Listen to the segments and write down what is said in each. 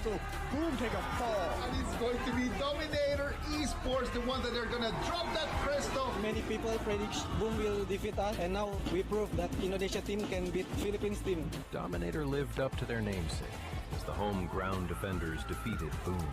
also Boom take a fall. And it's going to be Dominator Esports, the one that they're gonna drop that crystal. Many people predict Boom will defeat us, and now we prove that Indonesia team can beat Philippines team. Dominator lived up to their namesake as the home ground defenders defeated Boom.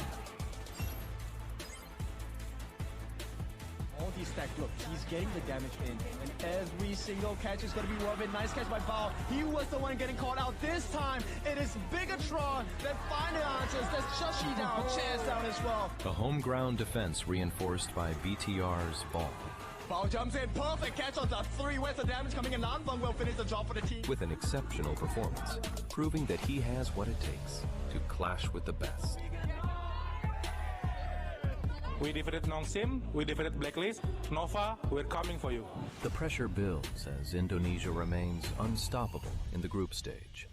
All these stacks, look, he's getting the damage in, and every single catch is going to be worth it. Nice catch by Bao. He was the one getting caught out this time. It is Bigatron that finally answers. That's Chashi down, Chance down as well. The home ground defense reinforced by BTR's ball. Bao jumps in, perfect catch on the 3 worth of damage coming in. Nanfeng will finish the job for the team. With an exceptional performance, proving that he has what it takes to clash with the best. We defeated Nongsim, we defeated Blacklist. Nova, we're coming for you. The pressure builds as Indonesia remains unstoppable in the group stage.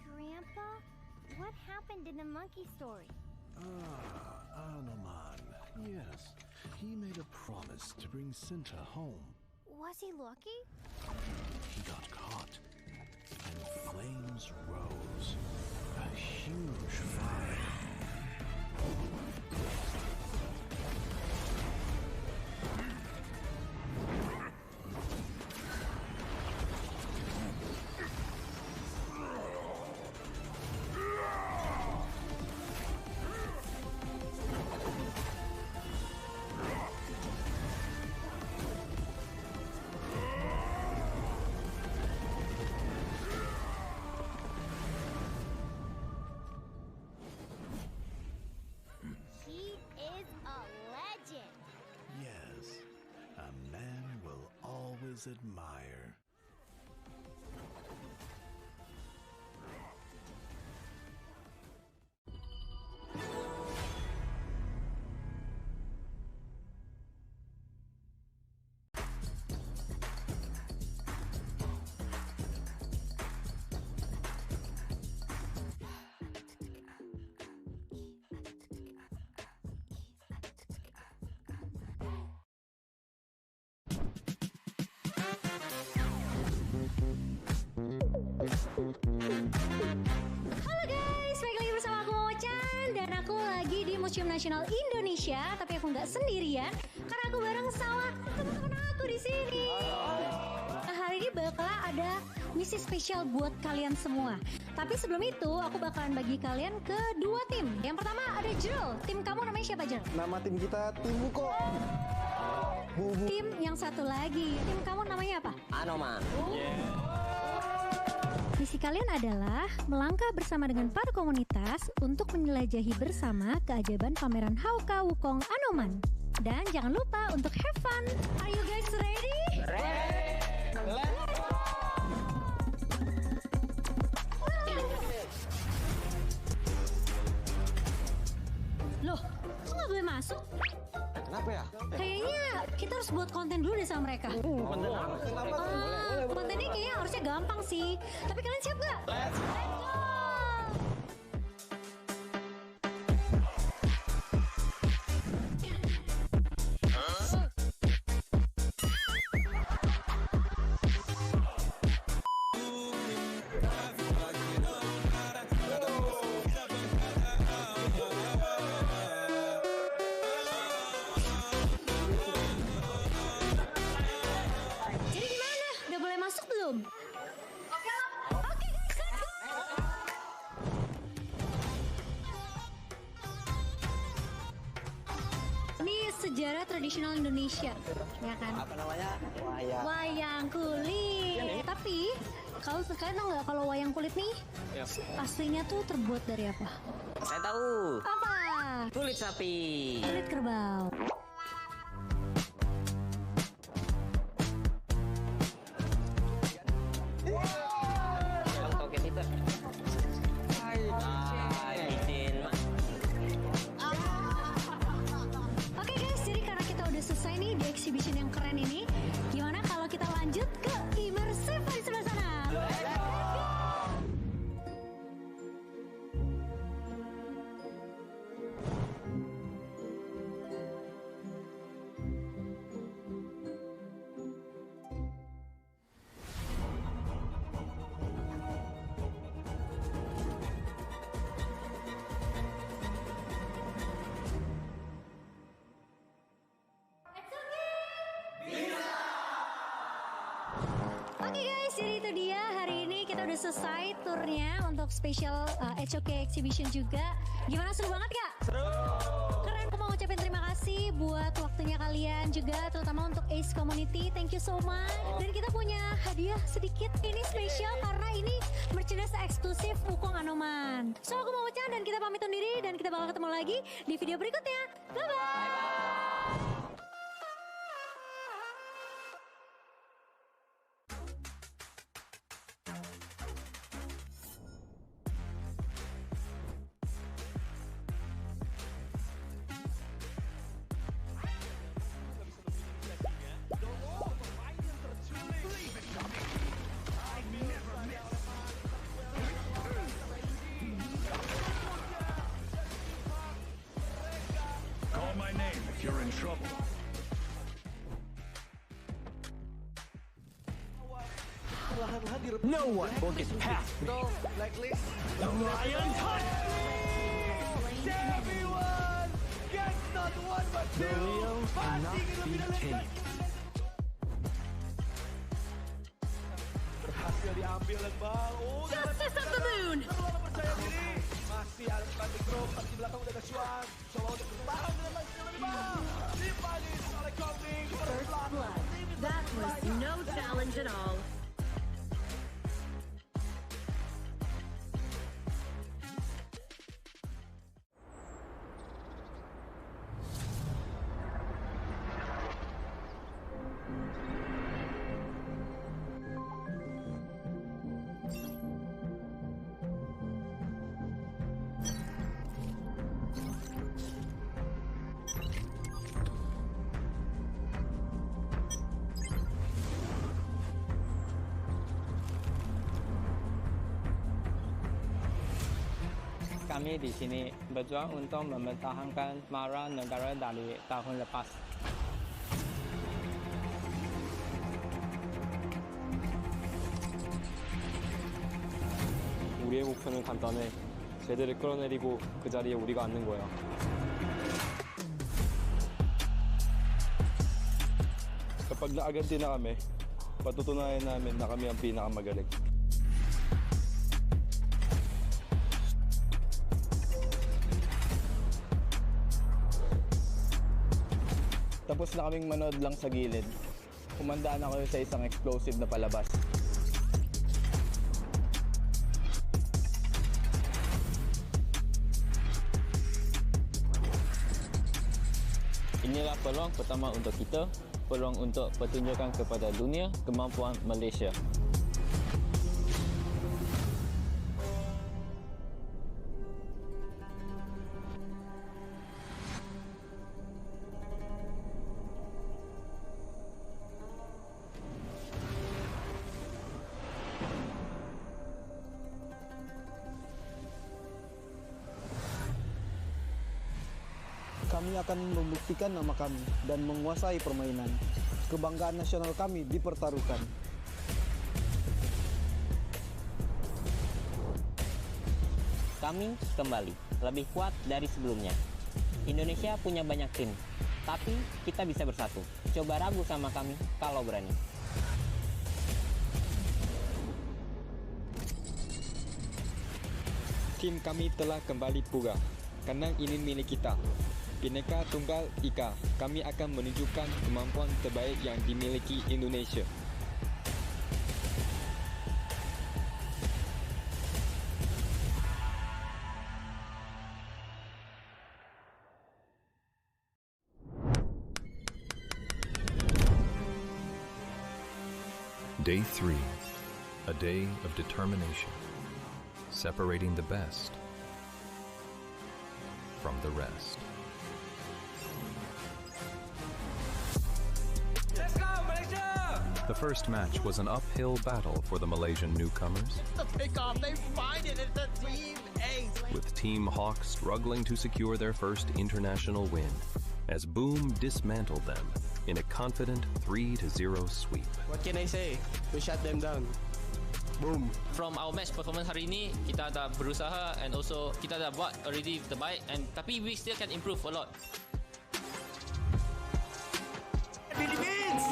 Grandpa, what happened in the monkey story? Anoman. Yes, he made a promise to bring Cinta home. Was he lucky? He got caught, and flames rose. A huge fire. Admire. Halo guys, balik lagi bersama aku Momo-chan. Dan aku lagi di Museum Nasional Indonesia. Tapi aku nggak sendirian, karena aku bareng sama teman-teman aku di sini. Nah, hari ini bakal ada misi spesial buat kalian semua. Tapi sebelum itu, aku bakalan bagi kalian ke 2 tim. Yang pertama ada Jerul. Tim kamu namanya siapa, Jerul? Nama tim kita Tim Buko. Tim yang satu lagi, tim kamu namanya apa? Anoman. Misi kalian adalah melangkah bersama dengan para komunitas untuk menjelajahi bersama keajaiban pameran Hauka Wukong Anoman. Dan jangan lupa untuk have fun. Are you guys ready? Ready. Let's go. Loh, kok nggak boleh masuk? Kenapa ya? Kayaknya kita harus buat konten dulu deh sama mereka. Kontennya kayaknya harusnya gampang sih. Tapi kalian siap gak? Let's go! Sejarah tradisional Indonesia, ya kan? Apa namanya? Wayang kulit. Tapi kalian tahu nggak kalau wayang kulit nih aslinya tuh terbuat dari apa? Saya tahu. Apa? Kulit sapi. Kulit kerbau. Selesai nih di exhibition yang keren ini. Gimana kalau kita lanjut ke immersive di sebelah sana? udah selesai turnya untuk special HOK exhibition juga. Gimana, seru banget gak? Seru! Keren, aku mau ngucapin terima kasih buat waktunya kalian juga, terutama untuk ACE Community. Thank you so much. Dan kita punya hadiah sedikit. Ini spesial karena ini merchandise eksklusif Wukong Anoman. So aku mau ucapkan dan kita pamit undur diri dan kita bakal ketemu lagi di video berikutnya. Bye-bye! Call my name if you're in trouble. No one will get past me. The Lion's Hunt! Everyone gets not one but two. The real cannot be tamed. Berhasil diambil dan bal. Justice of the Moon! Masih ada di grup, tapi di belakang udah ada Chuan. Coba untuk bertahan dengan Maestro Lima. Dipanis oleh Kongming. First blood. That was no challenge at all. Kami di sini berjuang untuk mempertahankan marwah negara dari tahun lepas. 우리의 목표는 간단해. 쟤들을 끌어내리고 그 자리에 우리가 앉는 거야. Kapag naaganti na kami, patutunayan namin na kami ang pinakamagaling. Tapos na kaming manood lang sa gilid. Kumandaan ako sa isang explosive na palabas. Inilah peluang pertama untuk kita, peluang untuk pertunjukan kepada dunia kemampuan Malaysia. Kami akan membuktikan nama kami dan menguasai permainan. Kebanggaan nasional kami dipertaruhkan. Kami kembali lebih kuat dari sebelumnya. Indonesia punya banyak tim, tapi kita bisa bersatu. Coba ragu sama kami kalau berani. Tim kami telah kembali pulih. Kandang ini milik kita. Bhinneka Tunggal Ika, kami akan menunjukkan kemampuan terbaik yang dimiliki Indonesia. Day 3, a day of determination, separating the best from the rest. Let's go, Malaysia! The first match was an uphill battle for the Malaysian newcomers, The pickoff, they find it. It's a team ace. with Team Hawk struggling to secure their first international win, as Boom dismantled them in a confident 3-0 sweep. What can I say? We shut them down. Boom. From our match performance hari ini, kita dah berusaha and also kita dah buat already terbaik, and tapi we still can improve a lot. Philippines!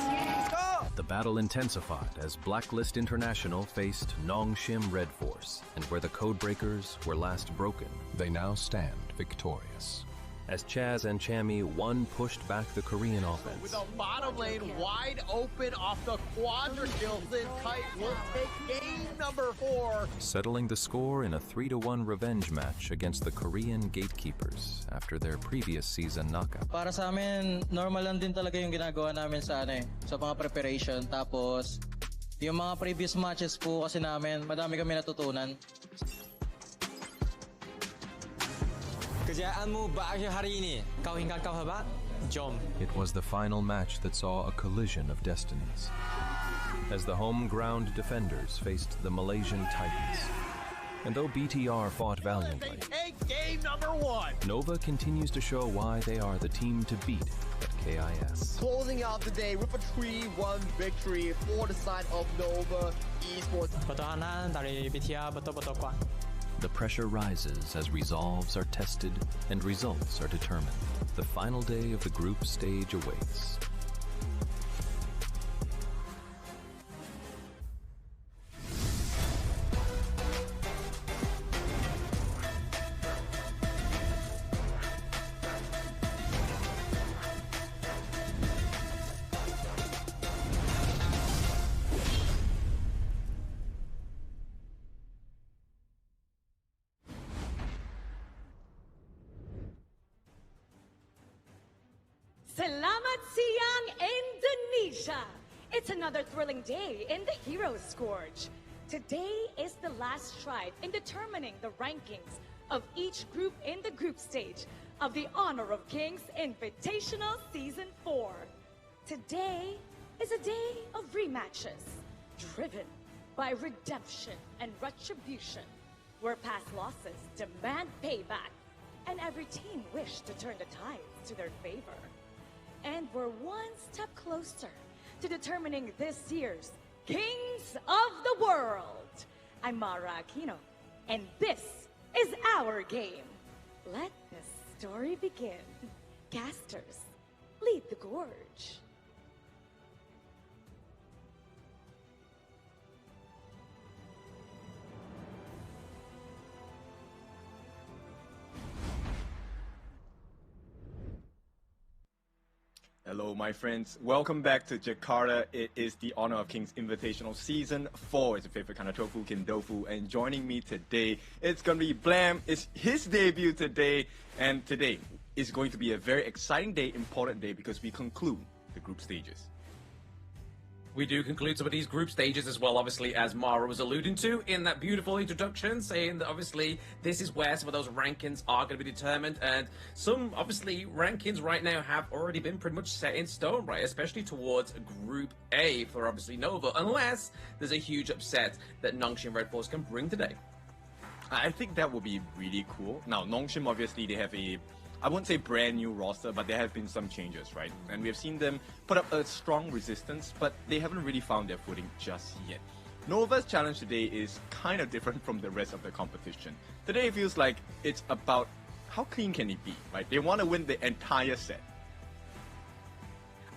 Go! The battle intensified as Blacklist International faced Nongshim Red Force, and where the codebreakers were last broken, they now stand victorious. As Chaz and Chammy one pushed back the Korean offense. With the bottom lane wide open off the quadra kill, then Kite will take game number 4. Settling the score in a 3-1 revenge match against the Korean Gatekeepers after their previous season knockout. Para sa amin, normal lang din talaga yung ginagawa namin sa mga preparation. Tapos, yung mga previous matches po kasi namin, madami kami natutunan. Kerjaanmu berakhir hari ini. Kau ingat kau hebat? Jom. It was the final match that saw a collision of destinies, as the home ground defenders faced the Malaysian Titans. And though BTR fought valiantly, Take game number 1. Nova continues to show why they are the team to beat at KIS. Closing out the day with a 3-1 victory for the side of Nova Esports. Pertahanan dari BTR betul-betul kuat. The pressure rises as resolves are tested and results are determined. The final day of the group stage awaits. Selamat siang, Indonesia! It's another thrilling day in the Heroes Scourge. Today is the last stride in determining the rankings of each group in the group stage of the Honor of Kings Invitational Season 4. Today is a day of rematches, driven by redemption and retribution, where past losses demand payback, and every team wishes to turn the tides to their favor. And we're one step closer to determining this year's Kings of the World. I'm Mara Aquino, and this is our game. Let the story begin. Casters, lead the gorge. Hello, my friends. Welcome back to Jakarta. It is the Honor of Kings Invitational Season 4. It's your favorite kind of tofu, Kindofu. And joining me today, it's going to be Blam. It's his debut today. And today is going to be a very exciting day, important day, because we conclude the group stages. We do conclude some of these group stages as well, obviously, as Mara was alluding to in that beautiful introduction, saying that obviously this is where some of those rankings are going to be determined, and some, obviously, rankings right now have already been pretty much set in stone, right, especially towards Group A for, obviously, Nova, unless there's a huge upset that Nongshim Red Force can bring today. I think that would be really cool. Now, Nongshim, obviously, they have I wouldn't say brand new roster, but there have been some changes, right? And we have seen them put up a strong resistance, but they haven't really found their footing just yet. Nova's challenge today is kind of different from the rest of the competition. Today it feels like it's about how clean can it be, right? They want to win the entire set.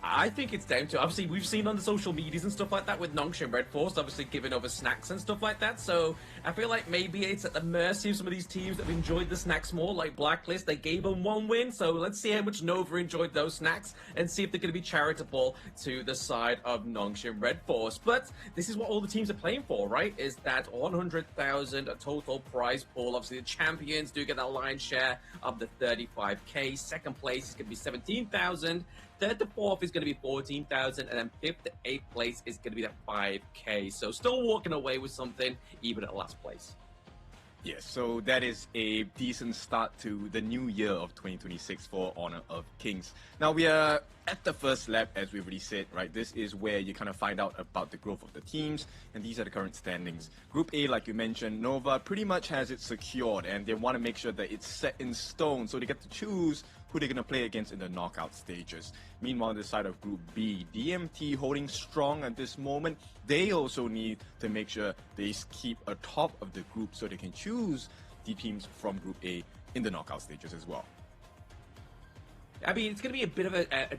I think it's down to, obviously, we've seen on the social medias and stuff like that with Nongshim Red Force, obviously giving over snacks and stuff like that, so I feel like maybe it's at the mercy of some of these teams that have enjoyed the snacks more, like Blacklist. They gave them one win, so let's see how much Nova enjoyed those snacks and see if they're going to be charitable to the side of Nongshim Red Force. But this is what all the teams are playing for, right? Is that 100,000 total prize pool. Obviously, the champions do get that lion's share of the 35k. Second place is going to be 17,000. Third to fourth is going to be 14,000, and then fifth to eighth place is going to be that 5k. So still walking away with something, even at last place. Yes, so that is a decent start to the new year of 2026 for Honor of Kings. Now we are at the first lap, as we already said, right? This is where you kind of find out about the growth of the teams, and these are the current standings. Group A, like you mentioned, Nova pretty much has it secured, and they want to make sure that it's set in stone, so they get to choose who they're going to play against in the knockout stages. Meanwhile, on the side of Group B, DMT holding strong at this moment. They also need to make sure they keep atop of the group so they can choose the teams from Group A in the knockout stages as well. I mean, it's going to be a bit of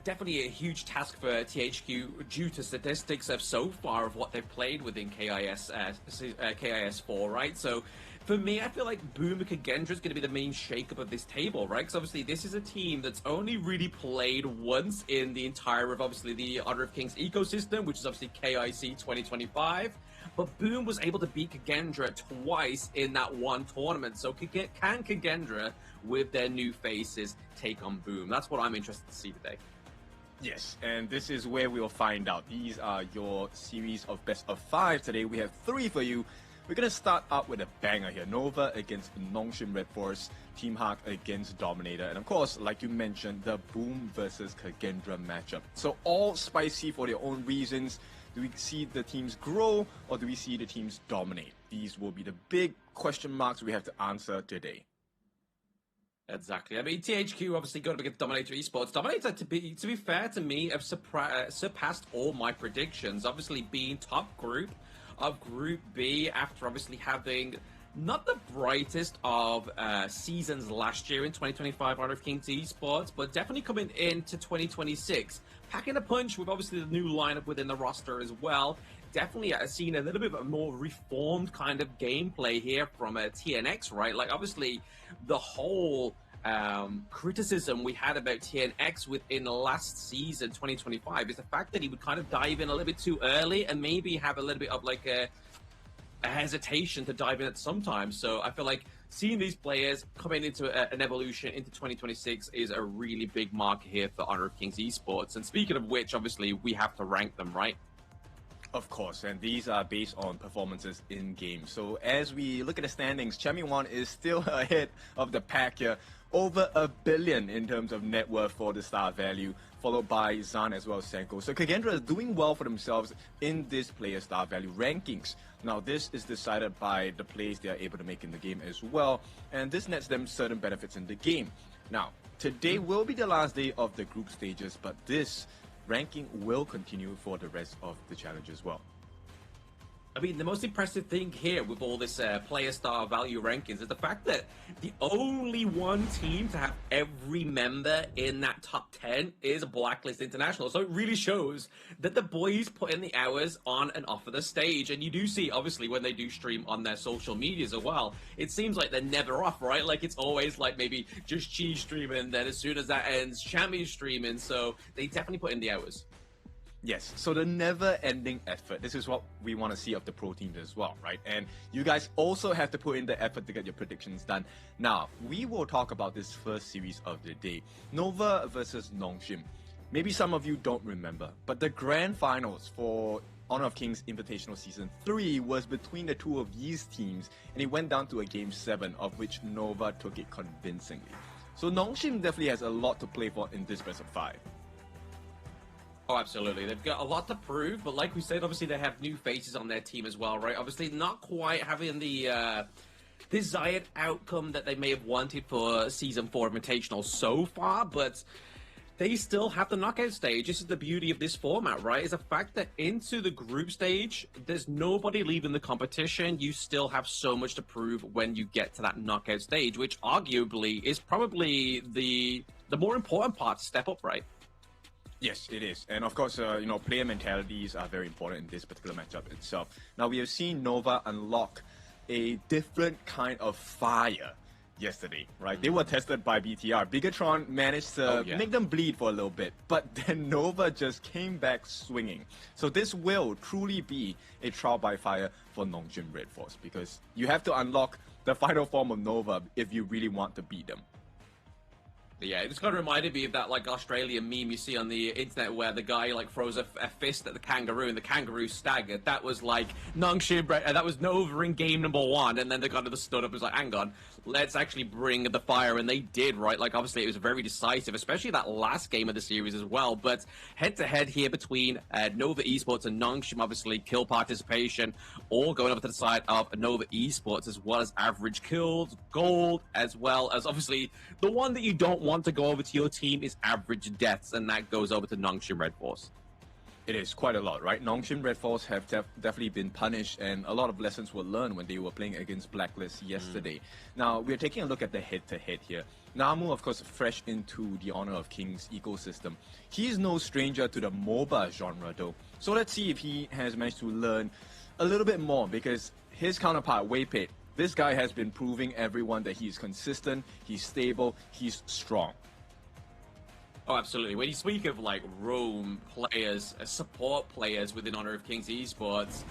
definitely a huge task for THQ due to statistics of so far of what they've played within KIS4, right? So, for me, I feel like Boom and Kagendra is going to be the main shakeup of this table, right? Because obviously this is a team that's only really played once in the entire of obviously the Honor of Kings ecosystem, which is obviously KIC 2025. But Boom was able to beat Kagendra twice in that one tournament. So can Kagendra, with their new faces, take on Boom? That's what I'm interested to see today. Yes, and this is where we'll find out. These are your series of best of 5 today. We have 3 for you. We're going to start out with a banger here. Nova against Nongshim Red Force, Team Hawk against Dominator, and of course, like you mentioned, the Boom versus Kagendra matchup. So all spicy for their own reasons. Do we see the teams grow, or do we see the teams dominate? These will be the big question marks we have to answer today. Exactly. I mean, THQ obviously going up against Dominator Esports. Dominator, to be fair to me, have surpassed all my predictions. Obviously, being top group of Group B after obviously having not the brightest of seasons last year in 2025 Honor of Kings Esports, but definitely coming into 2026, packing a punch with obviously the new lineup within the roster as well. Definitely seen a little bit of a more reformed kind of gameplay here from TNX, right? Like, obviously, the whole criticism we had about TNX within the last season, 2025, is the fact that he would kind of dive in a little bit too early and maybe have a little bit of like a hesitation to dive in at some time. So I feel like seeing these players coming into an evolution into 2026 is a really big marker here for Honor of Kings Esports. And speaking of which, obviously, we have to rank them, right? Of course, and these are based on performances in game. So as we look at the standings, Champion is still ahead of the pack here. Over $1 billion in terms of net worth for the star value, followed by Zan as well as Senko. So Kagendra is doing well for themselves in this player star value rankings. Now this is decided by the plays they are able to make in the game as well, and this nets them certain benefits in the game. Now, today will be the last day of the group stages, but this ranking will continue for the rest of the challenge as well. I mean, the most impressive thing here with all this player star value rankings is the fact that the only one team to have every member in that top 10 is Blacklist International. So it really shows that the boys put in the hours on and off of the stage. And you do see, obviously, when they do stream on their social medias as well, it seems like they're never off, right? Like, it's always like maybe just Cheese streaming, then as soon as that ends, Champion streaming. So they definitely put in the hours. Yes, so the never-ending effort. This is what we want to see of the pro teams as well, right? And you guys also have to put in the effort to get your predictions done. Now, we will talk about this first series of the day. Nova versus Nongshim. Maybe some of you don't remember, but the grand finals for Honor of Kings Invitational Season 3 was between the two of these teams, and it went down to a Game 7, of which Nova took it convincingly. So Nongshim definitely has a lot to play for in this best of 5. Oh, absolutely. They've got a lot to prove, but like we said, obviously they have new faces on their team as well, right? Obviously not quite having the desired outcome that they may have wanted for Season 4 Invitational so far, but they still have the knockout stage. This is the beauty of this format, right? Is the fact that into the group stage, there's nobody leaving the competition. You still have so much to prove when you get to that knockout stage, which arguably is probably the more important part to step up, right? Yes, it is. And of course, player mentalities are very important in this particular matchup itself. Now, we have seen Nova unlock a different kind of fire yesterday, right? They were tested by BTR. Bigatron managed to make them bleed for a little bit, but then Nova just came back swinging. So this will truly be a trial by fire for Nongshim Red Force, because you have to unlock the final form of Nova if you really want to beat them. Yeah, it just kind of reminded me of that like Australian meme you see on the internet where the guy like throws a fist at the kangaroo and the kangaroo staggered. That was like Nongshim, that was Nova in game number 1, and then they kind of stood up and was like, hang on, let's actually bring the fire, and they did, right? Like, obviously it was very decisive, especially that last game of the series as well, but head-to-head here between Nova Esports and Nongshim, obviously kill participation, all going over to the side of Nova Esports, as well as average kills, gold, as well as obviously the one that you don't want to go over to your team is average deaths, and that goes over to Nongshim Red Force. It is quite a lot, right? Nongshim Red Force have definitely been punished, and a lot of lessons were learned when they were playing against Blacklist yesterday. Now, we're taking a look at the head-to-head here. Namu, of course, fresh into the Honor of Kings ecosystem. He's no stranger to the MOBA genre, though. So let's see if he has managed to learn a little bit more, because his counterpart, Waypate, this guy has been proving everyone that he's consistent, he's stable, he's strong. Oh, absolutely. When you speak of like roam players, support players within Honor of Kings Esports,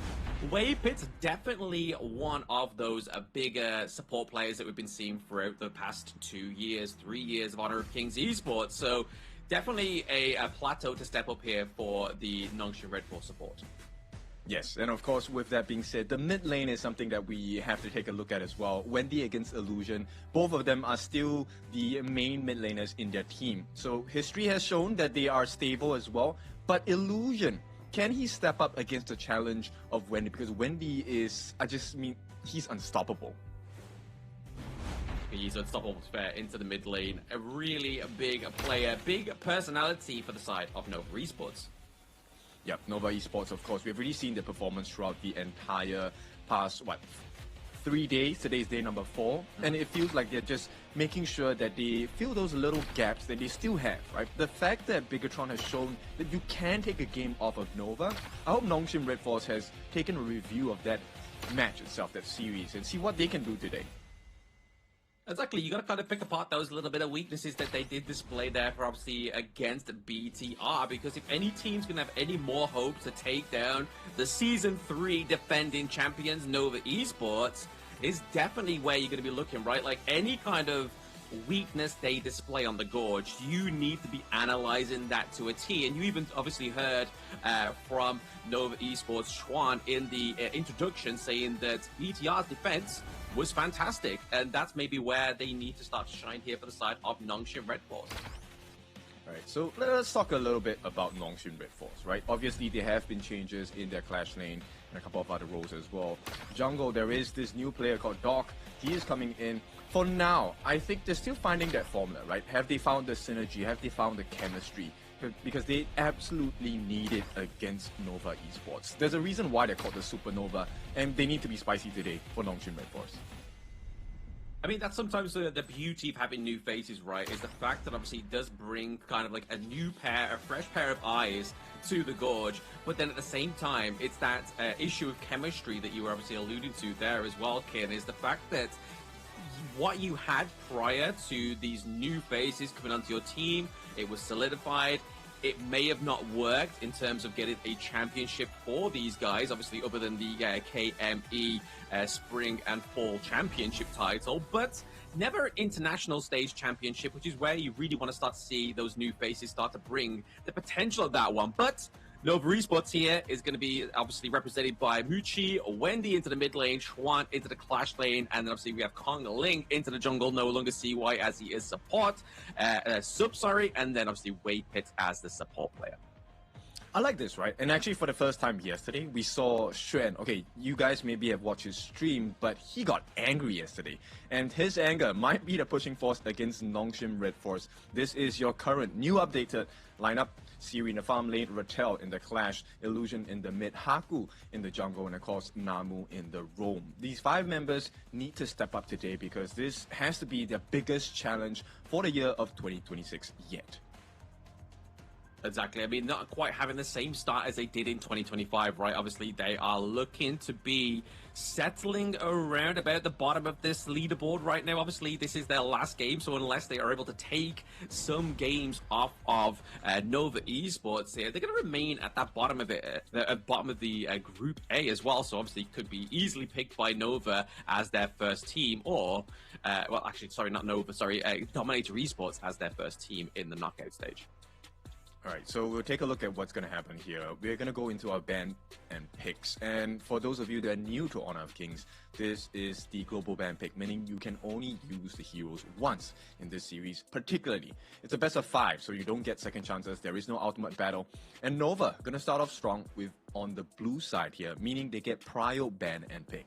Waypit's definitely one of those bigger support players that we've been seeing throughout the past 2 years, 3 years of Honor of Kings Esports. So definitely a plateau to step up here for the Nongshim Red Force support. Yes, and of course, with that being said, the mid lane is something that we have to take a look at as well. Wendy against Illusion, both of them are still the main mid laners in their team. So history has shown that they are stable as well. But Illusion, can he step up against the challenge of Wendy? Because Wendy is, he's unstoppable. He's unstoppable into the mid lane. A really big player, big personality for the side of Nova Esports. Yep, Nova Esports, of course. We've already seen the performance throughout the entire past, 3 days. Today's day number 4. And it feels like they're just making sure that they fill those little gaps that they still have, right? The fact that Bigatron has shown that you can take a game off of Nova, I hope Nongshim Red Force has taken a review of that match itself, that series, and see what they can do today. Exactly, you got to kind of pick apart those little bit of weaknesses that they did display there for obviously against BTR, because if any team's going to have any more hope to take down the Season 3 defending champions, Nova Esports, is definitely where you're going to be looking, right? Like any kind of weakness they display on the Gorge, you need to be analyzing that to a T. And you even obviously heard from Nova Esports Schwan in the introduction saying that BTR's defense was fantastic, and that's maybe where they need to start to shine here for the side of Nongshim Red Force. Alright, so let's talk a little bit about Nongshim Red Force, right? Obviously, there have been changes in their Clash lane and a couple of other roles as well. Jungle, there is this new player called Doc. He is coming in. For now, I think they're still finding that formula, right? Have they found the synergy? Have they found the chemistry? Because they absolutely need it against Nova Esports. There's a reason why they're called the Supernova, and they need to be spicy today for Nongshim Red Force. I mean, that's sometimes the beauty of having new faces, right? Is the fact that obviously it does bring kind of like a new pair, a fresh pair of eyes to the Gorge. But then at the same time, it's that issue of chemistry that you were obviously alluding to there as well, Ken, is the fact that what you had prior to these new faces coming onto your team, it was solidified. It may have not worked in terms of getting a championship for these guys, obviously other than the KME Spring and Fall Championship title, but never international stage championship, which is where you really want to start to see those new faces start to bring the potential of that one. But Nova Esports here is going to be obviously represented by Muchi, Wendy into the mid lane, Schwan into the Clash lane, and then obviously we have Kong Ling into the jungle, no longer CY as he is support, and then obviously Waypit as the support player. I like this, right? And actually, for the first time yesterday, we saw Xuan. Okay, you guys maybe have watched his stream, but he got angry yesterday. And his anger might be the pushing force against Nongshim Red Force. This is your current, new updated lineup. Siri in the farm lane, Rattel in the Clash, Illusion in the mid, Haku in the jungle, and of course, Namu in the roam. These 5 members need to step up today because this has to be their biggest challenge for the year of 2026 yet. Exactly. I mean, not quite having the same start as they did in 2025, right? Obviously, they are looking to be settling around about the bottom of this leaderboard right now. Obviously, this is their last game, so unless they are able to take some games off of Nova Esports here, they're going to remain at that bottom of it, bottom of the Group A as well. So obviously, could be easily picked by Nova as their first team, or well, actually, sorry, not Nova, sorry, Dominator Esports as their first team in the knockout stage. Alright, so we'll take a look at what's going to happen here. We're going to go into our ban and picks. And for those of you that are new to Honor of Kings, this is the global ban pick, meaning you can only use the heroes once in this series, particularly. It's a best of 5, so you don't get second chances. There is no ultimate battle. And Nova going to start off strong with on the blue side here, meaning they get prio ban and pick.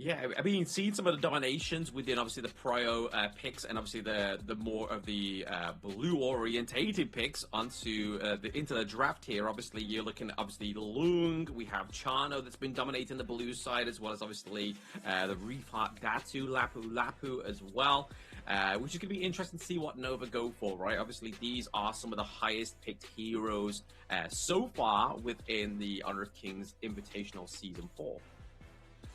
Yeah, I mean, seeing some of the dominations within obviously the Prio picks and obviously the more of the blue-orientated picks into the draft here. Obviously, you're looking at obviously Lung. We have Chano that's been dominating the blue side, as well as obviously the Reefheart Datu, Lapu as well. Which is going to be interesting to see what Nova go for, right? Obviously, these are some of the highest picked heroes so far within the Honor of Kings Invitational Season 4.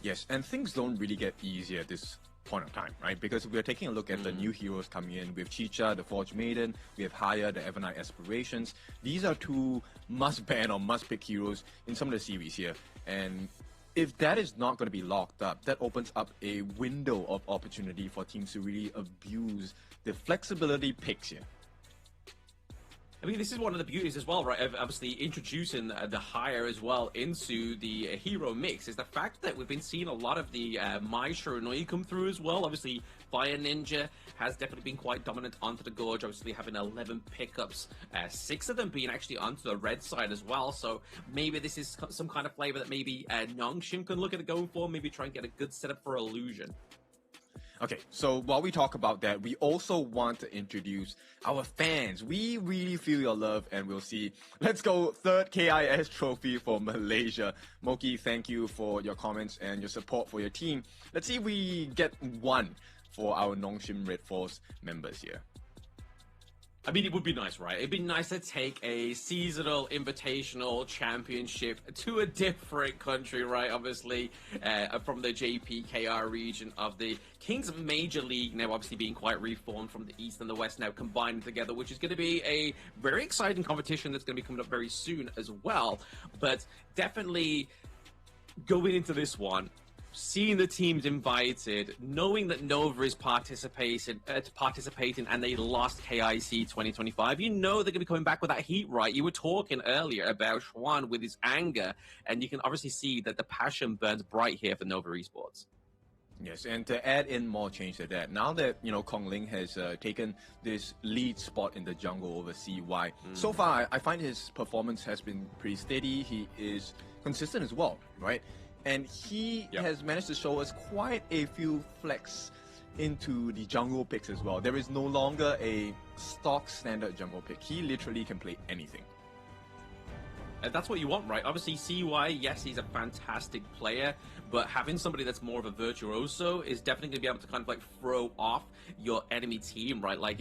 Yes, and things don't really get easier at this point of time, right? Because we're taking a look at the new heroes coming in. We have Chicha, the Forge Maiden. We have Haya, the Evernight Aspirations. These are two must-ban or must-pick heroes in some of the series here. And if that is not going to be locked up, that opens up a window of opportunity for teams to really abuse the flexibility picks here. I mean, this is one of the beauties as well, right? Of obviously introducing the Hire as well into the hero mix is the fact that we've been seeing a lot of the Mai Shiranui come through as well. Obviously, Fire Ninja has definitely been quite dominant onto the Gorge, obviously having 11 pickups, 6 of them being actually onto the red side as well. So maybe this is some kind of flavor that maybe Nongshim can look at it going for, maybe try and get a good setup for Illusion. Okay, so while we talk about that, we also want to introduce our fans. We really feel your love, and we'll see. Let's go, third KIS trophy for Malaysia. Moki, thank you for your comments and your support for your team. Let's see if we get one for our Nongshim Red Force members here. I mean, it would be nice, right? It'd be nice to take a seasonal invitational championship to a different country, right? Obviously, from the JPKR region of the Kings Major League, now obviously being quite reformed from the East and the West, now combining together, which is going to be a very exciting competition that's going to be coming up very soon as well. But definitely going into this one, seeing the teams invited, knowing that Nova is participating and they lost KIC 2025, you know they're going to be coming back with that heat, right? You were talking earlier about Schwan with his anger, and you can obviously see that the passion burns bright here for Nova Esports. Yes, and to add in more change to that, now that, you know, Kong Ling has taken this lead spot in the jungle over CY, so far I find his performance has been pretty steady. He is consistent as well, right? And he has managed to show us quite a few flex into the jungle picks as well. There is no longer a stock standard jungle pick. He literally can play anything. And that's what you want, right? Obviously, CY, yes, he's a fantastic player, but having somebody that's more of a virtuoso is definitely going to be able to kind of like throw off your enemy team, right? Like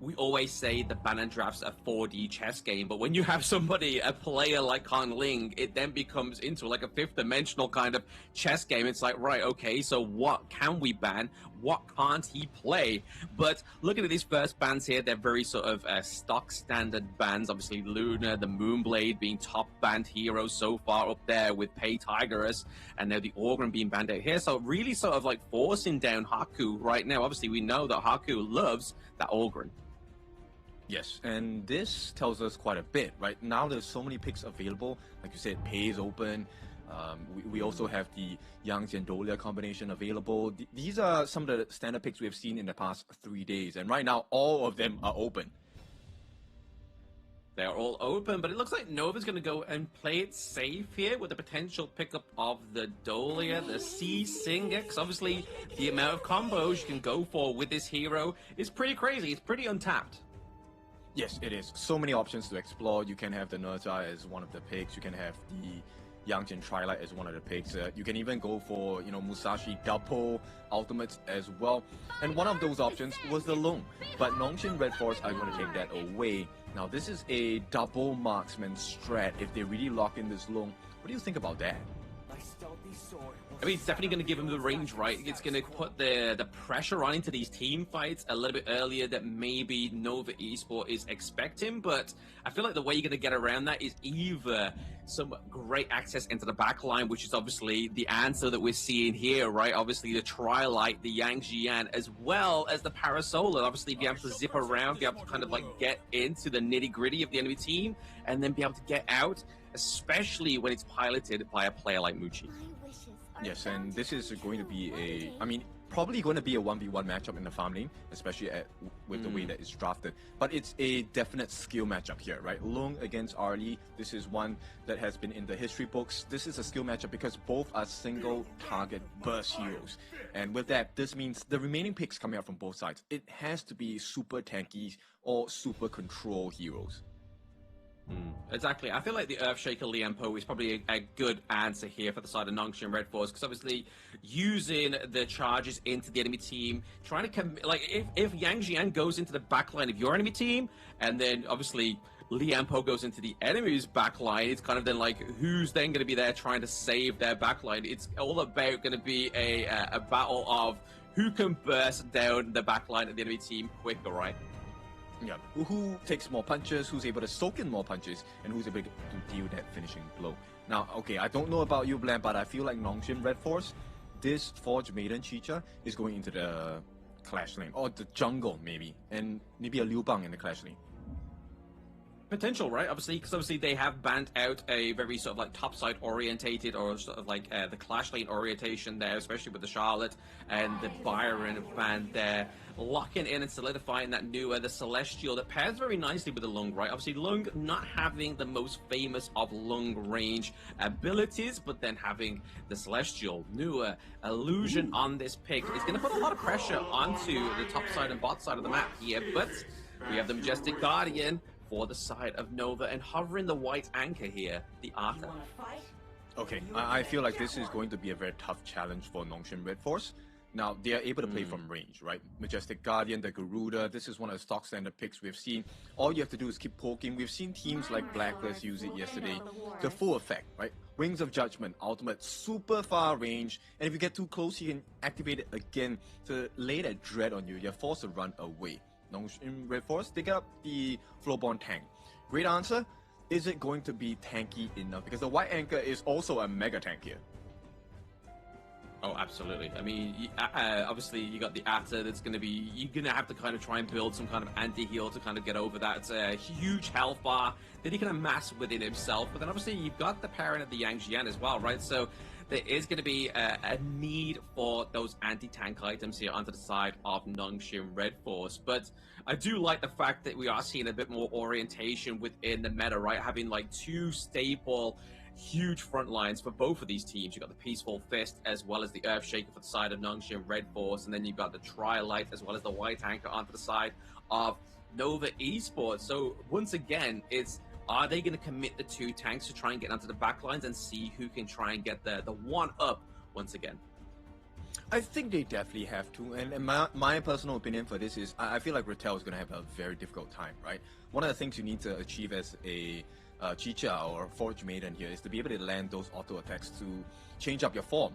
we always say the Banan Draft's a 4D chess game, but when you have somebody, a player like Kong Ling, it then becomes into like a fifth dimensional kind of chess game. It's like, right, okay, so what can we ban? What can't he play? But looking at these first bans here, they're very sort of stock standard bans. Obviously, Luna, the Moonblade being top banned heroes so far up there with Pei Tigerus, and now the Orgrim being banned out here. So really sort of like forcing down Haku right now. Obviously, we know that Haku loves that Orgrim. Yes, and this tells us quite a bit, right? Now there's so many picks available. Like you said, Pei is open. We also have the Yang Zendolia combination available. These are some of the standard picks we have seen in the past 3 days. And right now, all of them are open. They're all open, but it looks like Nova's going to go and play it safe here with the potential pickup of the Dolia, the C Singer, because obviously the amount of combos you can go for with this hero is pretty crazy. It's pretty untapped. Yes, it is. So many options to explore. You can have the Nerza as one of the picks. You can have the Yangjin Trilight as one of the picks. You can even go for, you know, Musashi double ultimates as well. And one of those options was the Lung. But Nongshim Red Force are going to take that away. Now, this is a double marksman strat if they really lock in this Lung. What do you think about that? I mean, it's definitely going to give him the range, right? It's going to put the pressure on into these team fights a little bit earlier that maybe Nova Esport is expecting, but I feel like the way you're going to get around that is either some great access into the back line, which is obviously the answer that we're seeing here, right? Obviously the Trilight, the Yang Jian, as well as the Parasolar. Obviously be able to zip around, be able to kind of like get into the nitty-gritty of the enemy team, and then be able to get out, especially when it's piloted by a player like Muchi. Yes, and this is going to be probably going to be a 1v1 matchup in the farm lane, especially with the way that it's drafted. But it's a definite skill matchup here, right? Lung against Arlie, this is one that has been in the history books. This is a skill matchup because both are single target burst heroes. And with that, this means the remaining picks coming out from both sides, it has to be super tanky or super control heroes. Exactly. I feel like the Earthshaker Liempo is probably a good answer here for the side of Nongshim Red Force, because obviously using the charges into the enemy team, trying to if Yang Jian goes into the backline of your enemy team, and then obviously Liempo goes into the enemy's backline, it's kind of then like, who's then going to be there trying to save their backline? It's all about going to be a battle of who can burst down the backline of the enemy team quicker, right? Yeah, who takes more punches, who's able to soak in more punches, and who's able to deal that finishing blow. Now, okay, I don't know about you, Blam, but I feel like Nongshim Red Force, this Forge Maiden Chicha is going into the Clash lane, or the jungle maybe, and maybe a Liu Bang in the Clash lane. Potential, right? Obviously, because obviously they have banned out a very sort of like topside orientated or sort of like the Clash lane orientation there, especially with the Charlotte and the Byron banned there, locking in and solidifying that newer, the Celestial that pairs very nicely with the Lung, right? Obviously, Lung not having the most famous of Lung range abilities, but then having the Celestial, newer, Illusion on this pick is going to put a lot of pressure onto the top side and bot side of the map here, but we have the Majestic Guardian for the side of Nova, and hovering the white anchor here, the Arthur. Okay, I feel like this is going to be a very tough challenge for Nongshim Red Force. Now, they are able to play from range, right? Majestic Guardian, the Garuda, this is one of the stock standard picks we've seen. All you have to do is keep poking. We've seen teams like Blacklist use it yesterday to full effect, right? Wings of Judgment, ultimate, super far range, and if you get too close, you can activate it again to lay that dread on you. You're forced to run away. Nongshim Red Force, they got the Flowborn tank. Great answer. Is it going to be tanky enough? Because the white anchor is also a mega tank here. Oh, absolutely. I mean, obviously you got the Atta that's going to be, you're going to have to kind of try and build some kind of anti-heal to kind of get over that. It's a huge health bar that he can amass within himself. But then obviously you've got the parent of the Yang Jian as well, right? So there is going to be a need for those anti-tank items here onto the side of Nongshim Red Force. But I do like the fact that we are seeing a bit more orientation within the meta, right? Having like two staple huge front lines for both of these teams. You've got the Peaceful Fist as well as the Earthshaker for the side of Nongshim Red Force, and then you've got the Tri-Light as well as the White Anchor onto the side of Nova Esports. So once again, it's, are they going to commit the two tanks to try and get onto the back lines and see who can try and get the one up once again? I think they definitely have to, and my personal opinion for this is I feel like Rattel is going to have a very difficult time, right? One of the things you need to achieve as a Chicha or Forge Maiden here is to be able to land those auto attacks to change up your form.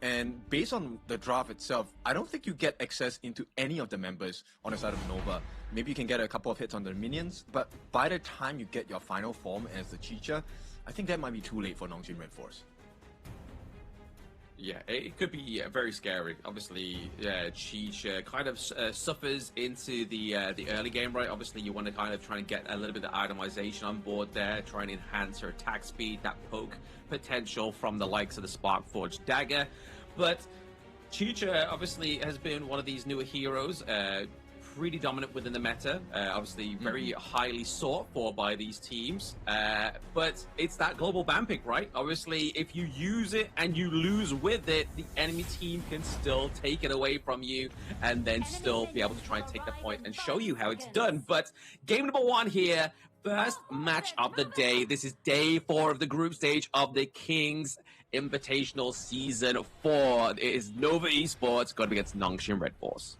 And based on the draft itself, I don't think you get access into any of the members on the side of Nova. Maybe you can get a couple of hits on the minions, but by the time you get your final form as the Chicha, I think that might be too late for Nongshim Red Force. Yeah, it could be very scary. Obviously, Chicha kind of suffers into the early game, right? Obviously, you want to kind of try and get a little bit of itemization on board there, try and enhance her attack speed, that poke potential from the likes of the Sparkforged Dagger. But Chicha obviously has been one of these newer heroes, pretty dominant within the meta, obviously very highly sought for by these teams, but it's that global ban pick, right? Obviously, if you use it and you lose with it, the enemy team can still take it away from you and then still be able to try and take the point and show you how it's done. But game number one here, first match of the day. This is day 4 of the group stage of the Kings Invitational Season 4. It is Nova Esports going against Nongshim Red Force.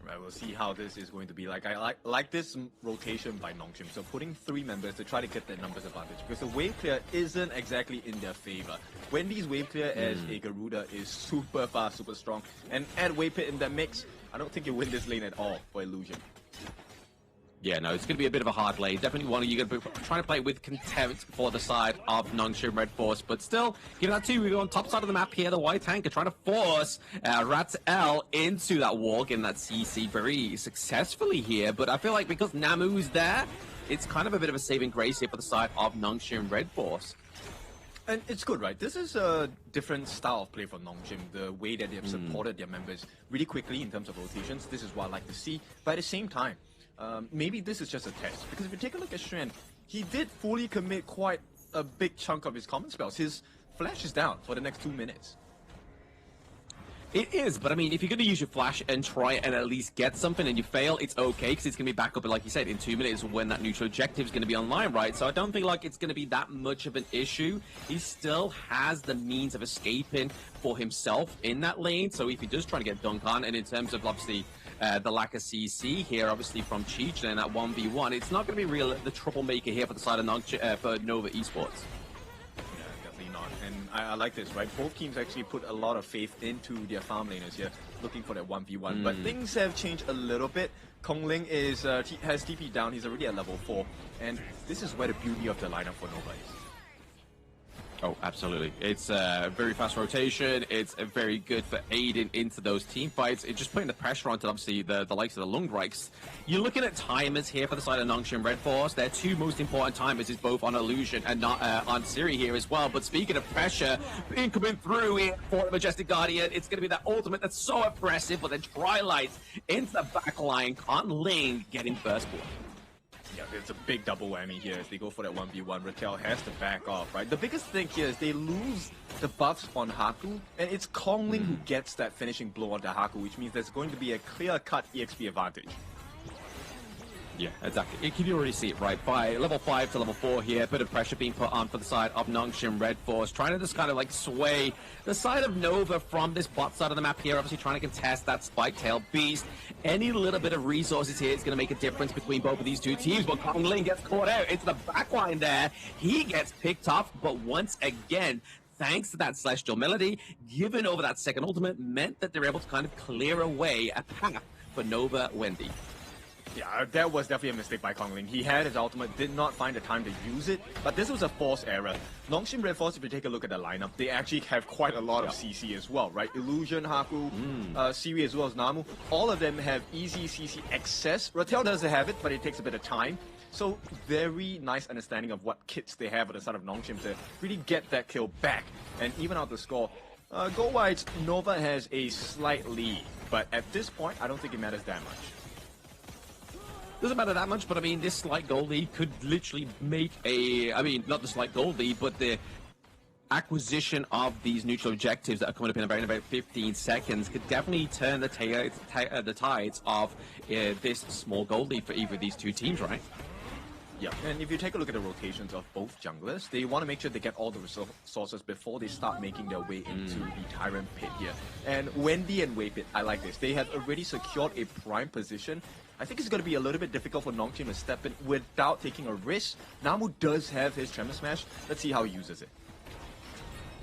Right, we'll see how this is going to be. Like I like this rotation by Nongshim. So putting 3 members to try to get that numbers advantage, because the wave clear isn't exactly in their favor. Wendy's wave clear as a Garuda is super fast, super strong, and add wave pit in that mix, I don't think you win this lane at all for Illusion. Yeah, no, it's going to be a bit of a hard lane. Definitely one you're going to be trying to play with contempt for the side of Nongshim Red Force. But still, given that too, we go on top side of the map here. The White Anchor trying to force Rattel into that wall, getting that CC very successfully here. But I feel like because Namu's there, it's kind of a bit of a saving grace here for the side of Nongshim Red Force. And it's good, right? This is a different style of play for Nongshim, the way that they have supported their members really quickly in terms of rotations. This is what I like to see. But at the same time, maybe this is just a test. Because if you take a look at Xuan, he did fully commit quite a big chunk of his common spells. His flash is down for the next 2 minutes. It is, but I mean, if you're going to use your flash and try and at least get something and you fail, it's okay, because it's going to be back up, like you said, in 2 minutes when that neutral objective is going to be online, right? So I don't think like it's going to be that much of an issue. He still has the means of escaping for himself in that lane, so if he does try to get dunked on, and in terms of obviously the lack of CC here, obviously from Cheech in that 1v1, it's not going to be real the troublemaker here for the side of for Nova Esports. And I like this, right? Both teams actually put a lot of faith into their farm laners here, looking for that 1v1. But things have changed a little bit. Kongling is has TP down. He's already at level 4. And this is where the beauty of the lineup for Nova is. Oh, absolutely. It's a very fast rotation. It's very good for aiding into those team fights. It's just putting the pressure onto, obviously, the likes of the Lungreichs. You're looking at timers here for the side of Nongshim Red Force. Their two most important timers is both on Illusion and not on Siri here as well. But speaking of pressure, coming through here for the Majestic Guardian, it's going to be that ultimate that's so oppressive, but then Twilight into the back line. Kongling getting first blood. Yeah, it's a big double whammy here as they go for that 1v1. Raquel has to back off, right? The biggest thing here is they lose the buffs on Haku, and it's Kongling who gets that finishing blow onto Haku, which means there's going to be a clear-cut EXP advantage. Yeah, exactly. You can already see it, right? By level 5 to level 4 here, a bit of pressure being put on for the side of Nongshim Red Force, trying to just kind of like sway the side of Nova from this bot side of the map here, obviously trying to contest that Spike Tail Beast. Any little bit of resources here is going to make a difference between both of these two teams, but Kongling gets caught out into the backline there. He gets picked off, but once again, thanks to that Celestial Melody, giving over that second ultimate meant that they're able to kind of clear away a path for Nova Wendy. Yeah, that was definitely a mistake by Kongling. He had his ultimate, did not find the time to use it, but this was a forced error. Nongshim Red Force, if you take a look at the lineup, they actually have quite a lot of CC as well, right? Illusion, Haku, Siri as well as Namu, all of them have easy CC access. Ratel doesn't have it, but it takes a bit of time. So very nice understanding of what kits they have at the side of Nongshim to really get that kill back and even out the score. Goal-wise, Nova has a slight lead, but at this point, I don't think it matters that much. Doesn't matter that much, but I mean, this slight goal lead could literally make I mean, not the slight goal lead, but the acquisition of these neutral objectives that are coming up in about 15 seconds could definitely turn the tides of this small goal lead for either of these two teams, right? Yeah, and if you take a look at the rotations of both junglers, they want to make sure they get all the resources before they start making their way into the Tyrant Pit here. And Wendy and Waypit, I like this. They have already secured a prime position. I think it's going to be a little bit difficult for Nongshim to step in without taking a risk. Namu does have his Tremor Smash. Let's see how he uses it.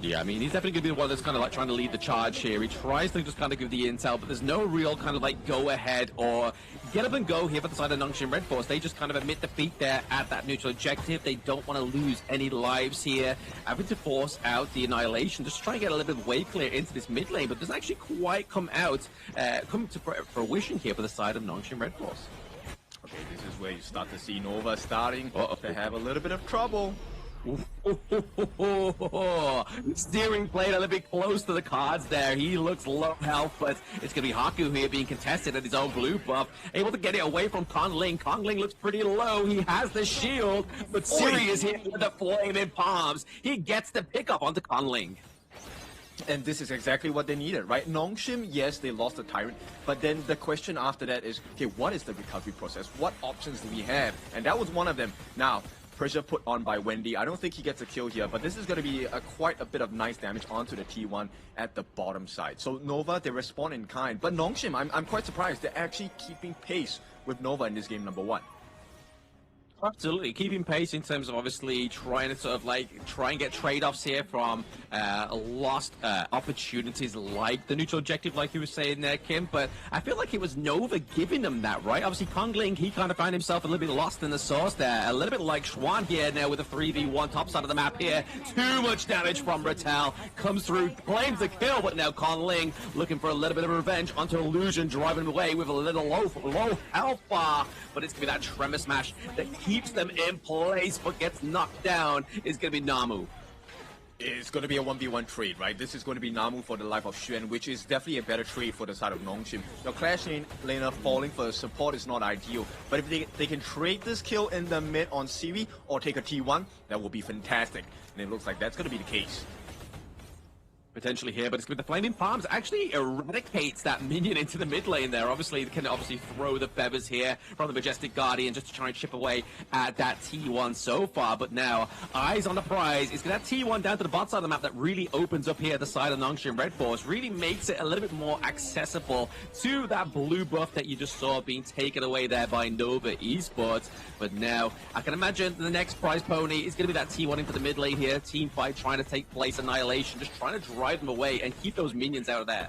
Yeah, I mean, he's definitely going to be the one that's kind of like trying to lead the charge here. He tries to just kind of give the intel, but there's no real kind of like go ahead or get up and go here for the side of Nongshim Red Force. They just kind of admit defeat there at that neutral objective. They don't want to lose any lives here. Having to force out the Annihilation, just try and get a little bit of way clear into this mid lane, but doesn't actually quite come to fruition here for the side of Nongshim Red Force. Okay, this is where you start to see Nova starting to have a little bit of trouble. Steering played a little bit close to the cards there. He looks low health, but it's going to be Haku here being contested at his own blue buff. Able to get it away from Kongling. Kongling looks pretty low. He has the shield, but Siri is here with the flaming palms. He gets the pickup onto Kongling. And this is exactly what they needed, right? Nongshim, yes, they lost the Tyrant, but then the question after that is, okay, what is the recovery process? What options do we have? And that was one of them. Now, pressure put on by Wendy. I don't think he gets a kill here, but this is going to be quite a bit of nice damage onto the T1 at the bottom side. So Nova, they respond in kind. But Nongshim, I'm quite surprised. They're actually keeping pace with Nova in this game number 1. Absolutely, keeping pace in terms of obviously trying to sort of like try and get trade-offs here from lost opportunities like the neutral objective, like you were saying there, Kim. But I feel like it was Nova giving them that, right? Obviously, Kongling, he kind of found himself a little bit lost in the sauce there, a little bit like Schwan here now with a 3v1 top side of the map here. Too much damage from Ratel, comes through, claims the kill, but now Kongling looking for a little bit of revenge onto Illusion, driving away with a little low health bar. But it's gonna be that Tremor Smash that keeps them in place, but gets knocked down is going to be Namu. It's going to be a 1v1 trade, right? This is going to be Namu for the life of Xuan, which is definitely a better trade for the side of Nongshim. Your Clash laner falling for support is not ideal, but if they can trade this kill in the mid on Siri or take a T1, that will be fantastic. And it looks like that's going to be the case. Potentially here, but it's with the Flaming Palms actually eradicates that minion into the mid lane there. Obviously, they can throw the feathers here from the Majestic Guardian just to try and chip away at that T1 so far. But now, eyes on the prize. It's that T1 down to the bot side of the map that really opens up here the side of Nongshim Red Force. Really makes it a little bit more accessible to that blue buff that you just saw being taken away there by Nova Esports. But now, I can imagine the next prize pony is going to be that T1 into the mid lane here. Team fight trying to take place, Annihilation, just trying to drive them away and keep those minions out of there.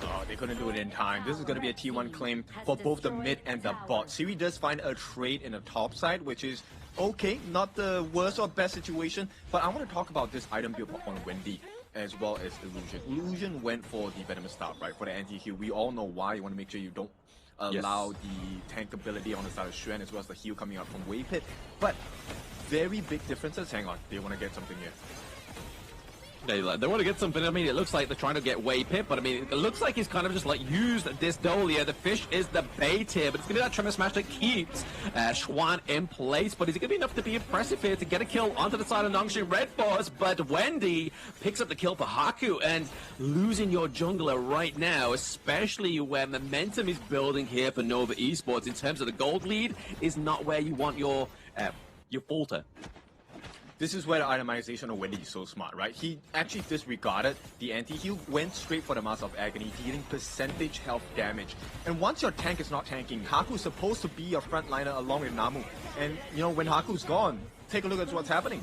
Oh, they couldn't do it in time. This is going to be a T1 claim for both the mid and the bot. Siri does find a trade in the top side, which is okay, not the worst or best situation, but I want to talk about this item build on Wendy as well as Illusion. Illusion went for the Venomous Staff, right, for the anti-heal. We all know why. You want to make sure you don't allow the tank ability on the side of Xuan as well as the heal coming out from Wave Pit. But very big differences. Hang on, they want to get something here. They want to get something. I mean, it looks like they're trying to get Way Pip, but I mean, it looks like he's kind of just like used this Dolia. The fish is the bait here, but it's going to be that Tremor Smash that keeps Xuan in place. But is it going to be enough to be impressive here to get a kill onto the side of Nongshim Red Force? But Wendy picks up the kill for Haku, and losing your jungler right now, especially where momentum is building here for Nova Esports in terms of the gold lead, is not where you want your falter. This is where the itemization of Wendy is so smart, right? He actually disregarded the anti-heal, went straight for the Mask of Agony, dealing percentage health damage. And once your tank is not tanking, Haku's supposed to be your frontliner along with Namu. And, you know, when Haku's gone, take a look at what's happening.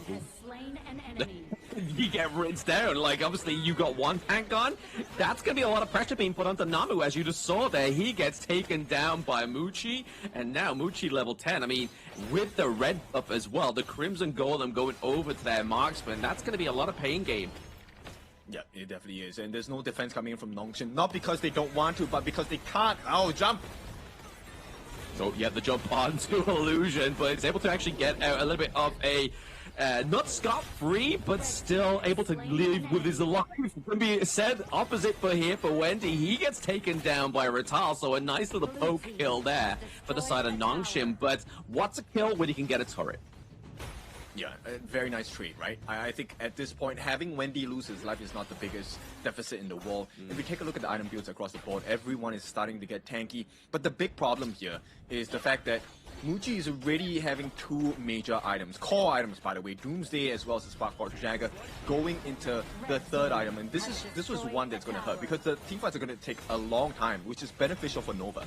You get rinsed down. Like, obviously, you got one tank on. That's going to be a lot of pressure being put onto Namu, as you just saw there. He gets taken down by Muchi, and now Muchi level 10. I mean, with the red buff as well, the Crimson Golem going over to their marksman, that's going to be a lot of pain game. Yeah, it definitely is. And there's no defense coming in from Nongshim. Not because they don't want to, but because they can't. Oh, jump! So, yeah, the jump onto Illusion, but it's able to actually get out a little bit of a not scot-free, but still able to live with his life. Can be said opposite for here for Wendy. He gets taken down by Ratal, so a nice little poke kill there for the side of Nongshim. But what's a kill when you can get a turret? Yeah, a very nice trade, right? I think at this point, having Wendy lose his life is not the biggest deficit in the world. If we take a look at the item builds across the board, everyone is starting to get tanky. But the big problem here is the fact that Muchi is already having two major items, core items by the way, Doomsday as well as the Sparkforge Jagger, going into the third item. And this was one that's going to hurt because the teamfights are going to take a long time, which is beneficial for Nova.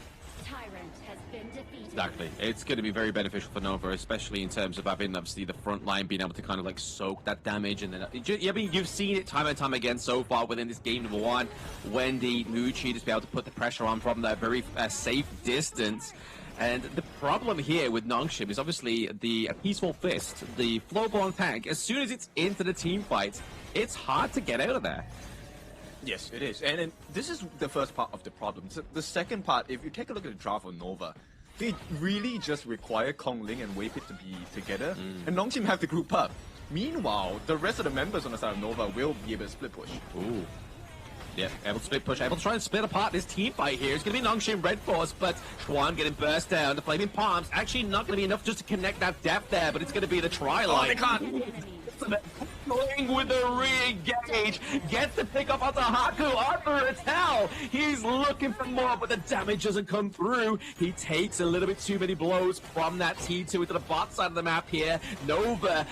Exactly. It's going to be very beneficial for Nova, especially in terms of having, obviously, the front line being able to kind of like soak that damage. And then, I mean, you've seen it time and time again so far within this game number one. Wendy, Muchi just be able to put the pressure on from that very safe distance. And the problem here with Nongshim is obviously the Peaceful Fist, the Flowborn tank. As soon as it's into the team fight, it's hard to get out of there. Yes, it is. And this is the first part of the problem. So the second part, if you take a look at the draft for Nova, they really just require Kong Ling and Wei Pit to be together, and Nongshim have to group up. Meanwhile, the rest of the members on the side of Nova will be able to split push. Ooh. Yeah, able to split push, able to try and split apart this team fight here. It's going to be Nongshim Red Force, but Xuan getting burst down. The Flaming Palms actually not going to be enough just to connect that depth there, but it's going to be the Tri-Line. Oh, they can't! Going with the re-engage, gets the pick up onto Haku, onto Ratal. He's looking for more, but the damage doesn't come through. He takes a little bit too many blows from that T2 into the bot side of the map here. Nova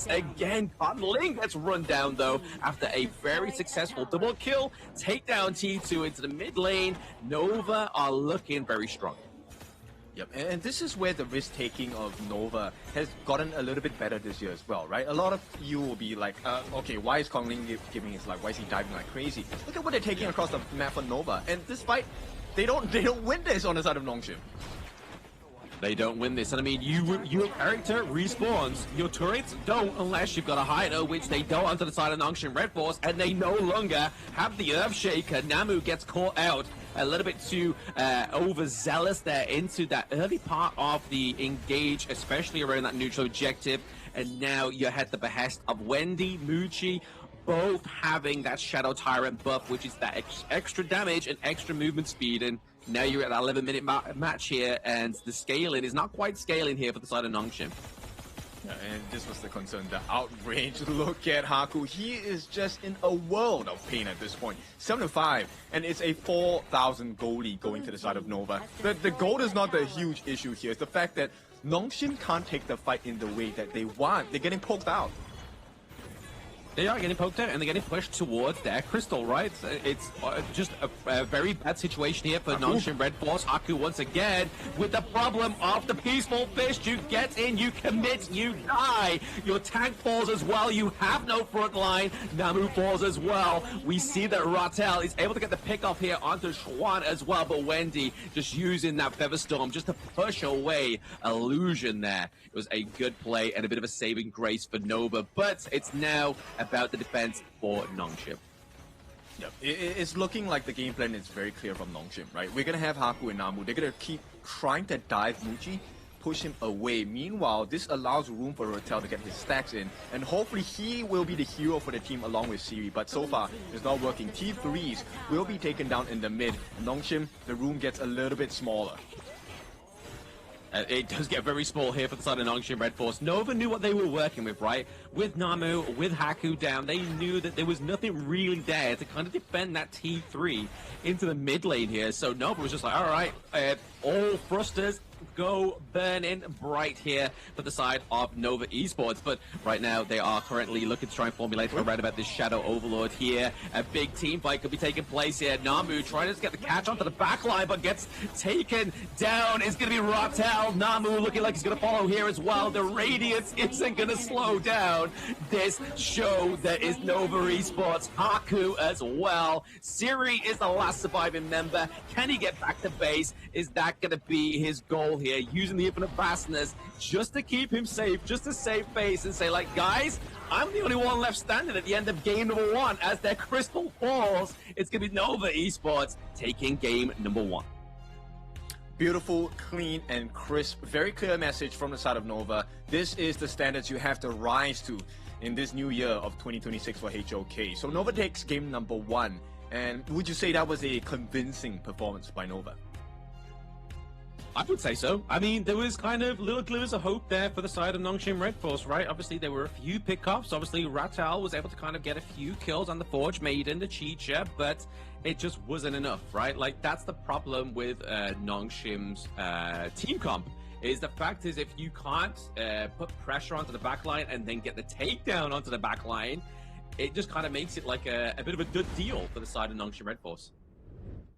again. Ling gets run down though after a very successful double kill. Take down T2 into the mid lane. Nova are looking very strong. Yep, and this is where the risk-taking of Nova has gotten a little bit better this year as well, right? A lot of you will be like, okay, why is Kong Ling giving his life? Why is he diving like crazy? Look at what they're taking across the map for Nova, and despite they don't win this on the side of Nongshim. They don't win this, and I mean, your character respawns. Your turrets don't unless you've got a hider, which they don't onto the side of Nongshim Red Force, and they no longer have the Earthshaker. Namu gets caught out a little bit too overzealous there into that early part of the engage, especially around that neutral objective. and now you're at the behest of Wendy, Muji, both having that Shadow Tyrant buff, which is that extra damage and extra movement speed, and now you're at that 11-minute match here, and the scaling is not quite scaling here for the side of Nongshim. Yeah, and this was the concern, the outrange. Look at Haku. He is just in a world of pain at this point. 7-5, and it's a 4,000 gold lead going to the side of Nova. The gold is not the huge issue here. It's the fact that Nongshim can't take the fight in the way that they want. They're getting poked out. They are getting poked out and they're getting pushed towards their crystal, right? It's just a very bad situation here for Nongshim Red Force. Haku once again with the problem of the peaceful fist. You get in, you commit, you die. Your tank falls as well. You have no front line. Namu falls as well. We see that Ratel is able to get the pick off here onto Schwan as well, but Wendy just using that Featherstorm just to push away Illusion there. It was a good play and a bit of a saving grace for Nova, but it's now about the defense for Nongshim. Yep. It's looking like the game plan is very clear from Nongshim, right? We're going to have Haku and Namu. They're going to keep trying to dive Muji, push him away. Meanwhile, this allows room for Ratel to get his stacks in, and hopefully he will be the hero for the team along with Siri, but so far it's not working. T3s will be taken down in the mid. Nongshim, the room gets a little bit smaller. It does get very small here for the side of Nongshim Red Force. Nova knew what they were working with, right? With Namu, with Haku down, they knew that there was nothing really there to kind of defend that T3 into the mid lane here. So Nova was just like, all right, all thrusters go burning bright here for the side of Nova Esports. But right now they are currently looking to try and formulate around about this Shadow Overlord here. A big team fight could be taking place here. Namu trying to get the catch onto the back line, but gets taken down. It's going to be Ratel. Namu looking like he's going to follow here as well. The Radiance isn't going to slow down this show that is Nova Esports. Haku as well. Siri is the last surviving member. Can he get back to base? Is that going to be his goal here? Using the infinite vastness just to keep him safe, just to save face and say, like, guys, I'm the only one left standing at the end of game number 1 as their crystal falls. It's going to be Nova Esports taking game number 1. Beautiful, clean, and crisp. Very clear message from the side of Nova. This is the standards you have to rise to in this new year of 2026 for HOK. So Nova takes game number 1. And would you say that was a convincing performance by Nova? I would say so. I mean, there was kind of little glimmers of hope there for the side of Nongshim Red Force, right? Obviously, there were a few pickups. Obviously, Ratel was able to kind of get a few kills on the Forge Maiden, the Cheetah, but it just wasn't enough, right? Like, that's the problem with Nongshim's team comp. Is the fact is, if you can't put pressure onto the backline and then get the takedown onto the backline, it just kind of makes it like a bit of a good deal for the side of Nongshim Red Force.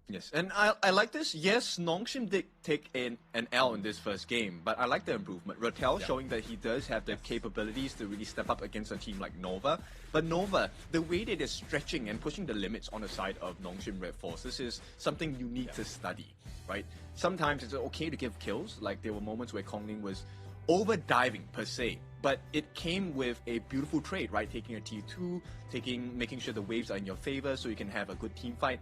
Yes, and I like this. Yes, Nongshim did take an L in this first game, but I like the improvement. Ratel showing that he does have the capabilities to really step up against a team like Nova. But Nova, the way that they're stretching and pushing the limits on the side of Nongshim Red Force, this is something you need to study, right? Sometimes it's okay to give kills, like there were moments where Kongling was over-diving per se, but it came with a beautiful trade, right? Taking a T2, making sure the waves are in your favor so you can have a good team fight.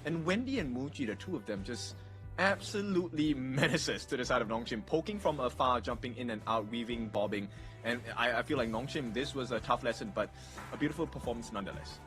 And Wendy and Muji, the two of them, just absolutely menaces to the side of Nongshim, poking from afar, jumping in and out, weaving, bobbing. And I feel like Nongshim, this was a tough lesson, but a beautiful performance nonetheless.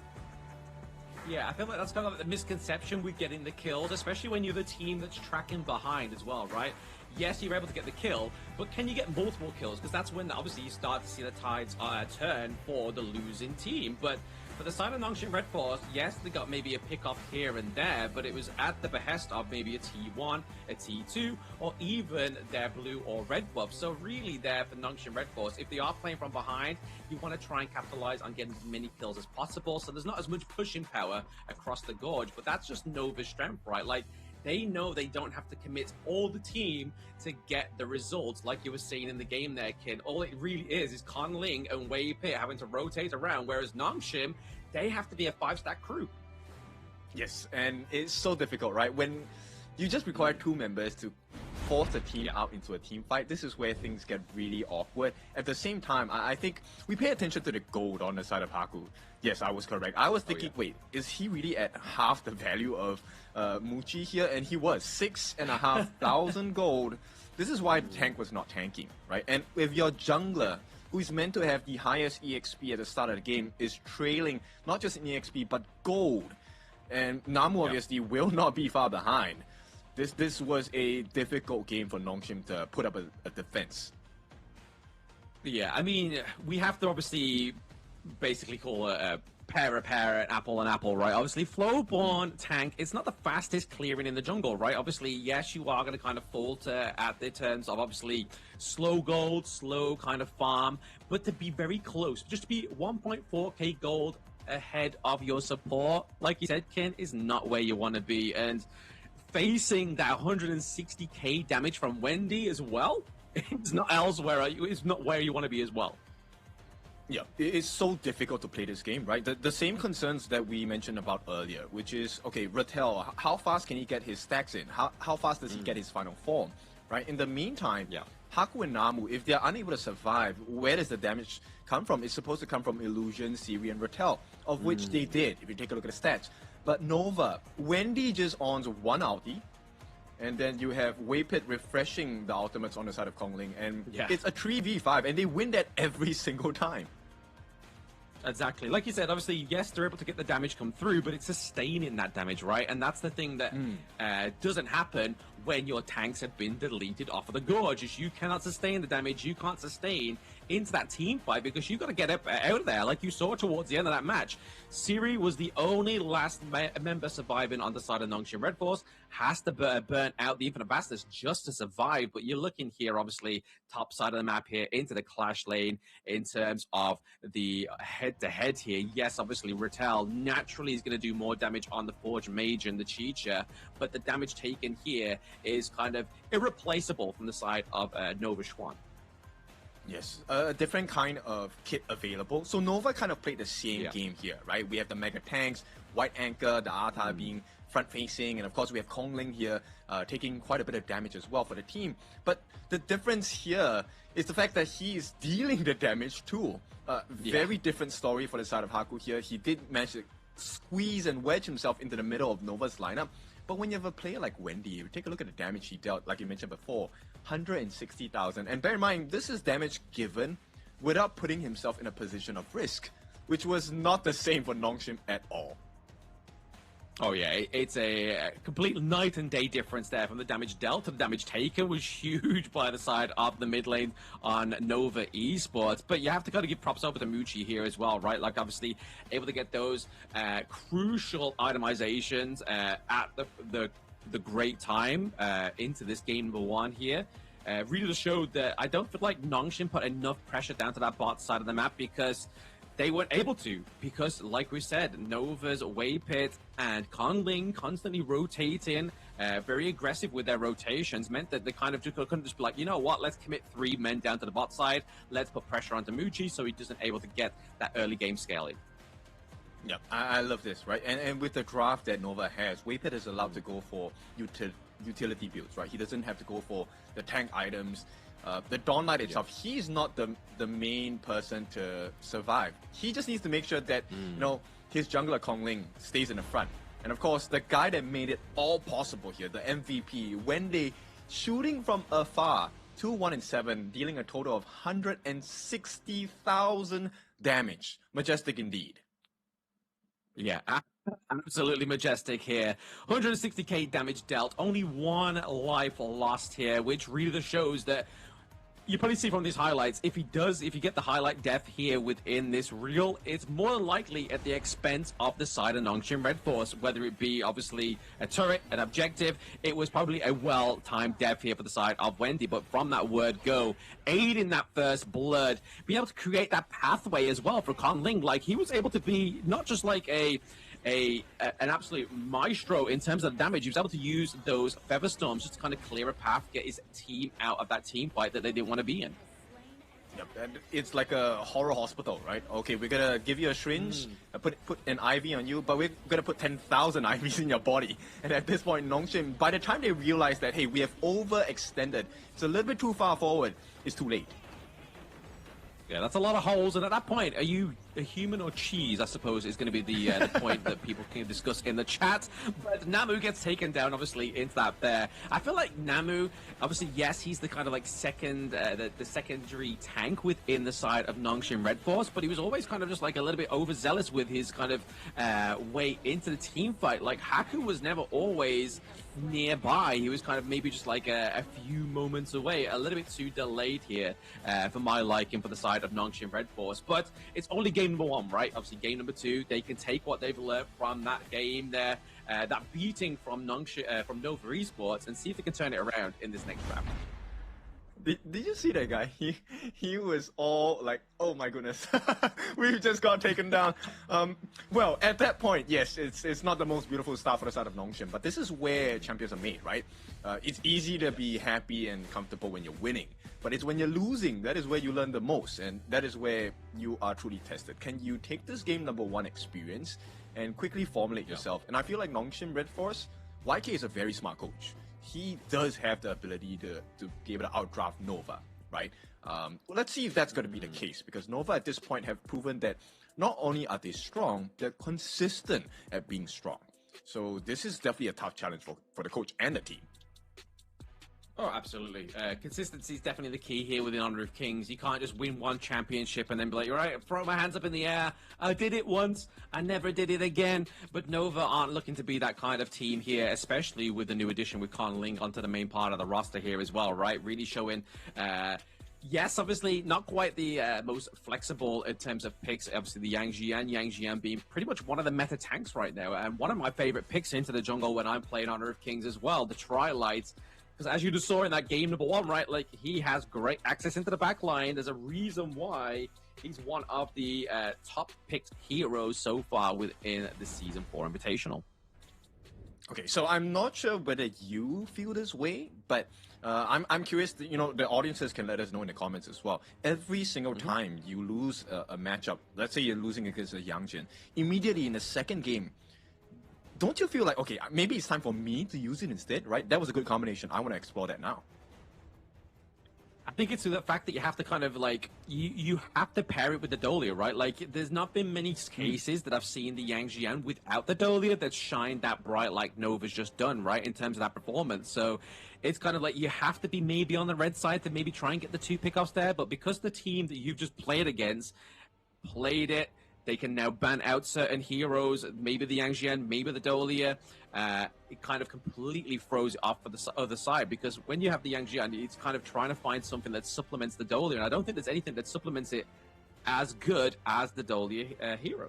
Yeah, I feel like that's kind of like the misconception with getting the kills, especially when you're the team that's tracking behind as well, right? Yes, you're able to get the kill, but can you get multiple kills? Because that's when, obviously, you start to see the tides turn for the losing team. But for the side of Nongshim Red Force, yes, they got maybe a pick-off here and there, but it was at the behest of maybe a T1, a T2, or even their blue or red buff. So really there for Nongshim Red Force, if they are playing from behind, you want to try and capitalize on getting as many kills as possible. So there's not as much pushing power across the gorge, but that's just Nova's strength, right? Like, they know they don't have to commit all the team to get the results, like you were saying in the game there, Kid. All it really is Con Ling and Wei Pei having to rotate around, whereas Nongshim, they have to be a 5-stack crew. Yes, and it's so difficult, right? When you just require 2 members to force the team out into a team fight, this is where things get really awkward. At the same time, I think we pay attention to the gold on the side of Haku. Yes, I was correct. I was thinking, wait, is he really at half the value of Muji here? And he was 6,500 gold. This is why the tank was not tanking, right? And with your jungler who is meant to have the highest EXP at the start of the game, is trailing not just in EXP but gold. And Namu obviously will not be far behind. This was a difficult game for Nongshim to put up a defense. Yeah, I mean, we have to obviously basically call a pair, an apple, right? Obviously, Flowborn tank, it's not the fastest clearing in the jungle, right? Obviously, yes, you are going to kind of falter at the terms of obviously slow gold, slow kind of farm, but to be very close, just to be 1.4k gold ahead of your support, like you said, Ken, is not where you want to be. And facing that 160k damage from Wendy as well, it's not elsewhere. It's not where you want to be as well. Yeah, it's so difficult to play this game, right? The same concerns that we mentioned about earlier, which is, okay, Rattel, how fast can he get his stacks in? How fast does he get his final form, right? In the meantime, Haku and Namu, if they're unable to survive, where does the damage come from? It's supposed to come from Illusion, Siri, and Rattel, of which they did, if you take a look at the stats. But Nova, Wendy just owns one ulti, and then you have Waypit refreshing the ultimates on the side of Kongling, and it's a 3v5, and they win that every single time. Exactly. Like you said, obviously, yes, they're able to get the damage come through, but it's sustaining that damage, right? And that's the thing that doesn't happen when your tanks have been deleted off of the Gorge. Is you cannot sustain the damage, you can't sustain into that team fight because you've got to get out of there, like you saw towards the end of that match. Siri was the only last member surviving on the side of Nongshim Red Force, has to burn out the Infinite Bastards just to survive, but you're looking here, obviously, top side of the map here, into the clash lane in terms of the head-to-head here. Yes, obviously, Rattel naturally is going to do more damage on the Forge Mage and the Chicha, but the damage taken here is kind of irreplaceable from the side of Nova Schwan. Yes, a different kind of kit available. So Nova kind of played the same game here, right? We have the Mega Tanks, White Anchor, the Arta being front-facing, and of course we have Kongling here taking quite a bit of damage as well for the team. But the difference here is the fact that he is dealing the damage too. Very different story for the side of Haku here. He did manage to squeeze and wedge himself into the middle of Nova's lineup. But when you have a player like Wendy, you take a look at the damage he dealt, like you mentioned before, 160,000. And bear in mind, this is damage given without putting himself in a position of risk, which was not the same for Nongshim at all. Oh yeah, it's a complete night and day difference there from the damage dealt to the damage taken was huge by the side of the mid lane on Nova Esports. But you have to kind of give props over to Muchi here as well, right? Like obviously able to get those crucial itemizations at the great time into this game number one here. Really just showed that I don't feel like Nongshim put enough pressure down to that bot side of the map because they weren't able to, because like we said, Nova's Waypit and Kongling constantly rotating, very aggressive with their rotations, meant that they kind of just couldn't just be like, you know what, let's commit 3 men down to the bot side, let's put pressure onto Muchi so he doesn't able to get that early game scaling. Yeah, I love this, right? And with the draft that Nova has, Waypit is allowed to go for utility builds, right? He doesn't have to go for the tank items. The Dawn Knight itself, he's not the main person to survive. He just needs to make sure that you know, his jungler Kongling stays in the front. And of course, the guy that made it all possible here, the MVP, Wendy, shooting from afar, 2-1-7, dealing a total of 160,000 damage. Majestic indeed. Yeah, absolutely majestic here. 160k damage dealt, only 1 life lost here, which really just shows that you probably see from these highlights, if you get the highlight death here within this reel, it's more than likely at the expense of the side of Nongshim Red Force, whether it be obviously a turret, an objective. It was probably a well-timed death here for the side of Wendy, but from that word go, aiding that first blood, being able to create that pathway as well for Kongling. Like, he was able to be not just like an absolute maestro in terms of damage. He was able to use those feather storms just to kind of clear a path, get his team out of that team fight that they didn't want to be in. Yep, and it's like a horror hospital, right? Okay, we're gonna give you a syringe, put an IV on you, but we're gonna put 10,000 IVs in your body. And at this point, Nongshim, by the time they realize that, hey, we have overextended, it's a little bit too far forward, it's too late. Yeah, that's a lot of holes, and at that point, are you a human or cheese, I suppose, is going to be the point that people can discuss in the chat. But Namu gets taken down, obviously, into that there. I feel like Namu, obviously, yes, he's the kind of like the secondary tank within the side of Nongshim Red Force, but he was always kind of just like a little bit overzealous with his kind of way into the team fight. Like, Haku was never always nearby. He was kind of maybe just like a few moments away, a little bit too delayed here for my liking for the side of Nongshim Red Force. But it's only game number 1, right? Obviously, game number 2, they can take what they've learned from that game there, that beating from Nova Esports, and see if they can turn it around in this next round. Did you see that guy? He was all like, oh my goodness, we just got taken down. Well, at that point, yes, it's not the most beautiful start for the side of Nongshim, but this is where champions are made, right? It's easy to be happy and comfortable when you're winning, but it's when you're losing that is where you learn the most, and that is where you are truly tested. Can you take this game number 1 experience and quickly formulate yourself? And I feel like Nongshim Red Force, YK is a very smart coach. He does have the ability to be able to outdraft Nova, right? Let's see if that's going to be the case, because Nova at this point have proven that not only are they strong, they're consistent at being strong. So this is definitely a tough challenge for the coach and the team. Oh, absolutely. Consistency is definitely the key here with the Honor of Kings. You can't just win one championship and then be like, all right, throw my hands up in the air. I did it once. I never did it again. But Nova aren't looking to be that kind of team here, especially with the new addition with Con Ling onto the main part of the roster here as well, right? Really showing... yes, obviously, not quite the most flexible in terms of picks. Obviously, the Yang Jian being pretty much one of the meta tanks right now. And one of my favorite picks into the jungle when I'm playing Honor of Kings as well, the Tri-Lights. Because as you just saw in that game number 1, right, like, he has great access into the back line. There's a reason why he's one of the top-picked heroes so far within the Season 4 Invitational. Okay, so I'm not sure whether you feel this way, but I'm curious, you know, the audiences can let us know in the comments as well. Every single time you lose a matchup, let's say you're losing against a Yangjin, immediately in the second game, don't you feel like, okay, maybe it's time for me to use it instead, right? That was a good combination. I want to explore that now. I think it's the fact that you have to kind of like, you have to pair it with the Dolia, right? Like, there's not been many cases that I've seen the Yang Jian without the Dolia that shine that bright like Nova's just done, right? In terms of that performance. So it's kind of like you have to be maybe on the red side to maybe try and get the 2 pickoffs there. But because the team that you've just played against played it, they can now ban out certain heroes, maybe the Yang Jian, maybe the Dolia. It kind of completely throws it off for the other side, because when you have the Yang Jian, it's kind of trying to find something that supplements the Dolia, and I don't think there's anything that supplements it as good as the Dolia hero.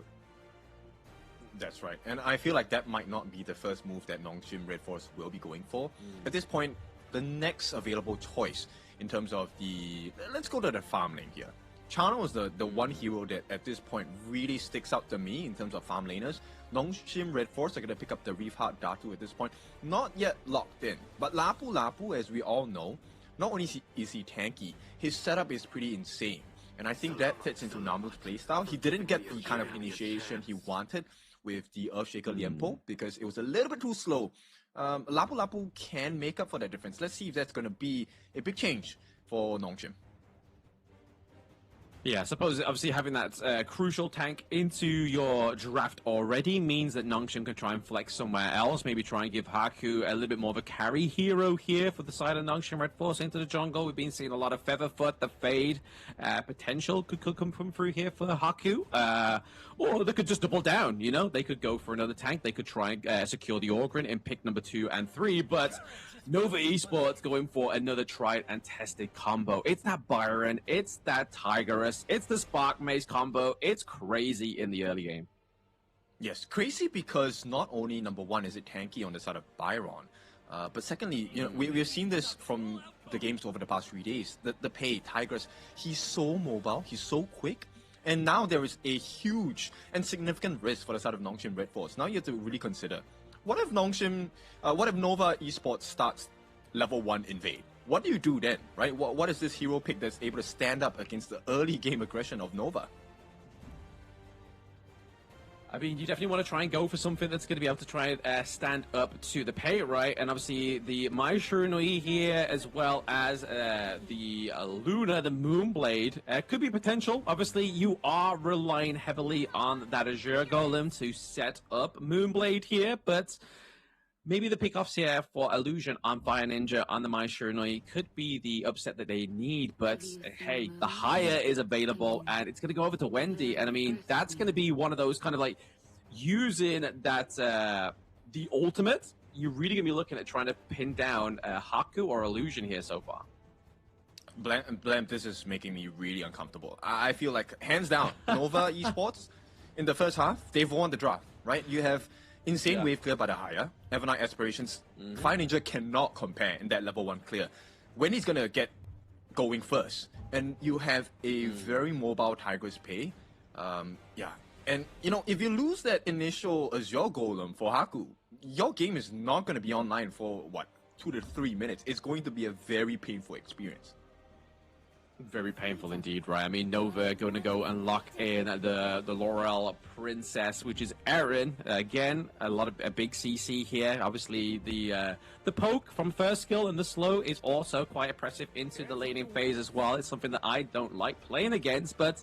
That's right, and I feel like that might not be the first move that Nongshim Red Force will be going for. At this point, the next available choice in terms of the... Let's go to the farm lane here. Chano is the one hero that at this point really sticks out to me in terms of farm laners. Nongshim Red Force are going to pick up the Reef Heart Datu at this point. Not yet locked in, but Lapu, as we all know, not only is he tanky, his setup is pretty insane. And I think that fits into Namu's playstyle. He didn't get the kind of initiation he wanted with the Earthshaker Liempo because it was a little bit too slow. Lapu can make up for that difference. Let's see if that's going to be a big change for Nongshim. Yeah, I suppose obviously having that crucial tank into your draft already means that Nongshim can try and flex somewhere else, maybe try and give Haku a little bit more of a carry hero here for the side of Nongshim Red Force into the jungle. We've been seeing a lot of Featherfoot, the Fade potential could come through here for Haku. Or they could just double down, you know? They could go for another tank. They could try and secure the Orgrin in pick number 2 and 3, but... Nova Esports going for another tried and tested combo. It's that Byron, it's that Tigerus, it's the Spark Maze combo. It's crazy in the early game. Yes, crazy because not only number 1 is it tanky on the side of Byron, but secondly, you know, we've seen this from the games over the past 3 days. The Pei, Tigerus, he's so mobile, he's so quick. And now there is a huge and significant risk for the side of Nongshim Red Force. Now you have to really consider, what if Nova Esports starts level 1 invade? What do you do then, right? What is this hero pick that's able to stand up against the early game aggression of Nova? I mean, you definitely want to try and go for something that's going to be able to try and stand up to the pay, right? And obviously the Mai Shurnui here, as well as the Luna, the Moonblade, could be potential. Obviously, you are relying heavily on that Azure Golem to set up Moonblade here, but maybe the pickoffs here for Illusion on Fire Ninja on the Mai Shurnui could be the upset that they need, but hey, the higher is available, and it's going to go over to Wendy, and I mean, that's going to be one of those kind of like, using that, the ultimate, you're really going to be looking at trying to pin down Haku or Illusion here so far. Blam, this is making me really uncomfortable. I feel like, hands down, Nova Esports, in the first half, they've won the draft, right? You have Insane Wave clear by the higher. Evernight Aspirations. Fire Ninja cannot compare in that level 1 clear. Wendy's gonna get going first. And you have a very mobile Tigress Pay. Yeah. And, you know, if you lose that initial Azure Golem for Haku, your game is not gonna be online for, what, 2 to 3 minutes. It's going to be a very painful experience. Very painful indeed, right? I mean, Nova going to go and lock in the Laurel Princess, which is Aaron. Again, a big CC here. Obviously, the poke from first skill and the slow is also quite oppressive into the laning phase as well. It's something that I don't like playing against, but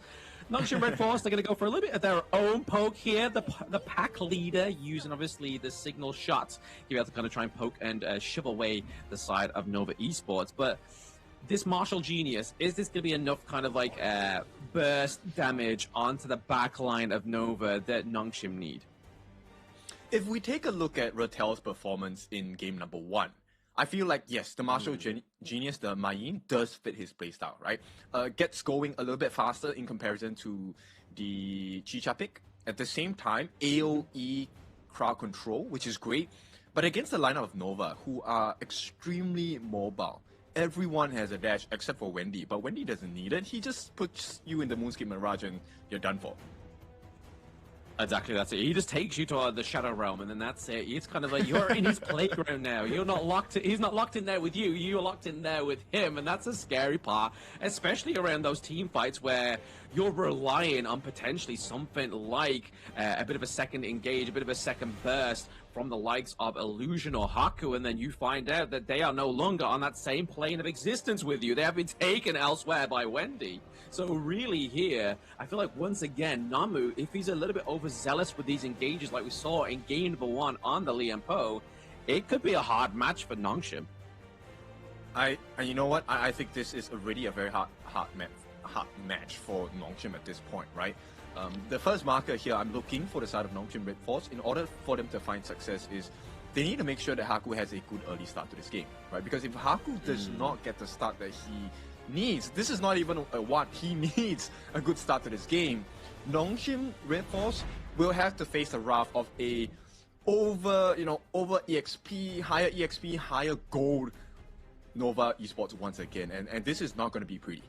Nongshim Red Force, they're going to go for a little bit of their own poke here. The pack leader using, obviously, the signal shots to be able to kind of try and poke and shove away the side of Nova Esports. But this Martial Genius, is this going to be enough kind of like burst damage onto the back line of Nova that Nongshim need? If we take a look at Ratel's performance in game number 1, I feel like, yes, the Martial Genius, the Mayin, does fit his playstyle, right? Gets going a little bit faster in comparison to the Chicha pick. At the same time, AoE crowd control, which is great. But against the lineup of Nova, who are extremely mobile, everyone has a dash except for Wendy, but Wendy doesn't need it. He just puts you in the Moonscape Mirage and you're done for. Exactly, that's it. He just takes you to the Shadow Realm, and then that's it. It's kind of like you're in his playground now. You're not locked. He's not locked in there with you. You're locked in there with him, and that's a scary part, especially around those team fights where you're relying on potentially something like a bit of a second engage, a bit of a second burst from the likes of Illusion or Haku, and then you find out that they are no longer on that same plane of existence with you. They have been taken elsewhere by Wendy. So really here, I feel like once again, Namu, if he's a little bit overzealous with these engages like we saw in game number 1 on the Lian Po, it could be a hard match for Nongshim. And you know what? I think this is already a very hard match for Nongshim at this point, right? The first marker here I'm looking for the side of Nongshim Red Force in order for them to find success is they need to make sure that Haku has a good early start to this game, right? Because if Haku does not get the start that he needs, this is not even a what, he needs a good start to this game, Nongshim Red Force will have to face the wrath of a over EXP, higher gold Nova Esports once again, and this is not going to be pretty.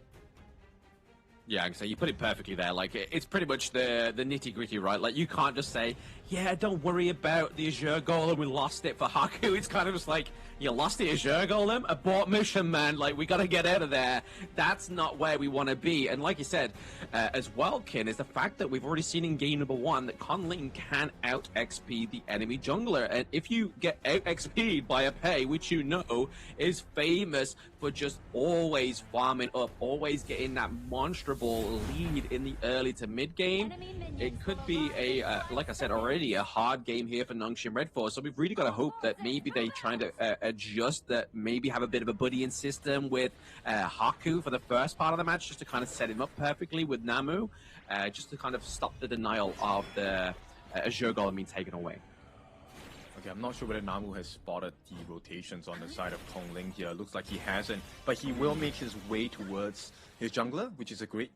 Yeah, so you put it perfectly there. Like, it's pretty much the nitty-gritty, right? Like, you can't just say, yeah, don't worry about the Azure Golem, we lost it for Haku. It's kind of just like, you lost the Azure Golem? Abort mission, man. Like, we gotta get out of there. That's not where we want to be. And like you said, as well, Kin, is the fact that we've already seen in game number 1 that Conling can out-XP the enemy jungler. And if you get out-XP'd by a Pei, which you know is famous for just always farming up, always getting that monstrable lead in the early to mid game, it could be a, like I said already, a hard game here for Nongshim Red Force. So we've really got to hope that maybe they trying to adjust, that maybe have a bit of a buddying system with Haku for the first part of the match, just to kind of set him up perfectly with Namu, just to kind of stop the denial of the Azure Golem being taken away. Okay, I'm not sure whether Namu has spotted the rotations on the side of Conling here. Looks like he hasn't, but he will make his way towards his jungler, which is a great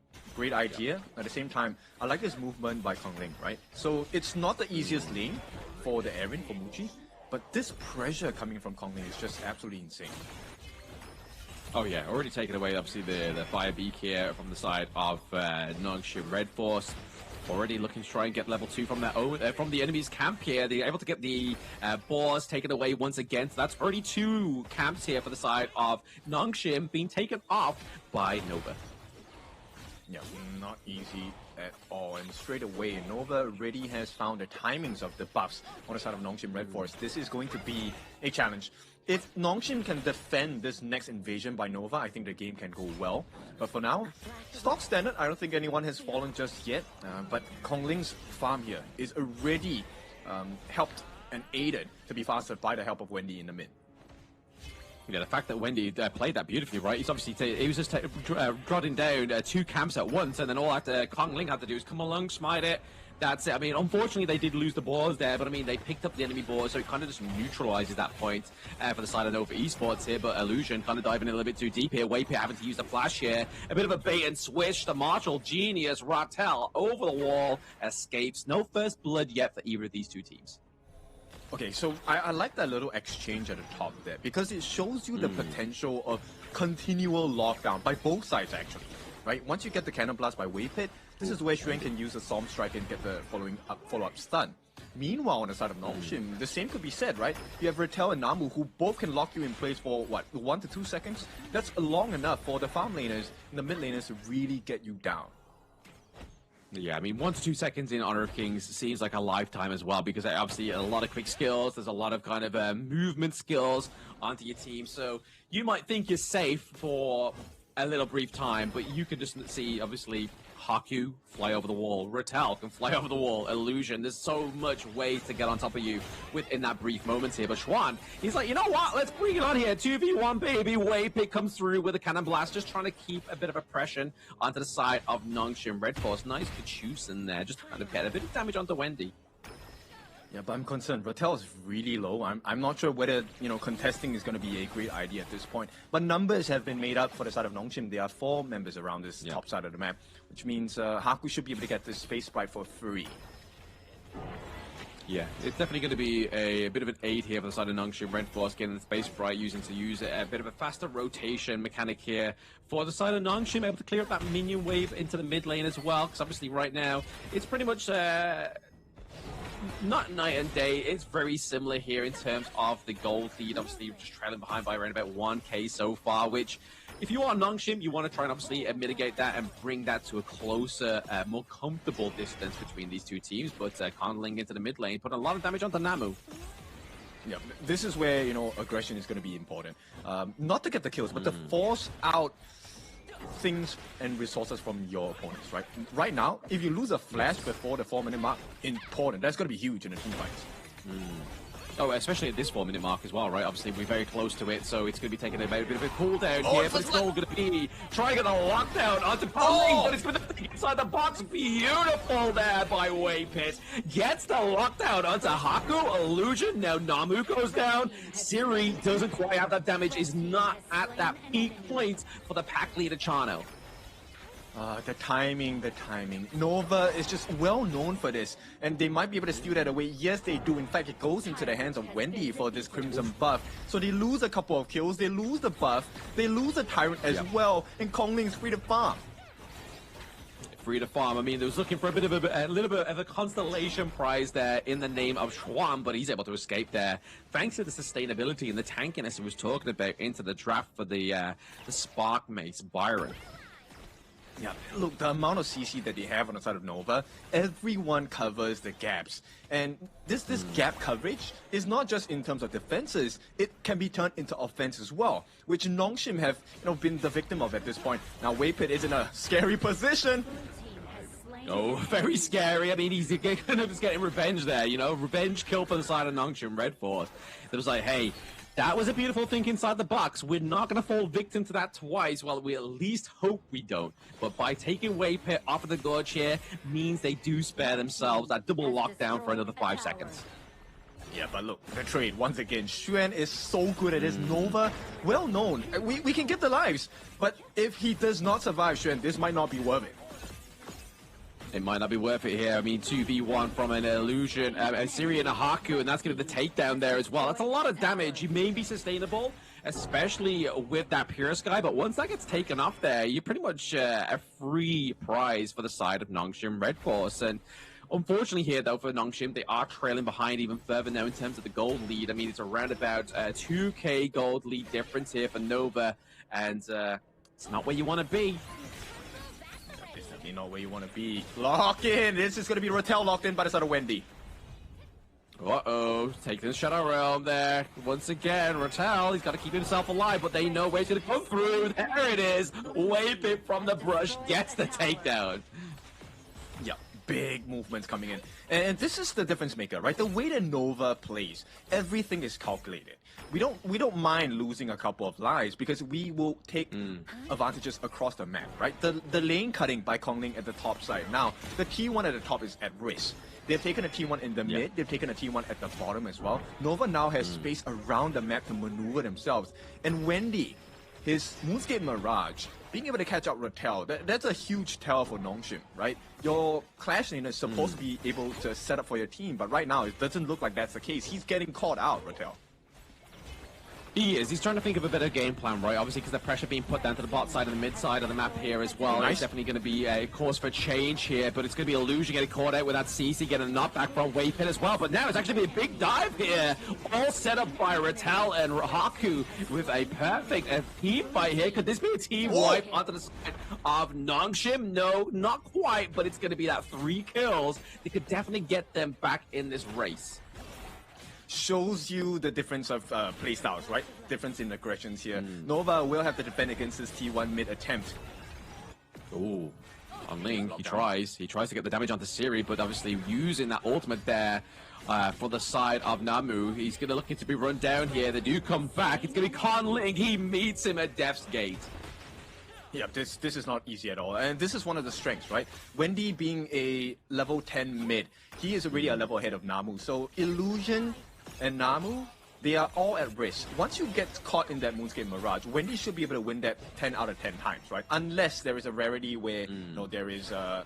idea. Yeah. At the same time, I like this movement by Conling, right? So it's not the easiest lane for the Aaron, for Muji, but this pressure coming from Conling is just absolutely insane. Oh yeah, already taken away, obviously, the Fire Beak here from the side of Nongshim Red Force. Already looking to try and get level 2 from their own, from the enemy's camp here. They're able to get the boars taken away once again. So that's already 2 camps here for the side of Nongshim being taken off by Nova. Yeah, not easy at all. And straight away, Nova already has found the timings of the buffs on the side of Nongshim Red Force. This is going to be a challenge. If Nongshim can defend this next invasion by Nova, I think the game can go well. But for now, stock standard, I don't think anyone has fallen just yet. But Kongling's farm here is already helped and aided to be faster by the help of Wendy in the mid. Yeah, the fact that Wendy played that beautifully, right? He's obviously he was just prodding down 2 camps at once, and then all that Kongling had to do is come along, smite it. That's it. I mean, unfortunately, they did lose the boars there, but I mean, they picked up the enemy boars, so it kind of just neutralizes that point for the side of Nova Esports here. But Illusion kind of diving in a little bit too deep here. Waypit having to use the flash here. A bit of a bait and switch. The martial genius Ratel over the wall escapes. No first blood yet for either of these two teams. Okay, so I like that little exchange at the top there because it shows you the potential of continual lockdown by both sides actually, right? Once you get the Cannon Blast by Waypit, this is where Xuan can use a Storm Strike and get the follow-up stun. Meanwhile, on the side of Nongshim, the same could be said, right? You have Ratel and Namu who both can lock you in place for, what, 1 to 2 seconds? That's long enough for the farm laners and the mid laners to really get you down. Yeah, I mean, 1 to 2 seconds in Honor of Kings seems like a lifetime as well, because obviously a lot of quick skills, there's a lot of kind of movement skills onto your team, so you might think you're safe for a little brief time, but you can just see, obviously, Haku fly over the wall, Ratel can fly over the wall, Illusion, there's so much ways to get on top of you within that brief moment here, but Xuan, he's like, you know what, let's bring it on here, 2v1 baby, Waypit comes through with a Cannon Blast, just trying to keep a bit of oppression onto the side of Nongshim Red Force. Nice Kachus in there, just trying to get a bit of damage onto Wendy. Yeah, but I'm concerned. Ratel is really low. I'm not sure whether, you know, contesting is going to be a great idea at this point. But numbers have been made up for the side of Nongshim. There are 4 members around this top side of the map, which means Haku should be able to get this space sprite for free. Yeah, it's definitely going to be a bit of an aid here for the side of Nongshim Red Force, getting the space sprite, use a bit of a faster rotation mechanic here for the side of Nongshim, able to clear up that minion wave into the mid lane as well, because obviously right now it's pretty much not night and day. It's very similar here in terms of the gold lead. Obviously, just trailing behind by around about 1k so far, which, if you are Nongshim, you want to try and obviously mitigate that and bring that to a closer, more comfortable distance between these two teams. But Kongling into the mid lane, putting a lot of damage onto Namu. Yeah, this is where, you know, aggression is going to be important. Not to get the kills, but to force out things and resources from your opponents, right? Right now, if you lose a flash before the 4-minute mark, important. That's going to be huge in the team fights. Oh, especially at this 4-minute mark as well, right? Obviously, we're very close to it, so it's going to be taking a bit of a cooldown here, but it's all going to be trying to get a lockdown onto Kongling, but it's going to be inside the box. Beautiful there by Waypit. Gets the lockdown onto Haku. Illusion. Now Namu goes down. Siri doesn't quite have that damage, is not at that peak point for the pack leader Chano. The timing. Nova is just well known for this, and they might be able to steal that away. Yes, they do. In fact, it goes into the hands of Wendy for this Crimson buff. So they lose a couple of kills, they lose the buff, they lose the Tyrant as well, and Kongling's free to farm. Free to farm. I mean, they was looking for a little bit of a constellation prize there in the name of Xuan, but he's able to escape there thanks to the sustainability and the tankiness he was talking about into the draft for the Spark Mace Byron. Yeah, look, the amount of CC that they have on the side of Nova, everyone covers the gaps. And this gap coverage is not just in terms of defenses, it can be turned into offense as well, which Nongshim have, you know, been the victim of at this point. Now Waypit is in a scary position. Oh, very scary. I mean, he's kind of just getting revenge there, you know, revenge kill for the side of Nongshim Red Force. It was like, hey, that was a beautiful thing inside the box. We're not going to fall victim to that twice. Well, we at least hope we don't. But by taking Waypit off of the gorge here means they do spare themselves that double lockdown for another 5 seconds. Yeah, but look, the trade, once again, Xuan is so good at this. Nova, well known. We can get the lives, but if he does not survive Xuan, this might not be worth it. It might not be worth it here. I mean, 2v1 from an Illusion, a Siri and a Haku, and that's going to be the takedown there as well. That's a lot of damage. You may be sustainable, especially with that Pure Sky, but once that gets taken off there, you're pretty much a free prize for the side of Nongshim Red Force. And unfortunately here, though, for Nongshim, they are trailing behind even further now in terms of the gold lead. I mean, it's around about 2k gold lead difference here for Nova, and it's not where you want to be. definitely not where you want to be. Lock in. This is going to be Rattel locked in by the side of Wendy. Uh-oh, taking the Shadow Realm there. Once again, Rattel, he's got to keep himself alive, but they know where he's going to come through. There it is. Wave it from the brush, gets the takedown. Yeah, big movements coming in. And this is the difference maker, right? The way that Nova plays, everything is calculated. We don't mind losing a couple of lives because we will take advantages across the map, right? The lane cutting by Kongling at the top side. Now, the T1 at the top is at risk. They've taken a T1 in the mid, they've taken a T1 at the bottom as well. Nova now has space around the map to maneuver themselves. And Wendy, his Moonscape Mirage, being able to catch out Rattel, that's a huge tell for Nongshim, right? Your Clash lane is supposed to be able to set up for your team, but right now it doesn't look like that's the case. He's getting caught out, Rattel. He is. He's trying to think of a better game plan, right? Obviously, because the pressure being put down to the bot side and the mid side of the map here as well. Nice. It's definitely going to be a cause for change here, but it's going to be Illusion getting caught out with that CC, getting a knockback from Waypit as well. But now it's actually a big dive here, all set up by Rattel and Haku with a perfect team fight here. Could this be a team wipe onto the side of Nongshim? No, not quite, but it's going to be that 3 kills. They could definitely get them back in this race. Shows you the difference of playstyles, right? Difference in aggressions here. Nova will have to defend against this T1 mid attempt. Ooh, on Ling, he tries to get the damage onto Siri, but obviously using that ultimate there for the side of Namu. He's going to look to be run down here. They do come back. It's going to be Con Ling. He meets him at Death's Gate. Yeah, this is not easy at all, and this is one of the strengths, right? Wendy being a level 10 mid, he is already a level ahead of Namu. So Illusion and Namu, they are all at risk. Once you get caught in that Moonscape Mirage, Wendy should be able to win that 10 out of 10 times, right? Unless there is a rarity where there is a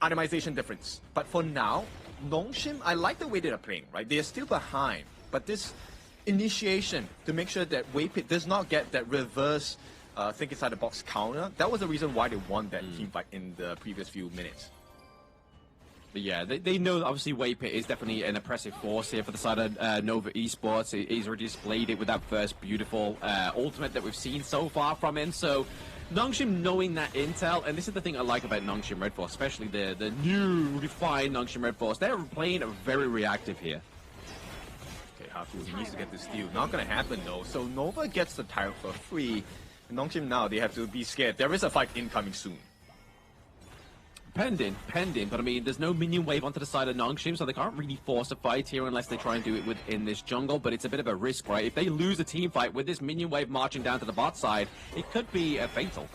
itemization difference. But for now, Nongshim, I like the way they are playing, right? They are still behind, but this initiation to make sure that Waypit does not get that reverse think inside the box counter, that was the reason why they won that team fight in the previous few minutes. But yeah, they know that obviously Waypit is definitely an oppressive force here for the side of Nova Esports. He's already displayed it with that first beautiful ultimate that we've seen so far from him. So Nongshim knowing that intel, and this is the thing I like about Nongshim Red Force, especially the new refined Nongshim Red Force, they're playing very reactive here. Okay, Haku, he needs to get the steal. Not gonna happen though. So Nova gets the tile for free. And Nongshim now, they have to be scared. There is a fight incoming soon. Pending, but I mean, there's no minion wave onto the side of Nongshim, so they can't really force a fight here unless they try and do it within this jungle, but it's a bit of a risk, right? If they lose a team fight with this minion wave marching down to the bot side, it could be fatal.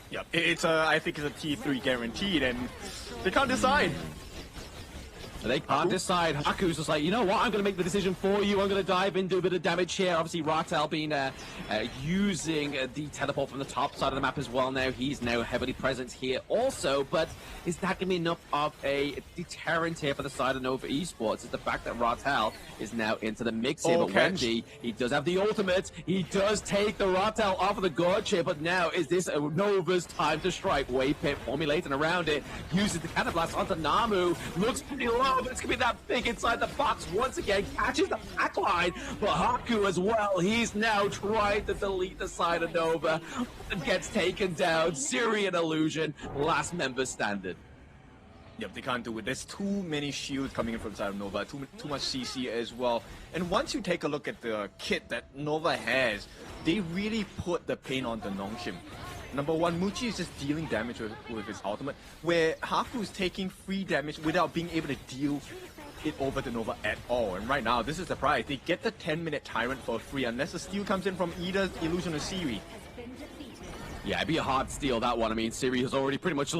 Yeah, I think it's a T3 guaranteed, and they can't decide. They can't decide. Haku's just like, you know what, I'm going to make the decision for you. I'm going to dive in, do a bit of damage here. Obviously, Rattel being using the teleport from the top side of the map as well now. He's now heavily present here also, but is that going to be enough of a deterrent here for the side of Nova Esports? Is the fact that Rattel is now into the mix here, but Wendy, he does have the ultimate. He does take the Rattel off of the gorge here, but now is this Nova's time to strike? Waypit formulating around it, uses the Cannon Blast onto Namu, looks pretty low. But it's going to be that big inside the box once again, catches the backline, but Haku as well, he's now trying to delete the side of Nova, and gets taken down. Siri and Illusion, last member standing. Yep, they can't do it. There's too many shields coming in from the side of Nova, too much CC as well. And once you take a look at the kit that Nova has, they really put the pain on the Nongshim. Number one, Muchi is just dealing damage with his ultimate, where Haku is taking free damage without being able to deal it over to Nova at all. And right now, this is the prize. They get the 10-minute Tyrant for free, unless the steal comes in from either Illusion or Siri. Yeah, it'd be a hard steal, that one. I mean, Siri has already pretty much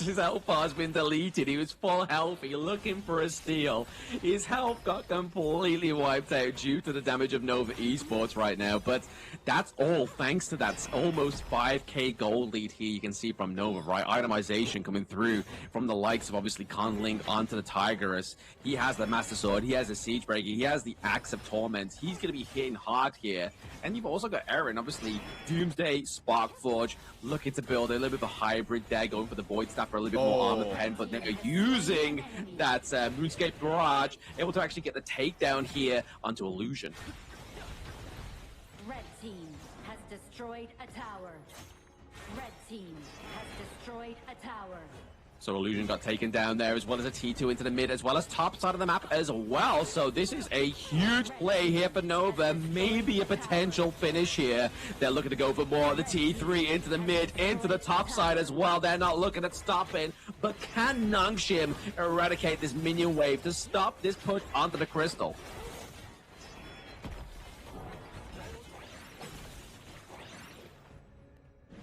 his health bar has been deleted. He was full healthy, looking for a steal. His health got completely wiped out due to the damage of Nova Esports right now, but that's all thanks to that almost 5k gold lead here you can see from Nova, right? Itemization coming through from the likes of obviously Con Ling onto the Tigerus. He has the Master Sword, he has the Siege Breaker, he has the Axe of Torment. He's going to be hitting hard here. And you've also got Eren, obviously Doomsday, Sparkforge, looking to build a little bit of a hybrid there, going for the Void Staff for a little bit more armor pen, but now using that Moonscape Barrage, able to actually get the takedown here onto Illusion. Red team has destroyed a tower. Red team has destroyed a tower. So Illusion got taken down there, as well as a T2 into the mid, as well as top side of the map as well. So this is a huge play here for Nova. Maybe a potential finish here. They're looking to go for more. The T3 into the mid, into the top side as well. They're not looking at stopping. But can Nongshim eradicate this minion wave to stop this push onto the crystal?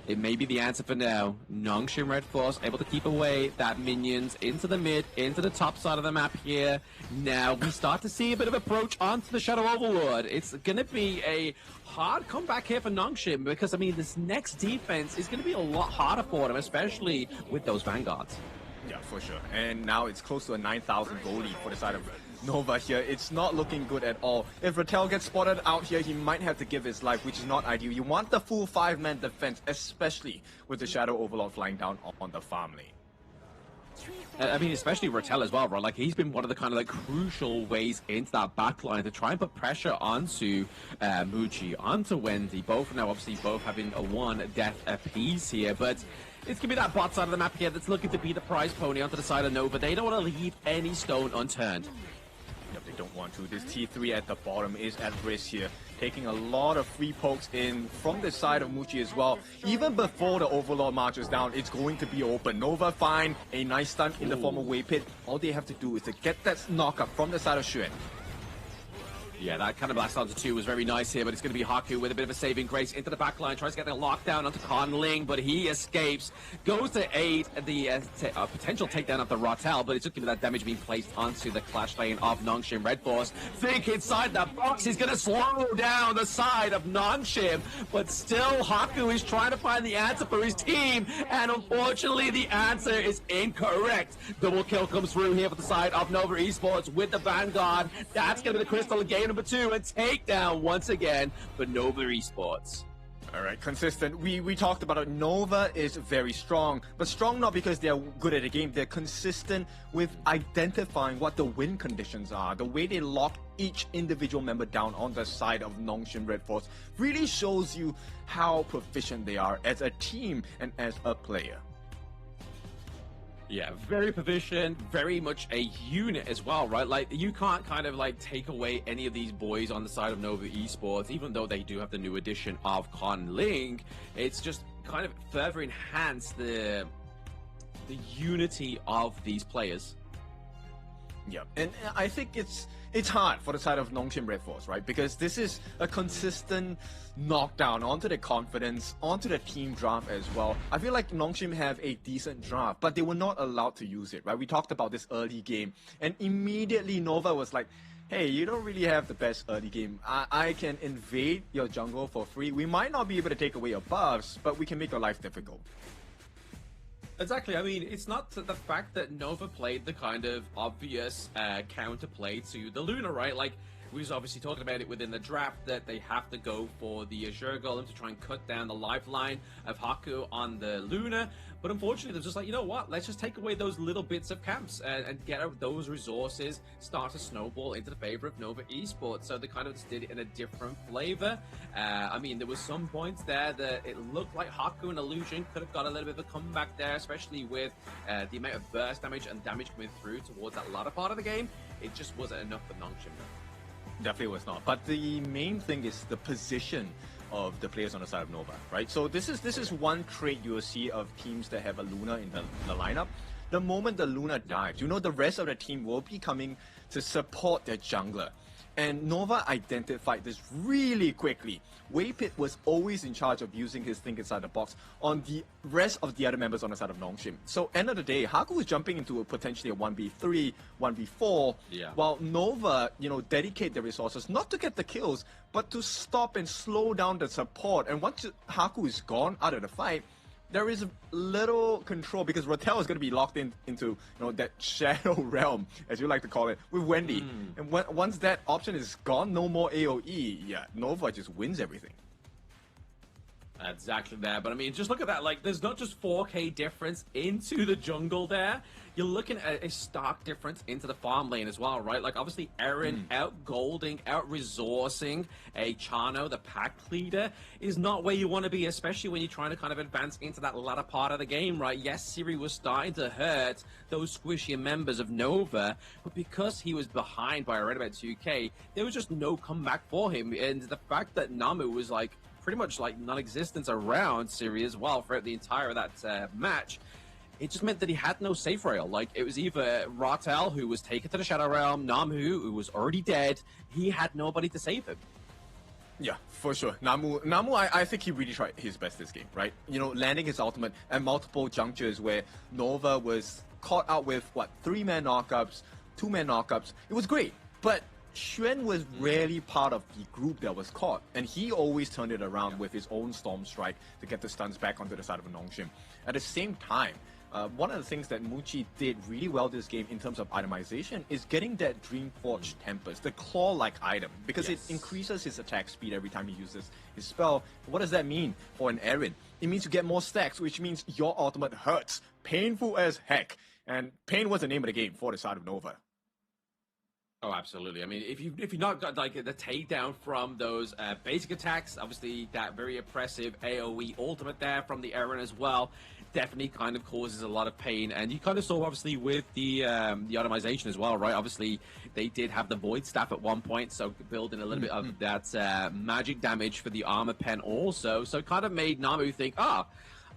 It may be the answer for now. Nongshim Red Force able to keep away that minions into the mid, into the top side of the map here. Now we start to see a bit of approach onto the Shadow Overlord. It's going to be a hard comeback here for Nongshim because, I mean, this next defense is going to be a lot harder for them, especially with those Vanguards. Yeah, for sure. And now it's close to a 9,000 goal lead for the side of Nova here. It's not looking good at all. If Rattel gets spotted out here, he might have to give his life, which is not ideal. You want the full 5-man defense, especially with the Shadow Overlord flying down on the farm lane. I mean, especially Rattel as well, right? Like, he's been one of the kind of like crucial ways into that backline to try and put pressure onto Muji, onto Wendy. Both now, obviously, both having a 1 death apiece here, but it's going to be that bot side of the map here that's looking to be the prize pony onto the side of Nova. They don't want to leave any stone unturned. Yep, they don't want to. This T3 at the bottom is at risk here, taking a lot of free pokes in from the side of Muji as well. Even before the Overlord marches down, it's going to be open. Nova find a nice stun in the form of Wave Pit. All they have to do is to get that knockup from the side of Xuan. Yeah, that kind of blast onto 2 was very nice here, but it's going to be Haku with a bit of a saving grace into the backline, tries to get the lockdown onto Con Ling, but he escapes, goes to aid the potential takedown of the Rattel, but it's just going to be that damage being placed onto the clash lane of Nongshim Red Force. Think inside the box, he's going to slow down the side of Nongshim, but still Haku is trying to find the answer for his team, and unfortunately the answer is incorrect. Double kill comes through here for the side of Nova Esports with the Vanguard. That's going to be the crystal game number 2, and takedown once again for Nova Esports. All right, consistent. We talked about it. Nova is very strong, but strong not because they're good at the game. They're consistent with identifying what the win conditions are. The way they lock each individual member down on the side of Nongshim Red Force really shows you how proficient they are as a team and as a player. Yeah, very proficient, very much a unit as well, right? Like, you can't kind of like take away any of these boys on the side of Nova Esports, even though they do have the new addition of Con Ling. It's just kind of further enhance the unity of these players. Yeah, and I think it's hard for the side of Nongshim Red Force, right? Because this is a consistent knockdown onto the confidence, onto the team draft as well. I feel like Nongshim have a decent draft, but they were not allowed to use it, right? We talked about this early game, and immediately Nova was like, hey, you don't really have the best early game. I can invade your jungle for free. We might not be able to take away your buffs, but we can make your life difficult. Exactly. I mean, it's not the fact that Nova played the kind of obvious counterplay to the Luna, right? Like, we was obviously talking about it within the draft that they have to go for the Azure Golem to try and cut down the lifeline of Haku on the Luna. But unfortunately, they're just like, you know what? Let's just take away those little bits of camps and get those resources start to snowball into the favor of Nova Esports. So they kind of just did it in a different flavor. I mean, there was some points there that it looked like Haku and Illusion could have got a little bit of a comeback there, especially with the amount of burst damage and damage coming through towards that latter part of the game. It just wasn't enough for Nongshim. Definitely was not. But the main thing is the position of the players on the side of Nova, right? So this is one trait you will see of teams that have a Luna in the lineup. The moment the Luna dies, you know the rest of the team will be coming to support their jungler. And Nova identified this really quickly. Waypit was always in charge of using his think inside the box on the rest of the other members on the side of Nongshim. So end of the day, Haku was jumping into potentially a 1v3, 1v4, while Nova, dedicate their resources not to get the kills, but to stop and slow down the support. And once Haku is gone out of the fight, there is little control because Rattel is going to be locked into that shadow realm, as you like to call it, with Wendy. And once that option is gone, no more AoE. Yeah, Nova just wins everything. Exactly there, but I mean, just look at that. Like, there's not just 4K difference into the jungle there. You're looking at a stark difference into the farm lane as well, right? Like, obviously, Eren out-golding, out-resourcing a Chano, the pack leader, is not where you want to be, especially when you're trying to kind of advance into that latter part of the game, right? Yes, Siri was starting to hurt those squishier members of Nova, but because he was behind by around about 2K, there was just no comeback for him. And the fact that Namu was, like, pretty much like non-existence around Siri as well throughout the entire of that match, it just meant that he had no safe rail. Like, it was either Ratel, who was taken to the Shadow Realm, Namu, who was already dead. He had nobody to save him. Yeah, for sure. Namu, I think he really tried his best this game, right? You know, landing his ultimate at multiple junctures where Nova was caught out with, what, 3-man knockups, 2-man knockups. It was great, but Xuan was rarely part of the group that was caught, and he always turned it around with his own Storm Strike to get the stuns back onto the side of Nongshim. At the same time, one of the things that Muchi did really well this game in terms of itemization is getting that Dreamforge Tempest, the claw-like item, because it increases his attack speed every time he uses his spell. What does that mean for an Eren? It means you get more stacks, which means your ultimate hurts. Painful as heck. And pain was the name of the game for the side of Nova. Oh, absolutely. I mean, if you've not got like the takedown from those basic attacks, obviously that very oppressive AoE ultimate there from the Eren as well, definitely kind of causes a lot of pain. And you kind of saw obviously with the itemization as well, right? Obviously they did have the Void Staff at one point, so building a little bit of that magic damage for the armor pen also. So it kind of made Namu think,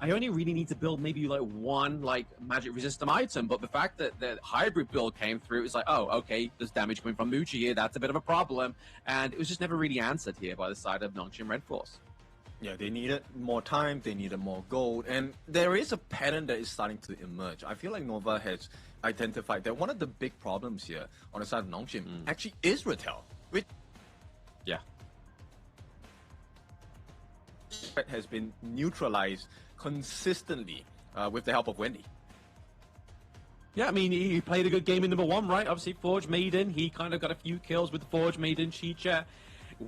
I only really need to build maybe like one like magic resistant item, but the fact that the hybrid build came through, it's like, oh, okay, there's damage coming from Muchi here, that's a bit of a problem, and it was just never really answered here by the side of Nongshim Red Force. Yeah, they needed more time, they needed more gold, and there is a pattern that is starting to emerge. I feel like Nova has identified that one of the big problems here on the side of Nongshim actually is Ratel, which has been neutralized consistently with the help of Wendy. Yeah, I mean, he played a good game in number 1, right? Obviously, Forge Maiden, he kind of got a few kills with Forge Maiden, Chicha.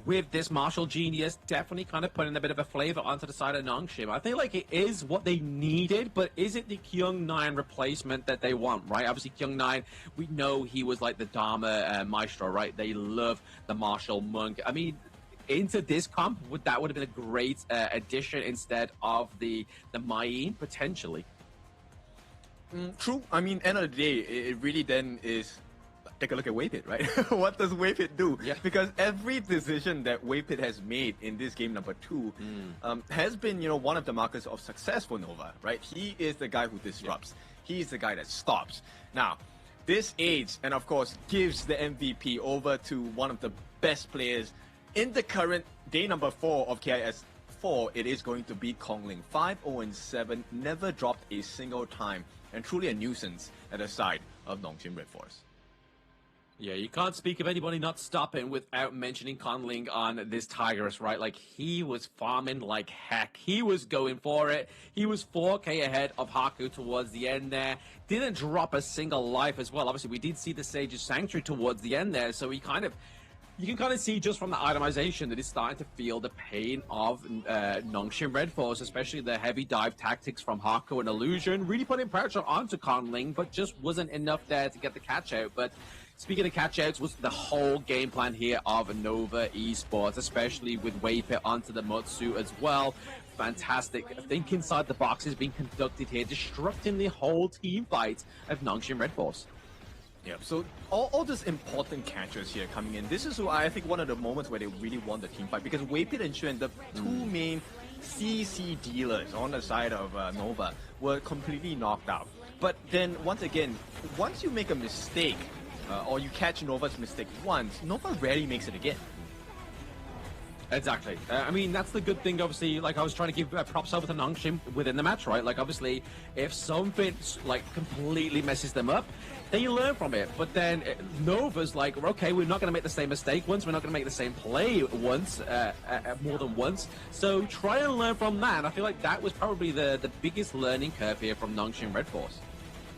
With this Martial Genius, definitely kind of putting a bit of a flavor onto the side of Nongshim. I think, like, it is what they needed, but is it the Kyung 9 replacement that they want, right? Obviously, Kyung 9, we know he was, like, the Dharma Maestro, right? They love the Martial Monk. I mean, into this comp, that would have been a great addition instead of the Mayin, potentially. True. I mean, end of the day, it really then is... Take a look at Waypit, right? What does Waypit do? Yeah. Because every decision that Waypit has made in this game number 2 has been, you know, one of the markers of success for Nova, right? He is the guy who disrupts. He is the guy that stops. Now, this aids and, of course, gives the MVP over to one of the best players in the current day number 4 of KIS4. It is going to be Kongling. 5-0-7, never dropped a single time, and truly a nuisance at the side of Nongshim Red Force. Yeah, you can't speak of anybody not stopping without mentioning Conling on this Tigress, right? Like, he was farming like heck. He was going for it. He was 4K ahead of Haku towards the end there. Didn't drop a single life as well. Obviously, we did see the Sage's Sanctuary towards the end there, so he kind of... You can kind of see just from the itemization that he's starting to feel the pain of Nongshim Red Force, especially the heavy dive tactics from Haku and Illusion, really putting pressure onto Conling, but just wasn't enough there to get the catch out. But speaking of catch outs, was the whole game plan here of Nova Esports, especially with Waypit onto the Mutsu as well. Fantastic. I think inside the box is being conducted here, disrupting the whole team fight of Nongshim Red Force. Yeah, so all these important catchers here coming in, this is, I think, one of the moments where they really won the team fight, because Waypit and Xuan, the two main CC dealers on the side of Nova, were completely knocked out. But then, once again, once you make a mistake, or you catch Nova's mistake once, Nova rarely makes it again. Exactly. I mean, that's the good thing, obviously. Like, I was trying to give props over to Nongshim within the match, right? Like, obviously, if something, like, completely messes them up, they learn from it. But then Nova's like, okay, we're not going to make the same mistake once. We're not going to make the same play once, more than once. So try and learn from that. And I feel like that was probably the biggest learning curve here from Nongshim Red Force.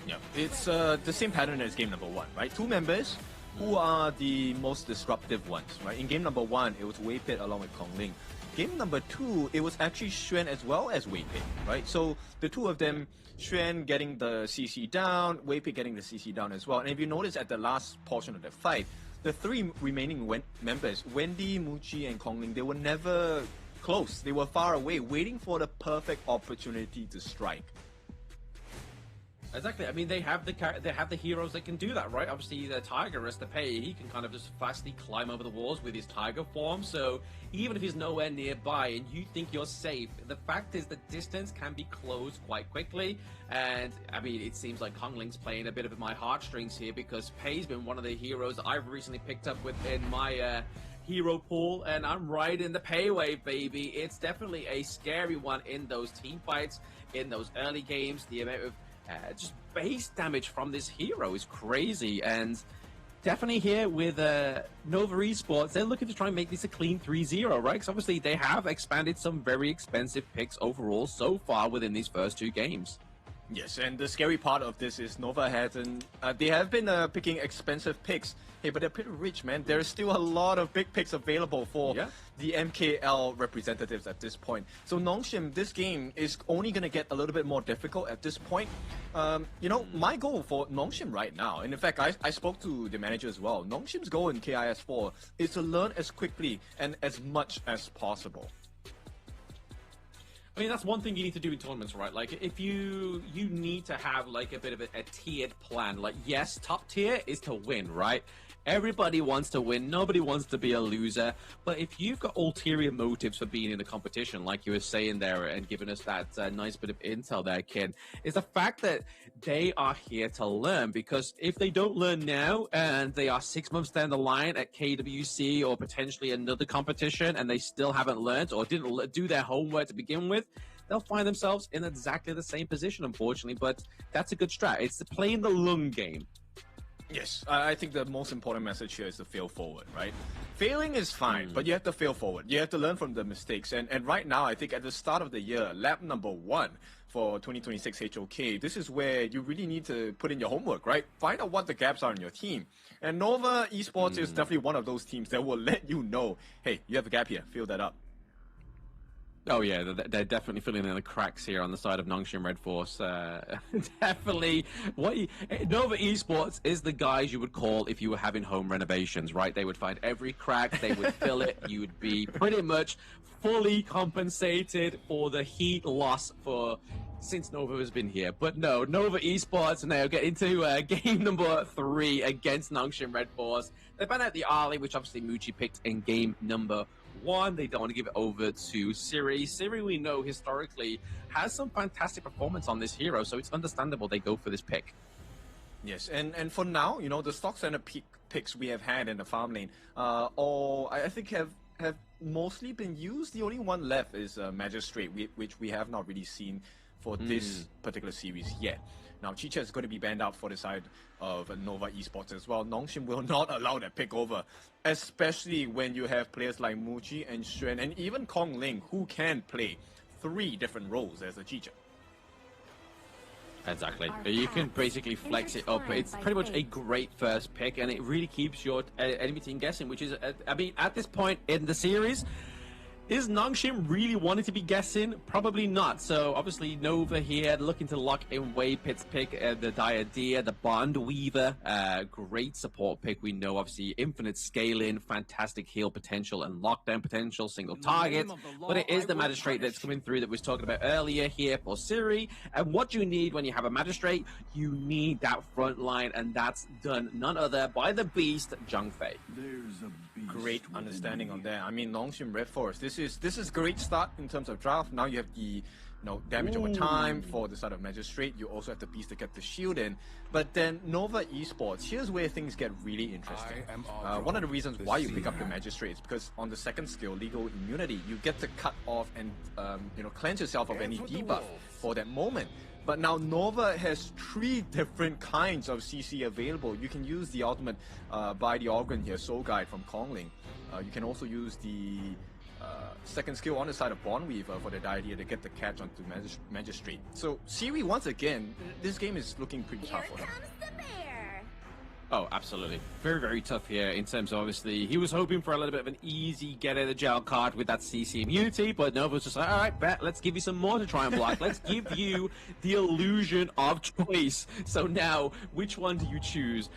Yeah, it's the same pattern as game number 1, right? 2 members, who are the most disruptive ones, right? In game number 1, it was Wei Pit along with Kong Ling. Game number 2, it was actually Xuan as well as Wei Pit, right? So the two of them, Xuan getting the CC down, Wei Pit getting the CC down as well. And if you notice at the last portion of the fight, the three remaining members, Wendy, Muchi, and Kong Ling, they were never close. They were far away, waiting for the perfect opportunity to strike. Exactly. I mean, they have the heroes that can do that, right? Obviously, the Tiger, as the pay, he can kind of just fastly climb over the walls with his Tiger form. So even if he's nowhere nearby and you think you're safe, the fact is the distance can be closed quite quickly. And I mean, it seems like Kong Ling's playing a bit of my heartstrings here because Pei's been one of the heroes I've recently picked up within my hero pool, and I'm riding the Pei wave, baby. It's definitely a scary one in those team fights, in those early games. The amount of just base damage from this hero is crazy, and definitely here with Nova Esports, they're looking to try and make this a clean 3-0, right? Because obviously they have expanded some very expensive picks overall so far within these first 2 games. Yes, and the scary part of this is Nova hasn't. They have been picking expensive picks. Hey, but they're pretty rich, man. There's still a lot of big picks available for the MKL representatives at this point. So Nongshim, this game is only going to get a little bit more difficult at this point. You know, my goal for Nongshim right now, and in fact, I spoke to the manager as well. Nongshim's goal in KIS4 is to learn as quickly and as much as possible. I mean, that's one thing you need to do in tournaments, right? Like, if you need to have, like, a bit of a tiered plan. Like, yes, top tier is to win, right? Everybody wants to win. Nobody wants to be a loser. But if you've got ulterior motives for being in the competition, like you were saying there and giving us that nice bit of intel there, Ken, is the fact that they are here to learn. Because if they don't learn now and they are 6 months down the line at KWC or potentially another competition and they still haven't learned or didn't do their homework to begin with, they'll find themselves in exactly the same position, unfortunately. But that's a good strat. It's playing the long game. Yes, I think the most important message here is to fail forward, right? Failing is fine, but you have to fail forward. You have to learn from the mistakes. And right now, I think at the start of the year, lap number 1 for 2026 HOK, this is where you really need to put in your homework, right? Find out what the gaps are in your team. And Nova Esports is definitely one of those teams that will let you know, hey, you have a gap here, fill that up. Oh yeah, they're definitely filling in the cracks here on the side of Nongshim Red Force. Definitely, Nova Esports is the guys you would call if you were having home renovations, right? They would find every crack, they would fill it. You would be pretty much fully compensated for the heat loss since Nova has been here. But no, Nova Esports now get into game number 3 against Nongshim Red Force. They found out the Ali, which obviously Muchi picked in game number 1. They don't want to give it over to Siri. Siri, we know historically, has some fantastic performance on this hero, so it's understandable they go for this pick. Yes, and for now, you know, the stock center picks we have had in the farm lane, all I think have mostly been used. The only one left is Magistrate, which we have not really seen for this particular series yet. Now, Chicha is going to be banned out for the side of Nova Esports as well. Nongshim will not allow that pick over, especially when you have players like Muchi and Xuan and even Kong Ling, who can play 3 different roles as a Chicha. Exactly. You can basically flex it up. It's pretty much a great first pick, and it really keeps your enemy team guessing, which is, I mean, at this point in the series, is Nongshim really wanting to be guessing? Probably not. So obviously Nova here looking to lock in Wei Pit's pick, the Diadea, the Bond Weaver, great support pick. We know obviously infinite scaling, fantastic heal potential and lockdown potential, single target. But it is the Magistrate that's coming through that we was talking about earlier here for Siri. And what do you need when you have a Magistrate? You need that front line, and that's done none other by the beast, Zhang Fei. Great understanding on that. I mean, Nongshim Red Force, this is great start in terms of draft. Now you have the damage over time for the side of Magistrate. You also have the beast to get the shield in. But then Nova Esports, here's where things get really interesting. One of the reasons why you pick up the Magistrate is because on the second skill, Legal Immunity, you get to cut off and cleanse yourself of any debuff for that moment. But now Nova has 3 different kinds of CC available. You can use the ultimate by the organ here, Soul Guide from Kong Ling. You can also use the second skill on the side of Bond Weaver for the idea to get the catch onto Magistrate. So Siri, once again, this game is looking pretty tough for them. Oh, absolutely. Very, very tough here in terms of, obviously, he was hoping for a little bit of an easy get-out-of-jail card with that CC immunity, but Nova was just like, all right, bet, let's give you some more to try and block. Let's give you the illusion of choice. So now, which one do you choose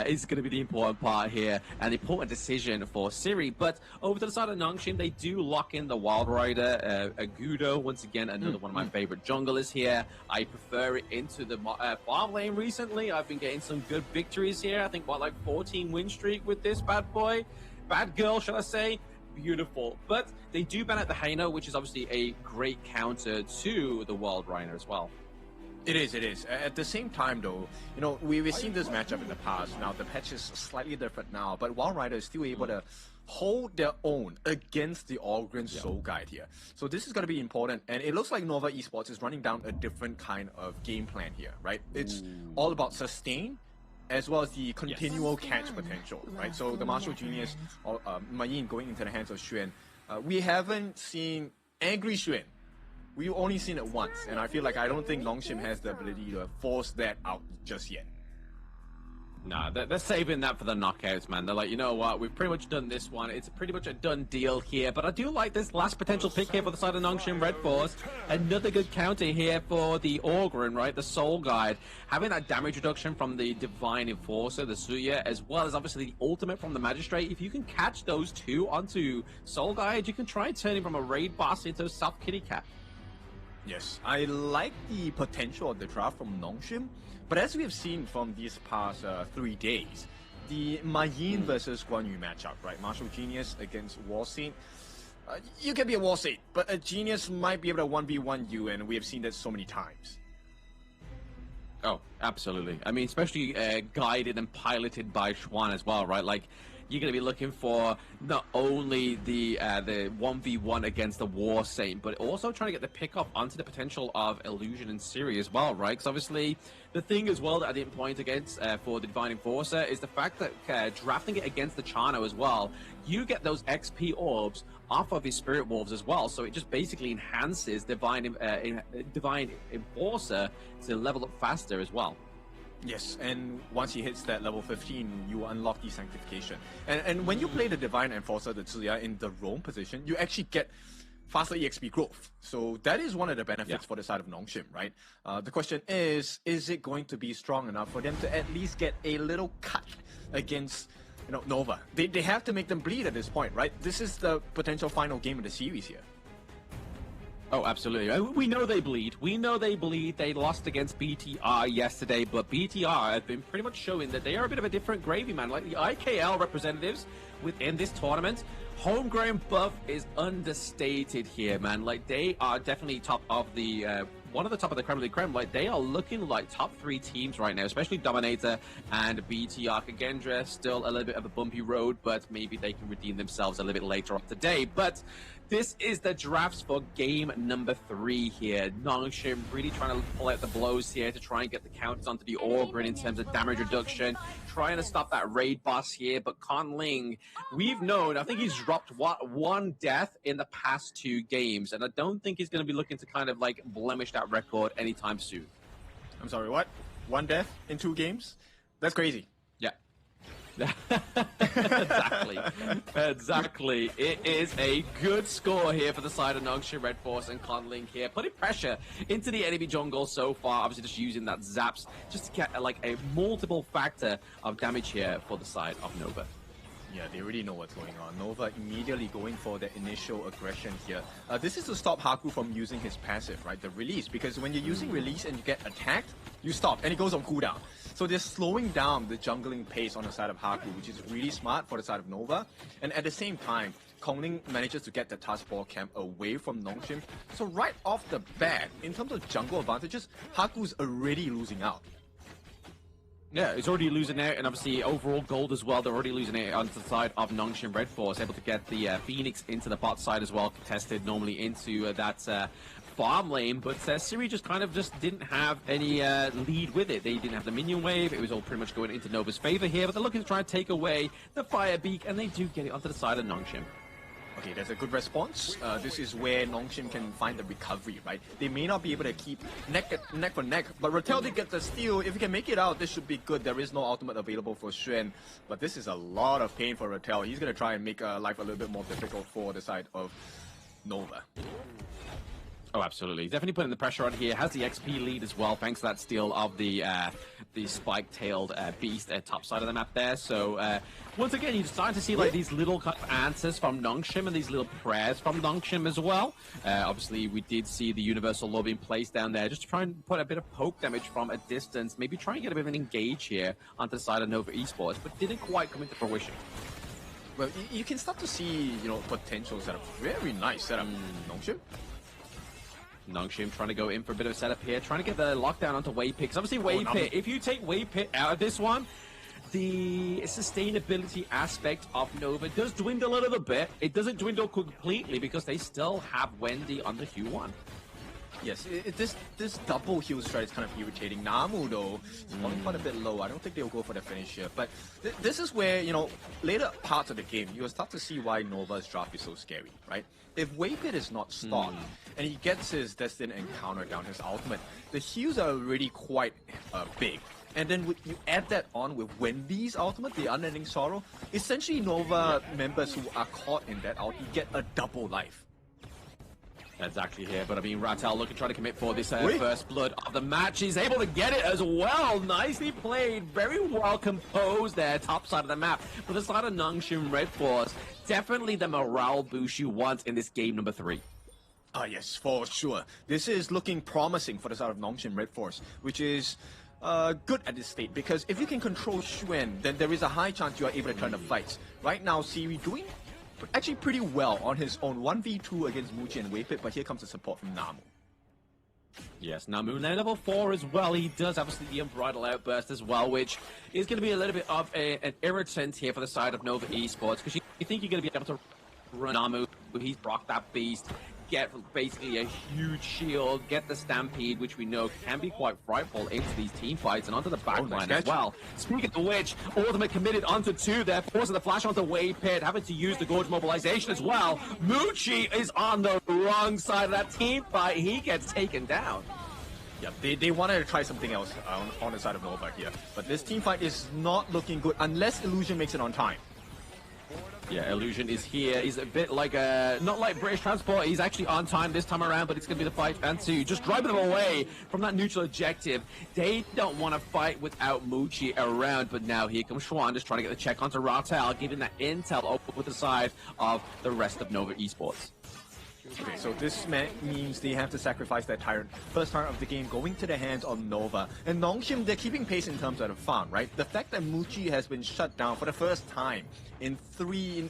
is going to be the important part here, and the important decision for Siri. But over to the side of Nongshim, they do lock in the Wild Rider, Agudo, once again, another one of my favorite junglers here. I prefer it into the farm lane recently. I've been getting some good victories here. I think, what, like 14 win streak with this bad boy? Bad girl, shall I say? Beautiful. But they do ban out the Haino, which is obviously a great counter to the Wild Rhino as well. It is, it is. At the same time, though, you know, we've seen this matchup in the past. Now, the patch is slightly different now, but Wild Rider is still able to hold their own against the Allgren Soul Guide here. So this is going to be important, and it looks like Nova Esports is running down a different kind of game plan here, right? It's all about sustain, as well as the continual catch potential, right? So the Martial Genius, or Mayin going into the hands of Xuan, we haven't seen angry Xuan. We've only seen it once, and I feel like I don't think Nongshim has the ability to force that out just yet. Nah, they're saving that for the knockouts, man. They're like, you know what, we've pretty much done this one. It's pretty much a done deal here. But I do like this last potential pick here for the side of Nongshim Red Force. Another good counter here for the Orgrin, right? The Soul Guide. Having that damage reduction from the Divine Enforcer, the Suya, as well as obviously the ultimate from the Magistrate. If you can catch those two onto Soul Guide, you can try and turn him from a raid boss into a soft kitty cat. Yes, I like the potential of the draft from Nongshim, but as we have seen from these past 3 days, the Mayin versus Guan Yu matchup, right? Martial Genius against War Saint. You can be a War Saint, but a Genius might be able to 1v1 you, and we have seen that so many times. Oh, absolutely. I mean, especially guided and piloted by Xuan as well, right? Like, you're going to be looking for not only the 1v1 against the War Saint, but also trying to get the pick-up onto the potential of Illusion and Siri as well, right? Because obviously, the thing as well that I didn't point against for the Divine Enforcer is the fact that drafting it against the Chano as well, you get those XP orbs off of his Spirit Wolves as well, so it just basically enhances Divine Enforcer to level up faster as well. Yes, and once he hits that level 15, you unlock the Sanctification. And when you play the Divine Enforcer, the Tsuya, in the roam position, you actually get faster EXP growth. So that is one of the benefits for the side of Nongshim, right? The question is it going to be strong enough for them to at least get a little cut against, you know, Nova? They have to make them bleed at this point, right? This is the potential final game of the series here. Oh, absolutely. We know they bleed. We know they bleed. They lost against BTR yesterday, but BTR have been pretty much showing that they are a bit of a different gravy, man. Like the IKL representatives within this tournament, homegrown buff is understated here, man. Like, they are definitely top of the one of the top of the creme de la creme. Like, they are looking like top 3 teams right now, especially Dominator and BTR. Kagendra, still a little bit of a bumpy road, but maybe they can redeem themselves a little bit later on today. But this is the drafts for game number 3 here. Nongshim really trying to pull out the blows here to try and get the counters onto the Orgrin in terms of damage reduction, trying to stop that raid boss here. But Conling, we've known, I think he's dropped one death in the past 2 games, and I don't think he's going to be looking to kind of like blemish that record anytime soon. I'm sorry, what? 1 death in 2 games? That's crazy. Yeah. Exactly. It is a good score here for the side of Nongshim Red Force, and Conling here putting pressure into the enemy jungle so far. Obviously just using that zaps just to get like a multiple factor of damage here for the side of Nova. Yeah, they already know what's going on. Nova immediately going for the initial aggression here. This is to stop Haku from using his passive, right? The release, because when you're using release and you get attacked, you stop, and it goes on cooldown. So they're slowing down the jungling pace on the side of Haku, which is really smart for the side of Nova. And at the same time, Kongling manages to get the taskball camp away from Nongshim. So right off the bat, in terms of jungle advantages, Haku's already losing out. Yeah, it's already losing out, and obviously overall gold as well. They're already losing out onto the side of Nongshim Red Force, able to get the Phoenix into the bot side as well, contested normally into that farm lane, but Siri just kind of just didn't have any lead with it. They didn't have the minion wave. It was all pretty much going into Nova's favor here, but they're looking to try and take away the fire beak, and they do get it onto the side of Nongshim. Okay, that's a good response. This is where Nongshim can find the recovery, right? They may not be able to keep neck for neck, but Rattel did get the steal. If he can make it out, this should be good. There is no ultimate available for Xuan, but this is a lot of pain for Rattel. He's going to try and make life a little bit more difficult for the side of Nova. Oh, absolutely. Definitely putting the pressure on here. Has the XP lead as well, thanks to that steal of the spike-tailed beast at top side of the map there. So, once again, you're starting to see like these little kind of answers from Nongshim and these little prayers from Nongshim as well. Obviously, we did see the Universal Law being placed down there just to try and put a bit of poke damage from a distance. Maybe try and get a bit of an engage here onto the side of Nova Esports, but didn't quite come into fruition. Well, you can start to see, potential setup. Very nice setup, Nongshim. Nongshim trying to go in for a bit of a setup here, trying to get the lockdown onto Wave Pit. Because obviously Wave Pit, if you take Wave Pit out of this one, the sustainability aspect of Nova does dwindle a little bit. It doesn't dwindle completely because they still have Wendy on the Q1. Yes, this double heal strat is kind of irritating. Namu, though, is falling quite a bit low. I don't think they'll go for the finish here. But this is where, later parts of the game, you'll start to see why Nova's draft is so scary, right? If Wave Pit is not stopped, and he gets his Destined Encounter down, his ultimate, the heals are already quite big. And then you add that on with Wendy's ultimate, the Unending Sorrow, essentially Nova members who are caught in that ulti get a double life. Exactly here, but I mean, Rattel looking, trying to commit for this first blood of the match. He's able to get it as well. Nicely played, very well composed there, top side of the map. For the side of Nongshim Red Force, definitely the morale boost you want in this game number 3. Yes, for sure. This is looking promising for the side of Nongshim Red Force, which is good at this state, because if you can control Xuan, then there is a high chance you are able to turn the fights. Right now, Siri doing actually pretty well on his own 1v2 against Muji and Wave Pit, but here comes the support from Namu. Yes, Namu now level 4 as well. He does obviously the Unbridled Outburst as well, which is going to be a little bit of an irritant here for the side of Nova Esports, because you think you're going to be able to run Namu. He's rocked that beast, get basically a huge shield, get the Stampede, which we know can be quite frightful into these team fights, and onto the backline as well. Speaking of which, ultimate committed onto 2 there, forcing the flash onto Wave Pit, having to use the Gorge mobilization as well. Muchi is on the wrong side of that team fight. He gets taken down. Yeah, they wanted to try something else on the side of Nova here, but this team fight is not looking good unless Illusion makes it on time. Yeah, Illusion is here. He's a bit like not like British Transport. He's actually on time this time around, but it's going to be the fight and 2. Just driving them away from that neutral objective. They don't want to fight without Muchi around, but now here comes Xuan, just trying to get the check onto Rattel, giving that intel over with the side of the rest of Nova Esports. Okay, so this means they have to sacrifice that Tyrant. First Tyrant of the game going to the hands of Nova. And Nongshim, they're keeping pace in terms of the farm, right? The fact that Muchi has been shut down for the first time in 3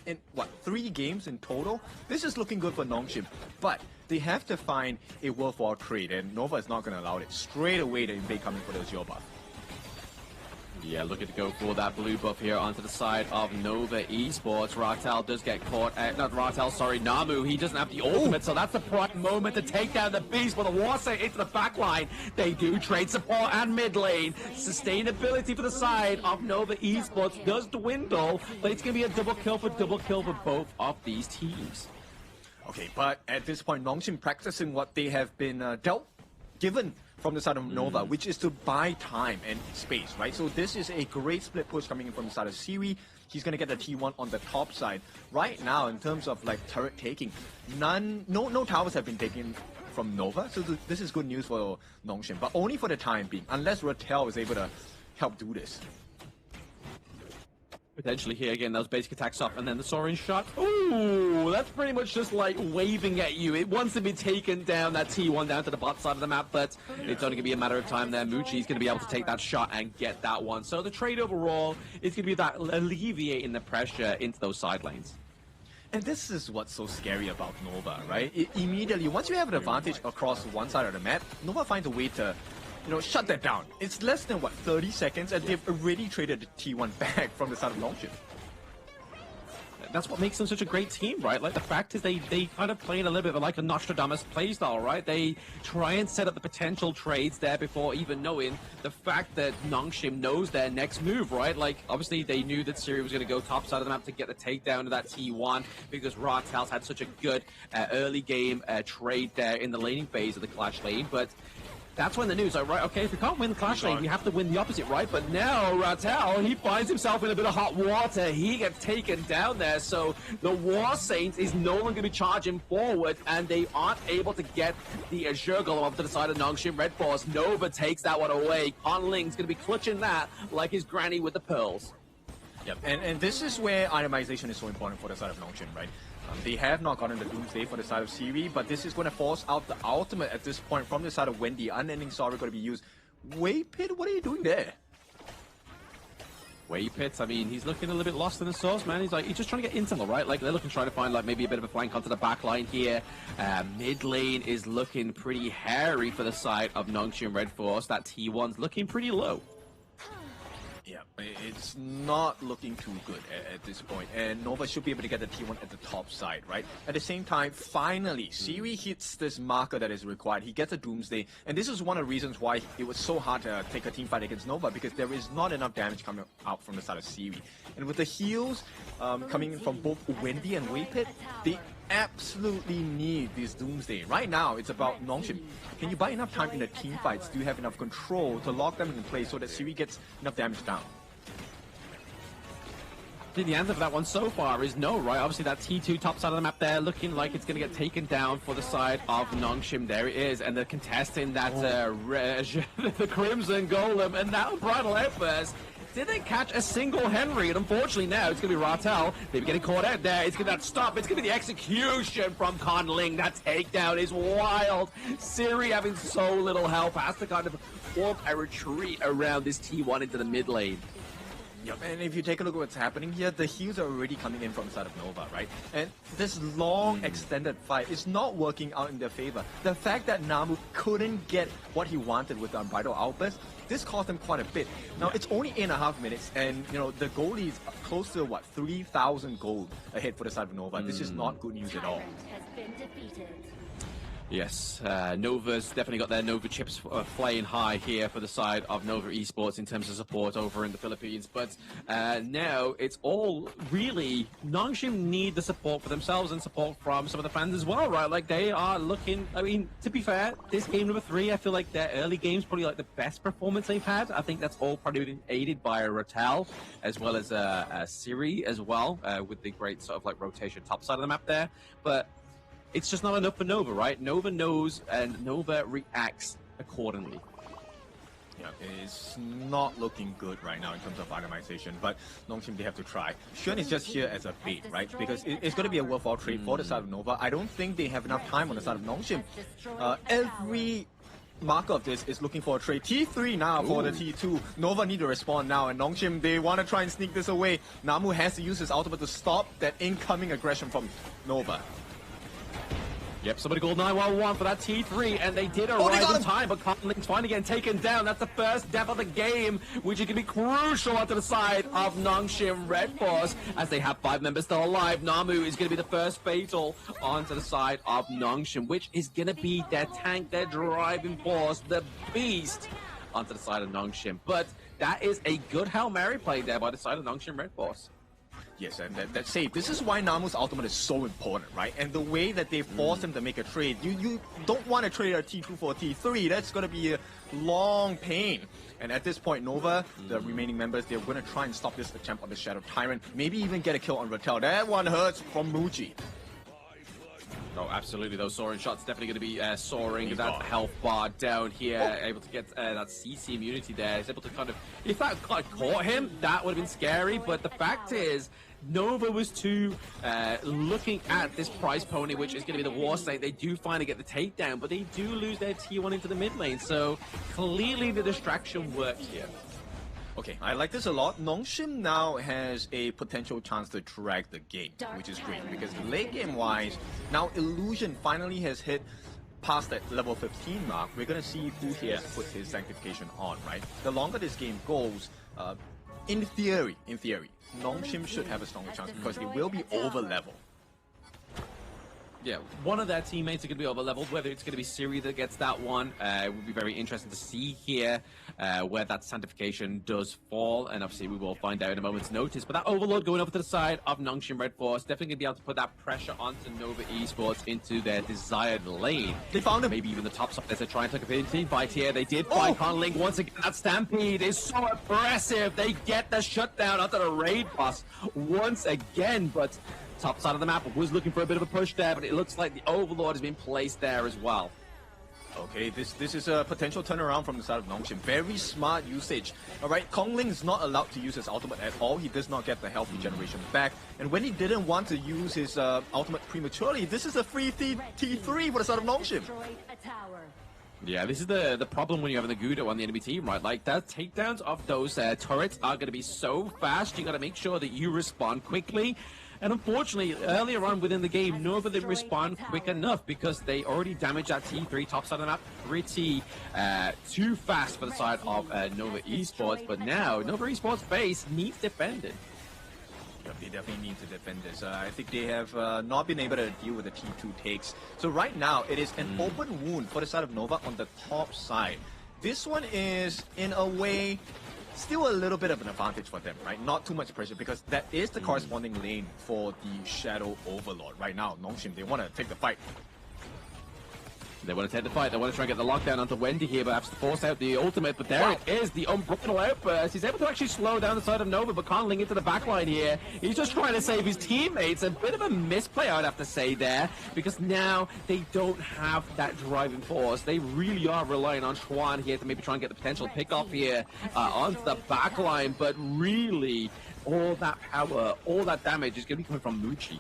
games in total, this is looking good for Nongshim. But they have to find a worthwhile trade, and Nova is not going to allow it. Straight away, the invade coming for the Azure buff. Yeah, looking to go for that blue buff here onto the side of Nova Esports. Rattel does get caught. Not Rattel, sorry, Namu. He doesn't have the ultimate, so that's the prime moment to take down the beast. But the Warsaw into the back line. They do trade support and mid lane. Sustainability for the side of Nova Esports does dwindle, but it's going to be a double kill for both of these teams. Okay, but at this point, Nongshim practicing what they have been given from the side of Nova, which is to buy time and space, right? So this is a great split push coming in from the side of Siri. He's going to get the T1 on the top side. Right now, in terms of like turret taking, no towers have been taken from Nova, so this is good news for Nongshim, but only for the time being, unless Rattel is able to help do this. Potentially here again, those basic attacks up, and then the Soaring shot. Ooh, that's pretty much just like waving at you. It wants to be taken down, that T1 down to the bot side of the map, but it's only going to be a matter of time there. Muchi's going to be able to take that shot and get that one. So the trade overall is going to be that alleviating the pressure into those side lanes. And this is what's so scary about Nova, right? Immediately, once you have an advantage across one side of the map, Nova finds a way to shut that down. It's less than, 30 seconds, and they've already traded the T1 back from the side of Nongshim. that's what makes them such a great team, right? Like, the fact is they kind of play in a little bit of like a Nostradamus playstyle, right? They try and set up the potential trades there before even knowing the fact that Nongshim knows their next move, right? Like, obviously they knew that Siri was going to go top side of the map to get the takedown of that T1 because Ratel's had such a good early game trade there in the laning phase of the Clash lane, but that's when the news, like, right, okay, if we can't win the Clash lane, we have to win the opposite, right? But now, Ratel, he finds himself in a bit of hot water. He gets taken down there, so the War Saint is no longer going to be charging forward, and they aren't able to get the Azure Golem up to the side of Nongshim Red Force. Nova takes that one away. Conling's going to be clutching that like his granny with the pearls. Yep, and this is where itemization is so important for the side of Nongshim, right? They have not gotten the Doomsday for the side of Siri, but this is going to force out the ultimate at this point from the side of Wendy. Unending Sorrow going to be used. Waypit, what are you doing there? Waypit, I mean, he's looking a little bit lost in the source, man. He's just trying to get intel, right? Like, they're looking trying to find, like, maybe a bit of a flank onto the back line here. Mid lane is looking pretty hairy for the side of Nongshim Red Force. That T1's looking pretty low. Yeah, it's not looking too good at this point, and Nova should be able to get the T1 at the top side, right? At the same time, finally, Siri hits this marker that is required. He gets a Doomsday, and this is one of the reasons why it was so hard to take a team fight against Nova, because there is not enough damage coming out from the side of Siri. And with the heals coming in from both Wendy and Waypit, they absolutely need this Doomsday. Right now, it's about Nongshim. Can you buy enough time in the team fights? Do you have enough control to lock them in place so that Siri gets enough damage down? I think the answer for that one so far is no, right? Obviously, that T2 top side of the map there looking like it's going to get taken down for the side of Nongshim. There it is, and they're contesting that the Crimson Golem, and now Bridal Outburst didn't catch a single Henry, and unfortunately now it's going to be Ratel. They're getting caught out there. It's going to stop. It's going to be the execution from Conling. That takedown is wild. Siri, having so little health, has to kind of form a retreat around this T1 into the mid lane. Yep, and if you take a look at what's happening here, the heals are already coming in from the side of Nova, right? And this long, extended fight is not working out in their favor. The fact that Namu couldn't get what he wanted with the Unbridled Outburst, this cost him quite a bit. Now, it's only 8.5 minutes, and, you know, the goalie is close to, what, 3,000 gold ahead for the side of Nova. This is not good news at all. Yes, Nova's definitely got their Nova chips flying high here for the side of Nova Esports in terms of support over in the Philippines. But now it's all really, Nongshim need the support for themselves and support from some of the fans as well, right? Like, they are looking, I mean, to be fair, this game number 3, I feel like their early game's probably like the best performance they've had. I think that's all probably been aided by Ratel as well as Siri as well, with the great sort of like rotation top side of the map there. But it's just not enough for Nova, right? Nova knows and Nova reacts accordingly. Yeah, it's not looking good right now in terms of itemization, but Nongshim, they have to try. Xuan is just here as a bait, right? Because it's going to be a worthwhile trade for the side of Nova. I don't think they have enough time on the side of Nongshim. Every marker of this is looking for a trade. T3 now for the T2. Nova need to respond now, and Nongshim, they want to try and sneak this away. Namu has to use his ultimate to stop that incoming aggression from Nova. Yep, somebody called 911 for that T3, and they did arrive in time, but Conling's finally getting taken down. That's the first death of the game, which is going to be crucial onto the side of Nongshim Red Force, as they have 5 members still alive. Namu is going to be the first fatal onto the side of Nongshim, which is going to be their tank, their driving force, the beast onto the side of Nongshim. But that is a good Hail Mary play there by the side of Nongshim Red Force. Yes, and that's safe. This is why Namu's ultimate is so important, right? And the way that they force him to make a trade, you don't want to trade a T2 for a T3. That's going to be a long pain. And at this point, Nova, the remaining members, they're going to try and stop this attempt on the Shadow Tyrant. Maybe even get a kill on Ratel. That one hurts from Muji. Oh, absolutely. Those soaring shots definitely going to be soaring. That health bar down here, able to get that CC immunity there. He's able to kind of, if that caught him, that would have been scary. But the fact is, Nova was too looking at this prize pony, which is going to be the War Saint. They do finally get the takedown, but they do lose their T1 into the mid lane. So clearly the distraction works here. Okay, I like this a lot. Nongshim now has a potential chance to drag the game, which is great, because late game-wise, now Illusion finally has hit past that level 15 mark. We're going to see who he has put his Sanctification on, right? The longer this game goes, in theory, Nongshim should have a stronger chance because they will be over level. Yeah, one of their teammates are going to be over-leveled. Whether it's going to be Siri that gets that one, it would be very interesting to see here where that sanctification does fall. And obviously, we will find out in a moment's notice. But that Overlord going over to the side of Nongshim Red Force, definitely going to be able to put that pressure onto Nova Esports into their desired lane. They found him. Maybe even the top side as they try and take a team fight here. They did find Conling. Once again, that Stampede is so aggressive. They get the shutdown onto the raid boss once again. But top side of the map was looking for a bit of a push there, but it looks like the Overlord has been placed there as well. Okay, this is a potential turnaround from the side of Nongshim. Very smart usage. Alright, Kongling is not allowed to use his ultimate at all. He does not get the health regeneration back. And when he didn't want to use his ultimate prematurely, this is a free T3 for the side of Nongshim. Yeah, this is the problem when you're having the Gudo on the enemy team, right? Like, that takedowns of those turrets are going to be so fast, you got to make sure that you respond quickly. And unfortunately, earlier on within the game, Nova didn't respond quick enough because they already damaged that T3 top side of the map pretty too fast for the side of Nova Esports. But now, Nova Esports base needs defended. They definitely need to defend this. I think they have not been able to deal with the T2 takes. So right now, it is an open wound for the side of Nova on the top side. This one is, in a way, still a little bit of an advantage for them, right? Not too much pressure because that is the corresponding lane for the Shadow Overlord. Right now, Nongshim, they want to take the fight. They want to take the fight. They want to try and get the lockdown onto Wendy here, but have to force out the ultimate. But there it is, the unbroken outburst. He's able to actually slow down the side of Nova, but Conling into the backline here. He's just trying to save his teammates. A bit of a misplay, I would have to say there, because now they don't have that driving force. They really are relying on Schwan here to maybe try and get the potential pick-off here onto the backline. But really, all that power, all that damage is going to be coming from Muchi.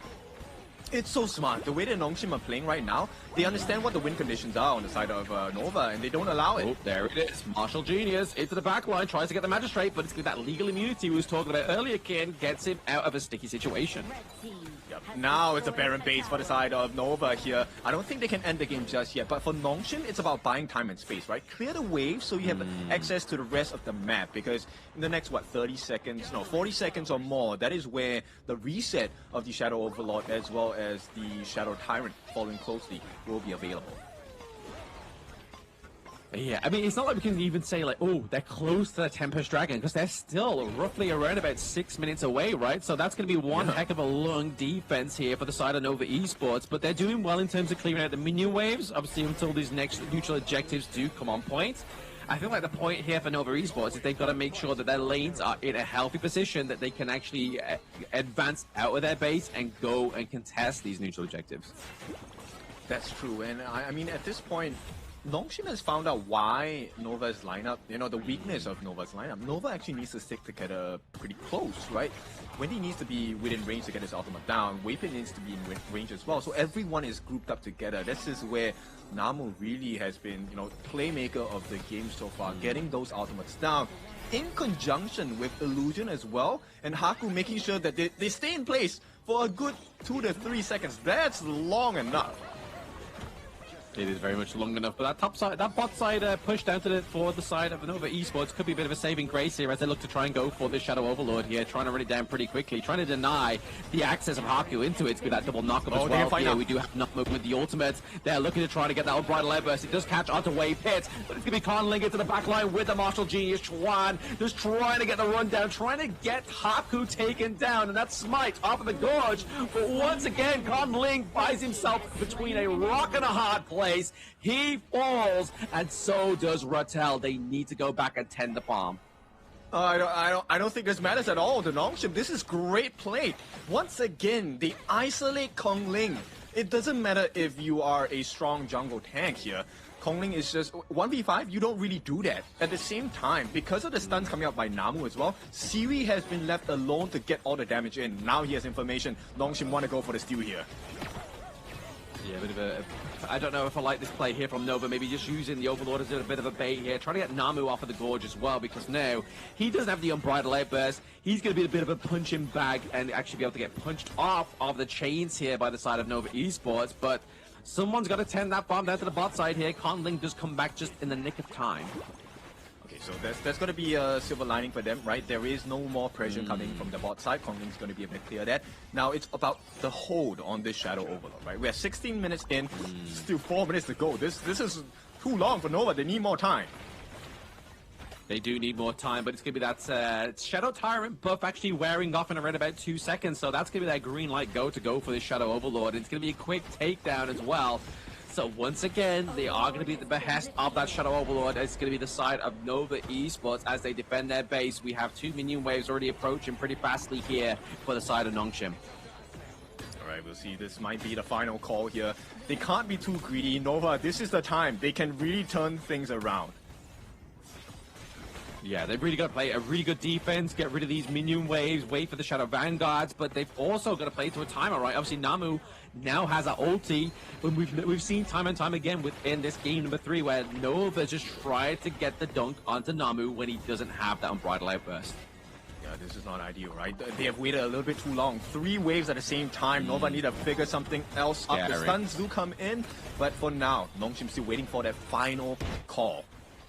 It's so smart. The way that Nongshim are playing right now, they understand what the win conditions are on the side of Nova, and they don't allow it. Oh, there it is. Martial Genius into the back line, tries to get the Magistrate, but it's that legal immunity we was talking about earlier, Ken, gets him out of a sticky situation. Yep. Now it's a Baron base for the side of Nova here. I don't think they can end the game just yet, but for Nongshim, it's about buying time and space, right? Clear the wave so you have access to the rest of the map, because in the next, 40 seconds or more, that is where the reset of the Shadow Overlord as well as the Shadow Tyrant following closely will be available. Yeah, I mean, it's not like we can even say, like, oh, they're close to the Tempest Dragon, because they're still roughly around about 6 minutes away, right? So that's going to be one heck of a long defense here for the side of Nova Esports, but they're doing well in terms of clearing out the minion waves, obviously, until these next neutral objectives do come on point. I feel like the point here for Nova Esports is they've got to make sure that their lanes are in a healthy position, that they can actually advance out of their base and go and contest these neutral objectives. That's true, and I mean, at this point, Nongshim has found out why Nova's lineup, the weakness of Nova's lineup. Nova actually needs to stick together pretty close, right? Wendy needs to be within range to get his ultimate down. Weipin needs to be in range as well. So everyone is grouped up together. This is where Namu really has been, playmaker of the game so far, getting those ultimates down in conjunction with Illusion as well, and Haku making sure that they stay in place for a good 2 to 3 seconds. That's long enough. It is very much long enough, but that top side, that bot side push down to for the side of Nova Esports could be a bit of a saving grace here as they look to try and go for this Shadow Overlord here, trying to run it down pretty quickly, trying to deny the access of Haku into it with that double knockup as well. Here we do have Knockmove with the ultimate. They're looking to try to get that unbridled outburst. It does catch onto Wave Pit, but it's going to be Conling into the back line with the Martial Genius. Chuan just trying to get the rundown, trying to get Haku taken down, and that smite off of the gorge. But once again, Conling finds himself between a rock and a hard place. He falls, and so does Rattel. They need to go back and tend the bomb. I don't think this matters at all to Nongshim. This is great play. Once again, they isolate Conling. It doesn't matter if you are a strong jungle tank here. Conling is just 1v5, you don't really do that. At the same time, because of the stuns coming out by Namu as well, Siri has been left alone to get all the damage in. Now he has information. Nongshim want to go for the steal here. Yeah, a bit of a... I don't know if I like this play here from Nova. Maybe just using the Overlord as a bit of a bait here. Trying to get Namu off of the gorge as well, because now he doesn't have the unbridled outburst. He's going to be a bit of a punching bag and actually be able to get punched off of the chains here by the side of Nova Esports. But someone's got to tend that bomb down to the bot side here. Conling does come back just in the nick of time. so that's going to be a silver lining for them, right? There is no more pressure coming from the bot side. Kongling's going to be able to clear that. Now it's about the hold on this Shadow Overlord, right? We're 16 minutes in, still 4 minutes to go. This is too long for Nova. They need more time. They do need more time, but it's going to be that Shadow Tyrant buff actually wearing off in around about 2 seconds. So that's going to be that green light go for this Shadow Overlord. It's going to be a quick takedown as well. So once again, they are going to be at the behest of that Shadow Overlord. It's going to be the side of Nova Esports as they defend their base. We have 2 minion waves already approaching pretty fastly here for the side of Nongshim. All right, we'll see. This might be the final call here. They can't be too greedy. Nova, this is the time. They can really turn things around. Yeah, they've really got to play a really good defense, get rid of these minion waves, wait for the Shadow Vanguards, but they've also got to play to a timer, right? Obviously, Namu now has an ulti, but we've seen time and time again within this game number 3 where Nova just tried to get the dunk onto Namu when he doesn't have that Unbridled Outburst. Yeah, this is not ideal, right? They have waited a little bit too long. 3 waves at the same time. Nova need to figure something else up. The stuns do come in, but for now, Nongshim still waiting for that final call.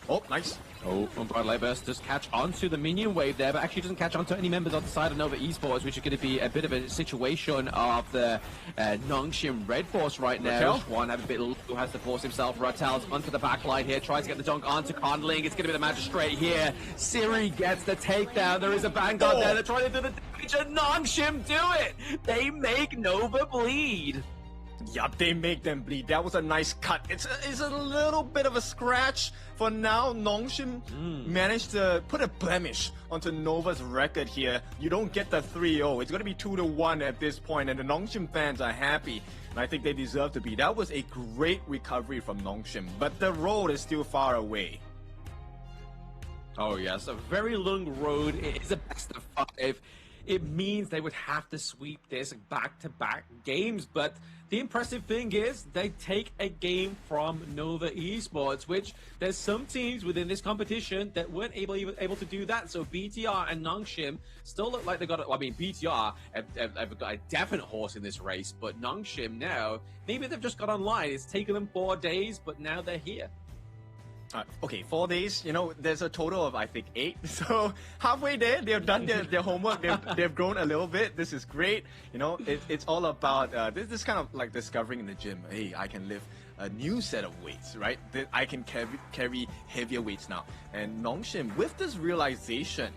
Oh, nice. Oh, Unbridled Outburst does catch onto the minion wave there, but actually doesn't catch onto any members on the side of Nova Esports, which is going to be a bit of a situation of the Nongshim Red Force right now. One have a bit who has to force himself. Rattel's onto the back line here, tries to get the dunk onto Conling. It's going to be the Magistrate here. Siri gets the takedown. There is a Vanguard there. They're trying to do the damage, and Nongshim do it. They make Nova bleed. Yup, they make them bleed. That was a nice cut. It's a little bit of a scratch. For now, Nongshim managed to put a blemish onto Nova's record here. You don't get the 3-0. It's going to be 2-1 at this point, and the Nongshim fans are happy. And I think they deserve to be. That was a great recovery from Nongshim, but the road is still far away. Oh yes, a very long road. It is a best of 5. It means they would have to sweep this back-to-back games, but the impressive thing is they take a game from Nova Esports, which there's some teams within this competition that weren't able to do that. So BTR and Nongshim still look like they got I mean, BTR have got a definite horse in this race, but Nongshim now, maybe they've just got online. It's taken them 4 days, but now they're here. Okay, 4 days, you know, there's a total of, I think, 8. So halfway there, they've done their homework. They've grown a little bit. This is great. You know, it's all about, this is kind of like discovering in the gym. Hey, I can lift a new set of weights, right? I can carry heavier weights now. And Nongshim, with this realization,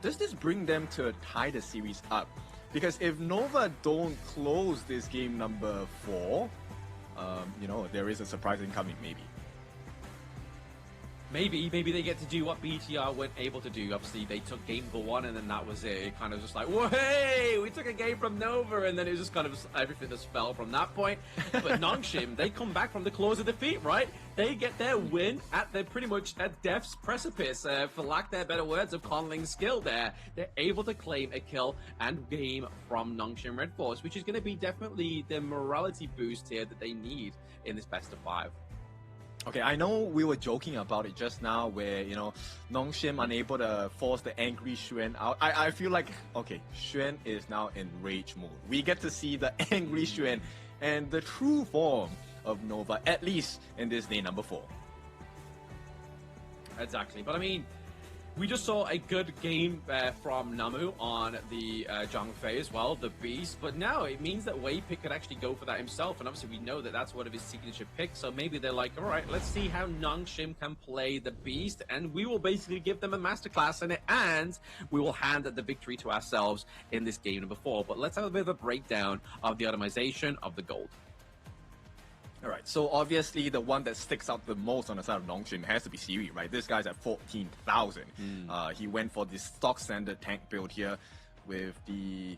does this bring them to tie the series up? Because if Nova don't close this game number 4, you know, there is a surprise incoming, maybe. Maybe they get to do what BTR weren't able to do. Obviously, they took game number 1, and then that was it. It kind of just like, whoa, hey, we took a game from Nova, and then it was just kind of everything just fell from that point. But Nongshim, they come back from the claws of defeat, right? They get their win at pretty much at death's precipice, for lack of better words of Conling's skill there. They're able to claim a kill and game from Nongshim Red Force, which is going to be definitely the morality boost here that they need in this best of 5. Okay, I know we were joking about it just now where, you know, Nongshim unable to force the angry Xuan out. I feel like, okay, Xuan is now in rage mode. We get to see the angry Xuan and the true form of Nova, at least in this day number 4. Exactly, but I mean, we just saw a good game from Namu on the Zhang Fei as well, the Beast, but now it means that Wei Pick could actually go for that himself, and obviously we know that that's one of his signature picks, so maybe they're like, alright, let's see how Nongshim can play the Beast, and we will basically give them a masterclass in it, and we will hand the victory to ourselves in this game number 4. But let's have a bit of a breakdown of the automation of the gold. Alright, so obviously the one that sticks out the most on the side of Nongshim has to be Siri, right? This guy's at 14,000. He went for the stock standard tank build here with the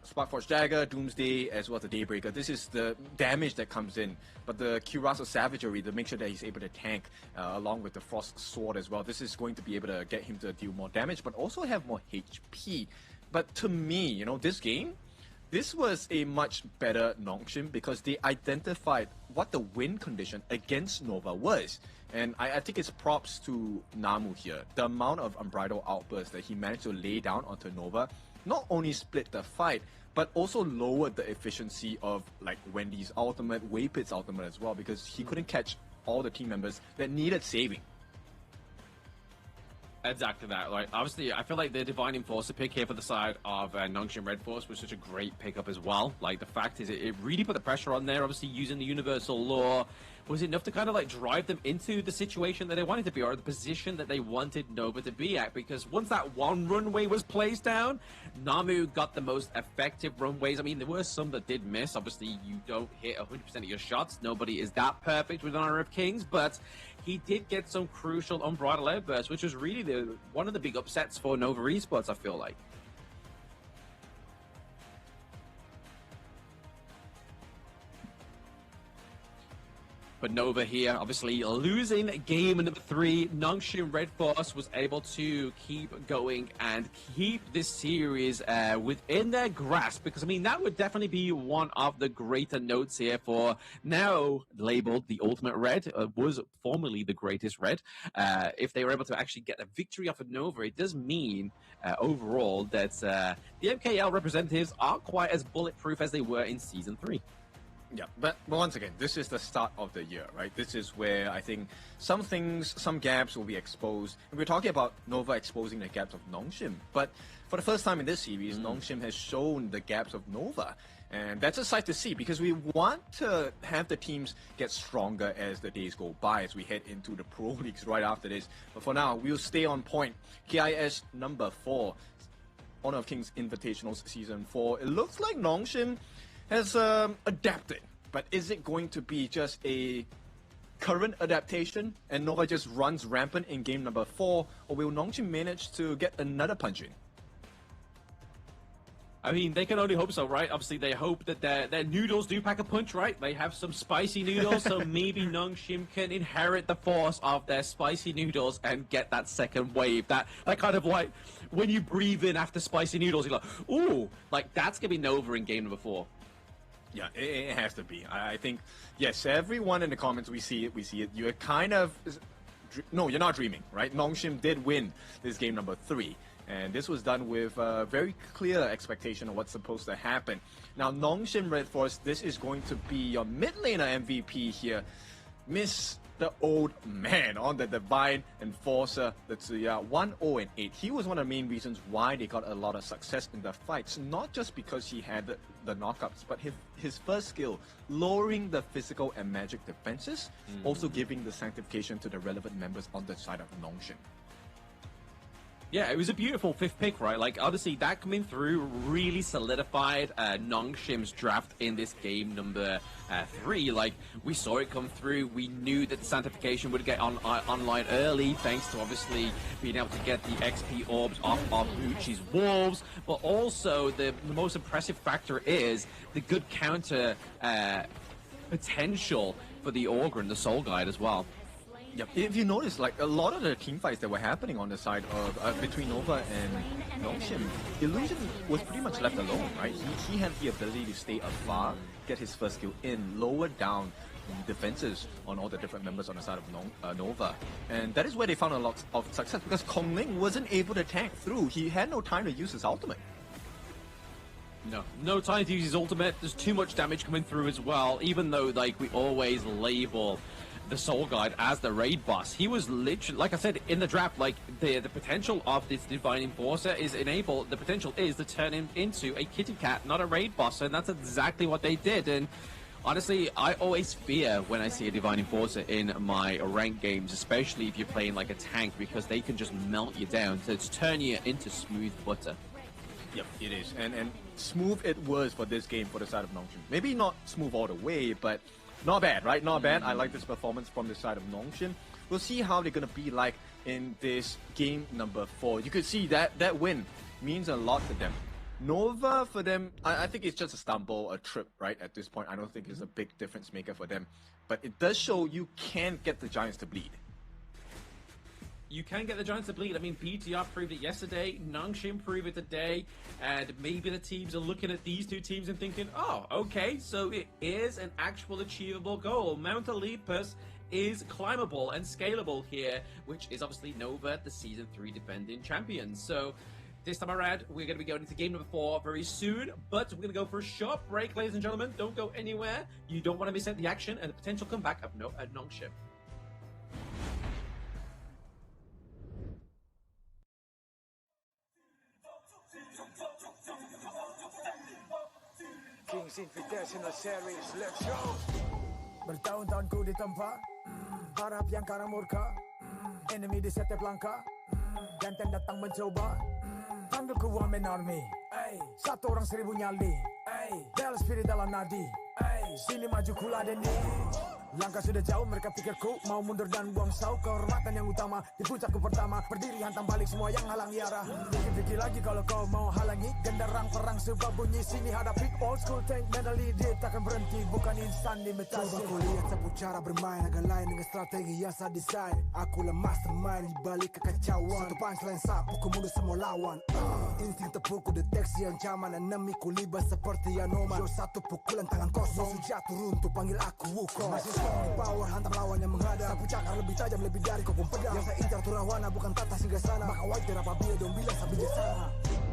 Sparkforge Dagger, Doomsday, as well as the Daybreaker. This is the damage that comes in, but the Cuirass of Savagery to make sure that he's able to tank along with the Frost Sword as well. This is going to be able to get him to deal more damage, but also have more HP. But to me, you know, this game, this was a much better Nongshim because they identified what the win condition against Nova was. And I think it's props to Namu here. The amount of Unbridled Outbursts that he managed to lay down onto Nova not only split the fight, but also lowered the efficiency of like Wendy's ultimate, Waypit's ultimate as well, because he couldn't catch all the team members that needed saving. Exactly that. Like, obviously, I feel like the Divine Enforcer pick here for the side of Nongshim Red Force was such a great pickup as well. Like, the fact is, it really put the pressure on there. Obviously, using the Universal Law was enough to kind of like drive them into the situation that they wanted to be, or the position that they wanted Nova to be at. Because once that one runway was placed down, Namu got the most effective runways. I mean, there were some that did miss. Obviously, you don't hit 100% of your shots. Nobody is that perfect with Honor of Kings, but he did get some crucial unbridled outbursts, which was really one of the big upsets for Nova Esports, I feel like. But Nova here, obviously losing game number 3. Nongshim Red Force was able to keep going and keep this series within their grasp, because, I mean, that would definitely be one of the greater notes here for now labeled the Ultimate Red, was formerly the Greatest Red. If they were able to actually get a victory off of Nova, it does mean overall that the MKL representatives aren't quite as bulletproof as they were in Season 3. Yeah, but once again, this is the start of the year, right? This is where I think some gaps will be exposed. And we're talking about Nova exposing the gaps of Nongshim, but for the first time in this series, Nongshim has shown the gaps of Nova. And that's a sight to see, because we want to have the teams get stronger as the days go by, as we head into the Pro Leagues right after this. But for now, we'll stay on point. KIS number 4, Honor of Kings Invitational Season 4. It looks like Nongshim has adapted, but is it going to be just a current adaptation and Nova just runs rampant in game number 4, or will Nongshim manage to get another punch in? I mean, they can only hope so, right? Obviously, they hope that their noodles do pack a punch, right? They have some spicy noodles, so maybe Nongshim can inherit the force of their spicy noodles and get that second wave. That kind of like, when you breathe in after spicy noodles, you're like, ooh, like that's going to be Nova in game number 4. Yeah, it has to be. I think, yes, everyone in the comments, we see it. You're kind of... No, you're not dreaming, right? Nongshim did win this game number 3. And this was done with a very clear expectation of what's supposed to happen. Now, Nongshim Red Force, this is going to be your mid laner MVP here. Miss the old man on the Divine Enforcer, the Tsuya, 1-0-8. He was one of the main reasons why they got a lot of success in the fights, not just because he had the knockups, but his first skill, lowering the physical and magic defenses, also giving the sanctification to the relevant members on the side of Nongshim. Yeah, it was a beautiful 5th pick, right? Like, honestly, that coming through really solidified Nongshim's draft in this game number 3. Like, we saw it come through. We knew that the Sanctification would get online early, thanks to obviously being able to get the XP orbs off of Uchi's Wolves. But also, the most impressive factor is the good counter potential for the Augur and the Soul Guide as well. Yep. If you notice, like a lot of the team fights that were happening on the side of between Nova and Nongshim, Illusion was pretty much left alone, right? He had the ability to stay afar, get his first kill in, lower down defenses on all the different members on the side of Nova, and that is where they found a lot of success, because Kong Ling wasn't able to tank through. He had no time to use his ultimate. No time to use his ultimate. There's too much damage coming through as well, even though like we always label the Soul Guide as the raid boss. He was literally, like I said, in the draft, like the potential of this Divine Enforcer is enabled. The potential is to turn him into a kitty cat, not a raid boss, and that's exactly what they did. And honestly, I always fear when I see a Divine Enforcer in my ranked games, especially if you're playing like a tank, because they can just melt you down to turn you into smooth butter. Yep, it is. And smooth it was for this game for the side of Nongshim. Maybe not smooth all the way, but not bad, right? Not bad. I like this performance from the side of Nongshim. We'll see how they're going to be like in this game number 4. You could see that win means a lot to them. Nova, for them, I think it's just a stumble, a trip, right? At this point, I don't think it's a big difference maker for them. But it does show you can get the Giants to bleed. You can get the Giants to bleed. I mean, BTR proved it yesterday, Nongshim proved it today, and maybe the teams are looking at these two teams and thinking, oh, okay, so it is an actual achievable goal. Mount Olympus is climbable and scalable here, which is obviously Nova, the Season 3 defending champions. So this time around, we're going to be going into game number 4 very soon, but we're going to go for a short break, ladies and gentlemen. Don't go anywhere. You don't want to miss out the action and the potential comeback of Nongshim. Kings Invitational Series. Let's go. Bertahun-tahun ku ditempa, harap yang karang murka, enemy di setiap langkah, ganteng datang mencoba, panggil ku one man army, satu orang 1000 nyali, bela spirit dalam nadi, sini maju ku ladeni. Langkah sudah jauh, mereka pikirku mau mundur dan buang sau. Kehormatan yang utama, di puncakku pertama. Berdiri hantam balik semua yang halangi arah. Pikir-pikir lagi kalau kau mau halangi. Genderang perang sebab bunyi sini hadapi. Old school tank mentally dia takkan berhenti. Bukan instan imitasi. Coba kau lihat sapu cara bermain agak lain dengan strategi yang saya desain. Aku lah mastermind di balik kekacauan. Satu punchline sapu ku mundur semua lawan. Insting tepukku deteksi ancaman. Enemiku libas seperti Anoman. Yo satu pukulan tangan kosong. Jatuh runtuh panggil aku Wukong. Power hantam lawan yang menghadap. Sapu cakar lebih tajam lebih dari kokong pedang. Yang saya incar turawana bukan tata singgah sana. Maka wajar apabila dong bilang sambil di sana.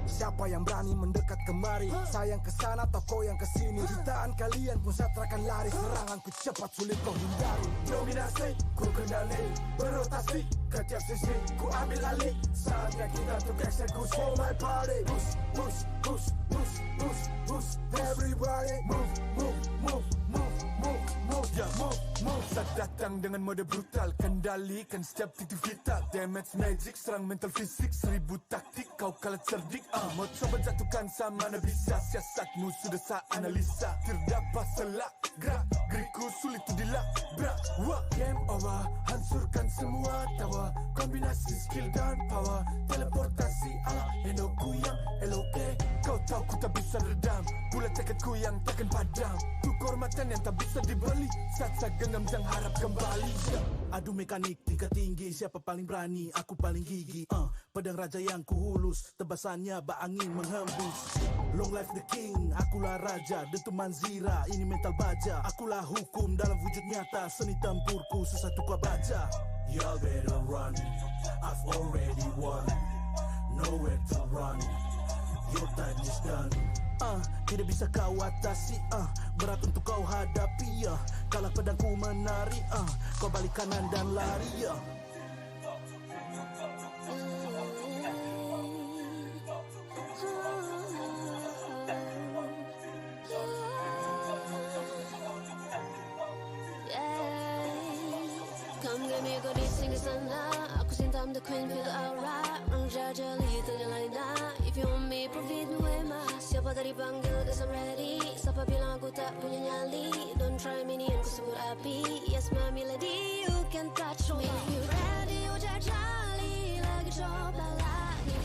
Siapa yang berani mendekat kemari? Saya yang kesana atau kau yang kesini? Jutaan kalian pun saya terakan lari. Seranganku cepat sulit kau hindari. Dominasi ku kendali, berotasi ke tiap sisi ku ambil alih. Saatnya kita untuk eksekusi. Oh my party, push, push, push, push, push, push. Everybody move, move, move, move, move, move, yeah, move, move. Saat datang dengan mode brutal, kendalikan setiap titik vital. Damage magic, serang mental fisik, 1000 taktik, kau kalah cerdik. Mau coba jatuhkan sama mana bisa. Siasatmu sudah saya analisa. Terdapat selak, gerak, geriku sulit tu dilabrak. Game over, hancurkan semua tawa. Kombinasi skill dan power, teleportasi ala Enoku yang LOE. Kau tahu ku tak bisa redam, pula tekadku yang takkan padam. Tu kehormatan yang tak bisa dibeli. Saat saya genggam jangan harap kembali. Adu mekanik tingkat tinggi, siapa paling berani? Aku paling gigi. Pedang raja yang kuhulus, tebasannya bak angin menghembus. Long life the king, akulah raja, dentuman zira, ini mental baja. Akulah hukum dalam wujud nyata, seni tempurku susah tukar baca. Y'all better run, I've already won, nowhere to run, your time is done. Tidak bisa kau atasi, berat untuk kau hadapi, kalah pedangku menari, kau balik kanan dan lari, Come get me, go di sini sana. Aku sintam the queen, feel alright. Orang jajali terjalan dah. If you want me, provide me ma. Siapa tadi panggil, guess I'm ready. Siapa bilang aku tak punya nyali? Don't try me, ni aku sebut api. Yes, my melody, you can touch me. If you ready, you jajali. Lagi coba lagi.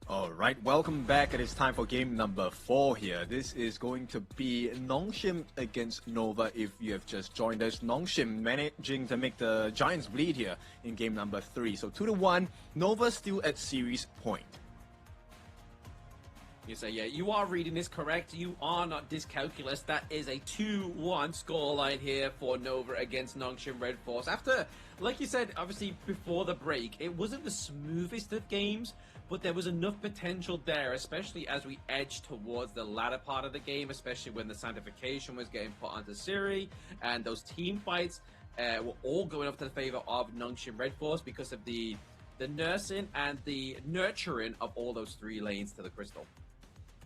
Alright, welcome back. It is time for game number 4 here. This is going to be Nongshim against Nova if you have just joined us. Nongshim managing to make the Giants bleed here in game number 3. So 2-1, Nova still at series point. You say, yeah, you are reading this correct. You are not dyscalculus. That is a 2-1 scoreline here for Nova against Nongshim Red Force. After, like you said, obviously before the break, it wasn't the smoothest of games, but there was enough potential there, especially as we edged towards the latter part of the game, especially when the sanctification was getting put onto Siri, and those team fights were all going up to the favor of Nongshim Red Force because of the nursing and the nurturing of all those 3 lanes to the crystal.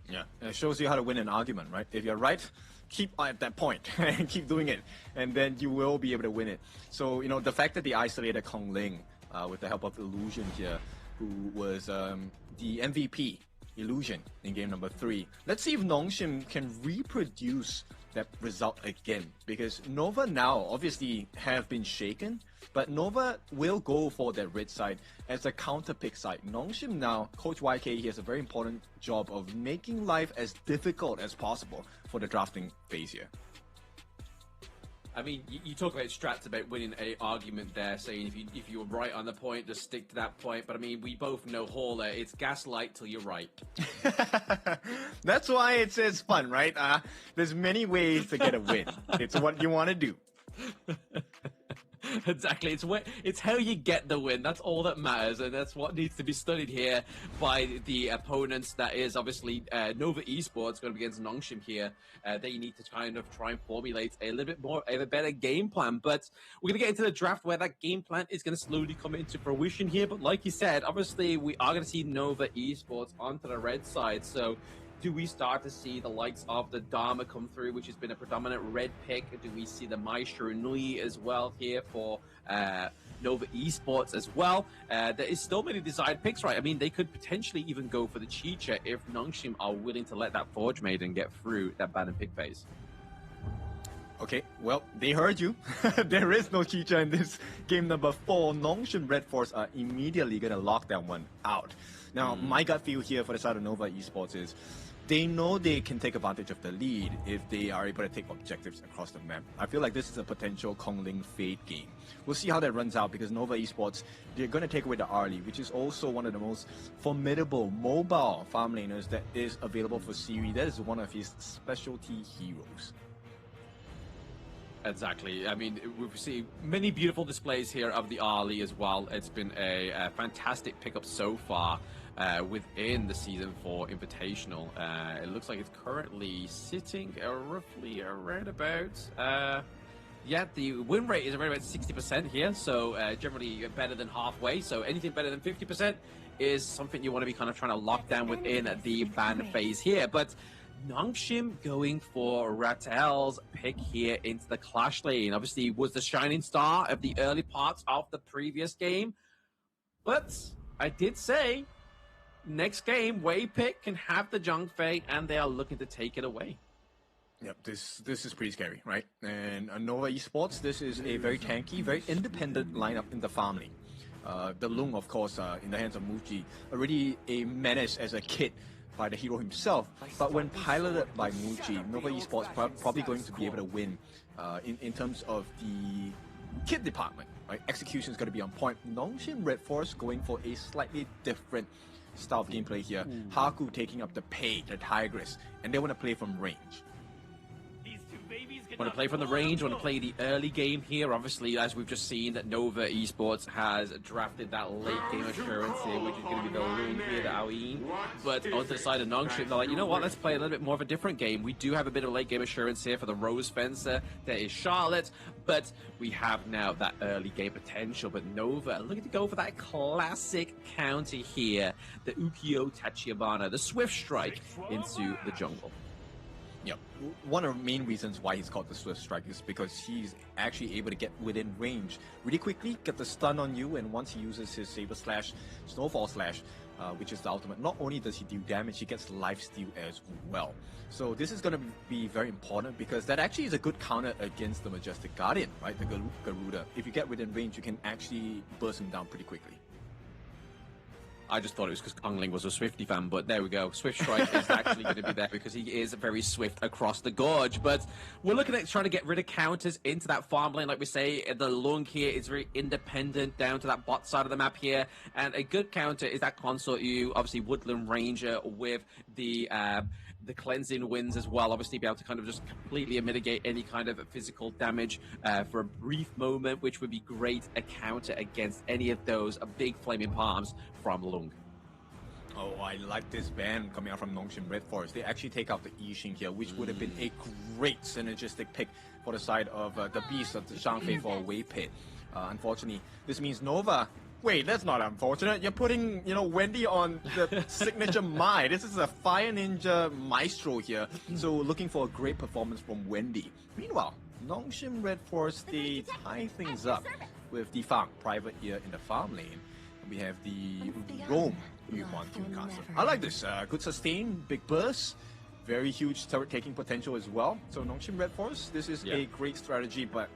Yeah, it shows you how to win an argument, right? If you're right, keep at that point and keep doing it, and then you will be able to win it. So, you know, the fact that they isolated Kong Ling with the help of Illusion here, who was the MVP, Illusion, in game number 3. Let's see if Nongshim can reproduce that result again, because Nova now obviously have been shaken, but Nova will go for that red side as a counter pick side. Nongshim now, Coach YK, he has a very important job of making life as difficult as possible for the drafting phase here. I mean, you talk about strats about winning a argument there, saying if you were right on the point, just stick to that point. But I mean, we both know Hauler, it's gaslight till you're right. That's why it's fun, right? There's many ways to get a win. It's what you want to do. Exactly, it's how you get the win. That's all that matters, and that's what needs to be studied here by the opponents. That is obviously Nova Esports going up against Nongshim here. They need to try and formulate a little bit more of a better game plan. But we're going to get into the draft where that game plan is going to slowly come into fruition here. But like you said, obviously we are going to see Nova Esports onto the red side. So Do we start to see the likes of the Dharma come through, which has been a predominant red pick? Do we see the Maestro Nui as well here for Nova Esports as well? There is still many desired picks, right? I mean, they could potentially even go for the Chicha if Nongshim are willing to let that Forge Maiden get through that ban and pick phase. Okay, well, they heard you. There is no Chicha in this game number 4. Nongshim Red Force are immediately going to lock that one out. Now, my gut feel here for the side of Nova Esports is they know they can take advantage of the lead if they are able to take objectives across the map. I feel like this is a potential Kongling Fade game. We'll see how that runs out because Nova Esports, they're going to take away the Arlie, which is also one of the most formidable mobile farm laners that is available for Siri. That is one of his specialty heroes. Exactly. I mean, we've seen many beautiful displays here of the Arlie as well. It's been a fantastic pickup so far within the Season 4 Invitational. It looks like it's currently sitting roughly around about... yeah, the win rate is around about 60% here, so generally better than halfway. So anything better than 50% is something you want to be kind of trying to lock down within the ban phase here. But Nongshim going for Ratel's pick here into the Clash lane. Obviously, was the shining star of the early parts of the previous game. But I did say, next game, Wei Pick can have the Zhang Fei, and they are looking to take it away. Yep, this is pretty scary, right? And Nova Esports, this is a very tanky, very independent lineup in the farm lane. The Lung, of course, in the hands of Muji, already a menace as a kid by the hero himself, but when piloted by Muji, Nova Esports probably going to be able to win in terms of the kit department, right? Execution is going to be on point. Nongshim Red Force going for a slightly different style of gameplay here. Haku taking up the Pei, the Tigress, and they want to play from range. Want to play from the range, want to play the early game here. Obviously, as we've just seen, that Nova Esports has drafted that late game assurance here, which is going to be the Loon here, the Aoyin. But on the side of Nongshim, they're like, you know what, let's play a little bit more of a different game. We do have a bit of late game assurance here for the Rose Fencer. There is Charlotte, but we have now that early game potential. But Nova looking to go for that classic counter here, the Ukiyo Tachibana, the Swift Strike into the jungle. Yeah, one of the main reasons why he's called the Swift Strike is because he's actually able to get within range really quickly, get the stun on you, and once he uses his Saber Slash, Snowfall Slash, which is the ultimate, not only does he do damage, he gets lifesteal as well. So this is going to be very important because that actually is a good counter against the Majestic Guardian, right? The Garuda. If you get within range, you can actually burst him down pretty quickly. I just thought it was because Ongling was a Swifty fan, but there we go. Swift Strike is actually going to be there because he is very swift across the gorge. But we're looking at trying to get rid of counters into that farm lane. Like we say, the Lung here is very independent down to that bot side of the map here. And a good counter is that Consort U, obviously Woodland Ranger with the cleansing winds as well, obviously be able to kind of just completely mitigate any kind of physical damage for a brief moment, which would be great a counter against any of those big flaming palms from Lung. Oh, I like this ban coming out from Nongshim Red Forest. They actually take out the Yixing here, which would have been a great synergistic pick for the side of the Beast of the Zhang Fei for a Wei Pit. Unfortunately, this means Nova... Wait, that's not unfortunate. You're putting, Wendy on the signature Mai. This is a Fire Ninja Maestro here. So looking for a great performance from Wendy. Meanwhile, Nongshim Red Force, they tie things up with the Fang, Private Ear in the farm lane. We have the Rome Yuhuan Tunecaster. I like this. Good sustain, big burst, very huge turret taking potential as well. So Nongshim Red Force, this is a great strategy, but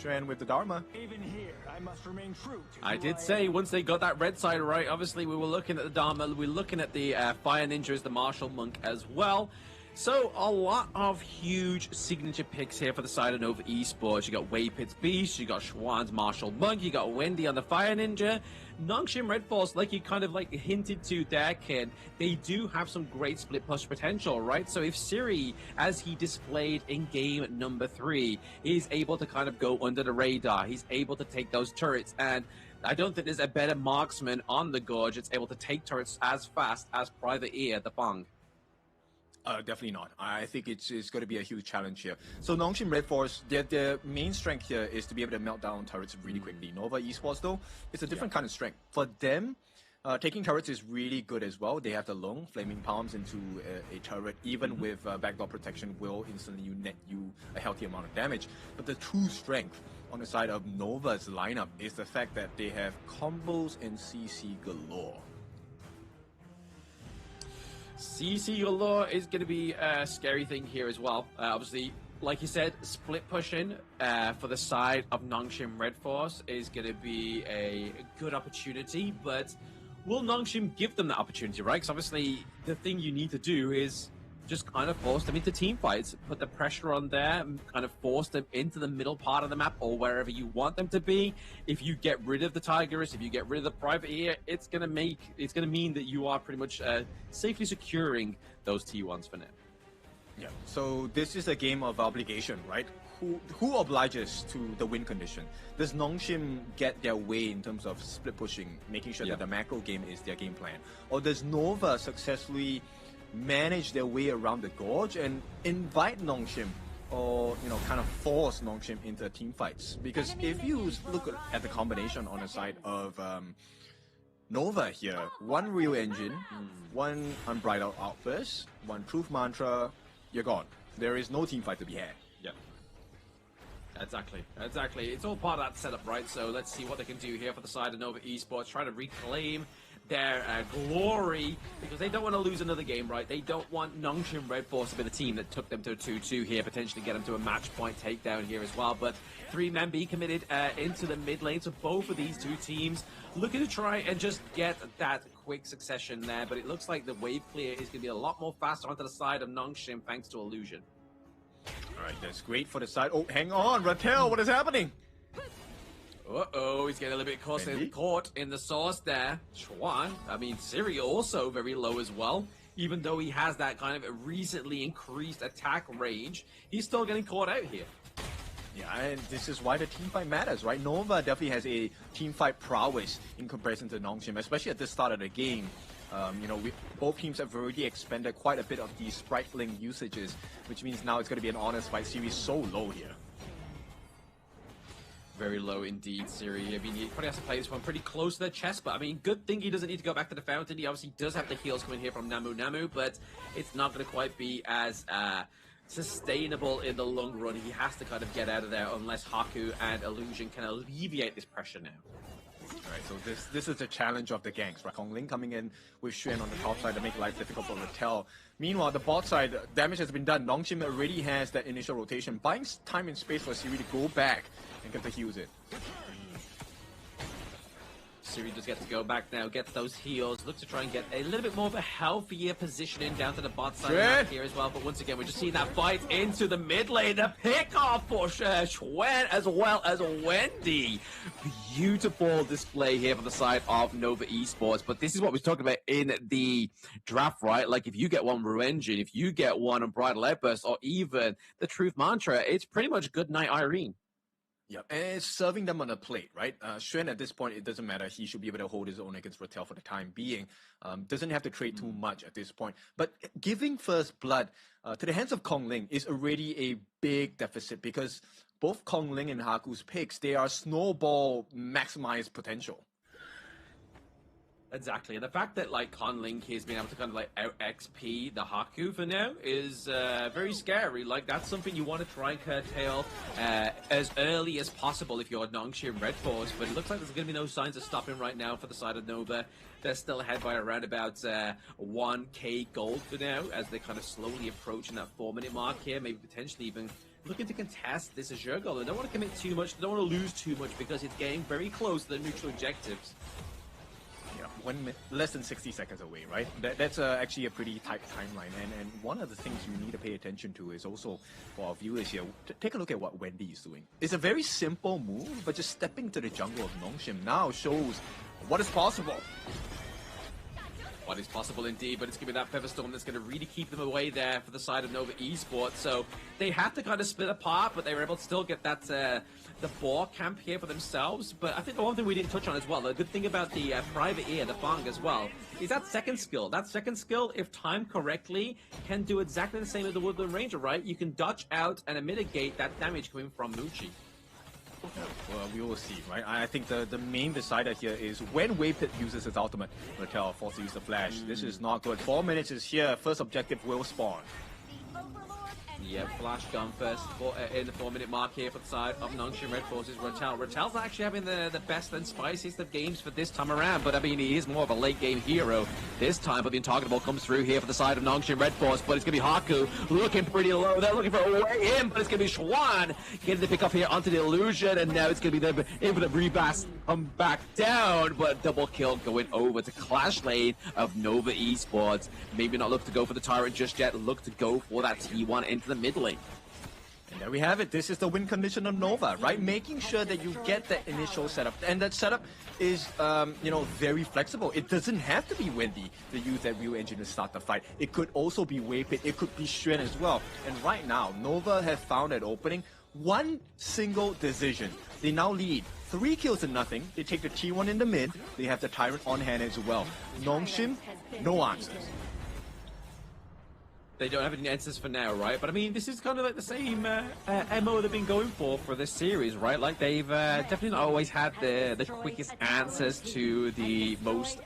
Xuan with the Dharma. Even here, I must remain true to I did say once they got that red side right, obviously we were looking at the Dharma, we were looking at the Fire Ninjas, the Martial Monk as well. So a lot of huge signature picks here for the side of Nova Esports. You got Wei Pit's Beast, you got Schwann's Martial Monk, you got Wendy on the Fire Ninja. Nongshim Red Force, like you kind of hinted to there, kid, they do have some great split push potential, right? So if Siri, as he displayed in game number 3, is able to kind of go under the radar, he's able to take those turrets, and I don't think there's a better marksman on the Gorge that's able to take turrets as fast as Private Ear, the Fang. Definitely not. I think it's going to be a huge challenge here. So Nongshim Red Force, their main strength here is to be able to melt down turrets really quickly. Nova Esports, though, it's a different kind of strength. For them, Taking turrets is really good as well. They have the long flaming palms into a turret, even with backdoor protection, will instantly net you a healthy amount of damage. But the true strength on the side of Nova's lineup is the fact that they have combos and CC galore. CC galore is going to be a scary thing here as well. Obviously, like you said, split pushing for the side of Nongshim Red Force is going to be a good opportunity, but will Nongshim give them that opportunity, right? Because obviously the thing you need to do is just kind of force them into team fights, put the pressure on there, kind of force them into the middle part of the map or wherever you want them to be. If you get rid of the Tigress, if you get rid of the Private Ear, it's gonna mean that you are pretty much safely securing those T1s for now. Yeah. So this is a game of obligation, right? Who obliges to the win condition? Does Nongshim get their way in terms of split pushing, making sure that the macro game is their game plan, or does Nova successfully manage their way around the gorge and invite Nongshim, or kind of force Nongshim into team fights? Because if you look at the combination on the side of Nova here, one real engine, one unbridled outburst, one truth mantra, you're gone. There is no team fight to be had. Yeah. Exactly. It's all part of that setup, right? So let's see what they can do here for the side of Nova Esports, trying to reclaim their glory, because they don't want to lose another game, right? They don't want Nongshim Red Force to be the team that took them to a 2-2 here, potentially get them to a match point takedown here as well. But 3-man be committed into the mid lane, so both of these two teams looking to try and just get that quick succession there, but it looks like the wave clear is going to be a lot more faster onto the side of Nongshim thanks to Illusion. Alright, that's great for the side. Oh, hang on, Ratel, what is happening? Uh-oh, he's getting a little bit caught in the sauce there. Chuan, I mean, Siri also very low as well. Even though he has that kind of recently increased attack range, he's still getting caught out here. Yeah, and this is why the team fight matters, right? Nova definitely has a team fight prowess in comparison to Nongshim, especially at the start of the game. Both teams have already expended quite a bit of these sprite link usages, which means now it's going to be an honest fight. Series so low here. Very low indeed, Siri. I mean, he probably has to play this one pretty close to the chest, but I mean, good thing he doesn't need to go back to the fountain. He obviously does have the heals coming here from Namu, but it's not going to quite be as sustainable in the long run. He has to kind of get out of there unless Haku and Illusion can alleviate this pressure now. Alright, so this is the challenge of the gangs, right? Kongling coming in with Xuan on the top side to make life difficult for Ratel. Meanwhile, the bot side, damage has been done. Nongshim already has that initial rotation, buying time and space for Siri to go back and get to heals it. Siri just gets to go back now, gets those heals, looks to try and get a little bit more of a healthier positioning down to the bot side here as well. But once again, we're just seeing that fight into the mid lane. The pick off for Xuan as well as Wendy. Beautiful display here from the side of Nova Esports. But this is what we talked about in the draft, right? Like if you get one Ru Engine, if you get one Unbridled Outburst, or even the Truth Mantra, it's pretty much good night Irene. Yeah, and it's serving them on a plate, right? Xuan at this point, it doesn't matter. He should be able to hold his own against Ratel for the time being. Doesn't have to trade too much at this point. But giving first blood to the hands of Kongling is already a big deficit, because both Kongling and Haku's picks, they are snowball maximized potential. Exactly, and the fact that like Kongling has been able to kind of like out XP the Haku for now is very scary. Like that's something you want to try and curtail as early as possible if you're Nongshim Red Force. But it looks like there's going to be no signs of stopping right now for the side of Nova. They're still ahead by around about 1k gold for now as they kind of slowly approaching that 4-minute mark here. Maybe potentially even looking to contest this Azure goal. They don't want to commit too much. They don't want to lose too much because it's getting very close to the neutral objectives. Less than 60 seconds away, right? That's actually a pretty tight timeline. And one of the things you need to pay attention to is also, for our viewers here, take a look at what Wendy is doing. It's a very simple move, but just stepping to the jungle of Nongshim now shows what is possible. What is possible indeed, but it's giving that Feather Storm that's going to really keep them away there for the side of Nova Esports. So they have to kind of split apart, but they were able to still get that the boar camp here for themselves. But I think the one thing we didn't touch on as well, the good thing about the Private Ear, the Fang as well, is that second skill. That second skill, if timed correctly, can do exactly the same as the Woodland Ranger, right? You can dodge out and mitigate that damage coming from Muchi. Well, we will see, right? I think the main decider here is when Waypit uses his ultimate, Raquel forced to use the flash. This is not good. 4 minutes is here. First objective will spawn. Yeah, flash gun first in the 4-minute mark here for the side of Nongshim Red Forces. Ratel's actually having the best and spiciest of games for this time around, but I mean, he is more of a late game hero this time, but the untargetable comes through here for the side of Nongshim Red Force, but it's going to be Haku looking pretty low. They're looking for a way in, but it's going to be Schwan getting the pick off here onto the illusion, and now it's going to be the infinite rebast come back down, but double kill going over to Clash Lane of Nova Esports. Maybe not look to go for the Tyrant just yet, look to go for that T1 into the mid lane. And there we have it. This is the win condition of Nova, right? Making sure that you get that initial setup. And that setup is, you know, very flexible. It doesn't have to be Wendy to use that Real Engine to start the fight. It could also be Waypit. It could be Xuan as well. And right now, Nova have found an opening. One single decision. They now lead 3 kills to nothing. They take the T1 in the mid. They have the Tyrant on hand as well. Nongshim, no answers. They don't have any answers for now, right? But I mean, this is kind of like the same MO they've been going for this series, right? Like they've definitely not always had the quickest answers to the most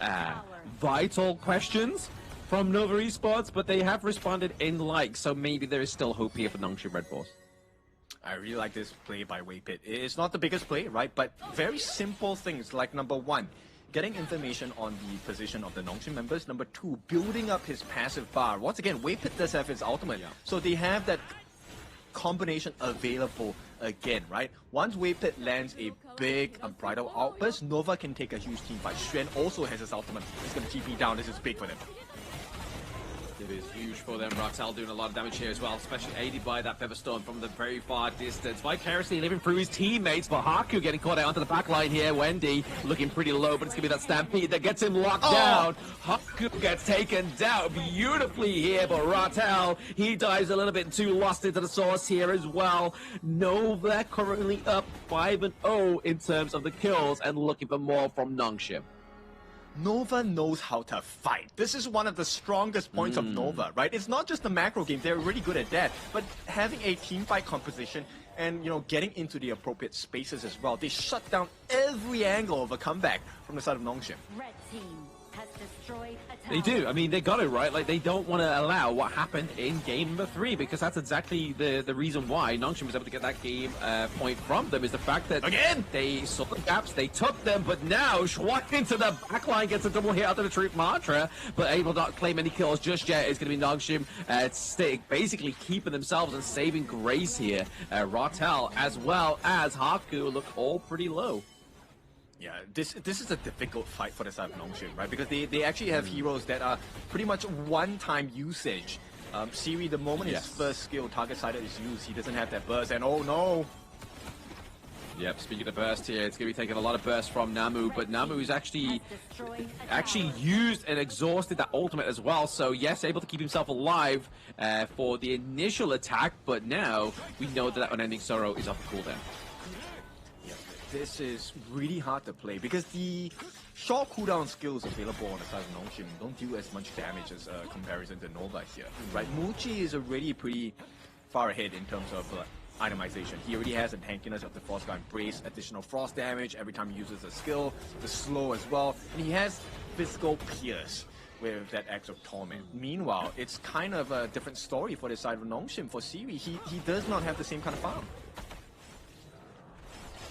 vital questions from Nova Esports, but they have responded in like, so maybe there is still hope here for Nongshim Red Force. I really like this play by Waypit. It's not the biggest play, right? But very simple things like number 1, getting information on the position of the Nongshim members. Number 2, building up his passive bar. Once again, Waypit does have his ultimate. So they have that combination available again, right? Once Waypit lands a big unbridled outburst, Nova can take a huge team fight. Xuan also has his ultimate. He's going to TP down. This is big for them. It is huge for them. Ratel doing a lot of damage here as well, especially aided by that Feather Storm from the very far distance. Vicariously living through his teammates, but Haku getting caught out onto the back line here. Wendy looking pretty low, but it's going to be that Stampede that gets him locked down. Haku gets taken down beautifully here, but Ratel, he dives a little bit too lost into the source here as well. Nova currently up 5-0 in terms of the kills and looking for more from Nongshim. Nova knows how to fight. This is one of the strongest points of Nova, right? It's not just the macro game, they're really good at that, but having a team fight composition and, you know, getting into the appropriate spaces as well. They shut down every angle of a comeback from the side of Nongshim. Red team has destroyed a tower. They do. I mean, they got it right. Like, they don't want to allow what happened in game number 3, because that's exactly the reason why Nongshim was able to get that game point from them, is the fact that again they saw the gaps, they took them, but now Schwan into the backline gets a double hit out of the Troop Mantra, but able to not claim any kills just yet. It's going to be Nongshim basically keeping themselves and saving grace here. Ratel as well as Haku look all pretty low. Yeah, this is a difficult fight for the side of Nongshim, right? Because they actually have heroes that are pretty much one-time usage. Siri, the moment his first skill target-sided is used, he doesn't have that burst, and oh no! Yep, speaking of burst here, it's going to be taking a lot of burst from Namu, but Namu is actually used and exhausted that ultimate as well, so yes, able to keep himself alive for the initial attack, but now we know that Unending Sorrow is off cooldown. This is really hard to play because the short cooldown skills available on the side of Nongshim don't do as much damage as comparison to Nova here, right? Muchi is already pretty far ahead in terms of itemization. He already has a tankiness of the Frost Guard Embrace, additional frost damage every time he uses a skill, the slow as well, and he has physical pierce with that Axe of Torment. Meanwhile, it's kind of a different story for the side of Nongshim. For Siri, he does not have the same kind of farm.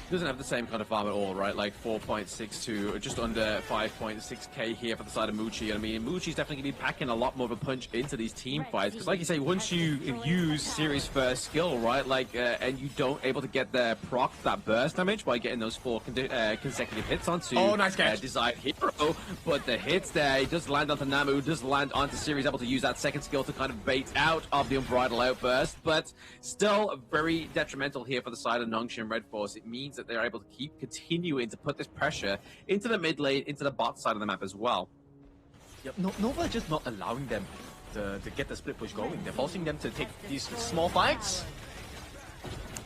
Doesn't have the same kind of farm at all, right? Like 4.62, just under 5.6k here for the side of Muchi. I mean, Muchi's definitely going to be packing a lot more of a punch into these team fights. Because like you say, once you use Siri's first skill, right, like, and you don't able to get the proc, that burst damage by getting those 4 consecutive hits onto Desired Hero. But the hits there, it does land onto Namu, does land onto Siri's, able to use that second skill to kind of bait out of the Unbridled Outburst. But still very detrimental here for the side of Nongshim Red Force. It means that they're able to keep continuing to put this pressure into the mid lane, into the bot side of the map as well. Yep, Nova just not allowing them to get the split push going. They're forcing them to take these small fights.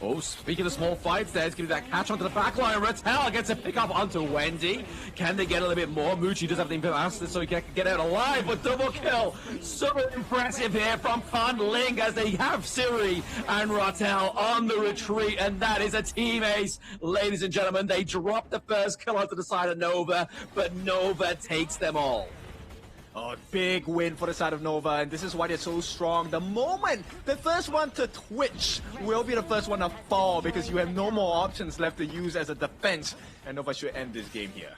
Oh, speaking of small fights, there's giving that catch onto the back line. Rattel gets a pick up onto Wendy. Can they get a little bit more? Mucci does have the impetus so he can get out alive, but double kill. Super impressive here from Fan Ling as they have Siri and Rattel on the retreat, and that is a team ace. Ladies and gentlemen, they drop the first kill onto the side of Nova, but Nova takes them all. Oh, big win for the side of Nova, and this is why they're so strong. The moment the first one to twitch will be the first one to fall, because you have no more options left to use as a defense, and Nova should end this game here.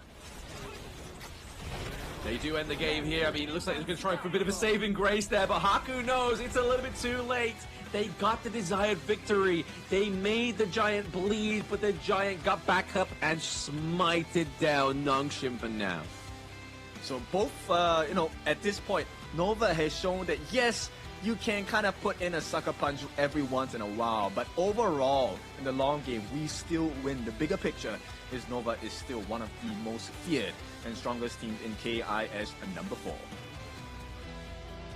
They do end the game here. I mean, it looks like they're going to try for a bit of a saving grace there, but Haku knows it's a little bit too late. They got the desired victory. They made the Giant bleed, but the Giant got back up and smited down Nongshim for now. So both, at this point, Nova has shown that yes, you can kind of put in a sucker punch every once in a while, but overall, in the long game, we still win. The bigger picture is Nova is still one of the most feared and strongest teams in KIS number 4.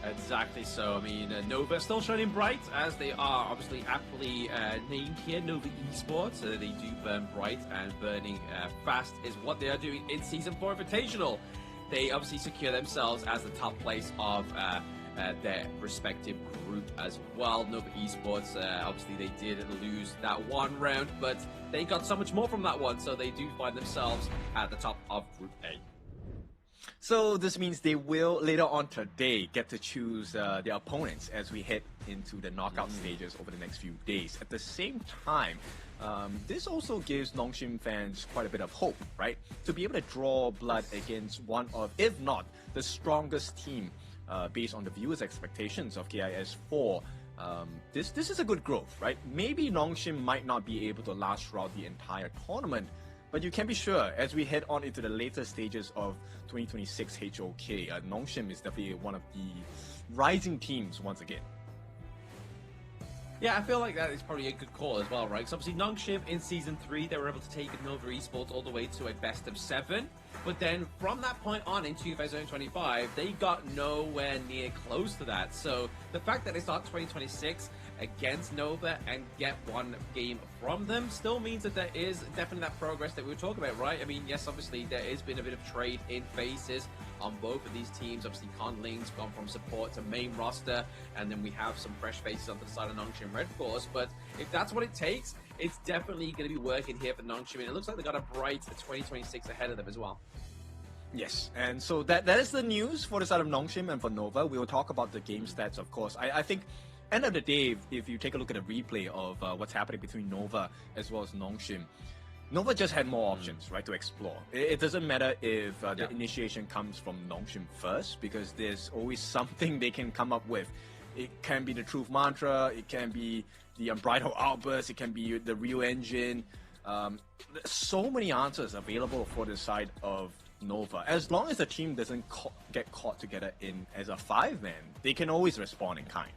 Exactly so. I mean, Nova still shining bright, as they are obviously aptly named here, Nova Esports. They do burn bright, and burning fast is what they are doing in Season 4 Invitational. They obviously secure themselves as the top place of their respective group as well. Nova Esports, obviously they did lose that one round, but they got so much more from that one, so they do find themselves at the top of Group A. So this means they will, later on today, get to choose their opponents as we head into the knockout stages over the next few days. At the same time, this also gives Nongshim fans quite a bit of hope, right? To be able to draw blood against one of, if not, the strongest team based on the viewers' expectations of KIS4. This is a good growth, right? Maybe Nongshim might not be able to last throughout the entire tournament, but you can be sure, as we head on into the later stages of 2026 HOK, Nongshim is definitely one of the rising teams once again. Yeah, I feel like that is probably a good call as well, right? Because obviously Nongshim in Season 3, they were able to take Nova Esports all the way to a best of 7. But then from that point on in 2025, they got nowhere near close to that. So the fact that they start 2026 against Nova and get one game from them still means that there is definitely that progress that we were talking about, right? I mean, yes, obviously there has been a bit of trade in faces on both of these teams. Obviously, Conling's gone from support to main roster, and then we have some fresh faces on the side of Nongshim Red Force. But if that's what it takes, it's definitely going to be working here for Nongshim, and it looks like they got a bright 2026 ahead of them as well. Yes, and so that is the news for the side of Nongshim and for Nova. We will talk about the game stats, of course. I think, end of the day, if you take a look at a replay of what's happening between Nova as well as Nongshim, Nova just had more options, right, to explore. It doesn't matter if the initiation comes from Nongshim first, because there's always something they can come up with. It can be the Truth Mantra, it can be the Unbridled Outburst, it can be the Real Engine. So many answers available for the side of Nova. As long as the team doesn't get caught together in as a 5-man, they can always respond in kind.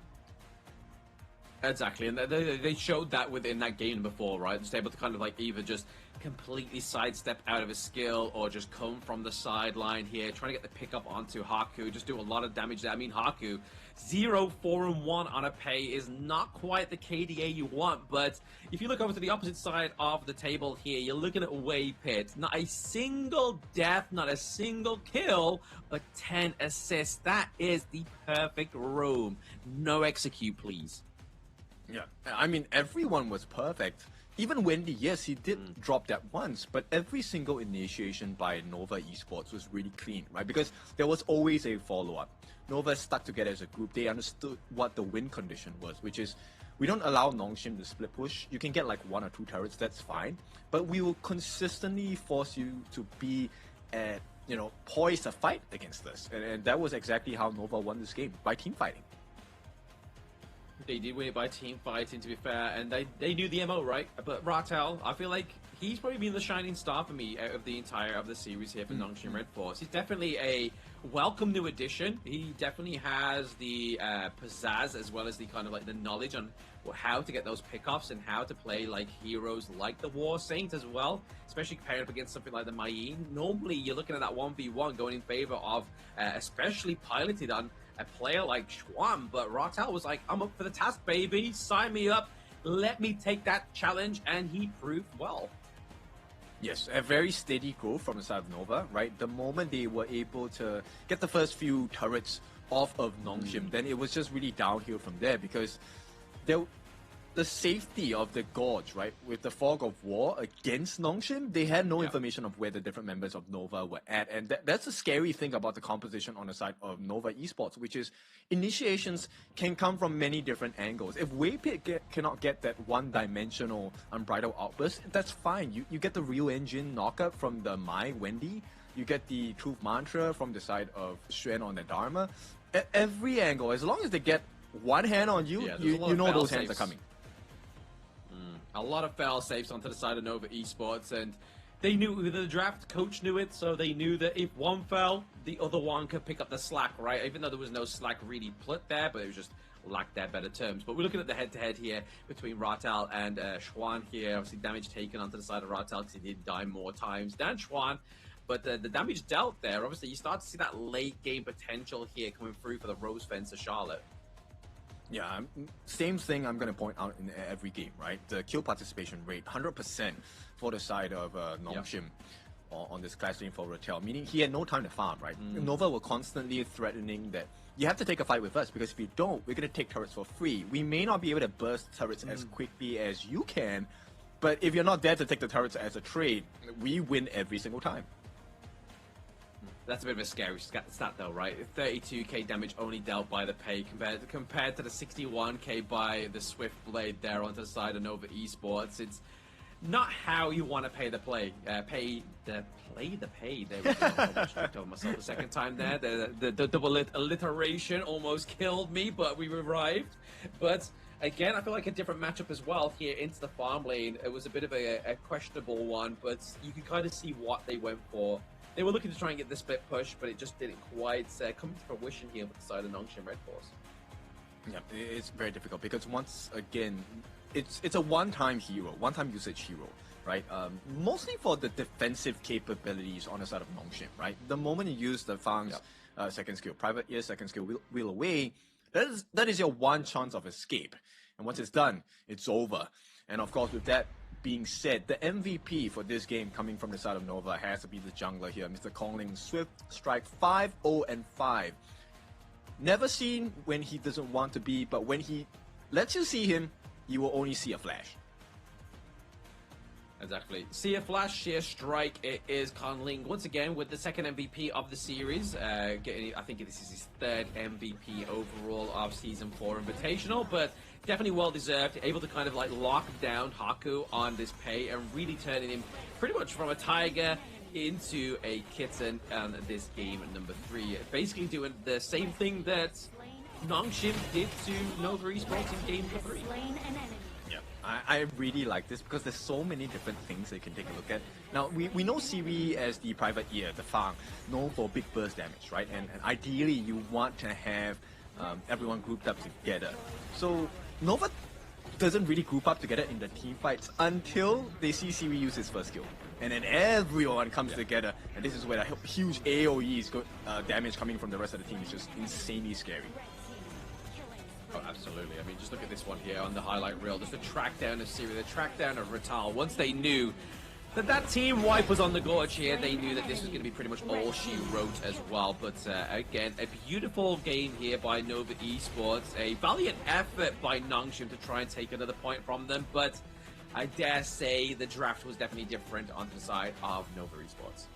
Exactly, and they showed that within that game before, right? Just able to kind of like either just completely sidestep out of his skill or just come from the sideline here, trying to get the pickup onto Haku, just do a lot of damage there. I mean, Haku, 0-4-1 on a pay is not quite the KDA you want, but if you look over to the opposite side of the table here, you're looking at Way Pit. Not a single death, not a single kill, but 10 assists. That is the perfect roam. No execute, please. Yeah, I mean, everyone was perfect. Even Wendy, yes, he did drop that once, but every single initiation by Nova Esports was really clean, right? Because there was always a follow-up. Nova stuck together as a group. They understood what the win condition was, which is we don't allow Nongshim to split push. You can get like 1 or 2 turrets, that's fine. But we will consistently force you to be at, poised to fight against us. And that was exactly how Nova won this game, by team fighting. They did win it by team fighting, to be fair, and they knew the MO, right? But Rattel, I feel like he's probably been the shining star for me out of the entire of the series here for Nongshim Red Force. He's definitely a welcome new addition. He definitely has the pizzazz as well as the kind of like the knowledge on how to get those pickoffs and how to play like heroes like the War Saint as well, especially compared up against something like the Mayin. Normally, you're looking at that 1v1 going in favor of especially piloted on a player like Schwam, but Rattel was like, I'm up for the task, baby. Sign me up. let me take that challenge, and he proved well. Yes, a very steady growth from the side of Nova, right? The moment they were able to get the first few turrets off of Nongshim, then it was just really downhill from there, because the safety of the Gorge, right, with the fog of war against Nongshim, they had no information of where the different members of Nova were at. And that's a scary thing about the composition on the side of Nova Esports, which is initiations can come from many different angles. If Waypit cannot get that one-dimensional unbridled outburst, that's fine. You get the real engine knockup from the Mai Wendy, you get the Truth Mantra from the side of Xuan on the Dharma. At every angle, as long as they get one hand on you, you know those hands are coming. A lot of fail safes onto the side of Nova Esports, and they knew the draft coach knew it, so they knew that if one fell, the other one could pick up the slack, right? Even though there was no slack really put there, but it was just lacked their better terms. But we're looking at the head-to-head here between Ratel and Xuan here. Obviously, damage taken onto the side of Ratel because he did die more times than Xuan. But the damage dealt there, obviously, you start to see that late-game potential here coming through for the Rose Fencer Charlotte. Yeah, same thing I'm going to point out in every game, right? The kill participation rate, 100% for the side of Nongshim on this clash lane for Ratel, meaning he had no time to farm, right? Nova were constantly threatening that you have to take a fight with us, because if you don't, we're going to take turrets for free. We may not be able to burst turrets as quickly as you can, but if you're not there to take the turrets as a trade, we win every single time. That's a bit of a scary stat though, right? 32k damage only dealt by the Pei compared to the 61k by the Swift Blade there onto the side of Nova Esports. It's not how you want to pay the play. There we go. I almost tripped over myself the second time there. The double alliteration almost killed me, but we revived. But again, I feel like a different matchup as well here into the farm lane. It was a bit of a questionable one, but you can kind of see what they went for. They were looking to try and get the split push, but it just didn't quite come to fruition here with the side of Nongshim Red Force. Yeah, it's very difficult, because once again, it's a one-time hero, one-time usage hero, right? Mostly for the defensive capabilities on the side of Nongshim, right? The moment you use the Fang's second skill, Private Ear second skill, wheel away, that is your one chance of escape. And once it's done, it's over. And of course, with that being said, the MVP for this game coming from the side of Nova has to be the jungler here, Mr. Kongling. Swift Strike 5-0-5. Never seen when he doesn't want to be, but when he lets you see him, you will only see a flash. Exactly. See a flash, sheer strike. It is Kongling once again with the second MVP of the series. I think this is his third MVP overall of Season 4 Invitational, but definitely well deserved. Able to kind of like lock down Haku on this Pei and really turning him pretty much from a tiger into a kitten on this game number 3. Basically doing the same thing that Nongshim did to Nova Esports in game number 3. I really like this, because there's so many different things they can take a look at. Now, we know Siri as the Private Ear, the Fang, known for big burst damage, right? And ideally, you want to have everyone grouped up together. So, Nova doesn't really group up together in the team fights until they see Siri use his first skill. And then everyone comes together, and this is where the huge AoE's damage coming from the rest of the team is just insanely scary. Oh, absolutely. I mean, just look at this one here on the highlight reel. Just the track down of Siri, the track down of Ratal. Once they knew that team wipe was on the Gorge here, they knew that this was going to be pretty much all she wrote as well. But again, a beautiful game here by Nova Esports. A valiant effort by Nongshim to try and take another point from them. But I dare say the draft was definitely different on the side of Nova Esports.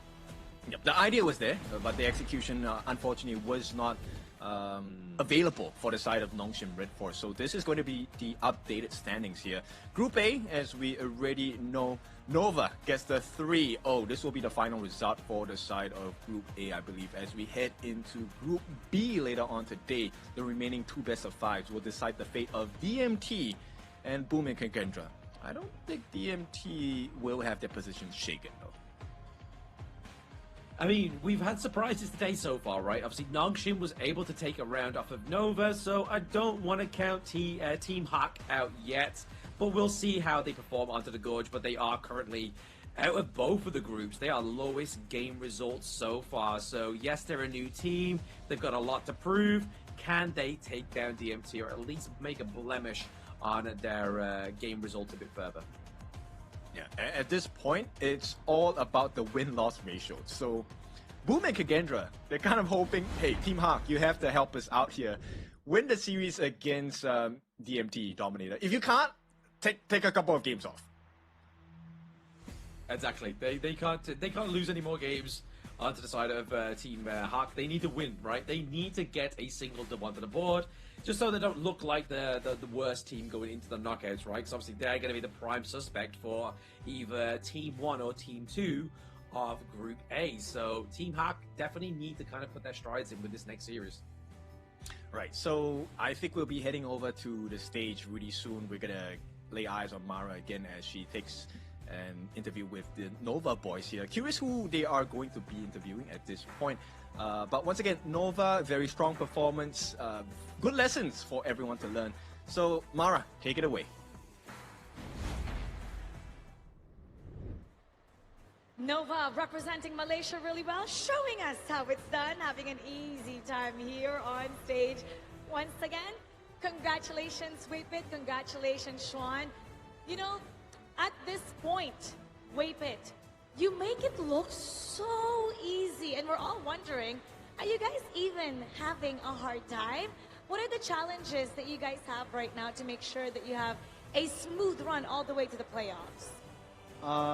Yep, the idea was there, but the execution, unfortunately, was not available for the side of Nongshim Red Force. So this is going to be the updated standings here. Group A, as we already know, Nova gets the 3-0. This will be the final result for the side of Group A, I believe. As we head into Group B later on today, the remaining 2 best-of-5s will decide the fate of DMT and Boom and Kendra. I don't think DMT will have their position shaken, though. I mean, we've had surprises today so far, right? Obviously, Nongshim was able to take a round off of Nova, so I don't want to count Team Hawk out yet. But we'll see how they perform onto the Gorge. But they are currently out of both of the groups. They are lowest game results so far. So, yes, they're a new team. They've got a lot to prove. can they take down DMT or at least make a blemish on their game result a bit further? Yeah, at this point, it's all about the win-loss ratio. So, Boom and Kagendra, they're kind of hoping, hey, Team Hawk, you have to help us out here. Win the series against DMT Dominator. If you can't, take a couple of games off. Exactly. They can't lose any more games onto the side of Team Hawk. They need to win, right? They need to get a single dub onto the board, just so they don't look like the worst team going into the knockouts, right? Because obviously they're going to be the prime suspect for either Team 1 or Team 2 of Group A. So Team Hawk definitely need to kind of put their strides in with this next series. Right, so I think we'll be heading over to the stage really soon. We're going to lay eyes on Mara again as she takes an interview with the Nova boys here. Curious who they are going to be interviewing at this point. But once again, Nova, very strong performance, good lessons for everyone to learn. So Mara, take it away. Nova representing Malaysia really well, showing us how it's done, having an easy time here on stage. Once again, congratulations, Waypit, congratulations, Xuan. You know, at this point, Waypit, you make it look so easy, and we're all wondering, are you guys even having a hard time? What are the challenges that you guys have right now to make sure that you have a smooth run all the way to the playoffs?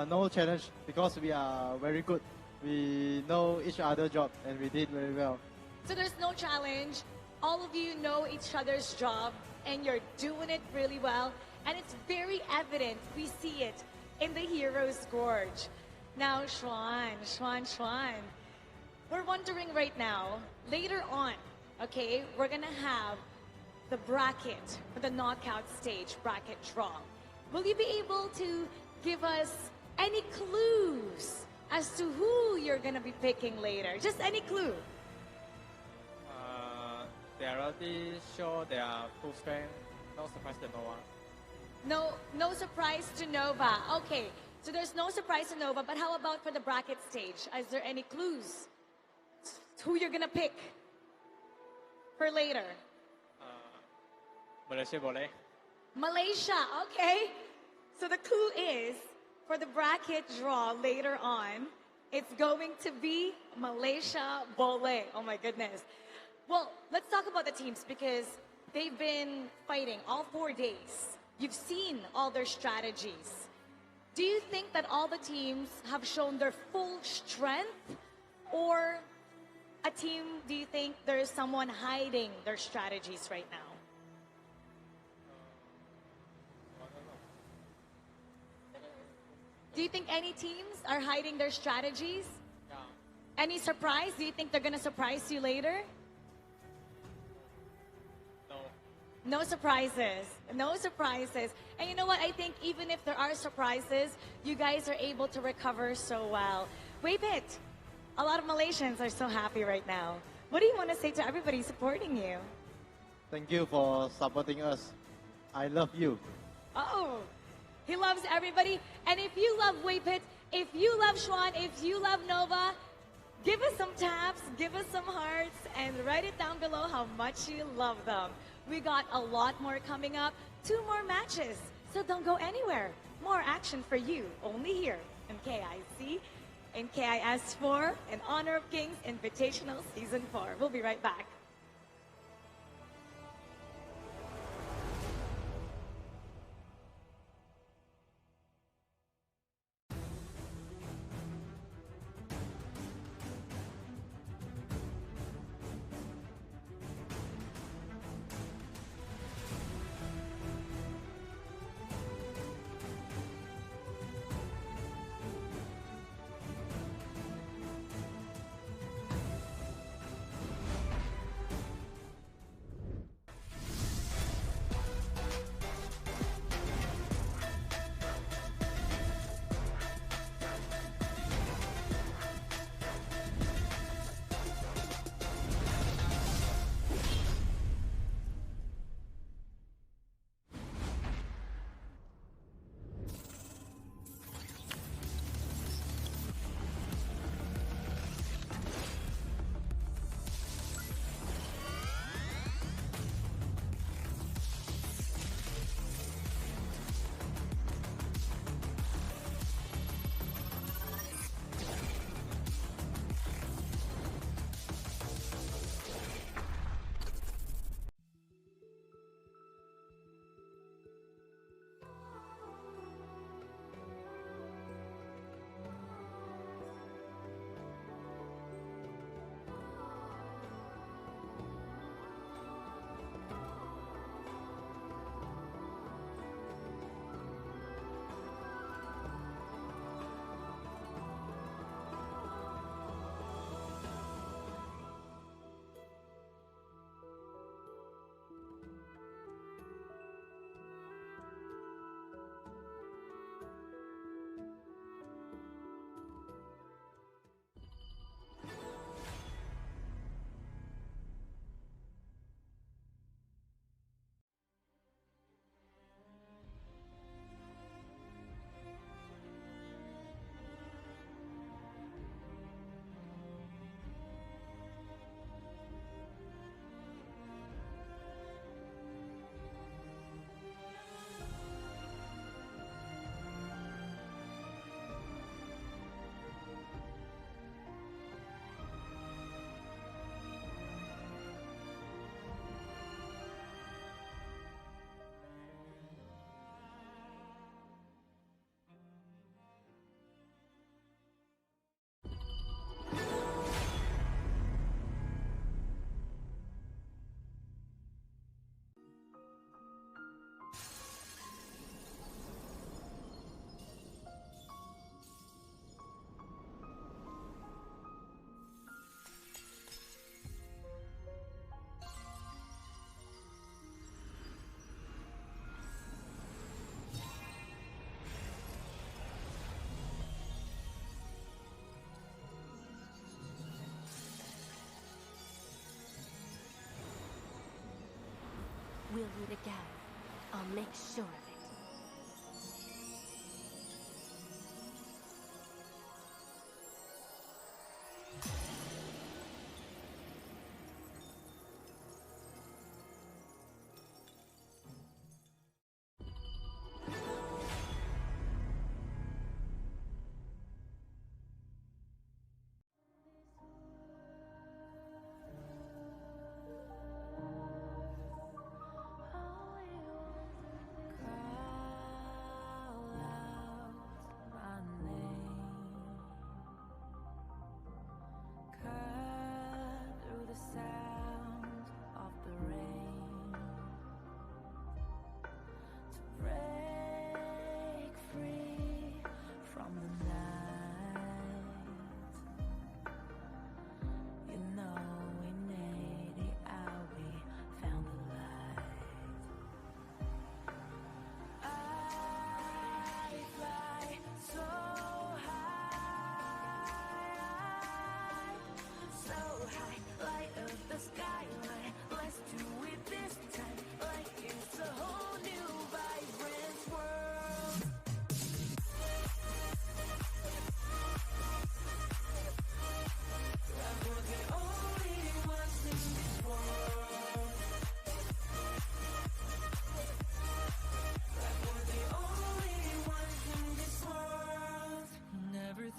No challenge because we are very good. We know each other's job and we did very well. So there's no challenge. All of you know each other's job and you're doing it really well. And it's very evident. We see it in the Heroes Gorge. Now, Xuan. We're wondering right now, later on, okay, we're going to have the bracket for the knockout stage, bracket draw. Will you be able to give us any clues as to who you're going to be picking later? Just any clue. They are already sure they are full strength. No surprise to Nova. No surprise to Nova. Okay, so there's no surprise to Nova, but how about for the bracket stage? Is there any clues to who you're going to pick for later? Malaysia boleh. Malaysia, okay. So the clue is, for the bracket draw later on, it's going to be Malaysia Boleh. Oh my goodness. Well, let's talk about the teams because they've been fighting all 4 days. You've seen all their strategies. Do you think that all the teams have shown their full strength? Or a team, do you think there's someone hiding their strategies right now? Do you think any teams are hiding their strategies? Yeah. Any surprise? Do you think they're going to surprise you later? No. No surprises. No surprises. And you know what? I think even if there are surprises, you guys are able to recover so well. Waypit, a lot of Malaysians are so happy right now. What do you want to say to everybody supporting you? Thank you for supporting us. I love you. Oh, he loves everybody. And if you love Waypit, if you love Xuan, if you love Nova, give us some taps, give us some hearts, and write it down below how much you love them. We got a lot more coming up, 2 more matches. So don't go anywhere. More action for you, only here in KIC, in KIS4, in honor of Kings Invitational Season 4. We'll be right back. We'll meet again. I'll make sure of it.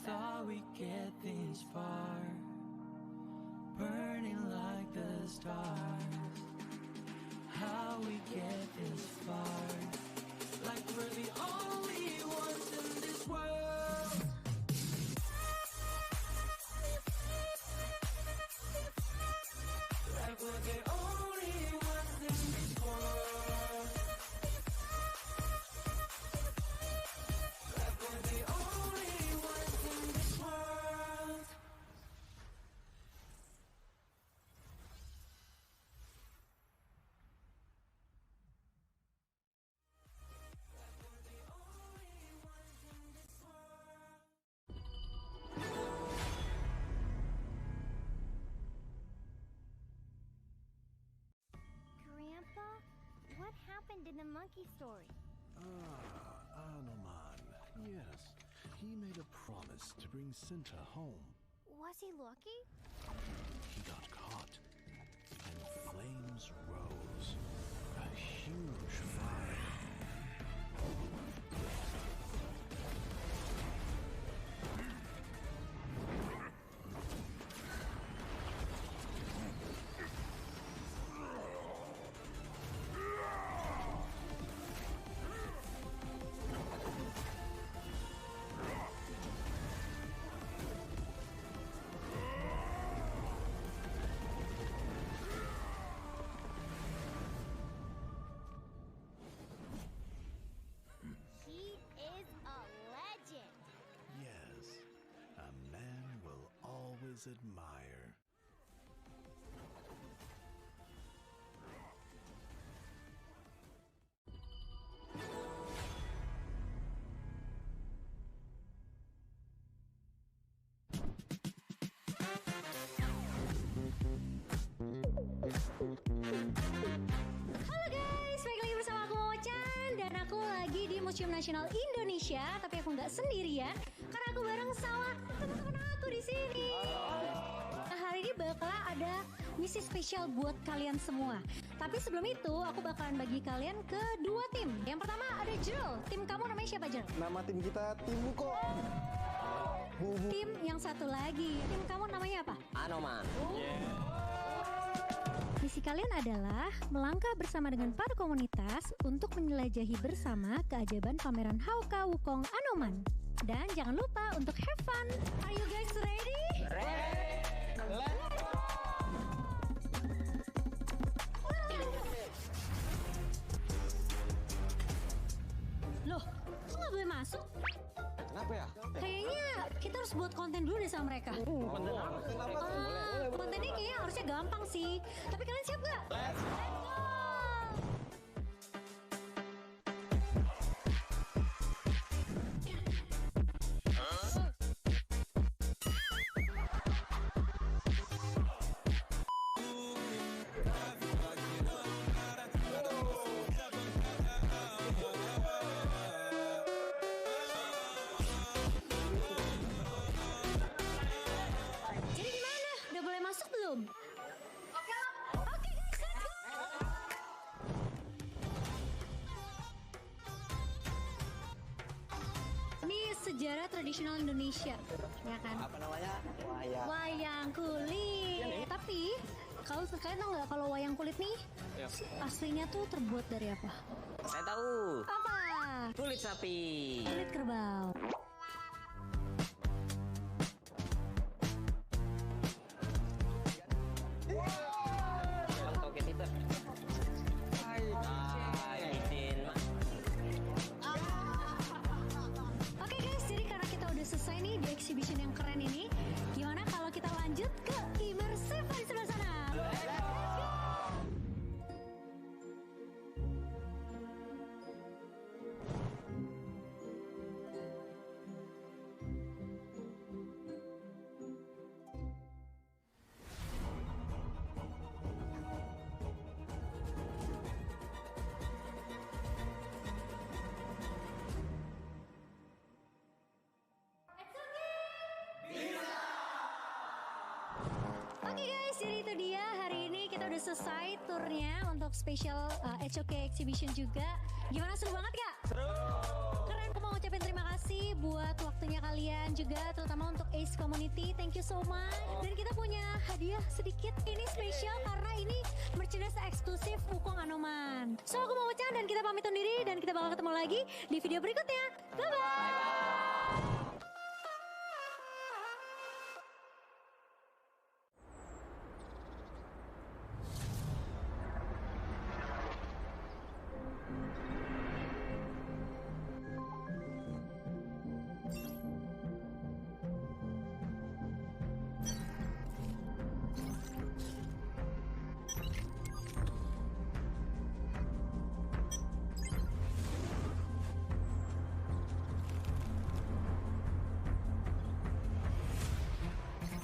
Thought we'd get this far, burning like the stars. How we get this far, like we're the only ones in this world. Like we're the only ones in this world. Like we're the only ones in this world. Grandpa, what happened in the monkey story? Anoman. Yes, he made a promise to bring Cinta home. Was he lucky? He got caught, and flames rose. A huge fire. He is a legend. Yes, a man will always admire. Halo guys, balik lagi bersama aku Mocan. Dan aku lagi di Museum Nasional Indonesia. Tapi aku nggak sendirian, karena aku bareng sama teman-teman aku di sini. Nah, hari ini bakal ada misi spesial buat kalian semua. Tapi sebelum itu, aku bakalan bagi kalian ke dua tim. Yang pertama ada Jerl. Tim kamu namanya siapa, Jerl? Nama tim kita Tim Buko. Tim yang satu lagi, tim kamu namanya apa? Anoman. Misi kalian adalah melangkah bersama dengan para komunitas untuk menjelajahi bersama keajaiban pameran Hauka Wukong Anoman. Dan jangan lupa untuk have fun. Are you guys ready? Loh, kok nggak boleh masuk? Kenapa ya? Kayaknya kita harus buat konten dulu deh sama mereka. Konten apa? Kontennya kayaknya harusnya gampang sih. Tapi kalian siap gak? Let's go! tradisional Indonesia, ya kan? Apa namanya? Wayang kulit. Tapi kalau kalian tahu nggak kalau wayang kulit nih aslinya tuh terbuat dari apa? Saya tahu. Apa? Kulit sapi. Kulit kerbau. Oke guys, jadi karena kita udah selesai nih di exhibition yang keren ini, gimana kalau kita lanjut ke immersive di sebelah sana? Oke guys, jadi itu dia hari ini kita udah selesai turnya untuk special HOK exhibition juga. Gimana, seru banget gak? Seru! Keren, aku mau ngucapin terima kasih buat waktunya kalian juga, terutama untuk ACE Community. Thank you so much. Dan kita punya hadiah sedikit. Ini spesial karena ini merchandise eksklusif Wukong Anoman. So aku mau ucap dan kita pamit undur diri dan kita bakal ketemu lagi di video berikutnya. Bye-bye!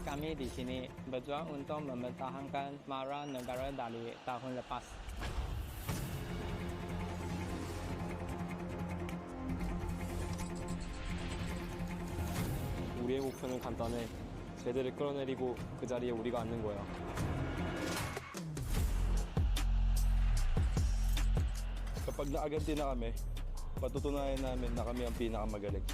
Kami di sini berjuang untuk mempertahankan marah negara dari tahun lepas. 우리의 목표는 간단해. 쟤들을 끌어내리고 그 자리에 우리가 앉는 거야. Kapag naaganti na kami, patutunayan namin na kami ang pinakamagaling.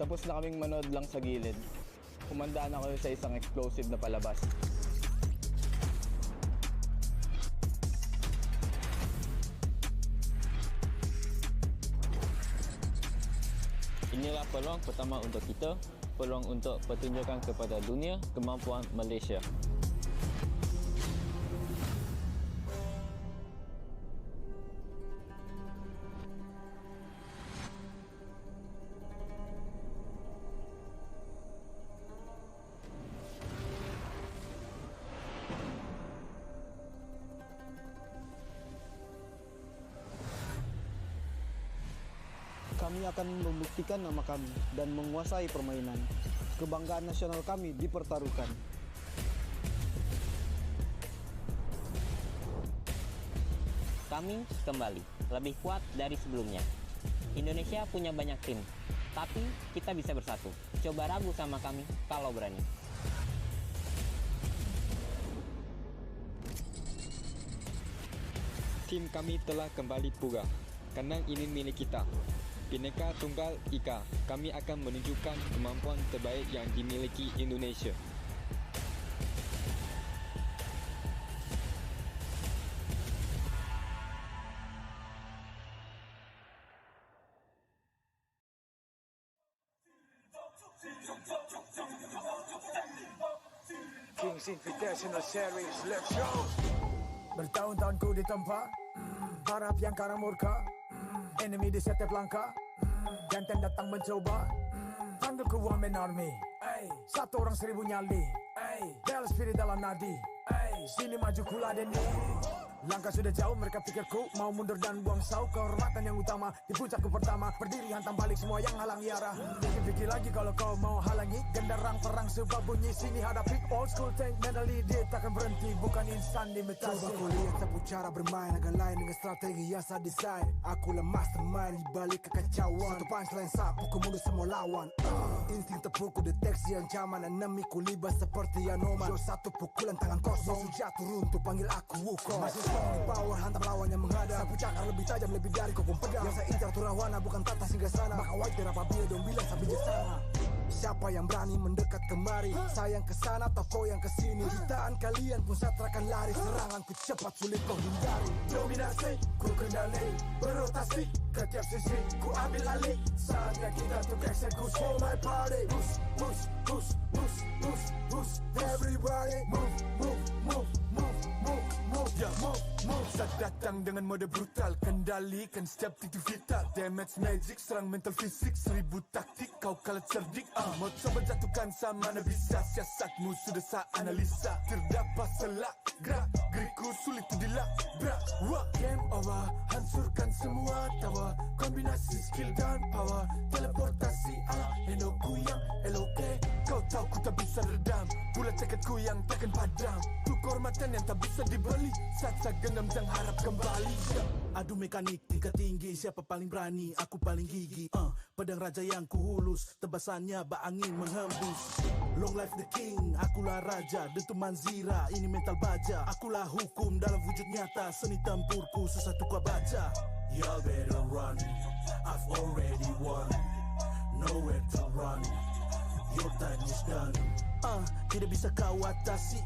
Tapos na kaming manood lang sa gilid. Kumandaan ako sa isang explosive na palabas. Inilah peluang pertama untuk kita, peluang untuk pertunjukan kepada dunia kemampuan Malaysia. Kami akan membuktikan nama kami dan menguasai permainan. Kebanggaan nasional kami dipertaruhkan. Kami kembali, lebih kuat dari sebelumnya. Indonesia punya banyak tim, tapi kita bisa bersatu. Coba ragu sama kami kalau berani. Tim kami telah kembali pulih. Kandang ini milik kita. Bhinneka Tunggal Ika, kami akan menunjukkan kemampuan terbaik yang dimiliki Indonesia. Kings Invitational Series, let's go! Bertahun-tahun ku ditempa, harap yang karang murka, enemy di setiap langkah, jantan datang mencoba, panggil ku Woman Army, satu orang 1000 nyali, Bell spirit dalam nadi, sini maju kula deni. Langkah sudah jauh, mereka pikirku mau mundur dan buang sau. Kehormatan yang utama, di puncakku pertama. Berdiri hantam balik semua yang halangi arah. Pikir-pikir lagi kalau kau mau halangi. Genderang perang sebab bunyi sini hadapi. Old school tank mentally dia takkan berhenti. Bukan instan imitasi. Coba kau lihat sapu cara bermain agak lain dengan strategi yang saya desain. Akulah mastermind di balik kekacauan. Satu punchline sapu ku mundur semua lawan. Insting terpukul deteksi ancaman. Enemiku libas seperti Anoman. Satu pukulan tangan kosong. Jatuh runtuh panggil aku Wukong. Masih strong power hantam lawan yang menghadap. Sapu cakar lebih tajam lebih dari kopong pedang. Yang saya incar turawana bukan tata singgah sana. Maka wajar apabila dong bilang sampai di sana. Siapa yang berani mendekat kemari? Sayang kesana atau kau yang kesini? Jutaan kalian pun satrakan lari. Seranganku cepat sulit kau hindari. Dominasi ku kendali, berotasi ke tiap sisi ku ambil alih. Saatnya kita untuk eksekusi. For my party, push, push, push, push, push, push. Everybody move, move, move, move, move, move, yeah, move, move. Saat datang dengan mode brutal, kendalikan setiap titik vital. Damage magic, serang mental fisik, 1000 taktik, kau kalah cerdik. Mau coba jatuhkan sama mana bisa. Siasatmu sudah saya analisa. Terdapat selak, gerak, geriku sulit untuk dilabrak. Game over, hancurkan semua tawa. Kombinasi skill dan power, teleportasi ala Enoku yang LOK. Kau tahu ku tak bisa redam, pula tekadku yang takkan padam. Tuh kehormatan yang tak bisa dibeli. Saat genam jangan harap kembali. Adu mekanik tingkat tinggi, siapa paling berani? Aku paling gigi. Pedang raja yang kuhulus, tebasannya bak angin menghembus. Long life the king, akulah raja. Dentuman zira, ini mental baja. Akulah hukum dalam wujud nyata. Seni tempurku susah tukar baca. Y'all better run, I've already won. Nowhere to run, your time is done. Tidak bisa kau atasi,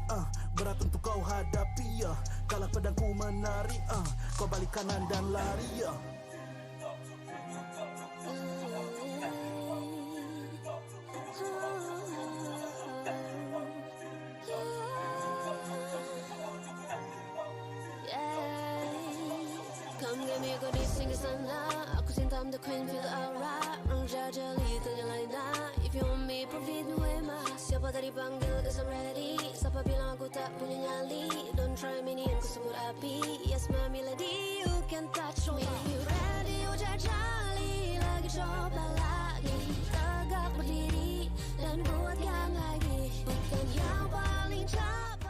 berat untuk kau hadapi, kalah pedangku menari, kau balik kanan dan lari, Come get me a good sing a sana. Aku cinta I'm the queen, feel alright. Orang jajali ternyalain dah. If you want me, provide me wema. Siapa tadi panggil, cause I'm ready. Siapa bilang aku tak punya nyali? Don't try me ni, aku sebut api. Yes, my melody, you can touch me. You ready, you jajali. Lagi coba lagi. Tegak berdiri dan buat yang lagi. Bukan yang paling cepat.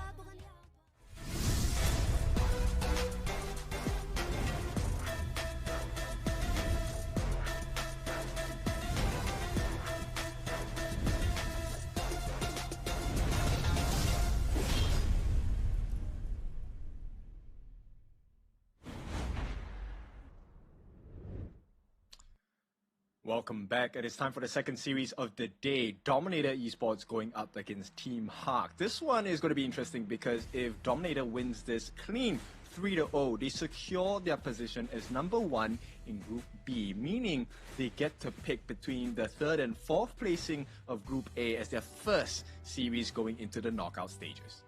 Welcome back. It is time for the second series of the day. Dominator Esports going up against Team Hawk. This one is going to be interesting because if Dominator wins this clean 3-0, they secure their position as number 1 in Group B, meaning they get to pick between the 3rd and 4th placing of Group A as their first series going into the knockout stages.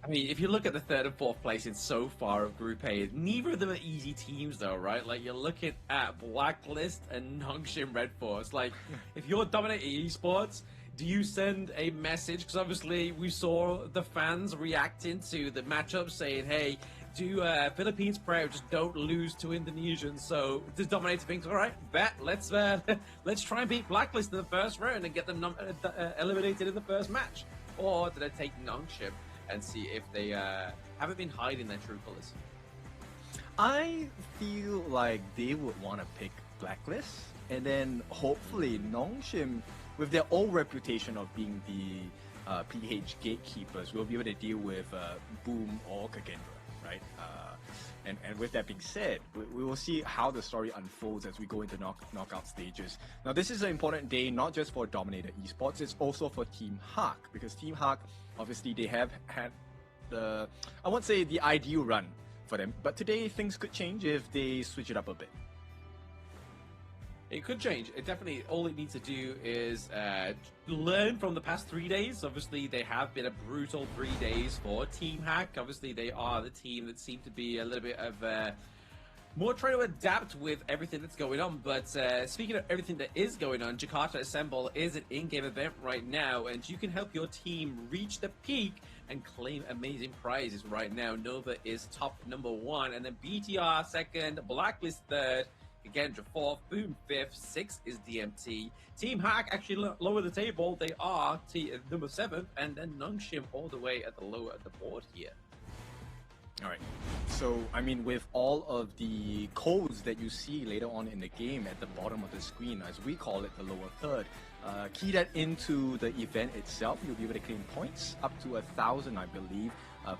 I mean, if you look at the 3rd and 4th placing so far of Group A, neither of them are easy teams though, right? Like, you're looking at Blacklist and Nongshim Red Force. Like, if you're Dominator Esports, do you send a message? Because obviously we saw the fans reacting to the matchup saying, hey, do Philippines proud, just don't lose to Indonesians. So does Dominator think, all right, bet, let's try and beat Blacklist in the first round and get them eliminated in the first match? Or did they take Nongshim and see if they haven't been hiding their true colors? I feel like they would want to pick Blacklist, and then hopefully Nongshim, with their old reputation of being the PH gatekeepers, will be able to deal with Boom or Kagendra, right? And with that being said, we will see how the story unfolds as we go into knockout stages. Now, this is an important day, not just for Dominator Esports, it's also for Team Hawk, because Team Hawk, obviously, they have had the, I won't say the ideal run for them, but today things could change if they switch it up a bit. It could change. It definitely, all it needs to do is learn from the past 3 days. Obviously, they have been a brutal 3 days for Team Hack. Obviously, they are the team that seem to be a little bit of more trying to adapt with everything that's going on. But speaking of everything that is going on, Jakarta Assemble is an in-game event right now, and you can help your team reach the peak and claim amazing prizes right now. Nova is top #1, and then BTR second, Blacklist third, Gendra fourth, Boom fifth, sixth is DMT. Team Hack actually lower the table. They are number 7th, and then Nongshim all the way at the lower of the board here. All right. So, I mean, with all of the codes that you see later on in the game at the bottom of the screen, as we call it, the lower third, key that into the event itself. You'll be able to claim points up to 1,000, I believe,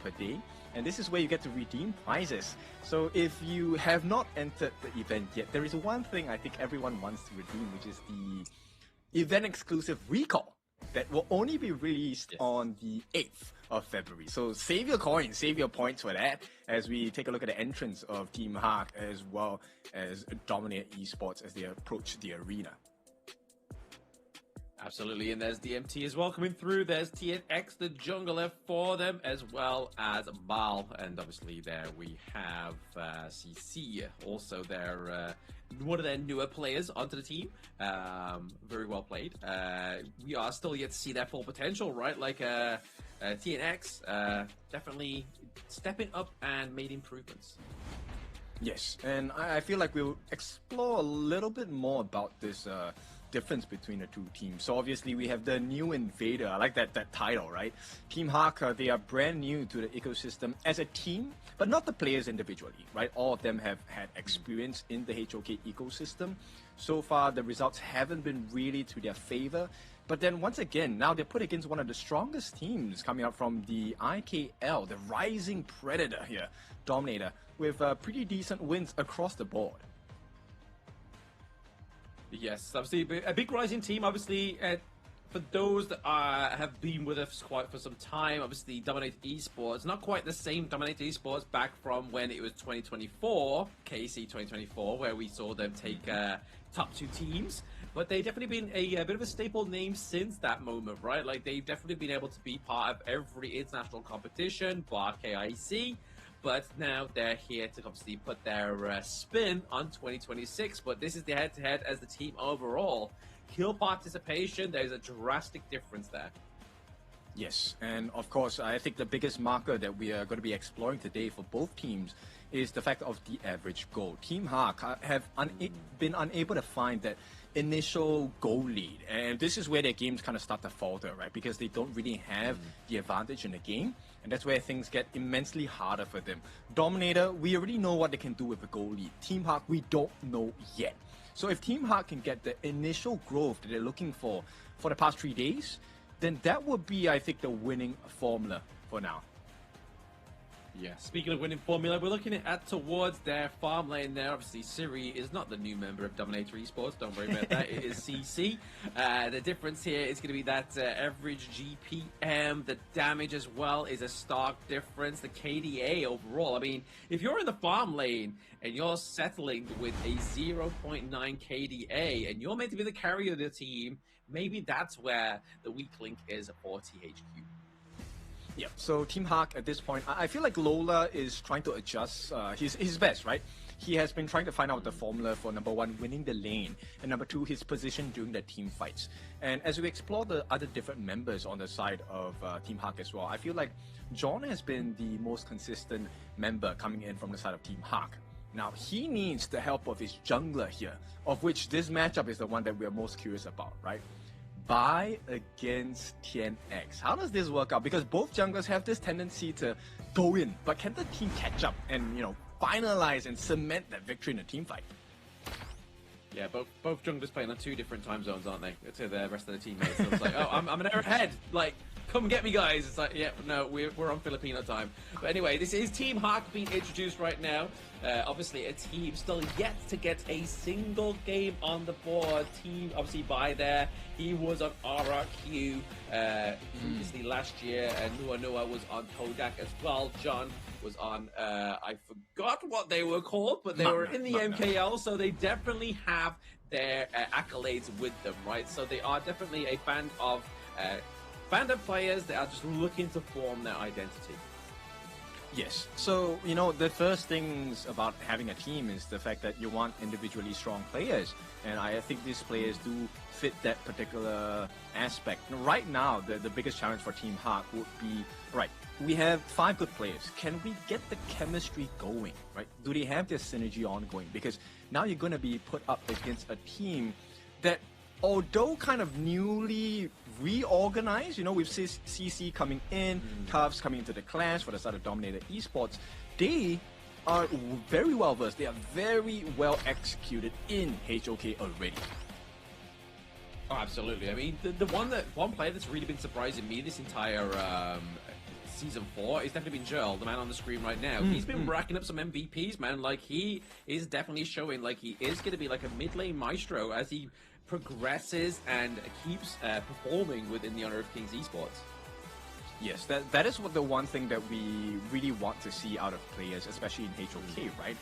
per day. And this is where you get to redeem prizes. So if you have not entered the event yet, there is one thing I think everyone wants to redeem, which is the event-exclusive recall that will only be released on the 8th of February. So save your coins, save your points for that as we take a look at the entrance of Team Hack as well as Dominator Esports as they approach the arena. Absolutely, and there's DMT as well coming through. There's TNX, the jungler for them, as well as Bal. And obviously there we have CC, also their one of their newer players onto the team. Very well played. We are still yet to see their full potential, right? Like TNX definitely stepping up and made improvements. Yes, and I feel like we'll explore a little bit more about this difference between the two teams. So obviously we have the new invader. I like that title, right? Team Hack, they are brand new to the ecosystem as a team, but not the players individually, right? All of them have had experience in the HOK ecosystem. So far, the results haven't been really to their favor. But then once again, now they're put against one of the strongest teams coming out from the IKL, the rising predator here, Dominator, with pretty decent wins across the board. Yes, obviously a big rising team. Obviously, for those that have been with us quite for some time, obviously Dominator Esports, not quite the same Dominator Esports back from when it was 2024, KC 2024, where we saw them take top 2 teams. But they've definitely been a bit of a staple name since that moment, right? Like, they've definitely been able to be part of every international competition, bar KIC. But now they're here to obviously put their spin on 2026. But this is the head-to-head as the team overall. Kill participation, there's a drastic difference there. Yes, and of course, I think the biggest marker that we are going to be exploring today for both teams is the fact of the average goal. Team Hack have been unable to find that initial goal lead, and this is where their games kind of start to falter, right? Because they don't really have the advantage in the game, and that's where things get immensely harder for them. Dominator, we already know what they can do with a goal lead. Team Hack, we don't know yet. So if Team Hack can get the initial growth that they're looking for the past 3 days, then that would be, I think, the winning formula for now. Yeah, speaking of winning formula, we're looking at towards their farm lane there. Obviously, Siri is not the new member of Dominator Esports. Don't worry about that. It is CC. The difference here is going to be that average GPM. The damage as well is a stark difference. The KDA overall. I mean, if you're in the farm lane and you're settling with a 0.9 KDA and you're meant to be the carrier of the team, maybe that's where the weak link is for THQ. Yeah, so Team Hack at this point, I feel like Lola is trying to adjust his best, right? He has been trying to find out the formula for number 1, winning the lane, and number 2, his position during the team fights. And as we explore the other different members on the side of Team Hack as well, I feel like John has been the most consistent member coming in from the side of Team Hack. Now, he needs the help of his jungler here, of which this matchup is the one that we are most curious about, right? Bai against TNX. How does this work out? Because both junglers have this tendency to go in, but can the team catch up and, finalize and cement that victory in a team fight? Yeah, both junglers playing on 2 different time zones, aren't they? To the rest of the teammates. So it's like, oh, I'm an hour ahead. Like, come get me, guys. It's like, yeah, no, we're on Filipino time. But anyway, this is Team Hack being introduced right now. Obviously, a team still yet to get a single game on the board. Team, obviously, by there. He was on RRQ previously last year, and Noah was on Kodak as well. John was on, I forgot what they were called, but they were in the MKL, so they definitely have their accolades with them, right? So they are definitely a band of players that are just looking to form their identity. Yes. So, you know, the first things about having a team is the fact that you want individually strong players. And I think these players do fit that particular aspect. Right now, the biggest challenge for Team Hawk would be, right, we have 5 good players. Can we get the chemistry going, right? Do they have their synergy ongoing? Because now you're going to be put up against a team that, although kind of newly reorganized, you know, with CC coming in, Tufts coming into the clash for the start of Dominator Esports, they are very well versed. They are very well executed in HOK already. Oh, absolutely. I mean, the one player that's really been surprising me this entire Season 4 is definitely been Joel, the man on the screen right now. He's been racking up some MVPs, man. Like, he is definitely showing like he is going to be like a mid-lane maestro as he progresses and keeps performing within the Honor of Kings Esports. Yes, that is what the one thing that we really want to see out of players, especially in HOK, right?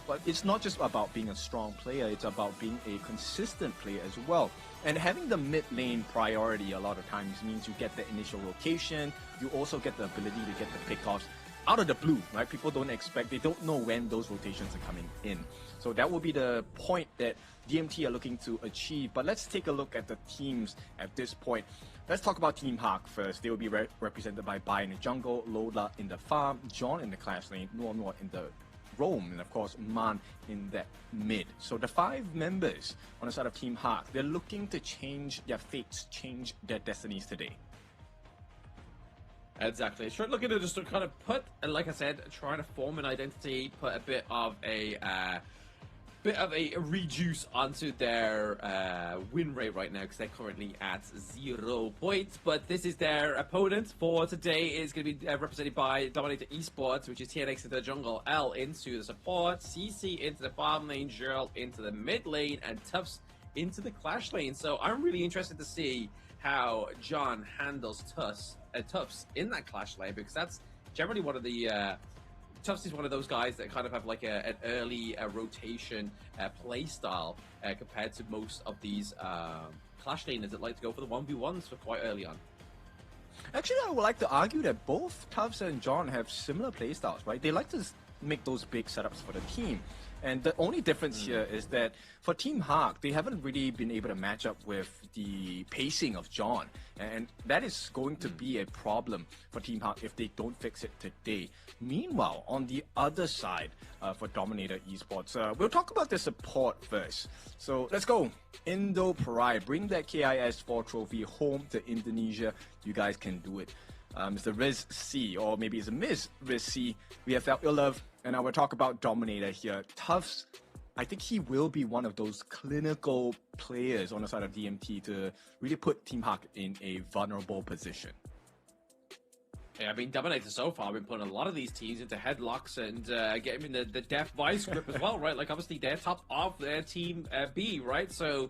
But it's not just about being a strong player, it's about being a consistent player as well. And having the mid lane priority a lot of times means you get the initial rotation, you also get the ability to get the pickoffs out of the blue, right? People don't expect, they don't know when those rotations are coming in. So that will be the point that DMT are looking to achieve. But let's take a look at the teams at this point. Let's talk about Team Hawk first. They will be represented by Bai in the jungle, Lola in the farm, John in the clash lane, Noor in the roam, and of course Man in that mid. So the 5 members on the side of Team Hawk, they're looking to change their fates, change their destinies today. Exactly. Sure, looking to just kind of put, like I said, trying to form an identity, put a bit of a reduce onto their win rate right now, because they're currently at 0 points. But this is their opponent for today. Is going to be represented by Dominator Esports, which is TNX into the jungle, L into the support, CC into the farm lane, Gerald into the mid lane, and Tufts into the clash lane. So I'm really interested to see how John handles Tufts in that clash lane, because that's generally one of the Tufts is one of those guys that kind of have like an early rotation play style compared to most of these clash laners that like to go for the 1v1s for quite early on. Actually, I would like to argue that both Tufts and John have similar play styles, right? They like to make those big setups for the team. And the only difference here is that for Team Hawk, they haven't really been able to match up with the pacing of John. And that is going to be a problem for Team Hawk if they don't fix it today. Meanwhile, on the other side, for Dominator Esports, we'll talk about the support first. So let's go. Indo Pride, bring that KIS4 trophy home to Indonesia. You guys can do it. Mr. Riz C, or maybe it's a Ms. Riz C, we have felt your love, and I will talk about Dominator here. Tufts, I think he will be one of those clinical players on the side of DMT to really put Team Hawk in a vulnerable position. Yeah, I mean, Dominator so far been putting a lot of these teams into headlocks and getting in the Death Vice grip as well, right? Like, obviously, they're top of their team B, right? So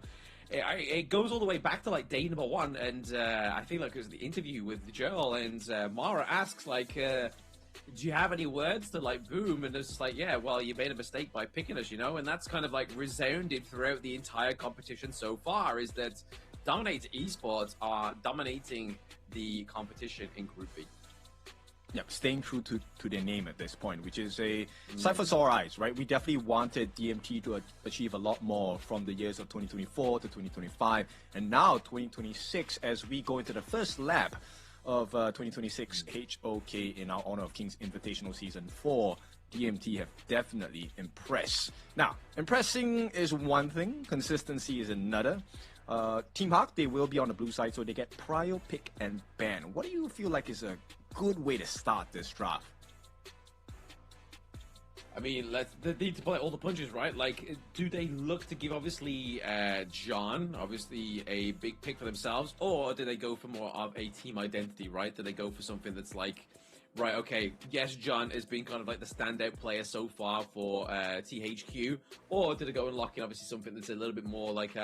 it goes all the way back to like day number 1, and I think like it was the interview with Joel, and Mara asks like, do you have any words to like Boom? And it's just like, yeah, well, you made a mistake by picking us, you know. And that's kind of like resounded throughout the entire competition so far, is that Dominator Esports are dominating the competition in Group B. Yep, staying true to their name at this point, which is a sight for sore eyes, right? We definitely wanted DMT to achieve a lot more from the years of 2024 to 2025, and now 2026 as we go into the first lap of 2026 HOK in our Honor of Kings Invitational Season 4. DMT have definitely impressed. Now, impressing is one thing, consistency is another. Team Hawk, they will be on the blue side, so they get prio, pick, and ban. What do you feel like is a good way to start this draft? I mean, they need to play all the punches, right? Like, do they look to give, obviously, John, obviously, a big pick for themselves, or do they go for more of a team identity, right? Do they go for something that's like, right, okay, yes, John has been kind of like the standout player so far for THQ, or do they go and lock in, obviously, something that's a little bit more like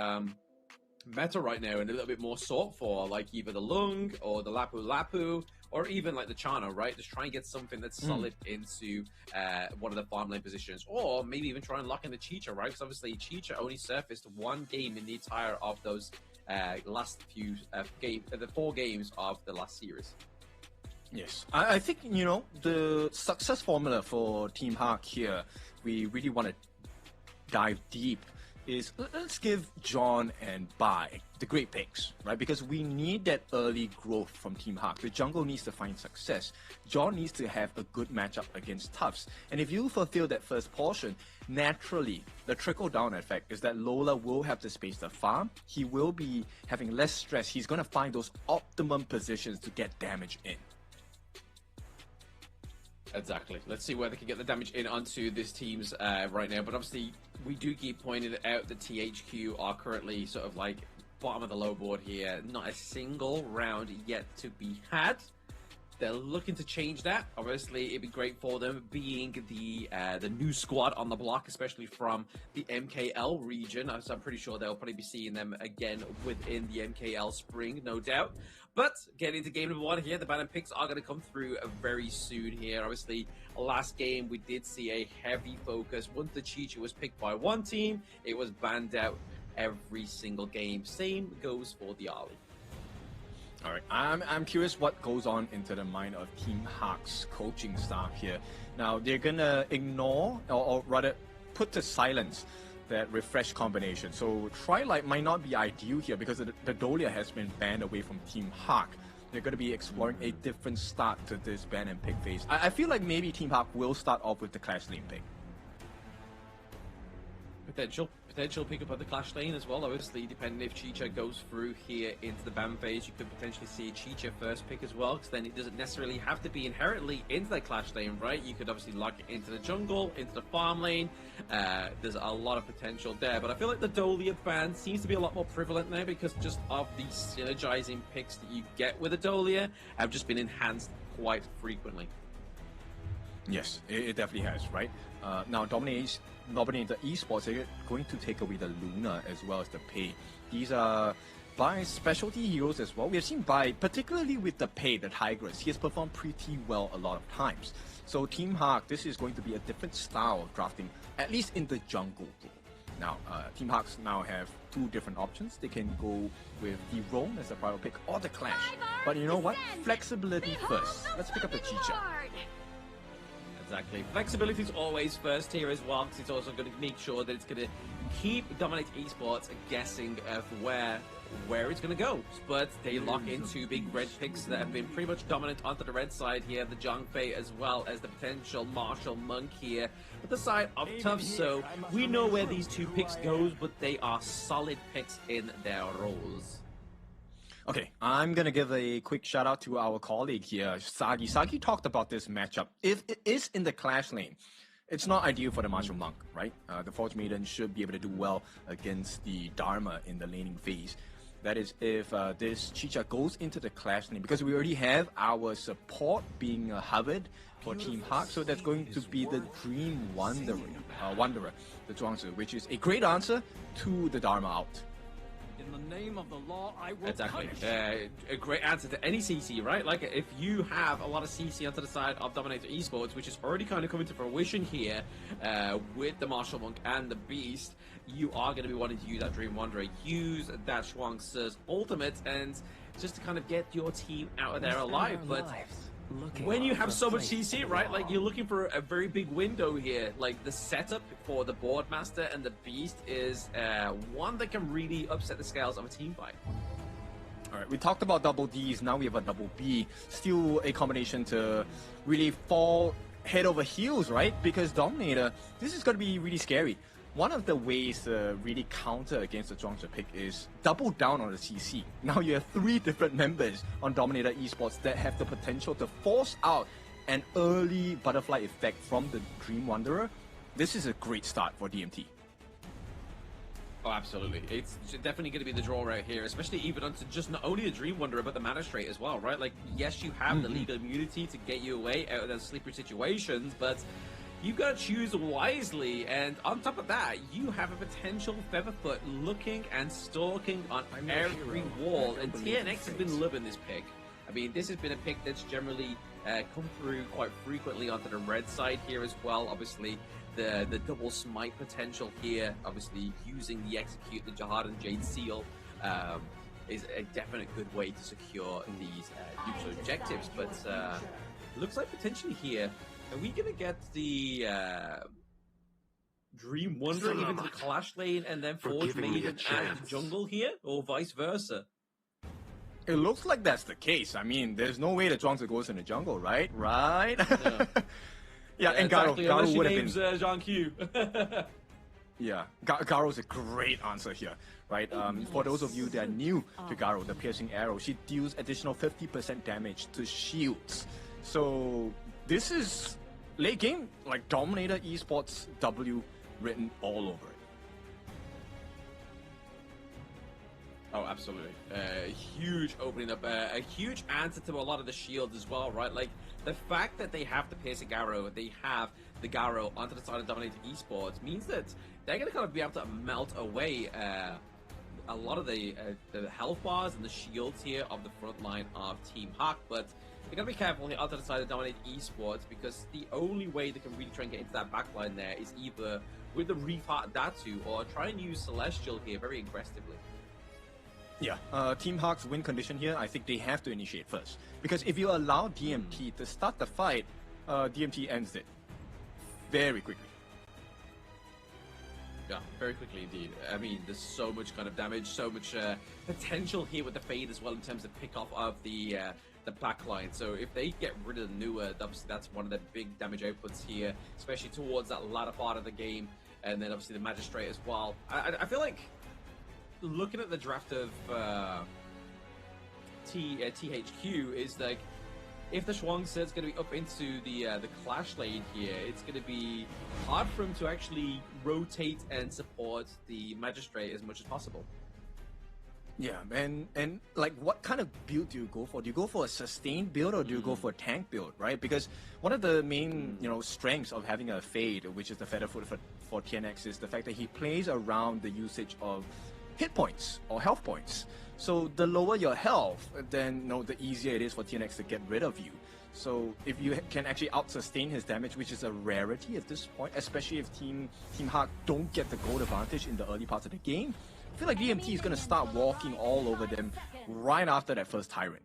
meta right now and a little bit more sought for, like either the Lung or the Lapu Lapu, or even like the Chana, right? Just try and get something that's solid into one of the farm lane positions, or maybe even try and lock in the Chicha, right? Because obviously Chicha only surfaced one game in the entire of those last few the 4 games of the last series. Yes, I think, you know, the success formula for Team Hawk here, we really want to dive deep, is let's give John and Bai the great picks, right? Because we need that early growth from Team Hawk. The jungle needs to find success. John needs to have a good matchup against Tufts. And if you fulfill that first portion, naturally, the trickle-down effect is that Lola will have the space to farm. He will be having less stress. He's going to find those optimum positions to get damage in. Exactly. Let's see where they can get the damage in onto this team's right now. But obviously, we do keep pointing it out that THQ are currently sort of like bottom of the low board here. Not a single round yet to be had. They're looking to change that. Obviously, it'd be great for them being the new squad on the block, especially from the MKL region. So I'm pretty sure they'll probably be seeing them again within the MKL spring, no doubt. But getting into game number one here, the banner picks are going to come through very soon here. Obviously, last game we did see a heavy focus. Once the Chicha was picked by one team, it was banned out every single game. Same goes for the Ali. All right, I'm curious what goes on into the mind of Team Hawk's coaching staff here. Now, they're going to ignore, or rather put to silence, that refresh combination. So Twilight might not be ideal here because the Dolia has been banned away from Team Hawk. They're going to be exploring a different start to this ban and pick phase. I feel like maybe Team Hawk will start off with the Clash Lane pick. Potential pick up at the Clash Lane as well, obviously, depending if Chicha goes through here into the ban phase. You could potentially see Chicha first pick as well, because then it doesn't necessarily have to be inherently into the Clash Lane, right? You could obviously lock it into the jungle, into the farm lane. There's a lot of potential there, but I feel like the Dolia ban seems to be a lot more prevalent now because just of the synergizing picks that you get with a Dolia have just been enhanced quite frequently. Yes, it definitely has, right? Now, Dominator Esports are going to take away the Luna as well as the Pei. These are Bai's specialty heroes as well. We have seen Bai, particularly with the Pei, the Tigress, he has performed pretty well a lot of times. So Team Hawk, this is going to be a different style of drafting, at least in the jungle role. Now, Team Hawks now have two different options. They can go with the Roam as the prior pick or the Clash. But you know what? Flexibility first. Let's pick up the Chicha. Exactly. Flexibility is always first here as well, because it's also going to make sure that it's going to keep Dominator Esports guessing for where it's going to go. But they lock in two big red picks that have been pretty much dominant onto the red side here. The Zhangfei as well as the potential Martial Monk here. But the side of Tufts, so we know where these two picks goes, but they are solid picks in their roles. Okay, I'm going to give a quick shout out to our colleague here, Sagi. Sagi talked about this matchup. If it is in the Clash lane, it's not ideal for the Martial Monk, right? The Forge Maiden should be able to do well against the Dharma in the laning phase. That is if this Chicha goes into the Clash lane, because we already have our support being hovered for Team Hawk, so that's going to be the Dream Wanderer, the Zhuangzi, which is a great answer to the Dharma out. In the name of the law, I will Exactly. A great answer to any CC, right? Like, if you have a lot of CC onto the side of Dominator Esports, which is already kind of coming to fruition here with the Martial Monk and the Beast, you are going to be wanting to use that Dream Wanderer, use that Zhuangzi's ultimate, and just to kind of get your team out of there alive. But when you have so much CC, right, like, you're looking for a very big window here. Like, the setup for the Boardmaster and the Beast is one that can really upset the scales of a team fight. All right, we talked about double Ds, now we have a double B. Still a combination to really fall head over heels, right? Because Dominator, this is going to be really scary. One of the ways to really counter against the Zhuangzi pick is double down on the CC. Now you have three different members on Dominator Esports that have the potential to force out an early butterfly effect from the Dream Wanderer. This is a great start for DMT. Oh, absolutely. It's definitely going to be the draw right here, especially even onto just not only the Dream Wanderer, but the Mana Strait as well, right? Like, yes, you have the legal immunity to get you away out of those slippery situations, but you've got to choose wisely, and on top of that, you have a potential Featherfoot looking and stalking on every wall, and TNX has been loving this pick. I mean, this has been a pick that's generally come through quite frequently onto the red side here as well. Obviously, the double smite potential here, obviously using the Execute, the Jihad and Jade Seal. is a definite good way to secure these neutral objectives. But looks like potentially here, are we going to get the Dream Wanderer even to the Clash lane and then Forge Maiden at the jungle here, or vice versa? It looks like that's the case. I mean, there's no way the Zhuangzi goes in the jungle, right? Right? Yeah, and exactly. Garo would have name's, been... Zhang Q. Yeah, Garo's a great answer here, right? For those of you that are new to Garo, the piercing arrow, she deals additional 50% damage to shields. So this is late game, like Dominator Esports W written all over it. Oh, absolutely. Huge opening up, a huge answer to a lot of the shields as well, right? Like, the fact that they have the piercing arrow, they have the Garo onto the side of Dominator Esports means that they're going to kind of be able to melt away a lot of the health bars and the shields here of the front line of Team Hawk, but they're going to be careful here onto the side of Dominator Esports, because the only way they can really try and get into that backline there is either with the Reefheart Datu or try and use Celestial here very aggressively. Yeah, Team Hawk's win condition here, I think they have to initiate first. Because if you allow DMT to start the fight, DMT ends it very quickly. Yeah, very quickly indeed. I mean, there's so much kind of damage, so much potential here with the Fade as well in terms of pick off of the backline. So if they get rid of the Nuwa, obviously that's one of the big damage outputs here, especially towards that latter part of the game. And then obviously the Magistrate as well. I feel like looking at the draft of THQ is like, if the Zhuangzi is going to be up into the Clash lane here, it's going to be hard for him to actually rotate and support the Magistrate as much as possible. Yeah, and like, what kind of build do you go for? Do you go for a sustained build or do you go for a tank build, right? Because one of the main, strengths of having a Fade, which is the feather foot for TNX, is the fact that he plays around the usage of hit points or health points. So the lower your health, then the easier it is for TNX to get rid of you. So if you can actually out-sustain his damage, which is a rarity at this point, especially if Team Hawk don't get the gold advantage in the early parts of the game, I feel like DMT is going to start walking all over them right after that first Tyrant.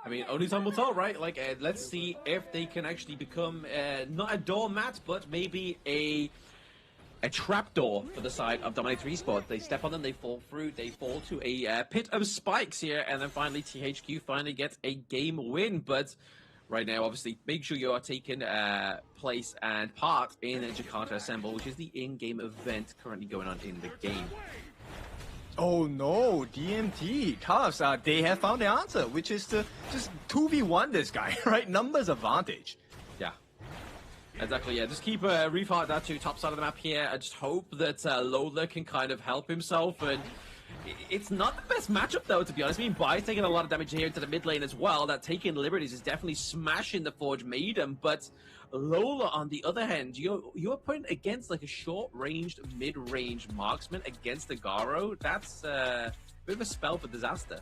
I mean, only time will tell, right? Like, let's see if they can actually become not a doormat, but maybe a trapdoor for the side of Dominator Esports. They step on them, they fall through, they fall to a pit of spikes here, and then finally THQ finally gets a game win. But right now, obviously, make sure you are taking place and part in Jakarta Assemble, which is the in-game event currently going on in the game. Oh no, DMT, Cubs, they have found the answer, which is to just 2v1 this guy, right? Numbers advantage. Yeah. Exactly, yeah. Just keep Reefheart Datu top side of the map here. I just hope that Lola can kind of help himself. And it's not the best matchup, though, to be honest. I mean, Bai's taking a lot of damage here into the mid lane as well. That taking liberties is definitely smashing the Forge Maiden. But Lola, on the other hand, you're putting against like a short-ranged, mid-range marksman against the Garo. That's a bit of a spell for disaster.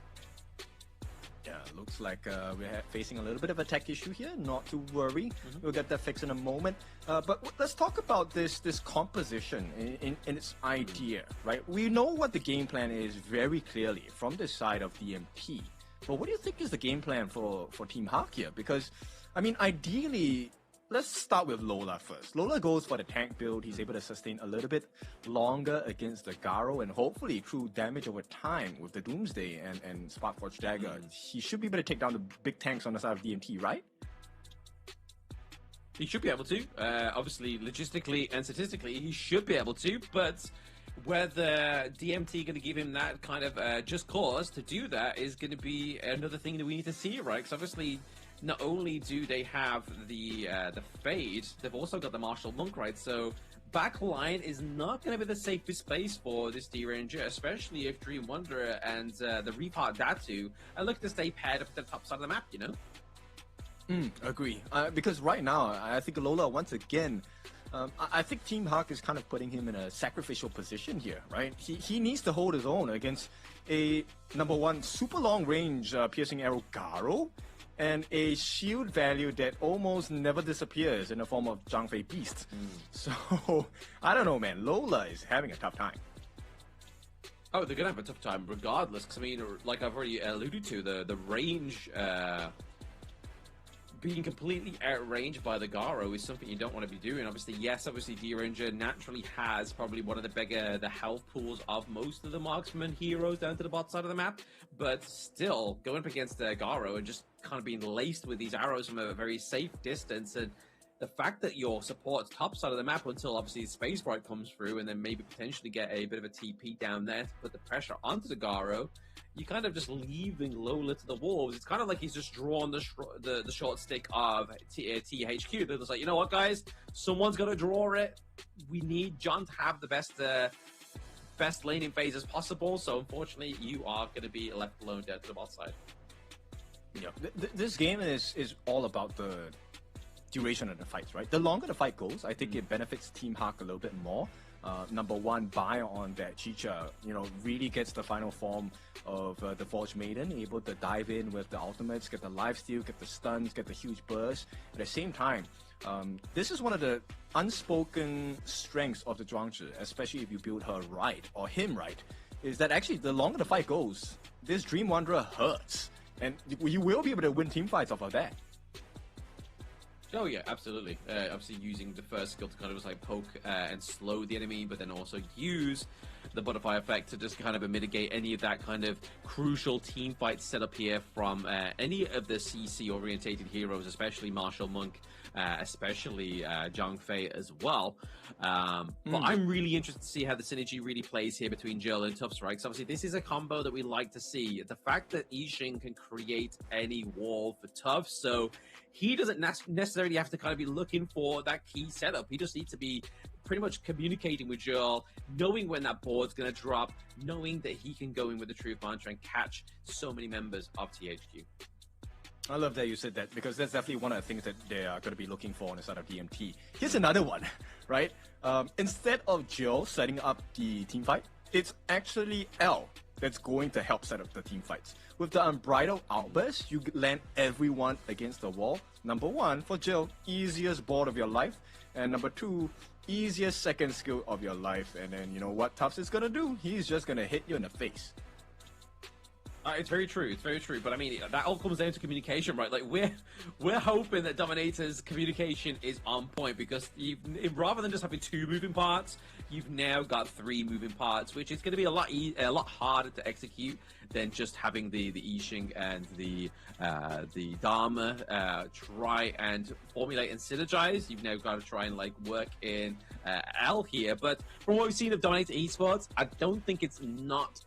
Yeah, looks like we're facing a little bit of a tech issue here. Not to worry, we'll get that fixed in a moment. But let's talk about this composition in its idea, right? We know what the game plan is very clearly from this side of DMT. But what do you think is the game plan for Team Hawk here? Because, I mean, ideally, let's start with Lola first. Lola goes for the tank build. He's able to sustain a little bit longer against the Garo, and hopefully through damage over time with the Doomsday and Sparkforge Dagger, he should be able to take down the big tanks on the side of DMT, right? He should be able to. Obviously, logistically and statistically, he should be able to, but whether DMT going to give him that kind of just cause to do that is going to be another thing that we need to see, right? Because obviously, not only do they have the Fade, they've also got the Martial Monk, right? So backline is not going to be the safest place for this D-Ranger, especially if Dream Wanderer and the Reefheart Datu are looking to stay paired up at the top side of the map, you know? Agree. Because right now, I think Lola, once again, I think Team Hawk is kind of putting him in a sacrificial position here, right? He needs to hold his own against a, number one, super long range piercing arrow Garo, and a shield value that almost never disappears in the form of Zhang Fei Beast. So, I don't know, man. Lola is having a tough time. Oh, they're gonna have a tough time regardless. Because I mean, like I've already alluded to, the range being completely outranged by the Garo is something you don't want to be doing. Obviously, yes, obviously D-Ranger naturally has probably one of the health pools of most of the marksman heroes down to the bot side of the map, but still, going up against the Garo and just kind of being laced with these arrows from a very safe distance, and the fact that your support's top side of the map until obviously Space Bright comes through and then maybe potentially get a bit of a TP down there to put the pressure onto the Garo, you kind of just leaving Lola to the wolves. It's kind of like he's just drawn the short stick of THQ. They're just like, you know what, guys? Someone's got to draw it. We need John to have the best laning phase as possible. So unfortunately, you are going to be left alone down to the bot side. Yeah, this game is all about the duration of the fights, right? The longer the fight goes, I think it benefits Team Hawk a little bit more. Number one, buy on that Chicha, really gets the final form of the Forge Maiden, able to dive in with the ultimates, get the lifesteal, get the stuns, get the huge burst. At the same time, this is one of the unspoken strengths of the Zhuangzi, especially if you build her right, or him right, is that actually the longer the fight goes, this Dream Wanderer hurts. And you will be able to win team fights off of that. Oh yeah, absolutely. Obviously using the first skill to kind of just like poke and slow the enemy, but then also use the butterfly effect to just kind of mitigate any of that kind of crucial team fight setup here from any of the CC orientated heroes, especially Marshall Monk, especially Zhang Fei as well. But I'm really interested to see how the synergy really plays here between Jill and Tufts, right? Because obviously this is a combo that we like to see. The fact that Yixing can create any wall for Tufts, so he doesn't necessarily have to kind of be looking for that key setup. He just needs to be pretty much communicating with Joel, knowing when that board's going to drop, knowing that he can go in with the Truth Mantra and catch so many members of THQ. I love that you said that, because that's definitely one of the things that they are going to be looking for on the side of DMT. Here's another one, right? Instead of Jill setting up the team fight, it's actually L that's going to help set up the team fights. With the Unbridled Outburst, you land everyone against the wall. Number one, for Jill, easiest board of your life. And number two, easiest second skill of your life. And then you know what Tufts is going to do? He's just going to hit you in the face. It's very true. It's very true. But I mean, that all comes down to communication, right? Like we're hoping that Dominator's communication is on point, because rather than just having 2 moving parts, you've now got 3 moving parts, which is going to be a lot harder to execute than just having the Yixing and the Dharma try and formulate and synergize. You've now got to try and like work in L here. But from what we've seen of Dominator Esports, I don't think it's not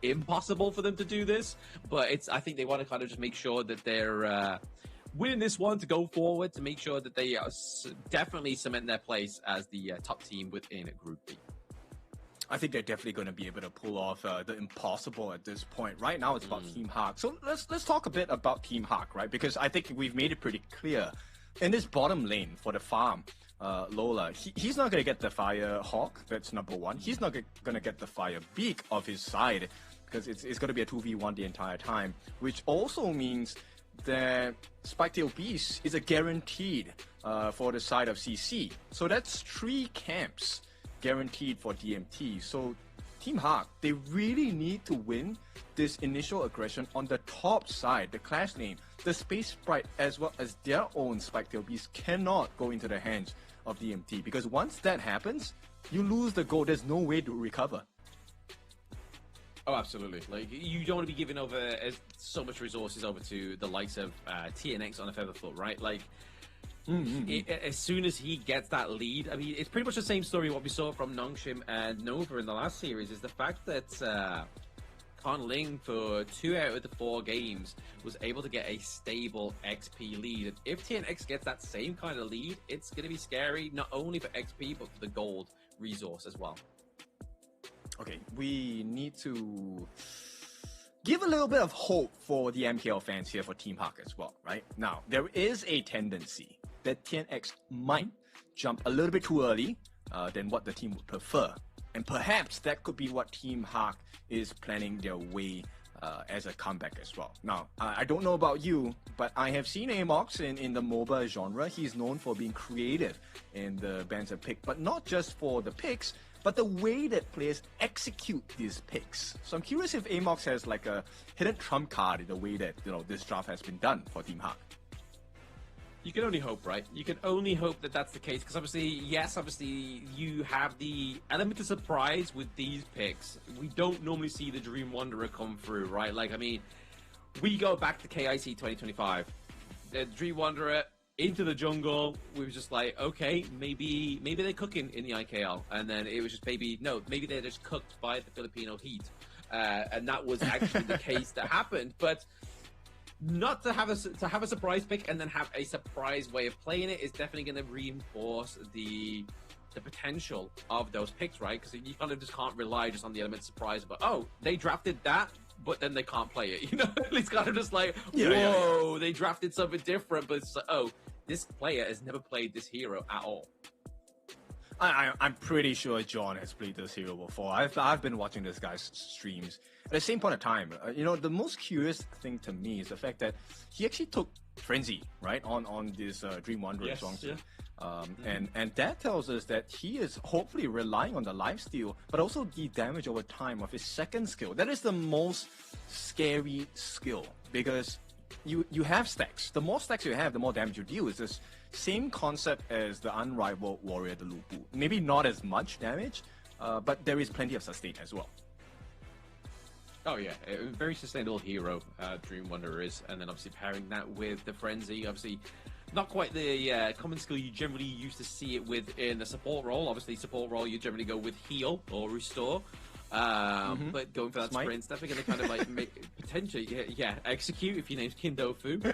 impossible for them to do this, but I think they want to kind of just make sure that they're winning this one to go forward, to make sure that they definitely cement their place as the top team within Group B. I think they're definitely going to be able to pull off the impossible at this point. Right now, it's about Team Hawk. So let's talk a bit about Team Hawk, right? Because I think we've made it pretty clear in this bottom lane for the farm. Lola, he's not going to get the Fire Hawk. That's number one. He's not going to get the Fire Beak of his side, because it's going to be a 2v1 the entire time, which also means that Spiketail Beast is a guaranteed for the side of CC. So that's 3 camps guaranteed for DMT. So Team Hawk, they really need to win this initial aggression on the top side, the clash lane. The Space Sprite as well as their own Spiketail Beast cannot go into the hands of DMT, because once that happens, you lose the goal. There's no way to recover. Oh, absolutely. Like, you don't want to be giving over so much resources over to the likes of TNX on a Featherfoot, right? Like, as soon as he gets that lead, I mean, it's pretty much the same story what we saw from Nongshim and Nova in the last series, is the fact that Con Ling, for 2 out of the 4 games, was able to get a stable XP lead. And if TNX gets that same kind of lead, it's going to be scary, not only for XP, but for the gold resource as well. Okay, we need to give a little bit of hope for the MKL fans here for Team Hawk as well, right? Now, there is a tendency that TNX might jump a little bit too early than what the team would prefer. And perhaps that could be what Team Hawk is planning their way as a comeback as well. Now, I don't know about you, but I have seen Amox in the MOBA genre. He's known for being creative in the bans and pick, but not just for the picks, but the way that players execute these picks. So I'm curious if Amox has like a hidden trump card in the way that this draft has been done for Team Hawk. You can only hope, right? You can only hope that that's the case, because obviously you have the element of surprise with these picks. We don't normally see the Dream Wanderer come through, right? Like, I mean, we go back to KIC 2025. The Dream Wanderer into the jungle. We were just like, okay, maybe they're cooking in the IKL, and then it was just maybe they're just cooked by the Filipino heat, and that was actually the case that happened. But not to have a surprise pick and then have a surprise way of playing it is definitely going to reinforce the potential of those picks, right? Because you kind of just can't rely just on the element of surprise. But they drafted that, but then they can't play it. You know, it's kind of just like, whoa, they drafted something different, but it's like, this player has never played this hero at all. I'm pretty sure John has played this hero before. I've been watching this guy's streams. At the same point of time, the most curious thing to me is the fact that he actually took Frenzy, right, on this Dream Wanderer song. Yeah. And that tells us that he is hopefully relying on the lifesteal, but also the damage over time of his second skill. That is the most scary skill, because you have stacks. The more stacks you have, the more damage you deal. It's this same concept as the unrivaled warrior, the Lupu. Maybe not as much damage, but there is plenty of sustain as well. Oh yeah, a very sustainable hero, Dream Wanderer is, and then obviously pairing that with the Frenzy, obviously not quite the common skill you generally used to see it with in the support role. Obviously, support role you generally go with heal or restore, but going for that Smite. sprint, definitely going to kind of like make potentially, execute if your name's Kindofu.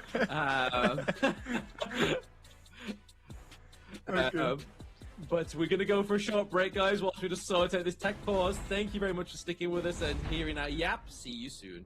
But we're going to go for a short break, guys, whilst we just sort out this tech pause. Thank you very much for sticking with us and hearing our yap. See you soon.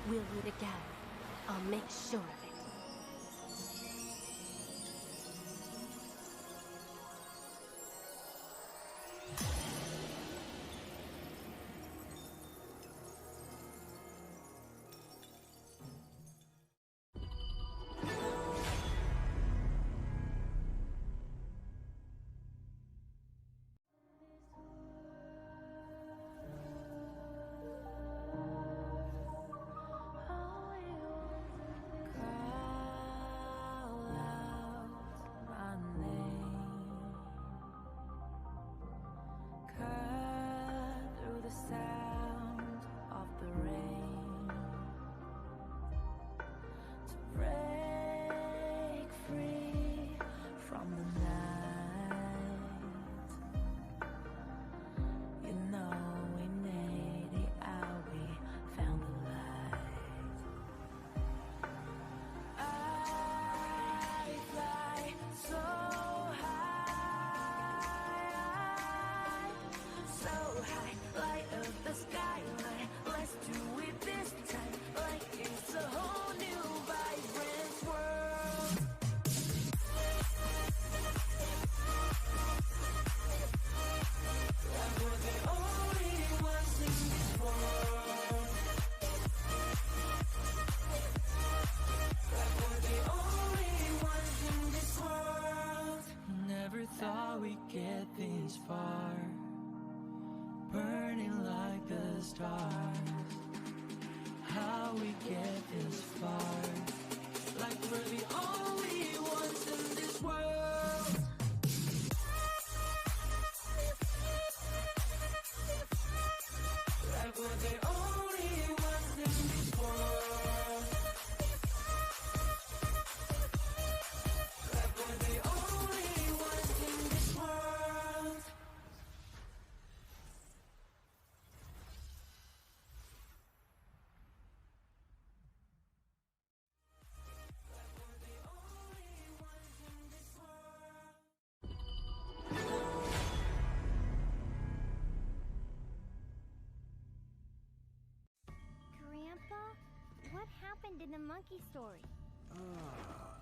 We'll meet again. I'll make sure of it. far, burning like the stars. How we get this far, like we're the only ones in this world. Like we're the only ones in this world. Like we're the only ones in this world. Grandpa, what happened in the monkey story?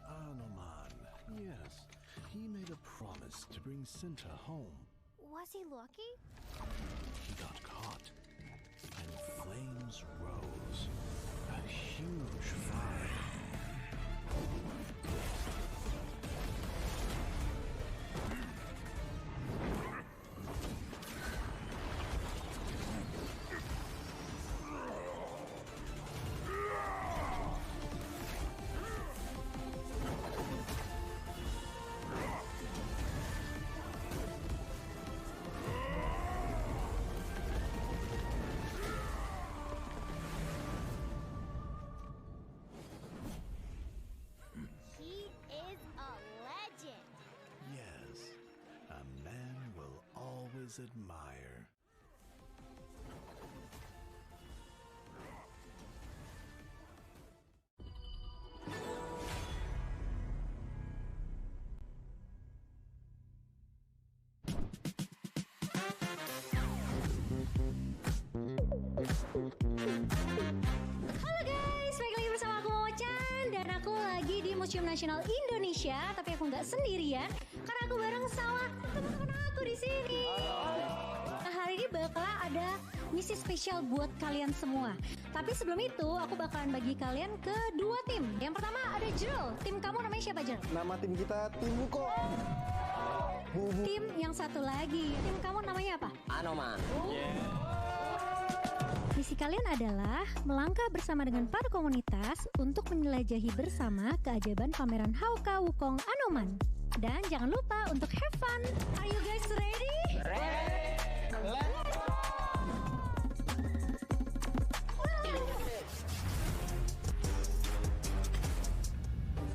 Anoman. Yes, he made a promise to bring Cinta home. Was he lucky? He got caught, and flames rose. A huge fire. He is a legend. Yes, a man will always admire. Halo guys, balik lagi bersama aku Mocan. Dan aku lagi di Museum Nasional Indonesia. Tapi aku nggak sendirian, karena aku bareng sama teman-teman aku di sini. Nah, hari ini bakal ada misi spesial buat kalian semua. Tapi sebelum itu, aku bakalan bagi kalian ke dua tim. Yang pertama ada Jrel. Tim kamu namanya siapa, Jrel? Nama tim kita Tim Buko. Tim yang satu lagi, tim kamu namanya apa? Anoman. Misi kalian adalah melangkah bersama dengan para komunitas untuk menjelajahi bersama keajaiban pameran Hauka Wukong Anoman. Dan jangan lupa untuk have fun. Are you guys ready?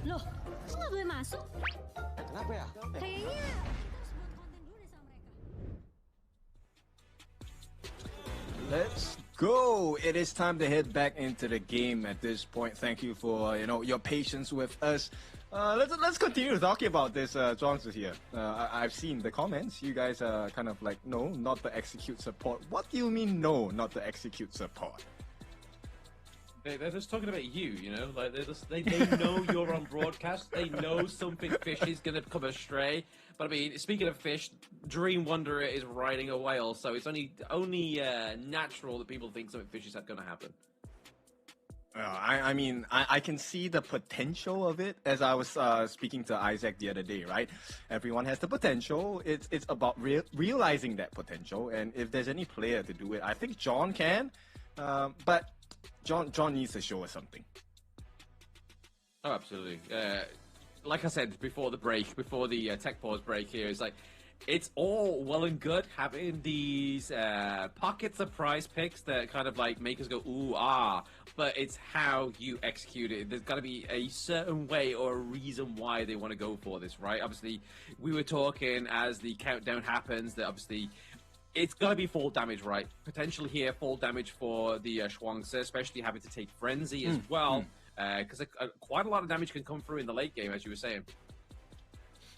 Loh, kok nggak boleh masuk? Kenapa ya? Kayaknya Let's go. It is time to head back into the game at this point. Thank you for your patience with us. Let's continue talking about this. Zhuangzi here. I've seen the comments. You guys are kind of like, no, not the execute support. What do you mean, no, not the execute support? They're just talking about you, like they know you're on broadcast. They know something fishy is going to come astray. But I mean, speaking of fish, Dream Wanderer is riding a whale, so it's only natural that people think something fishy is going to happen. I mean, I can see the potential of it, as I was speaking to Isaac the other day, right? Everyone has the potential. It's about realizing that potential, and if there's any player to do it, I think John can. But John needs to show us something. Oh, absolutely. Like I said before the break, before the tech pause break here, is like, it's all well and good having these pockets of prize picks that kind of like make us go, ooh, ah, but it's how you execute it. There's got to be a certain way or a reason why they want to go for this, right? Obviously, we were talking as the countdown happens that obviously it's got to be fall damage, right? Potential here, fall damage for the Shuangzi, especially having to take Frenzy as well, because quite a lot of damage can come through in the late game, as you were saying.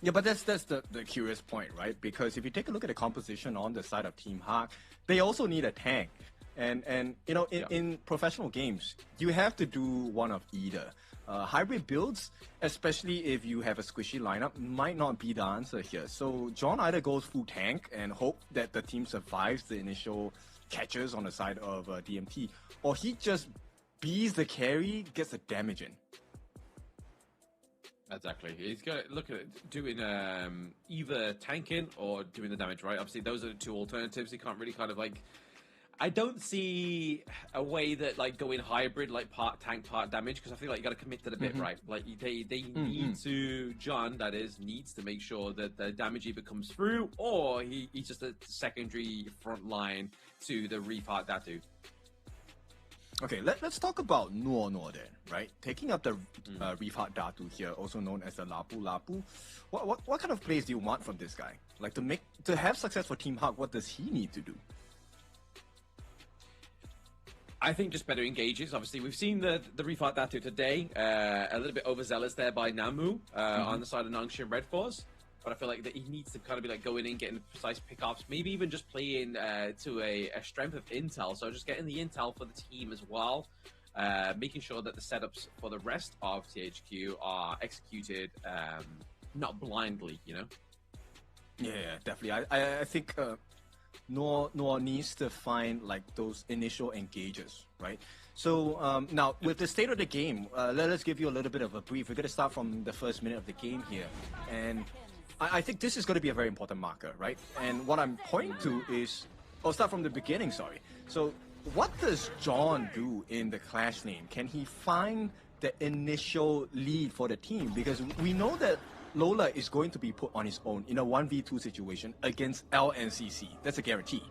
Yeah, but that's the curious point, right? Because if you take a look at the composition on the side of Team Hawk, they also need a tank. And in professional games, you have to do one of either. Hybrid builds, especially if you have a squishy lineup, might not be the answer here. So John either goes full tank and hope that the team survives the initial catches on the side of DMT, or he just bees the carry, gets the damage in. Exactly. He's got to look at it, doing either tanking or doing the damage, right? Obviously, those are the two alternatives. He can't really kind of like. I don't see a way that like going hybrid, like part tank, part damage, because I feel like you got to commit to the bit, right? Like they need to. John, that is, needs to make sure that the damage either comes through or he's just a secondary front line to the Refart Datu. Okay, let's talk about Nuo then, right? Taking up the Refart Datu here, also known as the Lapu Lapu. What kind of plays do you want from this guy? Like to have success for Team Hawk, what does he need to do? I think just better engages. Obviously, we've seen the Refart Datu today. A little bit overzealous there by Namu on the side of Nangshin Red Force. But I feel like that he needs to kind of be like going in, getting precise pickups, maybe even just playing to a strength of intel. So just getting the intel for the team as well, making sure that the setups for the rest of THQ are executed not blindly, you know? Yeah, definitely. I think Noah needs to find like those initial engages, right? So now with the state of the game, let us give you a little bit of a brief. We're going to start from the first minute of the game here, and I think this is going to be a very important marker, right? And what I'm pointing to is, I'll start from the beginning, sorry. So what does John do in the Clash lane? Can he find the initial lead for the team? Because we know that Lola is going to be put on his own in a 1v2 situation against LNCC. That's a guarantee.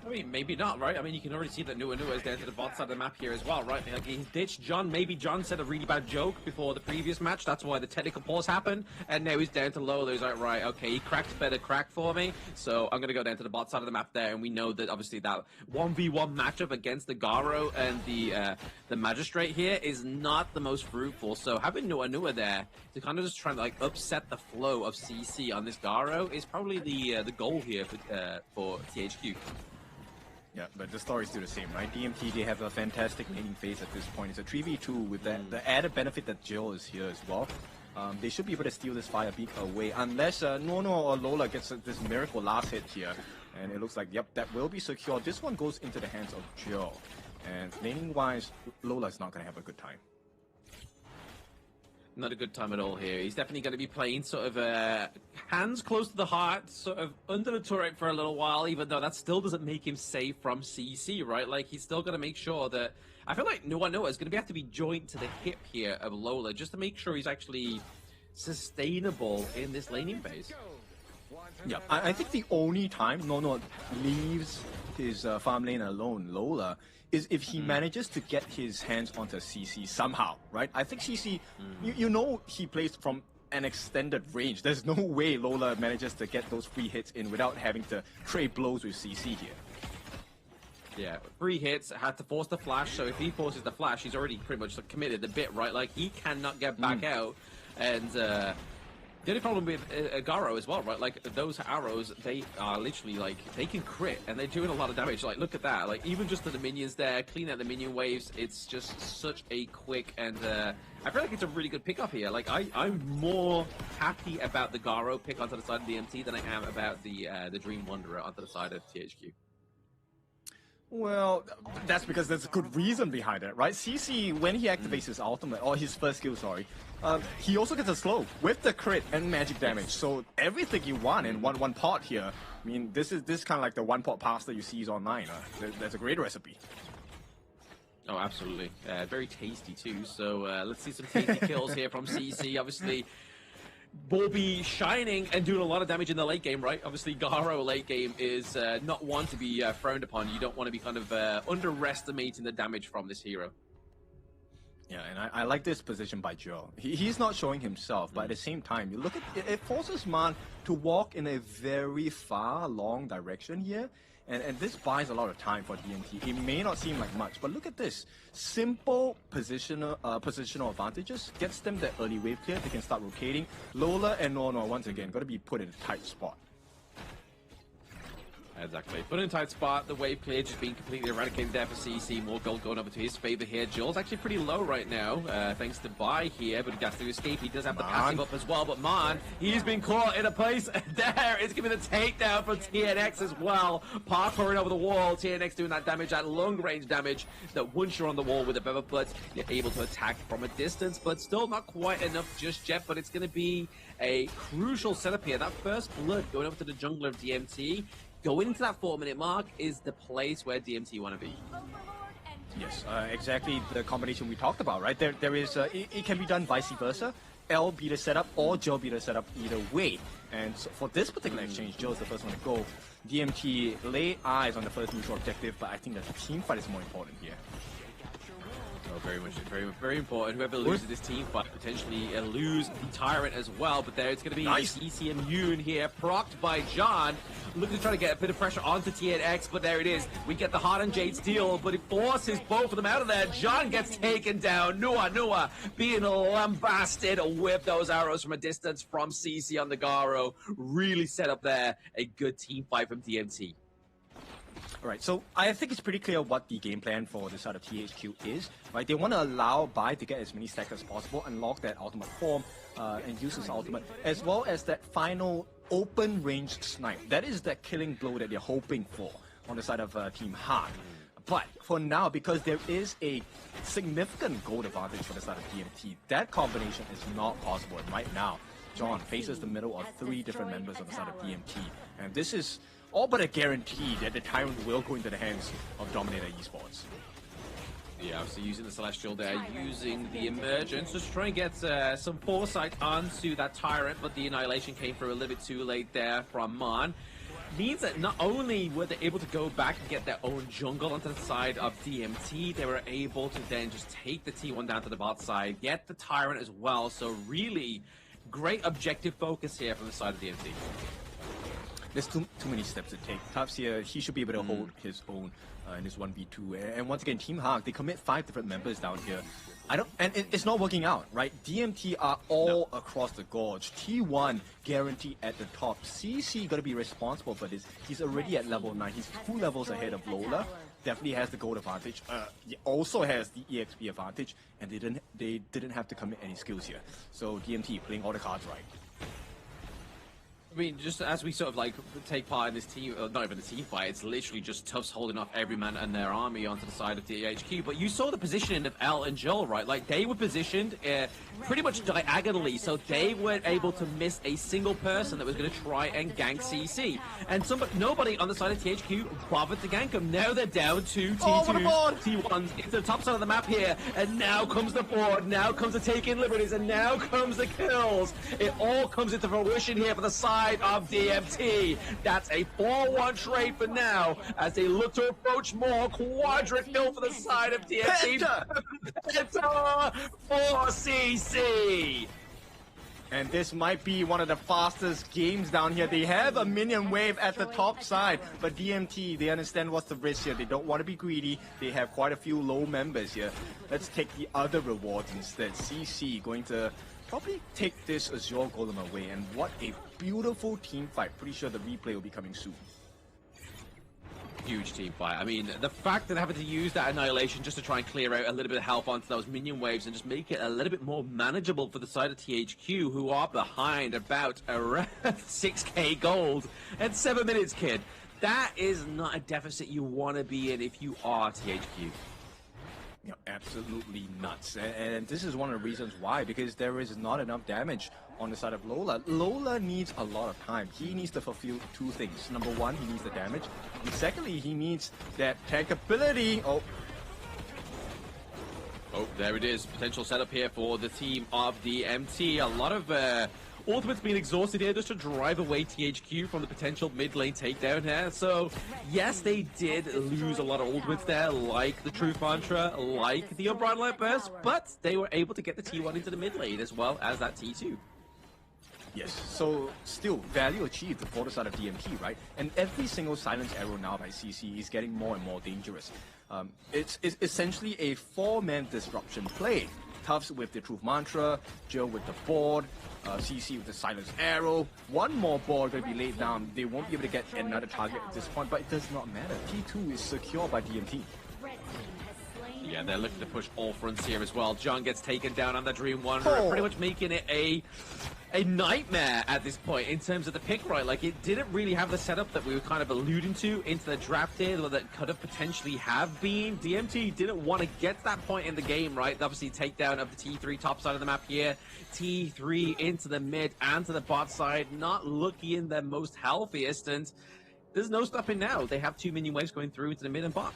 I mean, maybe not, right? I mean, you can already see that Nua is down to the bot side of the map here as well, right? Like, he ditched John. Maybe John said a really bad joke before the previous match. That's why the technical pause happened. And now he's down to Lola. He's like, right, okay, he cracked a better crack for me. So I'm going to go down to the bot side of the map there. And we know that, obviously, that 1v1 matchup against the Garo and the Magistrate here is not the most fruitful. So having Nua there to kind of just try and, like, upset the flow of CC on this Garo is probably the goal here for THQ. Yeah, but the story's still the same, right? DMT, they have a fantastic laning phase at this point. It's a 3v2 with the added benefit that Jill is here as well. They should be able to steal this Fire Beak away, unless Nono or Lola gets this miracle last hit here. And it looks like, yep, that will be secure. This one goes into the hands of Jill. And laning-wise, Lola's not going to have a good time. Not a good time at all here. He's definitely going to be playing sort of hands close to the heart, sort of under the turret for a little while, even though that still doesn't make him safe from CC, right? Like, he's still going to make sure that... I feel like Noah is going to have to be joined to the hip here of Lola, just to make sure he's actually sustainable in this laning phase. Yeah, I think the only time Nono leaves his farm lane alone, Lola, is if he manages to get his hands onto CC somehow, right? I think CC, you know he plays from an extended range. There's no way Lola manages to get those free hits in without having to trade blows with CC here. Yeah, 3 hits, had to force the flash, so if he forces the flash, he's already pretty much committed a bit, right? Like, he cannot get back out, and the only problem with Garo as well, right? Like, those arrows, they are literally, like, they can crit, and they're doing a lot of damage. Like, look at that. Like, even just to the minions there, clean out the minion waves, it's just such a quick, and I feel like it's a really good pickup here. Like, I'm more happy about the Garo pick onto the side of the MT than I am about the Dream Wanderer onto the side of THQ. Well, that's because there's a good reason behind it, right? CC, when he activates his ultimate, or his first skill, sorry, he also gets a slow with the crit and magic damage. So everything you want in one pot here. I mean, this is kind of like the one pot pasta you see online. That's a great recipe. Oh, absolutely. Very tasty too. So let's see some tasty kills here from CC. Obviously, Bobby shining and doing a lot of damage in the late game, right? Obviously, Garo late game is not one to be frowned upon. You don't want to be kind of underestimating the damage from this hero. Yeah, and I like this position by Joe. He's not showing himself, but at the same time, you look at it forces Man to walk in a very far, long direction here. And this buys a lot of time for DMT. It may not seem like much, but look at this. Simple positional advantages gets them the early wave clear. They can start rotating. Lola and Nono, once again, got to be put in a tight spot. Exactly. But in a tight spot, the wave clear just being completely eradicated there for CC. More gold going over to his favor here. Joel's actually pretty low right now, thanks to Bai here, but he has to escape. He does have the passive up as well, but Man, he's been caught in a place there. It's giving the takedown from TNX as well. Parkouring over the wall. TNX doing that damage, that long range damage, that once you're on the wall with a Bever Foot, you're able to attack from a distance, but still not quite enough just yet. But it's going to be a crucial setup here. That first blood going over to the jungler of DMT. Going into that 4-minute mark is the place where DMT want to be. Yes, exactly the combination we talked about, right? There is, it can be done vice versa. L be the setup or Joe be the setup either way. And so for this particular exchange, Joe's the first one to go. DMT lay eyes on the first neutral objective, but I think that the team fight is more important here. Oh, very much, very important. Whoever loses this team fight potentially lose the Tyrant as well. But there it's going to be nice. ECM Yoon here, procced by John. Looking to try to get a bit of pressure onto TNX, but there it is. We get the Heart and Jade steal, but it forces both of them out of there. John gets taken down. Nua being lambasted with those arrows from a distance from CC on the Garo. Really set up there a good team fight from DMT. All right, so I think it's pretty clear what the game plan for this side of THQ is, right? They want to allow Bai to get as many stacks as possible, unlock that ultimate form, and use his ultimate, as well as that final open range snipe. That is that killing blow that they're hoping for on the side of Team Hard. But for now, because there is a significant gold advantage for the side of DMT, that combination is not possible. And right now, John faces the middle of 3 different members on the side of DMT, and this is all but a guarantee that the Tyrant will go into the hands of Dominator Esports. Yeah, obviously using the Celestial there, using the Emergence, just trying to get some foresight onto that Tyrant, but the Annihilation came through a little bit too late there from Mon. Means that not only were they able to go back and get their own jungle onto the side of DMT, they were able to then just take the T1 down to the bot side, get the Tyrant as well, so really great objective focus here from the side of DMT. There's too many steps to take. Tubbs here, he should be able to hold his own in this 1v2. And once again, Team Hawk, they commit 5 different members down here. It's not working out, right? DMT are all across the gorge. T1 guaranteed at the top. CC gonna be responsible for this. He's already at level 9. He's 2 levels ahead of Lola. Definitely has the gold advantage. He also has the EXP advantage, and they didn't have to commit any skills here. So DMT playing all the cards right. I mean, just as we sort of like take part in this team, not even the team fight, it's literally just Tufts holding off every man and their army onto the side of DHQ. But you saw the positioning of L and Joel, right? Like, they were positioned pretty much diagonally, so they weren't able to miss a single person that was going to try and gank CC. And nobody on the side of THQ bothered to gank them. Now they're down to T2s, T1s, into the top side of the map here, and now comes the board, now comes the taking liberties, and now comes the kills. It all comes into fruition here for the side of DMT. That's a 4-1 trade for now as they look to approach more. Quadrant kill for the side of DMT. Penta for CC. And this might be one of the fastest games down here. They have a minion wave at the top side, but DMT, they understand what's the risk here. They don't want to be greedy. They have quite a few low members here. Let's take the other rewards instead. CC going to probably take this Azure Golem away, and what a beautiful team fight. Pretty sure the replay will be coming soon. Huge team fight. I mean, the fact that having to use that Annihilation just to try and clear out a little bit of health onto those minion waves and just make it a little bit more manageable for the side of THQ, who are behind about around 6k gold and 7 minutes, kid. That is not a deficit you want to be in if you are THQ. You know, absolutely nuts. And this is one of the reasons why, because there is not enough damage on the side of Lola. Lola needs a lot of time. He needs to fulfill 2 things. Number 1, he needs the damage. And secondly, he needs that tankability. Oh, there it is. Potential setup here for the team of DMT. A lot of ultimates being exhausted here just to drive away THQ from the potential mid lane takedown here. So, yes, they did lose a lot of ultimates there, like the Truth Mantra, like the Unbridled Light Burst, but they were able to get the T1 into the mid lane as well as that T2. Yes, so still value achieved for the side of DMT, right? And every single silence arrow now by CC is getting more and more dangerous. It's essentially a 4-man disruption play. Tufts with the Truth Mantra, Jill with the board, CC with the Silence Arrow. One more board going to be laid down. They won't be able to get another target at this point, but it does not matter. T2 is secure by DMT. Yeah, they're looking to push all fronts here as well. John gets taken down on the Dream Wanderer, pretty much making it a nightmare at this point in terms of the pick, right? Like, it didn't really have the setup that we were kind of alluding to into the draft here, that could have potentially have been. DMT didn't want to get to that point in the game, right? Obviously, takedown of the T3 top side of the map here. T3 into the mid and to the bot side, not looking their most healthiest, and there's no stopping now. They have 2 minion waves going through into the mid and bot.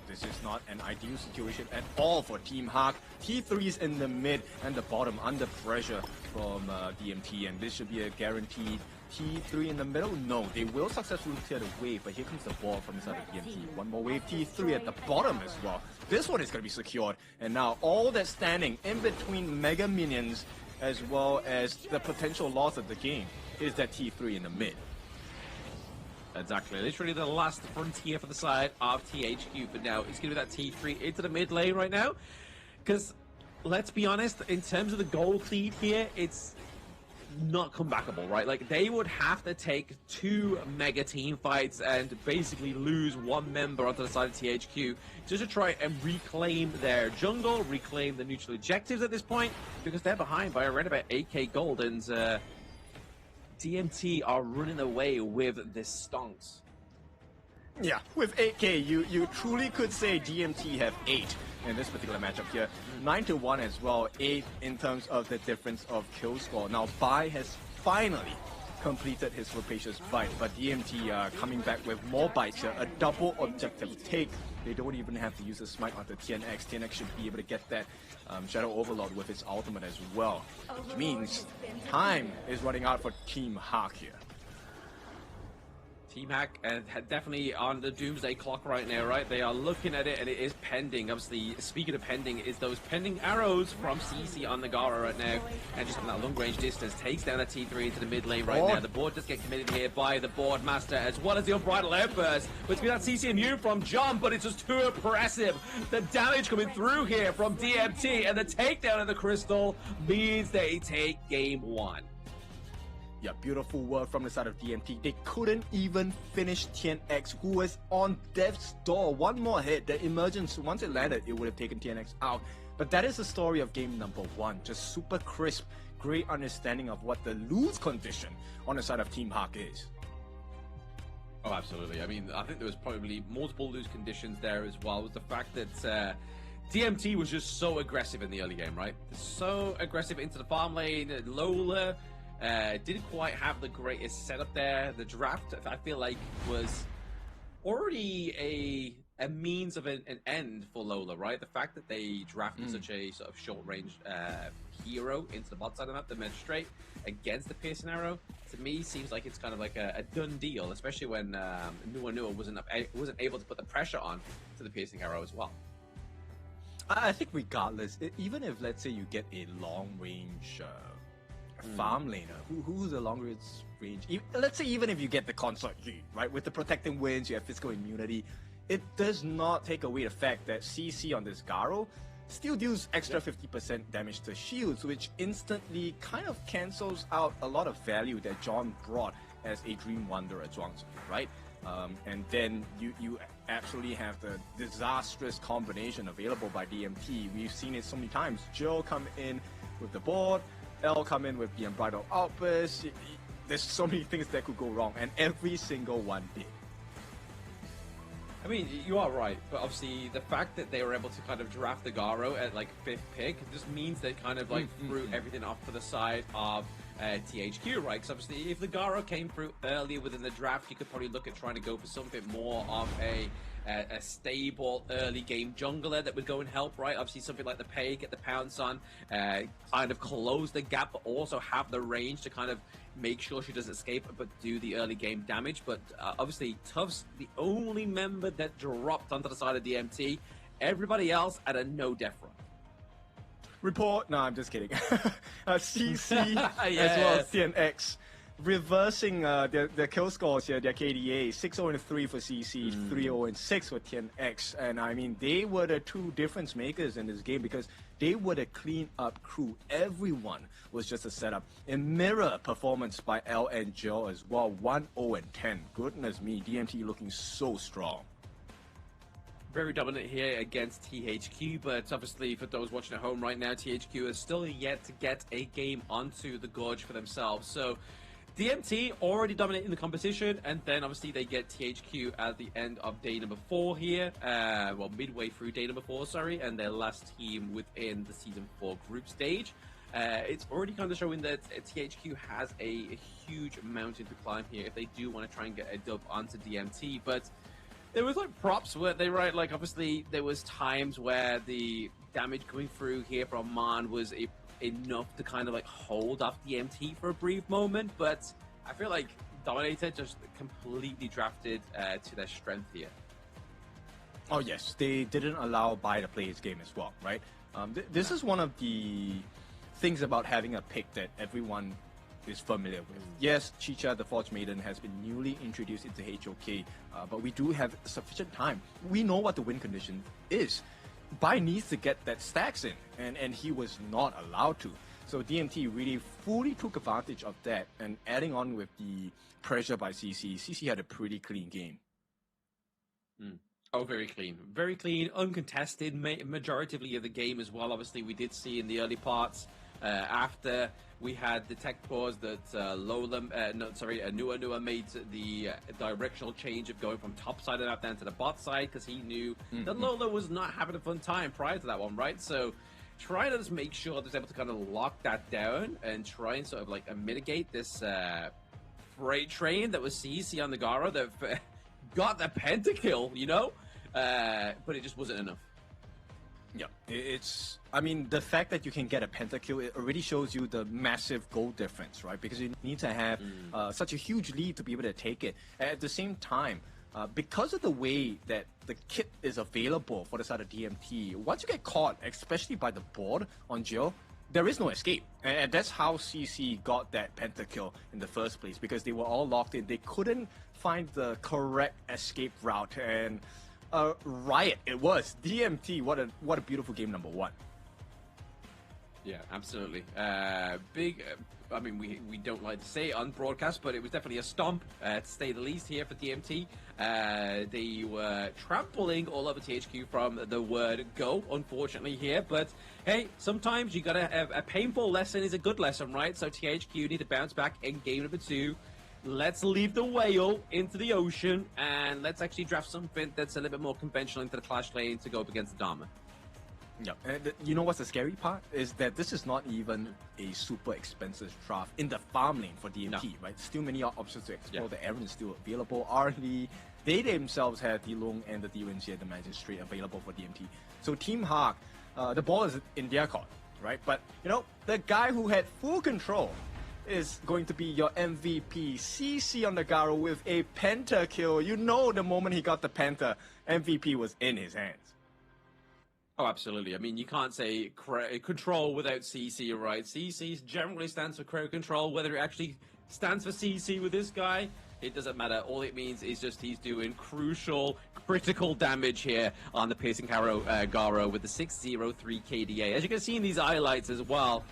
This is not an ideal situation at all for Team Hawk. T3 is in the mid and the bottom under pressure from DMT, and this should be a guaranteed T3 in the middle. No, they will successfully clear the wave, but here comes the ball from the side of DMT. One more wave, T3 at the bottom as well. This one is going to be secured, and now all that's standing in between Mega Minions as well as the potential loss of the game is that T3 in the mid. Exactly, literally the last frontier for the side of THQ, but now it's going to be that T3 into the mid lane right now, because let's be honest, in terms of the gold lead here, it's not comebackable, right? Like, they would have to take 2 mega team fights and basically lose 1 member onto the side of THQ just to try and reclaim their jungle, reclaim the neutral objectives at this point, because they're behind by around about 8k gold, and DMT are running away with this stonks. Yeah, with 8k, you truly could say DMT have 8 in this particular matchup here. 9-1 as well, 8 in terms of the difference of kill score. Now, Bai has finally completed his rapacious bite, but DMT coming back with more bites here, a double objective take. They don't even have to use a smite onto TNX. TNX should be able to get that Shadow Overlord with his ultimate as well, which means time is running out for Team Hawk here. Team Hack definitely on the doomsday clock right now, right? They are looking at it, and it is pending. Obviously, speaking of pending, is those pending arrows from CC on the Gara right now, and just from that long range distance takes down that T3 into the mid lane right now. The board does get committed here by the board master, as well as the unbridled outburst. But it's been that CCMU from John, but it's just too impressive. The damage coming through here from DMT, and the takedown of the crystal means they take game 1. Yeah, beautiful work from the side of DMT. They couldn't even finish TNX, who was on death's door. One more hit, the emergence, once it landed, it would have taken TNX out. But that is the story of game number 1. Just super crisp, great understanding of what the lose condition on the side of Team Hawk is. Oh, absolutely. I mean, I think there was probably multiple lose conditions there as well. Was the fact that DMT was just so aggressive in the early game, right? So aggressive into the farm lane. Lola didn't quite have the greatest setup there. The draft, I feel like, was already a means of an end for Lola, right? The fact that they drafted such a sort of short-range hero into the bot side of the map, the Magistrate, against the Piercing Arrow, to me seems like it's kind of like a done deal, especially when Nua wasn't able to put the pressure on to the Piercing Arrow as well. I think regardless, even if, let's say, you get a long-range farm laner, who's the longest range? Let's say even if you get the Consort G, right? With the protecting winds, you have physical immunity. It does not take away the fact that CC on this Garo still deals extra 50% damage to shields, which instantly kind of cancels out a lot of value that John brought as a Dream Wanderer Zhuangzi, right? And then you absolutely have the disastrous combination available by DMT. We've seen it so many times. Jill come in with the board, L come in with the Unbridled Outburst. There's so many things that could go wrong, and every single one did. I mean, you are right, but obviously the fact that they were able to kind of draft the Garo at like 5th pick just means they kind of like threw everything off to the side of THQ, right? Because obviously if the Garo came through earlier within the draft, you could probably look at trying to go for something more of a stable early game jungler that would go and help, right? Obviously something like the Pei, get the pounce on, kind of close the gap, but also have the range to kind of make sure she doesn't escape, but do the early game damage. But obviously Tufts, the only member that dropped onto the side of DMT, everybody else at a no death run. Report? No, I'm just kidding. CC as well as TNX. reversing their kill scores here, their KDA, 6-0-3 for CC, 3-0-6 for TNX. And I mean, they were the two difference makers in this game because they were the clean up crew. Everyone was just a setup. A mirror performance by L and Joe as well, 1-0-10. Goodness me, DMT looking so strong. Very dominant here against THQ, but obviously for those watching at home right now, THQ is still yet to get a game onto the Gorge for themselves. So DMT already dominating the competition, and then obviously they get THQ at the end of day number 4 here, well, midway through day number 4, sorry, and their last team within the Season 4 group stage. It's already kind of showing that THQ has a huge mountain to climb here if they do want to try and get a dub onto DMT, but there was like props, weren't they, right? Like obviously there was times where the damage coming through here from Man was enough to kind of like hold off DMT for a brief moment, but I feel like Dominator just completely drafted to their strength here. Oh yes, they didn't allow buy to play his game as well, right? This is one of the things about having a pick that everyone is familiar with. Yes, Chicha, the Forge Maiden, has been newly introduced into HOK, but we do have sufficient time. We know what the win condition is. Bai needs to get that stacks in, and he was not allowed to. So DMT really fully took advantage of that, and adding on with the pressure by CC, CC had a pretty clean game. Oh, very clean, uncontested, majoritively of the game as well. Obviously, we did see in the early parts, after we had the tech pause that Nua made the directional change of going from top side of the map down to the bot side because he knew that Lola was not having a fun time prior to that one, right? So trying to just make sure that he's able to kind of lock that down and try and sort of like mitigate this freight train that was CC on the Gara that got the pentakill, you know? But it just wasn't enough. Yeah, I mean, the fact that you can get a pentakill, it already shows you the massive goal difference, right? Because you need to have such a huge lead to be able to take it. At the same time, because of the way that the kit is available for the side of DMT, once you get caught, especially by the board on Jill, there is no escape. And that's how CC got that pentakill in the first place, because they were all locked in. They couldn't find the correct escape route, and riot it was. DMT, what a beautiful game number 1. Yeah, absolutely. Big, I mean, we don't like to say it on broadcast, but it was definitely a stomp, to say the least, here for DMT. They were trampling all over THQ from the word go, unfortunately, here. But, hey, sometimes you gotta have a painful lesson is a good lesson, right? So THQ need to bounce back in game number 2. Let's leave the whale into the ocean, and let's actually draft something that's a little bit more conventional into the clash lane to go up against the Dharma. Yeah, and you know what's the scary part? Is that this is not even a super expensive draft in the farm lane for DMT, right? Still many options to explore. The Aaron is still available. Arlie, they themselves have the Long and the Diwenjie, the Magistrate, available for DMT. So Team Hawk, the ball is in their court, right? But, you know, the guy who had full control is going to be your MVP, CC on the Garo with a pentakill. You know, the moment he got the penta, MVP was in his hands. Oh, absolutely. I mean, you can't say control without CC, right? CC generally stands for crowd control. Whether it actually stands for CC with this guy, it doesn't matter. All it means is just he's doing crucial, critical damage here on the Piercing Garo with the 603 KDA. As you can see in these highlights as well,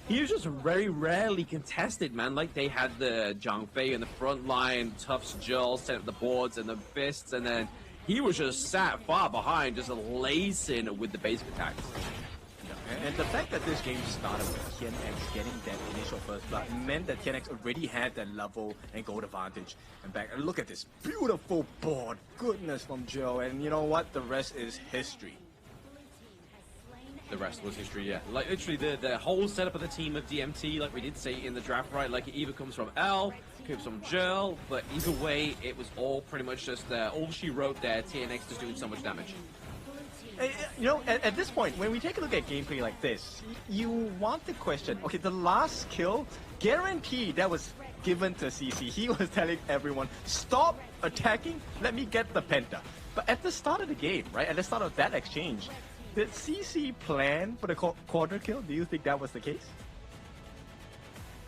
he was just very rarely contested, man. Like, they had the Zhang Fei in the front line, Tufts Joel set up the boards and the fists, and then he was just sat far behind, just lacing with the basic attacks. Yeah, and the fact that this game started with TNX getting that initial first blood meant that TNX already had that level and gold advantage. And back, and look at this beautiful board. Goodness from Joe. And you know what? The rest is history. The rest was history, yeah. Like, literally, the whole setup of the team of DMT, like we did say in the draft, right? Like, it either comes from L, comes from Joel, but either way, it was all pretty much just all she wrote there, TNX just doing so much damage. You know, at this point, when we take a look at gameplay like this, you want to question, okay, the last kill, guaranteed that was given to CC. He was telling everyone, stop attacking, let me get the penta. But at the start of the game, right, at the start of that exchange, did CC plan for the quarter kill? Do you think that was the case?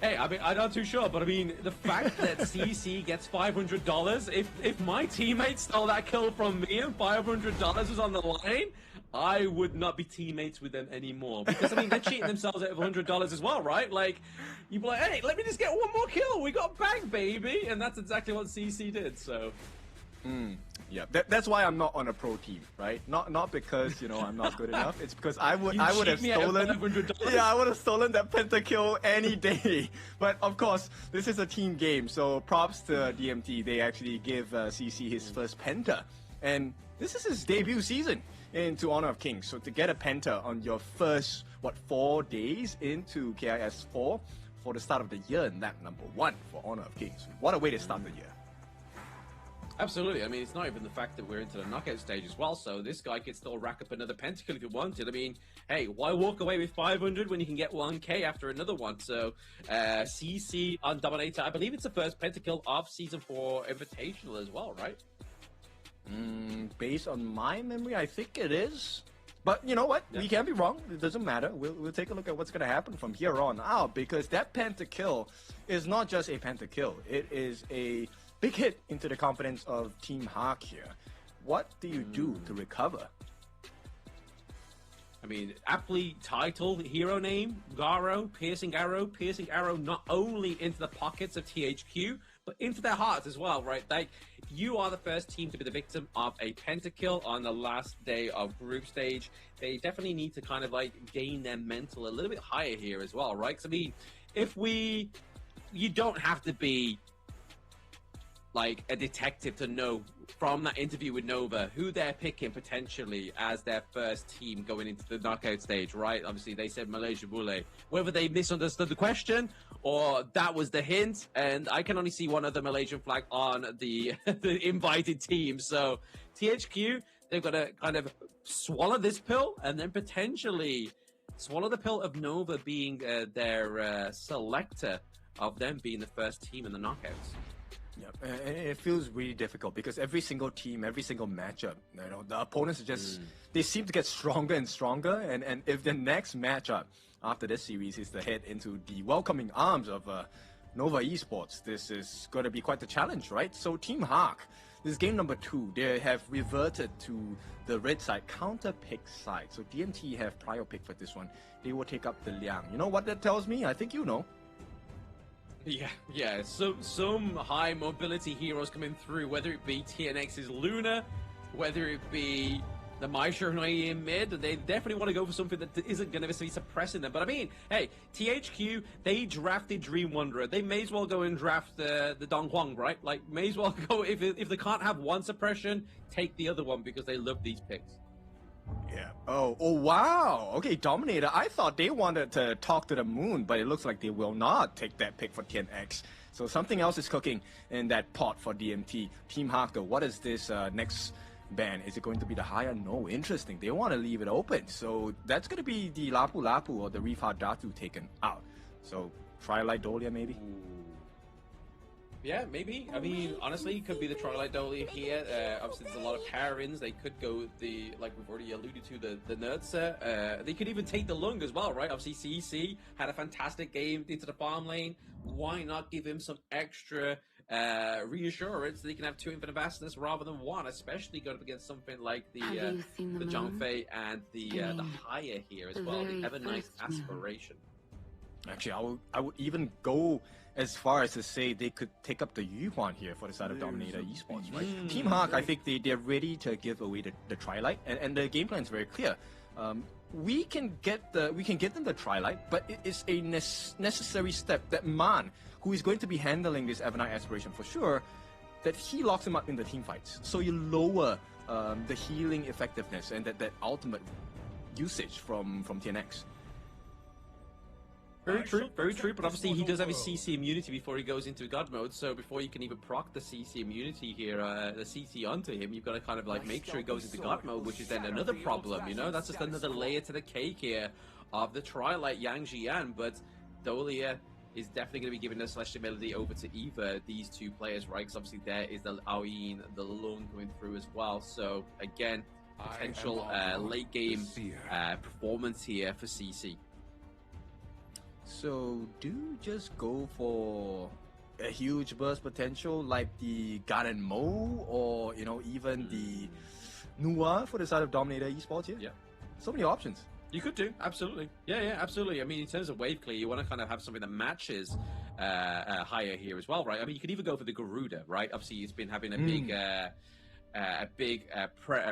Hey, I mean, I'm not too sure, but I mean, the fact that CC gets $500, if my teammates stole that kill from me and $500 was on the line, I would not be teammates with them anymore. Because, I mean, they're cheating themselves out of $100 as well, right? Like, you'd be like, hey, let me just get one more kill. We got bang, baby. And that's exactly what CC did, so... Yeah, that's why I'm not on a pro team, right? Not because I'm not good enough. It's because I would have stolen. Yeah, I would have stolen that pentakill any day. But of course, this is a team game, so props to DMT. They actually give CC his first penta, and this is his debut season into Honor of Kings. So to get a penta on your first 4 days into KIS4 for the start of the year, and that number 1 for Honor of Kings. What a way to start the year. Absolutely. I mean, it's not even the fact that we're into the knockout stage as well, so this guy could still rack up another pentakill if he wanted. I mean, hey, why walk away with 500 when you can get 1k after another one? So, CC on Dominator, I believe it's the first pentakill of Season 4 Invitational as well, right? Based on my memory, I think it is. But you know what? Yeah. We can be wrong. It doesn't matter. We'll take a look at what's going to happen from here on out, because that pentakill is not just a pentakill. It is a big hit into the confidence of Team Hawk here. What do you do to recover? I mean, aptly titled hero name, Garo, piercing arrow not only into the pockets of THQ, but into their hearts as well, right? Like, you are the first team to be the victim of a pentakill on the last day of group stage. They definitely need to kind of like gain their mental a little bit higher here as well, right? Because I mean, you don't have to be like a detective to know from that interview with Nova who they're picking potentially as their first team going into the knockout stage, right? Obviously, they said Malaysia Bule. Whether they misunderstood the question or that was the hint, and I can only see one other Malaysian flag on the, the invited team. So THQ, they've got to kind of swallow this pill and then potentially swallow the pill of Nova being their selector of them being the first team in the knockouts. Yeah, and it feels really difficult because every single team, every single matchup, the opponents are just, they seem to get stronger and stronger. And if the next matchup after this series is to head into the welcoming arms of Nova Esports, this is going to be quite the challenge, right? So Team Hawk, this is game number 2. They have reverted to the red side, counter pick side. So DMT have prior pick for this one. They will take up the Liang. You know what that tells me? I think you know. Yeah. So some high mobility heroes coming through, whether it be TNX's Luna, whether it be the Maisha in mid, they definitely want to go for something that isn't going to be suppressing them. But I mean, hey, THQ, they drafted Dream Wanderer. They may as well go and draft the Dong Huang, right? Like, may as well go, if they can't have one suppression, take the other one because they love these picks. Yeah. Oh, wow. Okay, Dominator. I thought they wanted to talk to the moon, but it looks like they will not take that pick for TNX. So something else is cooking in that pot for DMT. Team Hawk, though, what is this next ban? Is it going to be the higher? No, interesting. They want to leave it open. So that's going to be the Lapu Lapu or the Rifa Datu taken out. So Twilight Dolia, maybe? Yeah, maybe. I mean, honestly, it could be the Twilight Dolia here. Obviously, there's a lot of pairings. They could go with the, like we've already alluded to, the Nerdser. They could even take the Lung as well, right? Obviously, CC had a fantastic game into the farm lane. Why not give him some extra reassurance that he can have 2 Infinite Bastards rather than 1, especially going up against something like the Zhongfei and the Haya here as well. The Ever Nice Aspiration. Actually, I would even go as far as to say they could take up the Yuhuan here for the side of Dominator Esports, right? Team Hawk, I think they're ready to give away the Twilight, and the game plan is very clear. We can get them the Twilight, but it is a necessary step that Man, who is going to be handling this Evernight Aspiration for sure, that he locks him up in the team fights. So you lower the healing effectiveness and that ultimate usage from TNX. Very true, but obviously he does have his CC immunity before he goes into God mode, so before you can even proc the CC immunity here, the CC onto him, you've got to kind of like make sure he goes into God mode, which is then another problem, you know? That's just another layer to the cake here of the Twilight Yang Jian, but Dolia is definitely going to be giving the Celestial Melody over to either these 2 players, right? Because obviously there is the Aoyin, the Lung coming through as well, so again, potential late game performance here for CC. So do you just go for a huge burst potential like the Garden Mo, or even the Nua for the side of Dominator Esports here? Yeah. So many options. You could do, absolutely. Yeah, absolutely. I mean, in terms of wave clear, you want to kind of have something that matches higher here as well, right? I mean, you could even go for the Garuda, right? Obviously, it's been having a big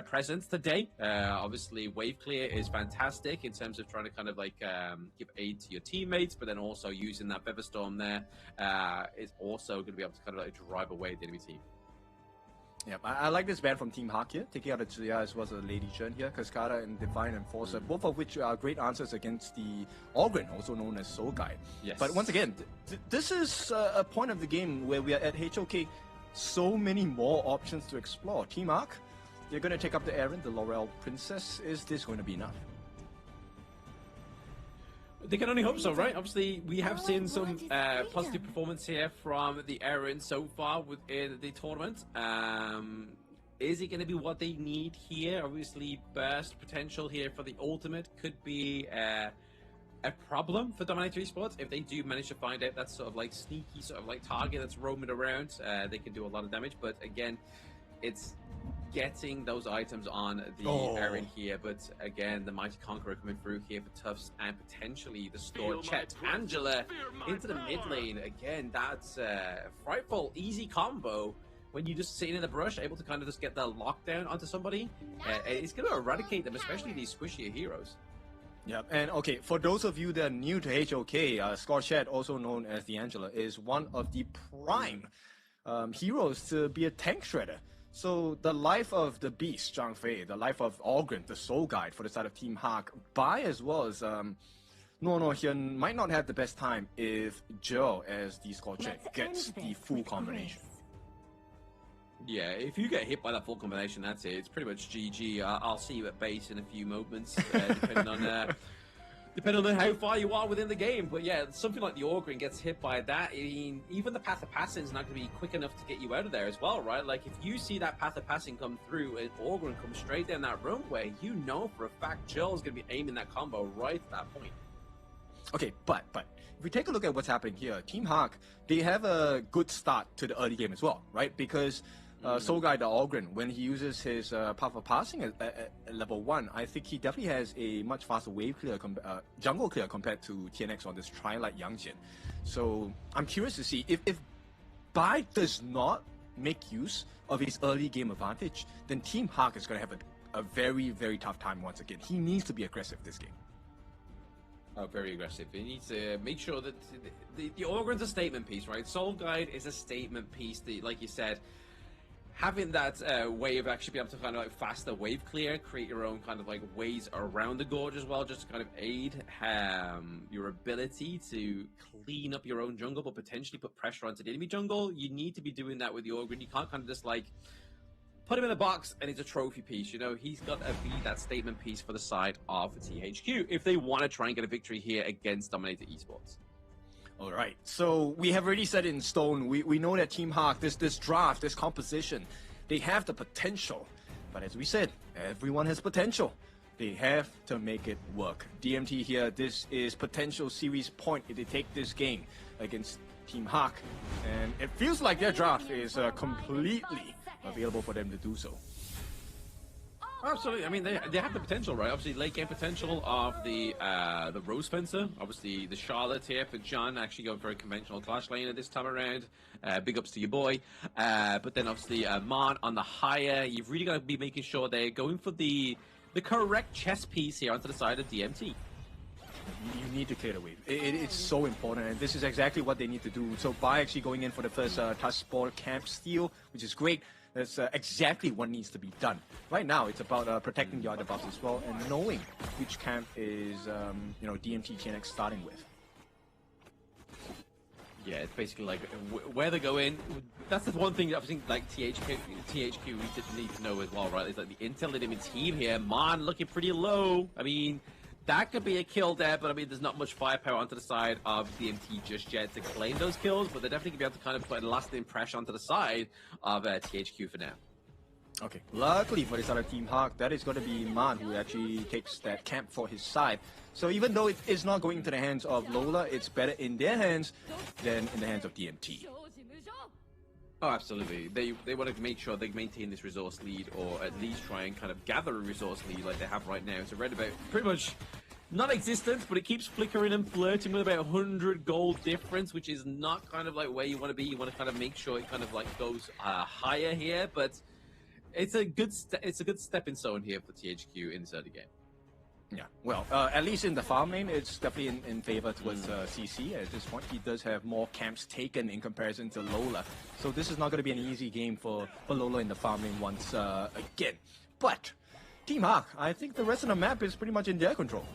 presence today. Obviously, wave clear is fantastic in terms of trying to kind of like give aid to your teammates, but then also using that Feather Storm there is also going to be able to kind of like drive away the enemy team. Yeah, I like this ban from Team Hawk here, taking out a Tsuya as well as a Lady Chen here, Cascada and Divine Enforcer, both of which are great answers against the Ogren, also known as Soul Guide. Yes. But once again, this is a point of the game where we are at HOK, so many more options to explore. Team Hawk, you're going to take up the Aaron, the Laurel Princess. Is this going to be enough? They can only hope so, right? Obviously, we have seen some positive performance here from the Aaron so far within the tournament. Is it going to be what they need here? Obviously, burst potential here for the ultimate could be a problem for Dominator Esports. If they do manage to find out that sort of like sneaky sort of like target that's roaming around, they can do a lot of damage. But again, it's getting those items on the Aaron here, but again, the Mighty Conqueror coming through here for Tufts and potentially the Store Chet Angela into the mid lane. Again, that's a frightful, easy combo when you just sitting in the brush, able to kind of just get the lockdown onto somebody. It's going to eradicate them, especially these squishier heroes. Yeah, and okay, for those of you that are new to HOK, Scorchet, also known as the Angela, is one of the prime heroes to be a tank shredder. So the life of the Beast, Zhang Fei, the life of Ogren, the Soul Guide for the side of Team Hawk, Bai as well as No Hyun might not have the best time if Joe as the Scorchet gets the full combination. Yeah, if you get hit by that full combination, that's it. It's pretty much GG. I'll see you at base in a few moments, depending on how far you are within the game. But yeah, something like the Ogren gets hit by that. I mean, even the Path of Passing is not going to be quick enough to get you out of there as well, right? Like, if you see that Path of Passing come through and Ogren comes straight down that runway, you know for a fact Joel's going to be aiming that combo right at that point. Okay, but if we take a look at what's happening here, Team Hawk, they have a good start to the early game as well, right? Because Soul Guy, the Ogren, when he uses his Path of Passing at level 1, I think he definitely has a much faster wave clear, jungle clear compared to TNX on this Twilight Yangjian. So I'm curious to see if Bai does not make use of his early game advantage, then Team Hawk is going to have a very, very tough time once again. He needs to be aggressive this game. Oh, very aggressive. He needs to make sure that the Ogren's a statement piece, right? Soul Guide is a statement piece that, like you said, having that way of actually be able to kind of like faster wave clear, create your own kind of like ways around the gorge as well, just to kind of aid your ability to clean up your own jungle, but potentially put pressure onto the enemy jungle. You need to be doing that with the Ogren. You can't kind of just like put him in a box and it's a trophy piece. You know, he's got to be that statement piece for the side of THQ if they want to try and get a victory here against Dominator Esports. All right, so we have already set in stone. We know that Team Hawk, this draft, this composition, they have the potential. But as we said, everyone has potential. They have to make it work. DMT here, this is potential series point if they take this game against Team Hawk. And it feels like their draft is completely available for them to do so. Absolutely. I mean, they have the potential, right? Obviously, late game potential of the Rose Fencer. Obviously, the Charlotte here for John, actually going for a conventional Clash laner this time around. Big ups to your boy. But then, obviously, Mon on the higher. You've really got to be making sure they're going for the correct chess piece here onto the side of DMT. You need to clear the wave. It's so important, and this is exactly what they need to do. So by actually going in for the first touch sport camp steal, which is great. That's exactly what needs to be done. Right now, it's about protecting the other buffs as well, and knowing which camp is, DMT TNX starting with. Yeah, it's basically like where they go in. That's the one thing that I think like THQ we need to know as well, right? It's like the intel in the team here. Mon looking pretty low. I mean, that could be a kill there, but I mean, there's not much firepower onto the side of DMT just yet to claim those kills, but they're definitely going to be able to kind of put a lasting impression onto the side of THQ for now. Okay, luckily for the side of Team Hawk, that is going to be Man who actually takes that camp for his side. So even though it is not going into the hands of Lola, it's better in their hands than in the hands of DMT. Oh, absolutely. They want to make sure they maintain this resource lead, or at least try and kind of gather a resource lead like they have right now. So Red about pretty much non-existent, but it keeps flickering and flirting with about 100 gold difference, which is not kind of like where you want to be. You want to kind of make sure it kind of like goes higher here, but it's a good stepping stone here for THQ in this early game. Yeah, well, at least in the farm lane, it's definitely in favor towards CC. At this point, he does have more camps taken in comparison to Lola. So this is not going to be an easy game for Lola in the farm lane once again. But Team Hawk, I think the rest of the map is pretty much in their control.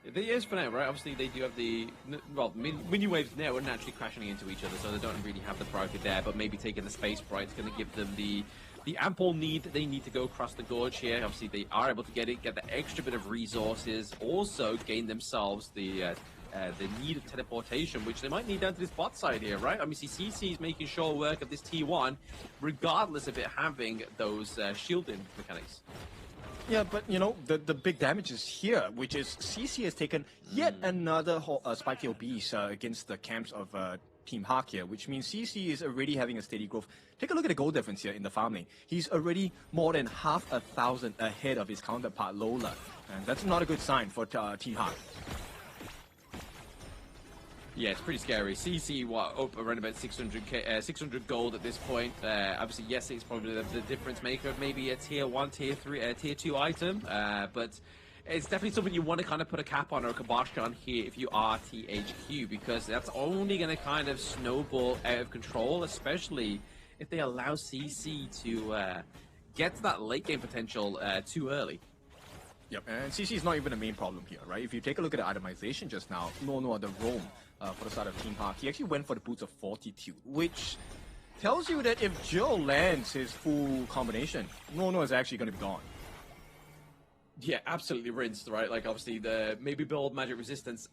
It is for now, right? Obviously, they do have the... Well, mini waves now are naturally crashing into each other, so they don't really have the priority there, but maybe taking the space sprite is going to give them the ample need that they need to go across the gorge here. Obviously, they are able to get the extra bit of resources, also gain themselves the needed teleportation, which they might need down to this bot side here, right? I mean, CC is making sure work of this T1, regardless of it having those shielding mechanics. Yeah, but you know, the big damage is here, which is CC has taken yet another spike kill beast against the camps of Team Hawk here, which means CC is already having a steady growth. Take a look at the gold difference here in the farm lane. He's already more than 1,000 ahead of his counterpart Lola, and that's not a good sign for Team Hawk. Yeah, it's pretty scary. CC, up around about 600 gold at this point. Obviously, yes, it's probably the difference maker. Maybe a tier 1, tier 3, tier 2 item, but it's definitely something you want to kind of put a cap on or a kibosh on here if you are THQ, because that's only going to kind of snowball out of control, especially if they allow CC to get to that late game potential too early. Yep, and CC is not even the main problem here, right? If you take a look at the itemization just now, no other roam for the side of Team Hawk, he actually went for the Boots of Fortitude, which tells you that if Jill lands his full combination, no is actually going to be gone. Yeah, absolutely rinsed, right? Like, obviously, the maybe build magic resistance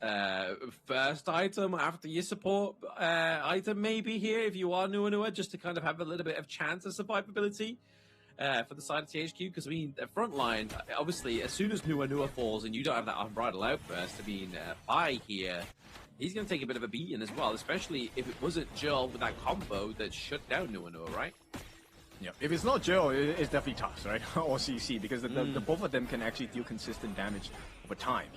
first item after your support item, maybe here, if you are Nua, just to kind of have a little bit of chance of survivability for the side of THQ. Because, I mean, the front line, obviously, as soon as Nua falls and you don't have that unbridled outburst to be by here, he's going to take a bit of a beating as well, especially if it wasn't Jill with that combo that shut down Nua, right? Yeah, if it's not Jill, it's definitely Tufts, right? Or CC, because the both of them can actually deal consistent damage over time.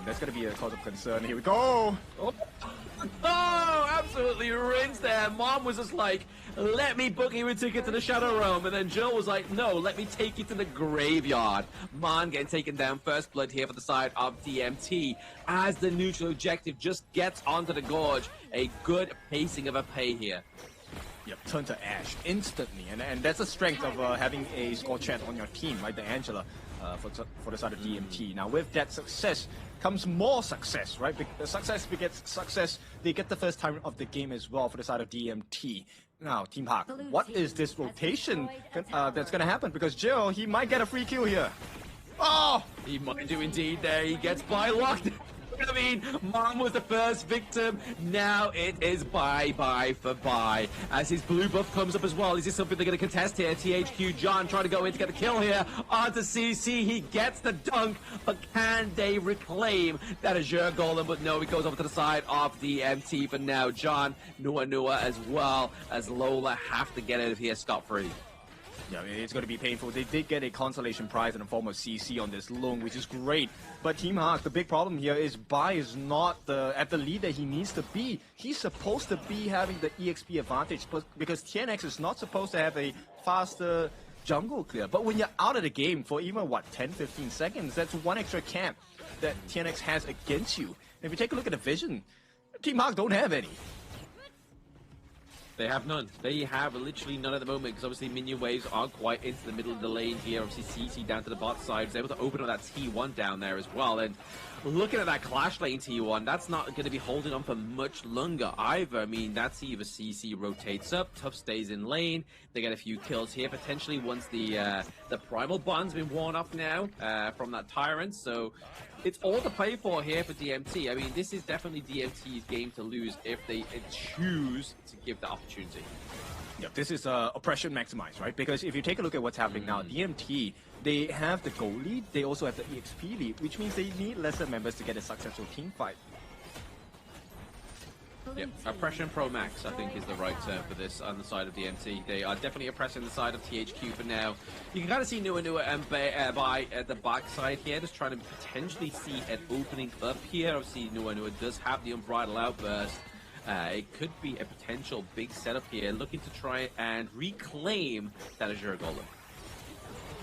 That's going to be a cause of concern. Here we go! Oh, absolutely rinsed there. Mom was just like, let me book you a ticket to the Shadow Realm. And then Jill was like, no, let me take you to the graveyard. Man getting taken down first blood here for the side of DMT. As the neutral objective just gets onto the gorge. A good pacing of a pay here. Yep, turn to ash instantly, and that's the strength of having a score chat on your team, like the Angela for the side of DMT. Now with that success comes more success, right? Success begets success. They get the first time of the game as well for the side of DMT. Now, Team Hawk, what is this rotation that's going to happen? Because Jill, he might get a free kill here. Oh! He might do indeed there. He gets by locked. I mean, Mom was the first victim. Now it is bye for bye. As his blue buff comes up as well. Is this something they're going to contest here? THQ John trying to go in to get the kill here. Onto CC. He gets the dunk. But can they reclaim that Azure Golem? But no, he goes over to the side of the MT for now. John, Nua as well as Lola have to get out of here scot-free. Yeah, it's going to be painful. They did get a consolation prize in the form of CC on this Lung, which is great. But Team Hawk, the big problem here is Bai is not at the lead that he needs to be. He's supposed to be having the EXP advantage, but because TNX is not supposed to have a faster jungle clear. But when you're out of the game for even, 10-15 seconds, that's one extra camp that TNX has against you. And if you take a look at the vision, Team Hawk don't have any. They have none. They have literally none at the moment, because obviously minion waves aren't quite into the middle of the lane here. Obviously CC down to the bot side is able to open up that T1 down there as well. And looking at that clash lane T1, that's not going to be holding on for much longer either. I mean, that's either CC rotates up, Tough stays in lane. They get a few kills here potentially once the primal bond's been worn off now from that Tyrant. So it's all to play for here for DMT. I mean, this is definitely DMT's game to lose if they choose to give the opportunity. Yeah, this is oppression maximized, right? Because if you take a look at what's happening now, DMT, they have the goal lead, they also have the EXP lead, which means they need lesser members to get a successful team fight. Yep, oppression pro max, I think, is the right term for this on the side of DMT. They are definitely oppressing the side of THQ for now. You can kind of see Nua and Bai at the back side here, just trying to potentially see an opening up here. Obviously, Nua does have the Unbridled Outburst. It could be a potential big setup here, looking to try and reclaim that Azure Golem.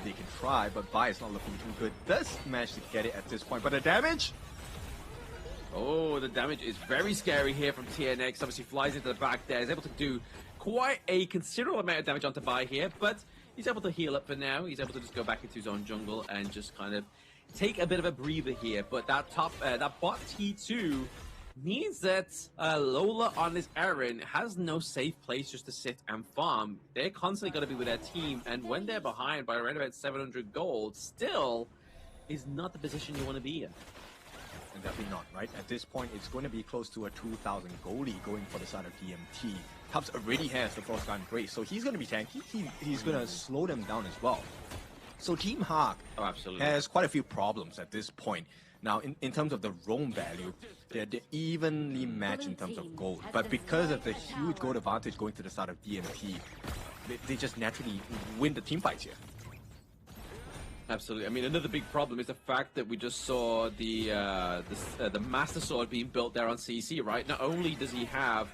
They can try, but Bai is not looking too good. Does manage to get it at this point, but the damage? Oh, the damage is very scary here from TNX. Obviously flies into the back there. Is able to do quite a considerable amount of damage onto Bai here, but he's able to heal up for now. He's able to just go back into his own jungle and just kind of take a bit of a breather here. But that that bot T2 means that Lola on this errand has no safe place just to sit and farm. They're constantly going to be with their team, and when they're behind by around about 700 gold, still is not the position you want to be in. And definitely not, right? At this point, it's going to be close to a 2,000 goalie going for the side of DMT. Tubbs already has the first gun brace, so he's going to be tanky. He's going to slow them down as well. So Team Hawk has quite a few problems at this point. Now, in terms of the roam value, they're evenly matched in terms of gold. But because of the huge gold advantage going to the side of DMT, they just naturally win the team fights here. Absolutely. I mean, another big problem is the fact that we just saw the Master Sword being built there on CC, right? Not only does he have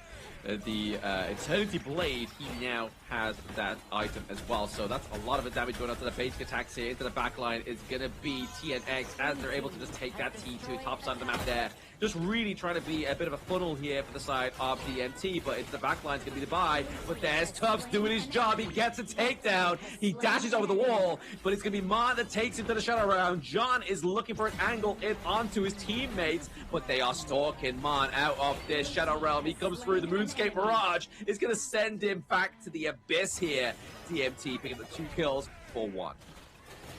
the Eternity Blade, he now has that item as well. So that's a lot of the damage going on to the basic attacks here. Into the backline is going to be TNX as they're able to just take that T2 top side of the map there. Just really trying to be a bit of a funnel here for the side of DMT, but into the backline is going to be the buy. But there's Tubbs doing his job. He gets a takedown. He dashes over the wall, but it's going to be Mon that takes him to the Shadow Realm. John is looking for an angle in onto his teammates, but they are stalking Mon out of this Shadow Realm. He comes through the Moonscape Mirage. It's going to send him back to the Abyss here. DMT picking up the 2 kills for 1.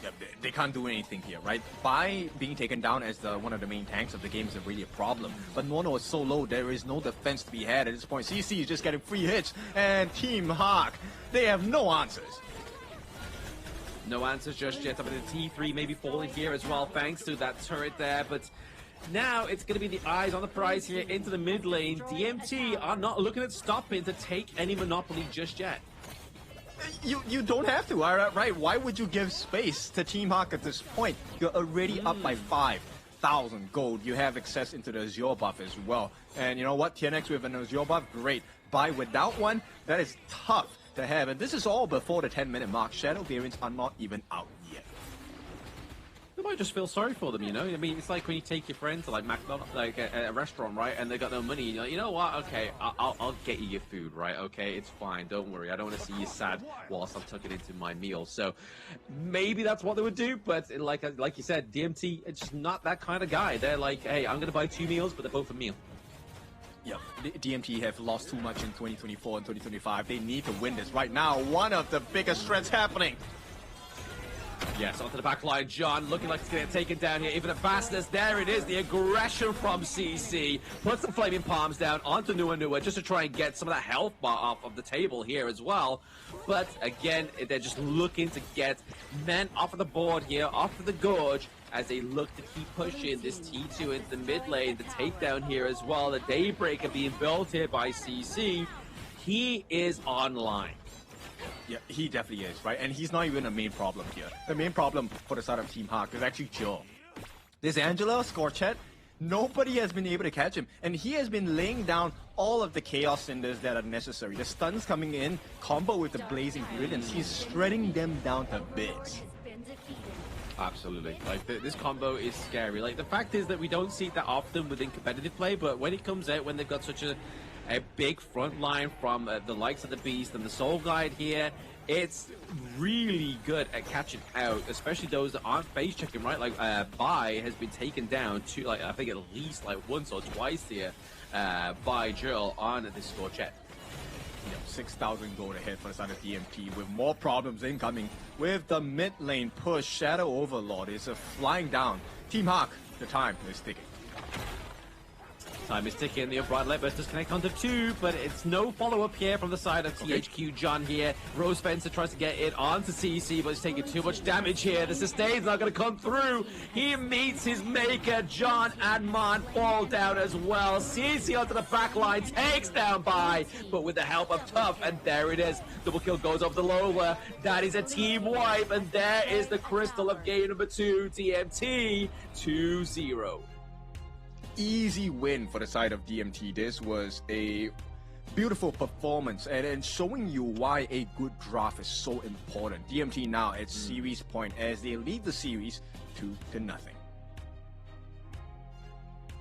Yeah, they can't do anything here, right? By being taken down as one of the main tanks of the game is really a problem. But Mono is so low, there is no defense to be had at this point. CC is just getting free hits, and Team Hawk, they have no answers. No answers just yet. I mean, the T3 maybe falling here as well, thanks to that turret there, but now it's going to be the eyes on the prize here into the mid lane. DMT are not looking at stopping to take any monopoly just yet. You don't have to, right? Why would you give space to Team Hawk at this point? You're already up by 5,000 gold. You have access into the Azure buff as well. And you know what? TNX with an Azure buff, great. Buy without one, that is tough to have. And this is all before the 10-minute mark. Shadow variants are not even out yet. They might just feel sorry for them, you know? I mean, it's like when you take your friend to like McDonald's, like a restaurant, right? And they got no money. You're like, you know what? Okay, I'll get you your food, right? Okay, it's fine. Don't worry. I don't want to see you sad whilst I'm tucking into my meal. So maybe that's what they would do. But like you said, DMT, it's just not that kind of guy. They're like, hey, I'm going to buy 2 meals, but they're both a meal. Yep, DMT have lost too much in 2024 and 2025. They need to win this right now. One of the biggest threats happening. Yes, onto the back line, John, looking like he's going to get taken down here. Even the fastness, there it is, the aggression from CC. Puts the flaming palms down onto Nua just to try and get some of that health bar off of the table here as well. But again, they're just looking to get men off of the board here, off of the gorge, as they look to keep pushing this T2 into the mid lane. The takedown here as well, the Daybreaker being built here by CC. He is online. Yeah, he definitely is, right? And he's not even the main problem here. The main problem for the side of Team Hawk is actually Jill. This Angela, Scorchet, nobody has been able to catch him. And he has been laying down all of the Chaos Cinders that are necessary. The stuns coming in, combo with the Blazing Brilliance. He's shredding them down to bits. Absolutely. Like, this combo is scary. Like, the fact is that we don't see it that often within competitive play, but when it comes out, when they've got such a big front line from the likes of the Beast and the Soul Guide here, it's really good at catching out, especially those that aren't face checking, right? Like, Bai has been taken down to, like, I think at least, like, once or twice here by Jill on this score check. 6,000 gold ahead for the side of DMT with more problems incoming with the mid lane push. Shadow Overlord is flying down. Team Hawk, the time is ticking. Time is ticking. The upright left does connect onto 2, but it's no follow-up here from the side of THQ. John here. Rose Spencer tries to get it onto CC, but it's taking too much damage here. The sustain's not going to come through. He meets his maker. John and Man fall down as well. CC onto the back line, takes down by, but with the help of Tough, and there it is. Double kill goes off the lower. That is a team wipe, and there is the crystal of game number 2. DMT 2-0. Easy win for the side of DMT. This was a beautiful performance and showing you why a good draft is so important. DMT now at series point as they lead the series 2-0.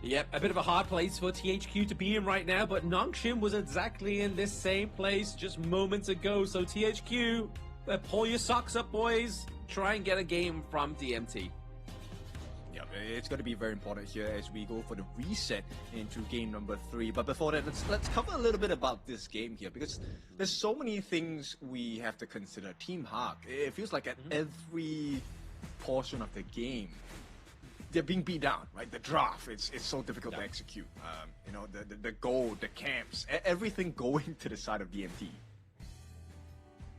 Yep, a bit of a hard place for THQ to be in right now, but Nongshim was exactly in this same place just moments ago. So THQ, pull your socks up, boys. Try and get a game from DMT. Yeah, it's going to be very important here as we go for the reset into game number 3. But before that, let's cover a little bit about this game here, because there's so many things we have to consider. Team Hawk, it feels like at every portion of the game, they're being beat down, right? The draft, it's so difficult to execute. You know, the gold, the camps, everything going to the side of DMT.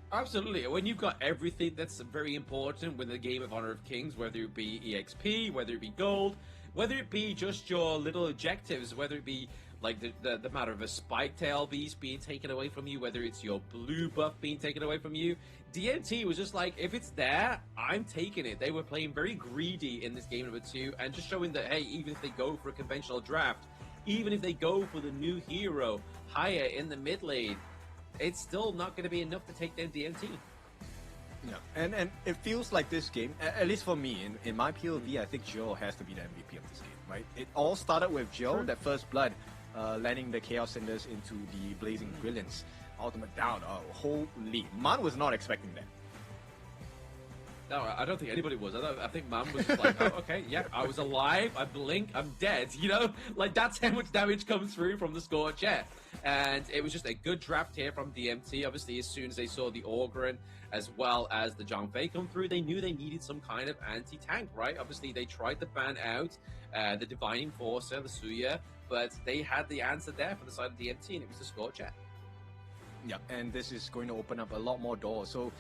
Absolutely. When you've got everything that's very important with the game of Honor of Kings, whether it be EXP, whether it be gold, whether it be just your little objectives, whether it be like the matter of a spike tail beast being taken away from you, whether it's your blue buff being taken away from you, DMT was just like, if it's there, I'm taking it. They were playing very greedy in this game number 2 and just showing that, hey, even if they go for a conventional draft, even if they go for the new hero higher in the mid lane, it's still not going to be enough to take down DMT. Yeah, and it feels like this game, at least for me, in my POV, I think Joe has to be the MVP of this game, right? It all started with Joe, that first blood, landing the Chaos Cinders into the Blazing Brilliance. Ultimate down, holy, Man was not expecting that. No, I don't think anybody was. I think Man was just like, oh, okay, yeah, I was alive, I blink, I'm dead, you know? Like, that's how much damage comes through from the Scorch, yeah. And it was just a good draft here from DMT. Obviously, as soon as they saw the Orgren as well as the Zhangfei come through, they knew they needed some kind of anti-tank, right? Obviously, they tried to ban out the Divine Enforcer, the Suya, but they had the answer there for the side of DMT, and it was the Scorch, yeah. Yeah, and this is going to open up a lot more doors. So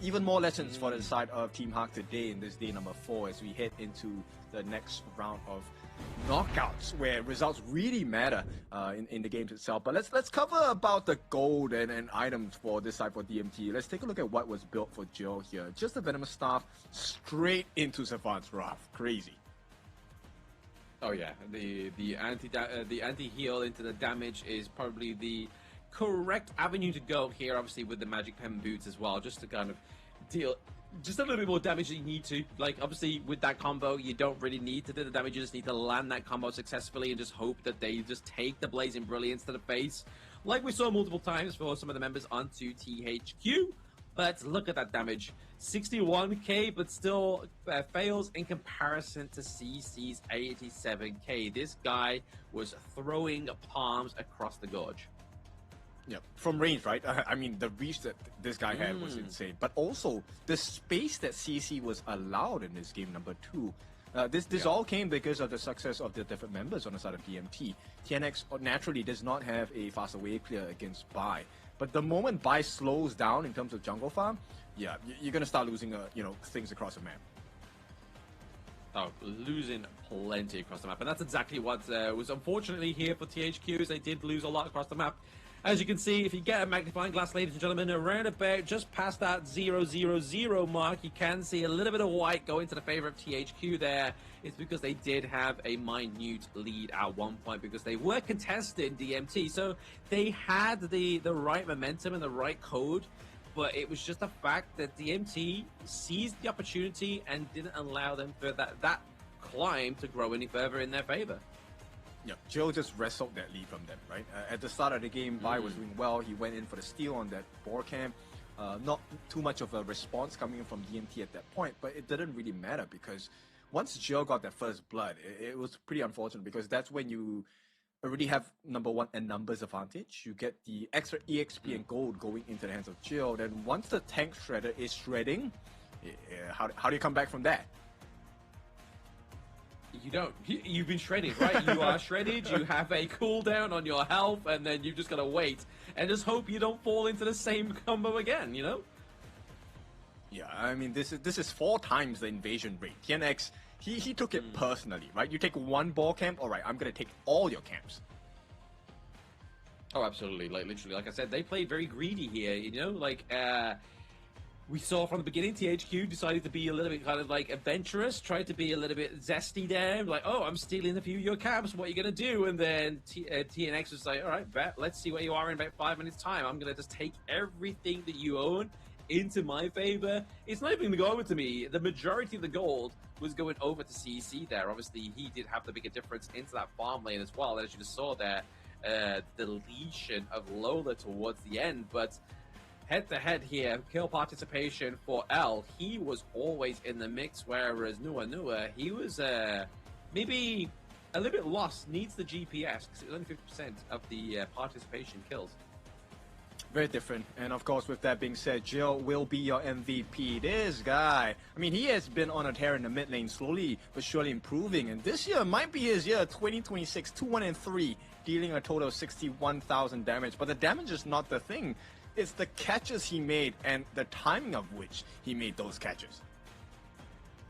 even more lessons for the side of Team Hawk today in this day number 4 as we head into the next round of knockouts where results really matter in the games itself. But let's cover about the gold and items for this side for DMT. Let's take a look at what was built for Joe here. Just the Venomous Staff straight into Savant's Wrath. Crazy. Oh yeah, the anti-heal into the damage is probably the correct avenue to go here, obviously with the Magic Pen boots as well, just to kind of deal just a little bit more damage than you need to. Like, obviously with that combo, you don't really need to do the damage, you just need to land that combo successfully and just hope that they just take the Blazing Brilliance to the face, like we saw multiple times for some of the members onto THQ. But look at that damage, 61k, but still fails in comparison to CC's 87k. This guy was throwing palms across the gorge. Yeah, from range, right? I mean, the reach that this guy had was insane. But also, the space that CC was allowed in this game number 2. This all came because of the success of the different members on the side of DMT. TNX naturally does not have a faster wave clear against Bai. But the moment Bai slows down in terms of jungle farm, yeah, you're going to start losing, things across the map. Oh, losing plenty across the map. And that's exactly what was unfortunately here for THQ, is they did lose a lot across the map. As you can see, if you get a magnifying glass, ladies and gentlemen, around about just past that 000 mark, you can see a little bit of white going to the favor of THQ there. It's because they did have a minute lead at one point because they were contesting DMT. So they had the right momentum and the right code, but it was just the fact that DMT seized the opportunity and didn't allow them for that climb to grow any further in their favor. Yeah, Joe just wrestled that lead from them, right? At the start of the game, Bai was doing well. He went in for the steal on that board camp. Not too much of a response coming in from DMT at that point, but it didn't really matter because once Joe got that first blood, it was pretty unfortunate because that's when you already have number 1 and numbers advantage. You get the extra EXP and gold going into the hands of Jill. Then once the tank shredder is shredding, how do you come back from that? You don't. You've been shredded, right? You are shredded. You have a cooldown on your health, and then you've just got to wait and just hope you don't fall into the same combo again. You know? Yeah, I mean, this is 4 times the invasion rate. TNX, he took it personally, right? You take one ball camp, all right, I'm gonna take all your camps. Oh, absolutely. Like, literally, like I said, they played very greedy here, you know? Like, we saw from the beginning, THQ decided to be a little bit kind of like adventurous, tried to be a little bit zesty there, like, oh, I'm stealing a few of your camps, what are you going to do? And then TNX was like, all right, bet, let's see where you are in about 5 minutes' time. I'm going to just take everything that you own into my favor. It's not even going to go over to me. The majority of the gold was going over to CC there. Obviously, he did have the bigger difference into that farm lane as well, as you just saw there. Deletion of Lola towards the end, but head-to-head here, kill participation for L, he was always in the mix, whereas Nua, he was maybe a little bit lost, needs the GPS, because it was only 50% of the participation kills. Very different. And of course, with that being said, Jill will be your MVP. This guy, I mean, he has been on a tear in the mid lane, slowly but surely improving. And this year might be his year, 2026, 2-1-3, dealing a total of 61,000 damage. But the damage is not the thing. It's the catches he made and the timing of which he made those catches.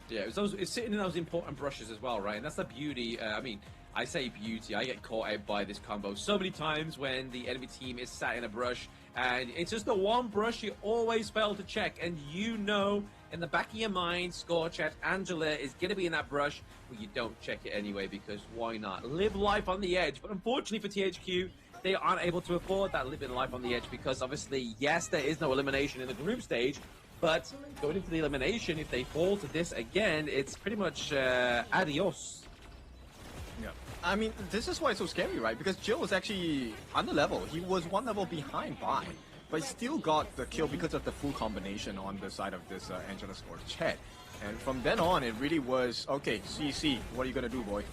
Yeah, it's sitting in those important brushes as well, right? And that's the beauty. I mean, I say beauty. I get caught out by this combo so many times when the enemy team is sat in a brush, and it's just the one brush you always fail to check, and you know in the back of your mind, Scorchat, Angela is going to be in that brush, but you don't check it anyway, because why not? Live life on the edge. But unfortunately for THQ, they aren't able to afford that living life on the edge, because obviously, yes, there is no elimination in the group stage, but going into the elimination, if they fall to this again, it's pretty much adios. Yeah. I mean, this is why it's so scary, right? Because Jill was actually under level. He was 1 level behind Bai, but he still got the kill because of the full combination on the side of this Angela Scorchat. And from then on, it really was, okay, CC, what are you going to do, boy?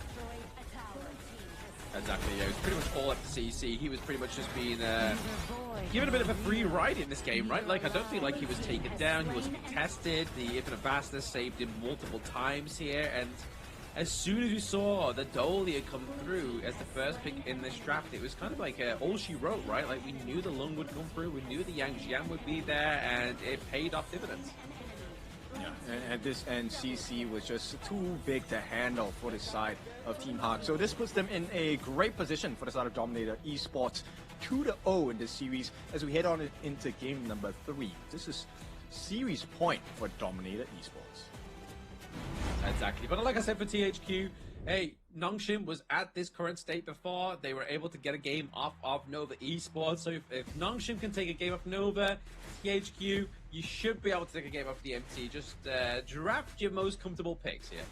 Exactly, yeah, it was pretty much all up to CC. He was pretty much just being given a bit of a free ride in this game, right? Like, I don't feel like he was taken down, he wasn't contested. The Infinite Vastness saved him multiple times here, and as soon as we saw the Dolia come through as the first pick in this draft, it was kind of like all she wrote, right? Like, we knew the Lung would come through, we knew the Yang Jian would be there, and it paid off dividends. Yeah, and at this end, CC was just too big to handle for the side of Team Hawk. So this puts them in a great position for the side of Dominator Esports, 2-0 in this series as we head on into game number 3. This is series point for Dominator Esports. Exactly, but like I said for THQ, hey, Nongshim was at this current state before. They were able to get a game off of Nova Esports. So if Nongshim can take a game off Nova, THQ, you should be able to take a game off DMT. Just draft your most comfortable picks here.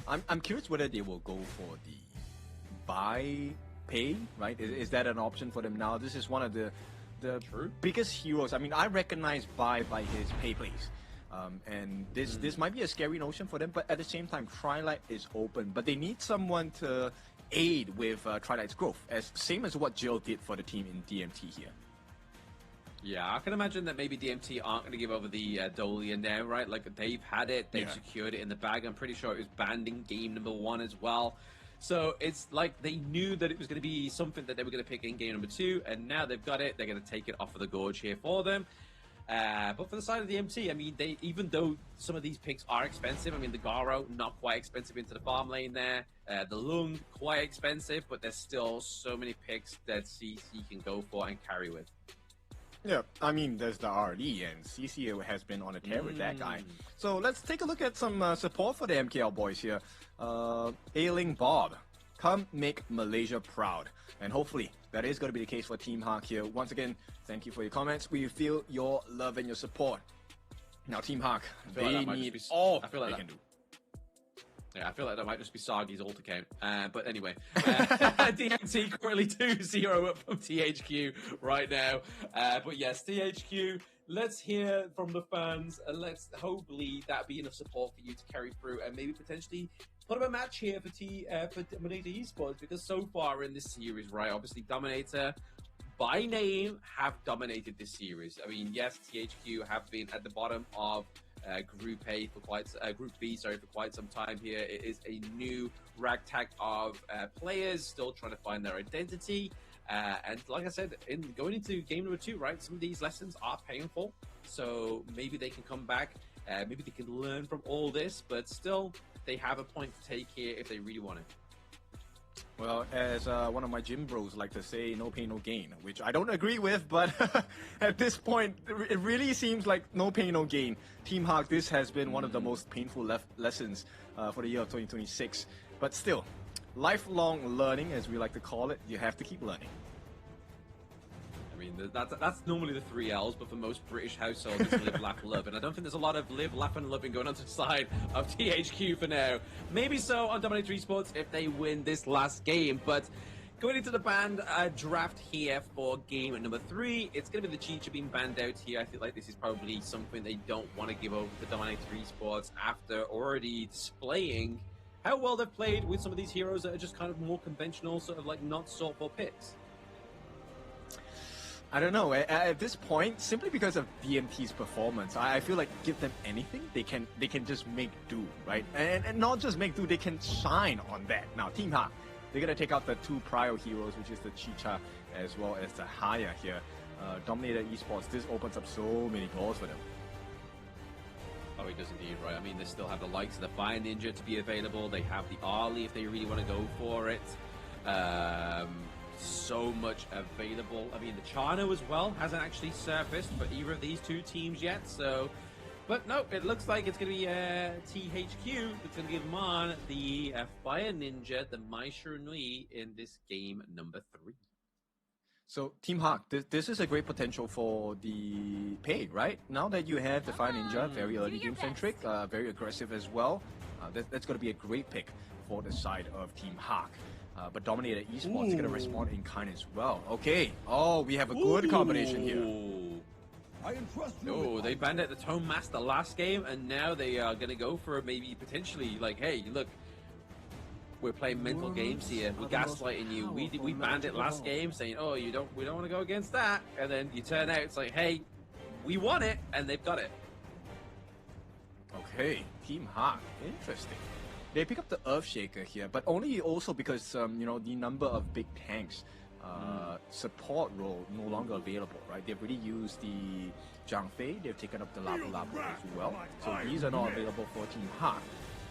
I'm curious whether they will go for the buy pay, right? Is that an option for them now? This is one of the biggest heroes. I mean, I recognize by his pay plays. And this might be a scary notion for them, but at the same time, Twilight is open. But they need someone to aid with Twilight's growth, same as what Jill did for the team in DMT here. Yeah, I can imagine that maybe DMT aren't going to give over the Dolia now, right? Like, they've had it, they've secured it in the bag. I'm pretty sure it was banned in game number 1 as well. So it's like they knew that it was going to be something that they were going to pick in game number 2, and now they've got it. They're going to take it off of the Gorge here for them. But for the side of the MT, I mean, even though some of these picks are expensive, I mean, the Garo, not quite expensive into the farm lane there. The Lung, quite expensive, but there's still so many picks that CC can go for and carry with. Yeah, I mean, there's the RD, and CC has been on a tear with that guy. So let's take a look at some support for the MKL boys here. Ailing Bob, come make Malaysia proud. And hopefully, that is going to be the case for Team Hawk here. Once again, thank you for your comments. We feel your love and your support. Now, Team Hawk, they need all they can do. Yeah, I feel like that might just be Sagi's alt account. But anyway, DMT currently 2-0 up from THQ right now. But yes, THQ, let's hear from the fans, and let's hopefully that be enough support for you to carry through and maybe potentially put up a match here for Dominator Esports, because so far in this series, right, obviously Dominator by name have dominated this series. I mean, yes, THQ have been at the bottom of Group A for Group B, sorry, for quite some time here. It is a new ragtag of players still trying to find their identity. And like I said, going into game number 2, right, some of these lessons are painful. So maybe they can come back, maybe they can learn from all this, but still they have a point to take here if they really want it. Well, as one of my gym bros like to say, no pain, no gain, which I don't agree with, but at this point, it really seems like no pain, no gain. Team Hawk, this has been one of the most painful lessons for the year of 2026. But still, lifelong learning, as we like to call it, you have to keep learning. I mean, that's normally the 3 L's, but for most British households, it's live, laugh, love. And I don't think there's a lot of live, laugh, and loving going on to the side of THQ for now. Maybe so on Dominator Esports if they win this last game. But going into the banned draft here for game number 3, it's going to be the Chicha being banned out here. I feel like this is probably something they don't want to give over to Dominator Esports after already displaying how well they've played with some of these heroes that are just kind of more conventional, sort of like not sought for picks. I don't know. At this point, simply because of DMT's performance, I feel like give them anything, they can just make do, right? And not just make do, they can shine on that. Now, Team Hawk, they're gonna take out the 2 prior heroes, which is the Chicha as well as the Haya here. Dominator Esports, this opens up so many doors for them. Oh, it does indeed, right? I mean, they still have the likes of the Fire Ninja to be available. They have the Arlie if they really want to go for it. So much available. I mean, the Chano as well hasn't actually surfaced for either of these 2 teams yet. So, but no, it looks like it's going to be THQ that's going to give Man the Fire Ninja, the Mai Nui in this game number 3. So, Team Hawk, this is a great potential for the pay, right? Now that you have the Fire Ninja, very early game centric, very aggressive as well, that's going to be a great pick for the side of Team Hawk. But Dominator Esports is going to respond in kind as well. Okay. Oh, we have a good combination here. Oh, they banned out the Tome Master last game, and now they are going to go for maybe potentially like, hey, look, we're playing mental games here. We're gaslighting you. We banned it last game, saying, oh, we don't want to go against that, and then you turn out it's like, hey, we won it, and they've got it. Okay, Team Hawk, interesting. They pick up the Earthshaker here, but only also because, you know, the number of big tanks support role no longer available, right? They've already used the Zhang Fei, they've taken up the Labu Labu as well, so these are not available for Team Hawk.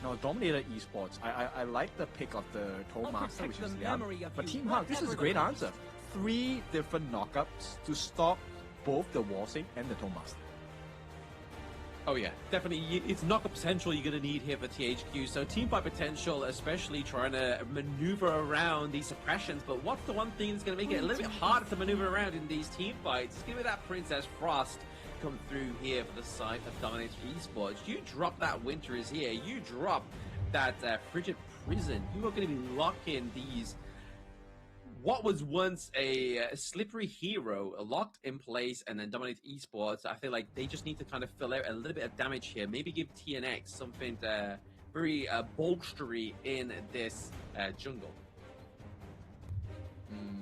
Now, Dominator Esports, I like the pick of the Toe Master, which is Liang, but Team Hawk, this is a great answer. 3 different knockups to stop both the Warsing and the Toe Master. Oh yeah, definitely. It's knockup potential you're going to need here for THQ. So team fight potential, especially trying to maneuver around these suppressions. But what's the one thing that's going to make it a little bit harder to maneuver around in these team fights? It's going to be that Princess Frost come through here for the side of Dominator Esports. You drop that Winter is here. You drop that Frigid Prison. You are going to be locking these... What was once a slippery hero locked in place, and then Dominator Esports, I feel like they just need to kind of fill out a little bit of damage here. Maybe give TNX something very bolstery in this jungle.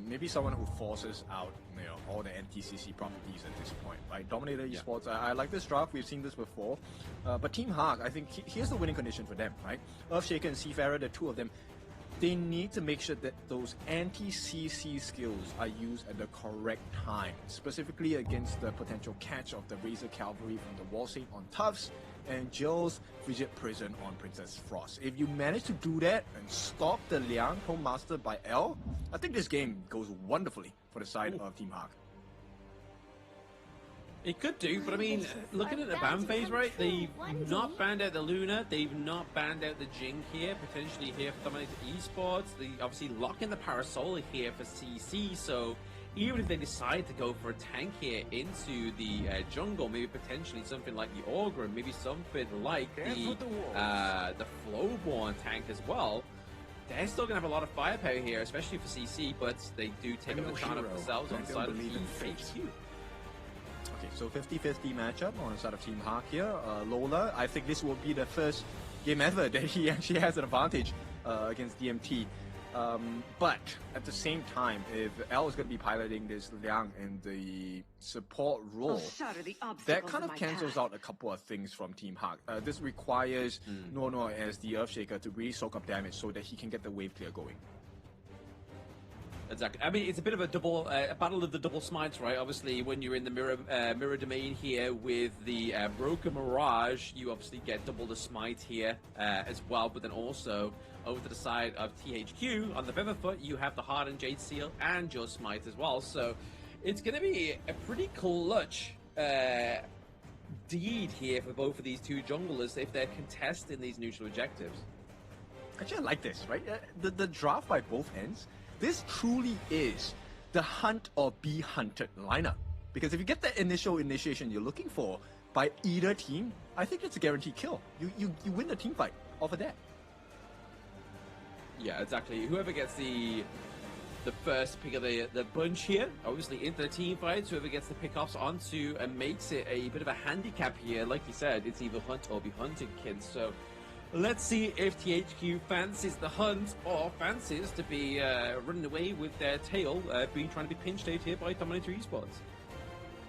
Maybe someone who forces out, you know, all the NTCC properties at this point, right? Dominator Esports, I like this draft. We've seen this before. But Team Hawk, I think here's the winning condition for them, right? Earthshaker and Seafarer, the 2 of them, they need to make sure that those anti-CC skills are used at the correct time, specifically against the potential catch of the Razor Cavalry from the Warsing on Tufts and Jill's Frigid Prison on Princess Frost. If you manage to do that and stop the Liang Home Master by L, I think this game goes wonderfully for the side of Team Hawk. It could do, but I mean, looking at the ban phase, right, they've not banned out the Luna, they've not banned out the Jing here, potentially here for Dominator Esports, they obviously lock in the Parasola here for CC, so even if they decide to go for a tank here into the jungle, maybe potentially something like the Orgrim, maybe something like the Flowborn tank as well, they're still going to have a lot of firepower here, especially for CC, but they do take up the chance of themselves on the side of THQ. Okay, so 50-50 matchup on the side of Team Hawk here. Lola, I think this will be the first game ever that he actually has an advantage against DMT. But at the same time, if L is going to be piloting this Liang in the support role, that kind of cancels out a couple of things from Team Hawk. This requires Nono as the Earthshaker to really soak up damage so that he can get the wave clear going. Exactly. I mean, it's a bit of a double a battle of the double smites, right? Obviously, when you're in the mirror domain here with the Broken Mirage, you obviously get double the smite here as well. But then also over to the side of THQ on the Featherfoot, you have the Hardened Jade Seal and your smite as well. So it's going to be a pretty clutch deed here for both of these two junglers if they're contesting these neutral objectives. Actually, I like this, right? The draft by both ends. This truly is the hunt or be hunted lineup. Because if you get the initial initiation you're looking for by either team, I think it's a guaranteed kill. You win the team fight off of that. Yeah, exactly. Whoever gets the first pick of the bunch here, obviously into the team fights, whoever gets the pickoffs onto and makes it a bit of a handicap here. Like you said, it's either hunt or be hunted, kids. So let's see if THQ fancies the hunt or fancies to be running away with their tail, trying to be pinched out here by Dominator Esports.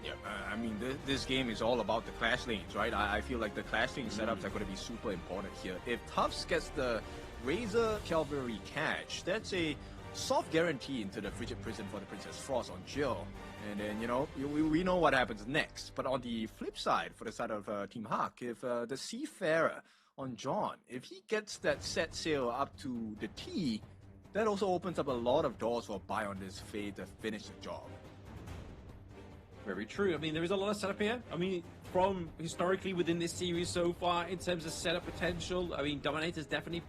Yeah, I mean, this game is all about the clash lanes, right? I feel like the clash lane setups are going to be super important here. If Tufts gets the Razor Cavalry catch, that's a soft guarantee into the Frigid Prison for the Princess Frost on Jill. And then, you know, we know what happens next. But on the flip side, for the side of Team Hawk, if the Seafarer on John, if he gets that set sail up to the T, that also opens up a lot of doors for Buy on this Fade to finish the job. Very true. I mean, there is a lot of setup here. I mean, from historically within this series so far, in terms of setup potential, I mean, Dominator's definitely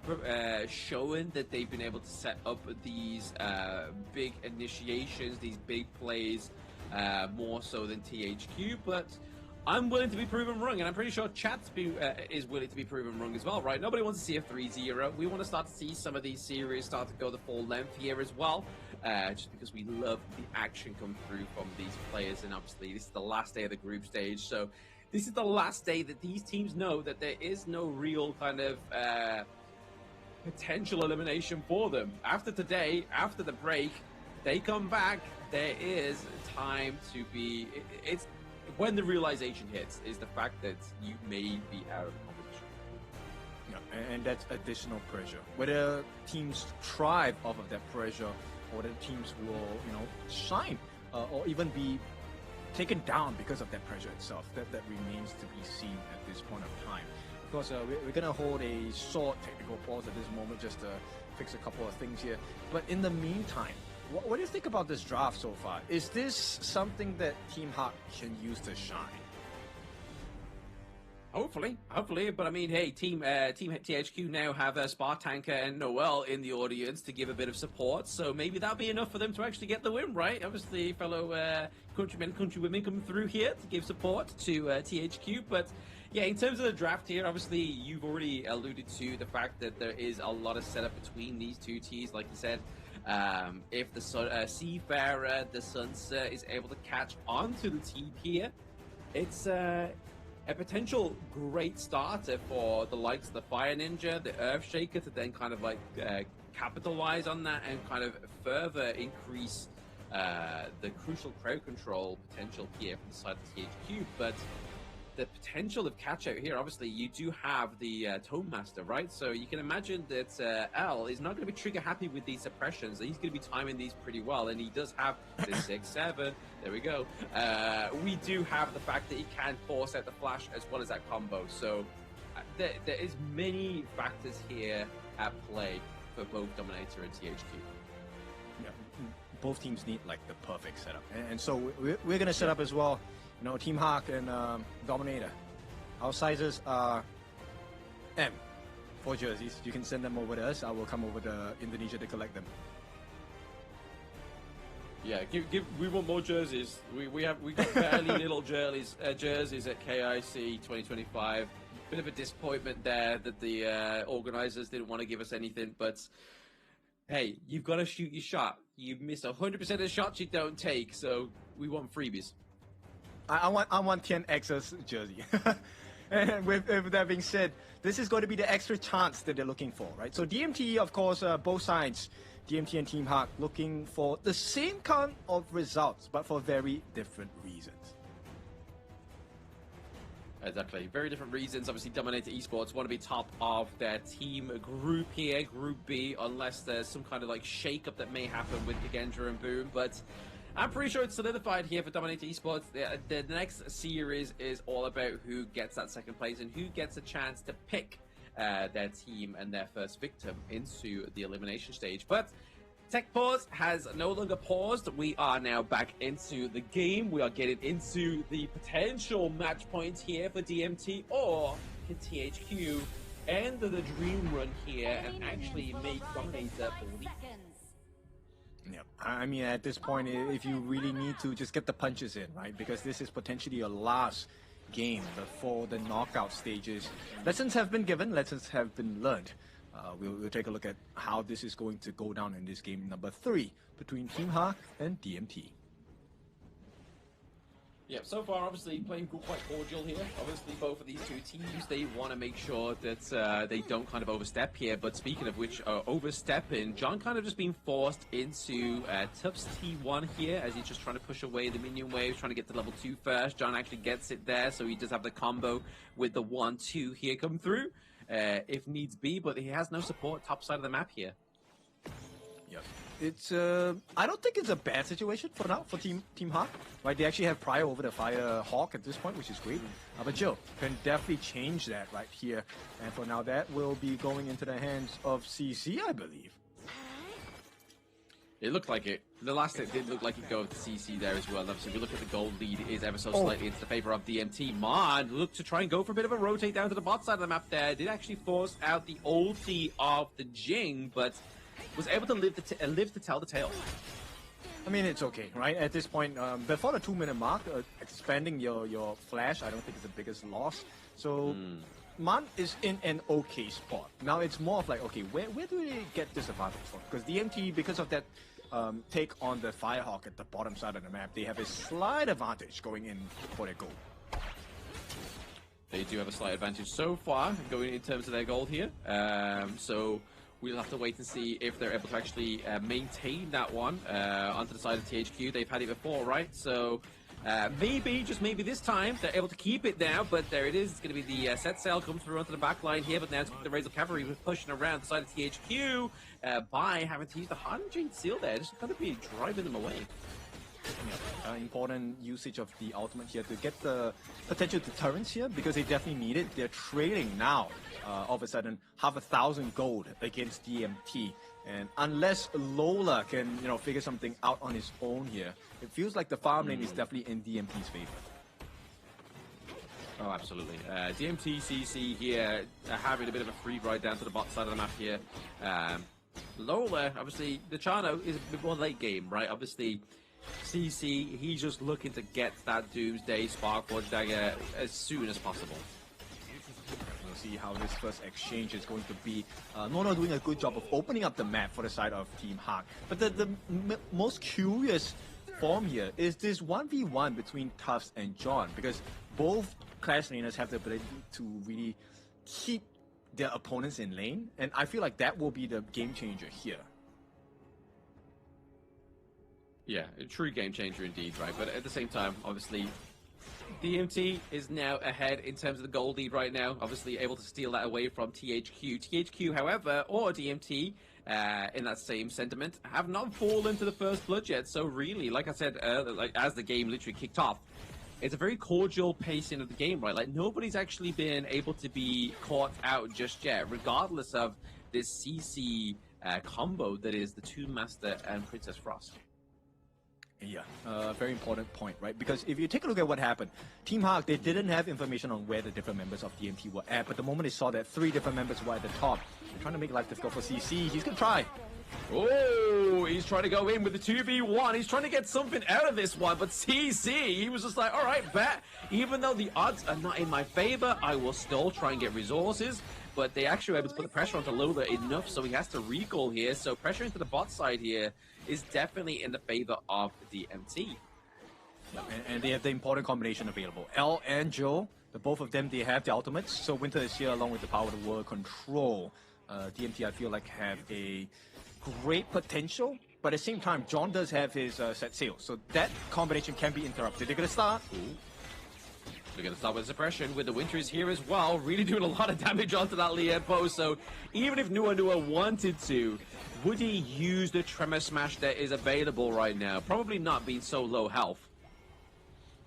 showing that they've been able to set up these big initiations, these big plays, more so than THQ, but I'm willing to be proven wrong, and I'm pretty sure Chat is willing to be proven wrong as well, right? Nobody wants to see a 3-0. We want to start to see some of these series start to go the full length here as well, just because we love the action come through from these players, and obviously this is the last day of the group stage, so this is the last day that these teams know that there is no real kind of potential elimination for them. After today, after the break, they come back, there is time to be... It's when the realization hits is the fact that you may be out of the competition. Yeah, and that's additional pressure. Whether teams thrive off of that pressure, or whether teams will, you know, shine, or even be taken down because of that pressure itself, that remains to be seen at this point of time. Of course, we're going to hold a short technical pause at this moment just to fix a couple of things here. But in the meantime, what do you think about this draft so far? Is this something that Team Hawk can use to shine? Hopefully, but I mean, hey, Team THQ now have Spartanker and Noel in the audience to give a bit of support, so maybe that'll be enough for them to actually get the win, right? Obviously, fellow countrymen, countrywomen coming through here to give support to THQ, but yeah, in terms of the draft here, obviously, you've already alluded to the fact that there is a lot of setup between these two teams, like you said. If the Seafarer, the Sunset, is able to catch onto the team here, it's a potential great starter for the likes of the Fire Ninja, the Earthshaker, to then kind of like capitalize on that and kind of further increase the crucial crowd control potential here from the side of THQ. But the potential of catch out here, obviously, you do have the Tome Master, right? So you can imagine that L is not going to be trigger happy with these suppressions. He's going to be timing these pretty well, and he does have the 6-7. There we go. We do have the fact that he can force out the flash as well as that combo. So there is many factors here at play for both Dominator and THQ. Yeah, both teams need like the perfect setup, and so we're going to set up as well. You know, Team Hawk and Dominator. Our sizes are M for jerseys. You can send them over to us. I will come over to Indonesia to collect them. Yeah, we want more jerseys. We got fairly little jerseys at KIC 2025. Bit of a disappointment there that the organizers didn't want to give us anything, but hey, you've got to shoot your shot. You miss 100% of the shots you don't take, so we want freebies. I want Tian X's jersey. And with that being said, this is going to be the extra chance that they're looking for, right? So DMT, of course, both sides DMT and Team Hawk looking for the same kind of results, but for very different reasons. Exactly. Very different reasons. Obviously, Dominator Esports want to be top of their team group here, Group B, unless there's some kind of like shake-up that may happen with Kagendra and Boom. But I'm pretty sure it's solidified here for Dominator Esports. The next series is all about who gets that second place and who gets a chance to pick their team and their first victim into the elimination stage. But Tech Pause has no longer paused. We are now back into the game. We are getting into the potential match points here for DMT, or can THQ end the dream run here and actually make Dominator bleed? Yeah, I mean, at this point, if you really need to, just get the punches in, right? Because this is potentially your last game before the knockout stages. Lessons have been given, lessons have been learned. We'll take a look at how this is going to go down in this game number 3 between Team Hawk and DMT. Yeah, so far, obviously, playing quite cordial here. Obviously, both of these two teams, they want to make sure that they don't kind of overstep here. But speaking of which, overstepping, John kind of just being forced into Tubbs T1 here, as he's just trying to push away the minion waves, trying to get to level 2 first. John actually gets it there, so he does have the combo with the 1-2 here come through, if needs be. But he has no support top side of the map here. Yep. It's I don't think it's a bad situation for now for Team Hawk. Right, they actually have Prior over the Fire Hawk at this point, which is great. But Joe can definitely change that right here. And for now, that will be going into the hands of CC, I believe. It looked like it. The last hit did look like it go to CC there as well. Obviously, if you look at the gold lead, it is ever so slightly into the favor of DMT. Mon looked to try and go for a bit of a rotate down to the bot side of the map there. Did actually force out the ulti of the Jing, but was able to live to tell the tale. I mean, it's okay, right? At this point, before the 2-minute mark, expanding your flash, I don't think is the biggest loss. So, Man is in an okay spot. Now, it's more of like, okay, where do they get this advantage from? Because DMT, because of that take on the Firehawk at the bottom side of the map, they have a slight advantage going in for their goal. They do have a slight advantage so far going in terms of their gold here. So we'll have to wait and see if they're able to actually maintain that one onto the side of THQ. They've had it before, right? So maybe, just maybe this time, they're able to keep it now. But there it is. It's going to be the set sail come through onto the back line here. But now it's the Razor Cavalry pushing around the side of THQ by having to use the Hardened Seal there. Just going to be driving them away. Yeah, important usage of the ultimate here to get the potential deterrence here, because they definitely need it. They're trading now, all of a sudden, 5,000 gold against DMT. And unless Lola can, figure something out on his own here, it feels like the farm lane is definitely in DMT's favor. Oh, absolutely. DMT CC here having a bit of a free ride down to the bot side of the map here. Lola, obviously, the Chano is a bit more late game, right? Obviously, CC, he's just looking to get that Doomsday Sparkforge dagger as soon as possible. We'll see how this first exchange is going to be. Nono doing a good job of opening up the map for the side of Team Hawk. But the most curious form here is this 1v1 between Tufts and John, because both Clash laners have the ability to really keep their opponents in lane, and I feel like that will be the game changer here. Yeah, a true game changer indeed, right? But at the same time, obviously, DMT is now ahead in terms of the gold lead right now, obviously able to steal that away from THQ. THQ, however, or DMT, in that same sentiment, have not fallen to the first blood yet. So really, like I said, as the game literally kicked off, it's a very cordial pacing of the game, right? Like, nobody's actually been able to be caught out just yet, regardless of this CC combo that is the Tomb Master and Princess Frost. Yeah, very important point, right? Because if you take a look at what happened, Team Hawk, they didn't have information on where the different members of DMT were at, but the moment they saw that 3 different members were at the top, they're trying to make life difficult for CC. He's gonna try. Oh, he's trying to go in with the 2v1. He's trying to get something out of this one, but CC, he was just like, all right, bet. Even though the odds are not in my favor, I will still try and get resources. But they actually were able to put the pressure onto Lola enough, so he has to recall here. So pressure into the bot side here is definitely in the favor of DMT. And they have the important combination available. L and Joe, the both of them, they have the ultimates. So Winter is here along with the power of the world control. DMT, I feel like, have a great potential, but at the same time, John does have his set sail, so that combination can be interrupted. They're gonna start. They're going to start with suppression with the Winters here as well, really doing a lot of damage onto that Liempo. So even if Nua wanted to, would he use the Tremor Smash that is available right now? Probably not, being so low health.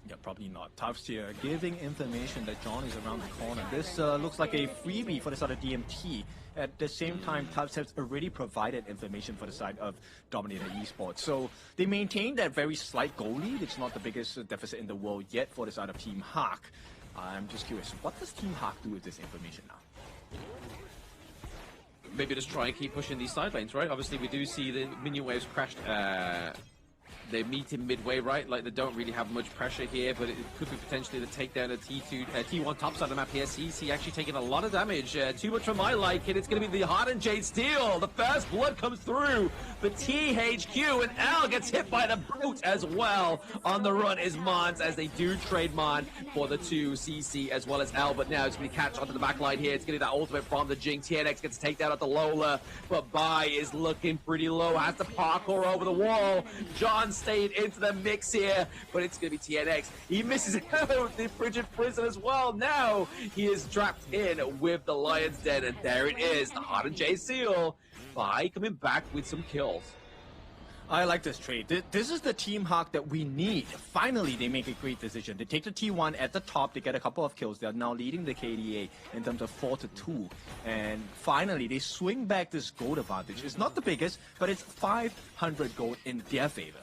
Yeah, probably not. Tufts here giving information that John is around the corner. This looks like a freebie for the side of DMT. At the same time, Tufts has already provided information for the side of Dominator Esports. So they maintain that very slight goal lead. It's not the biggest deficit in the world yet for the side of Team Hawk. I'm just curious, what does Team Hawk do with this information now? Maybe just try and keep pushing these side lanes, right? Obviously, we do see the minion waves crashed. They meet in midway, right? Like, they don't really have much pressure here, but it could be potentially the takedown of T1 top side of the map here. CC actually taking a lot of damage. Too much for my liking. It's going to be the Hardened Jade Steel. The first blood comes through for THQ, and L gets hit by the brute as well. On the run is Mons, as they do trade Mon for the 2, CC as well as L, but now it's going to catch onto the back line here. It's getting that ultimate from the Jing. TNX gets takedown at the Lola, but Bai is looking pretty low. Has to parkour over the wall. John stayed into the mix here, but it's going to be TNX. He misses out the Frigid Prison as well. Now he is trapped in with the Lion's Den, and there it is, the Hardened Jade Seal. Bai coming back with some kills. I like this trade. This is the Team Hawk that we need. Finally, they make a great decision. They take the T1 at the top. They get a couple of kills. They are now leading the KDA in terms of 4-2. And finally, they swing back this gold advantage. It's not the biggest, but it's 500 gold in their favor.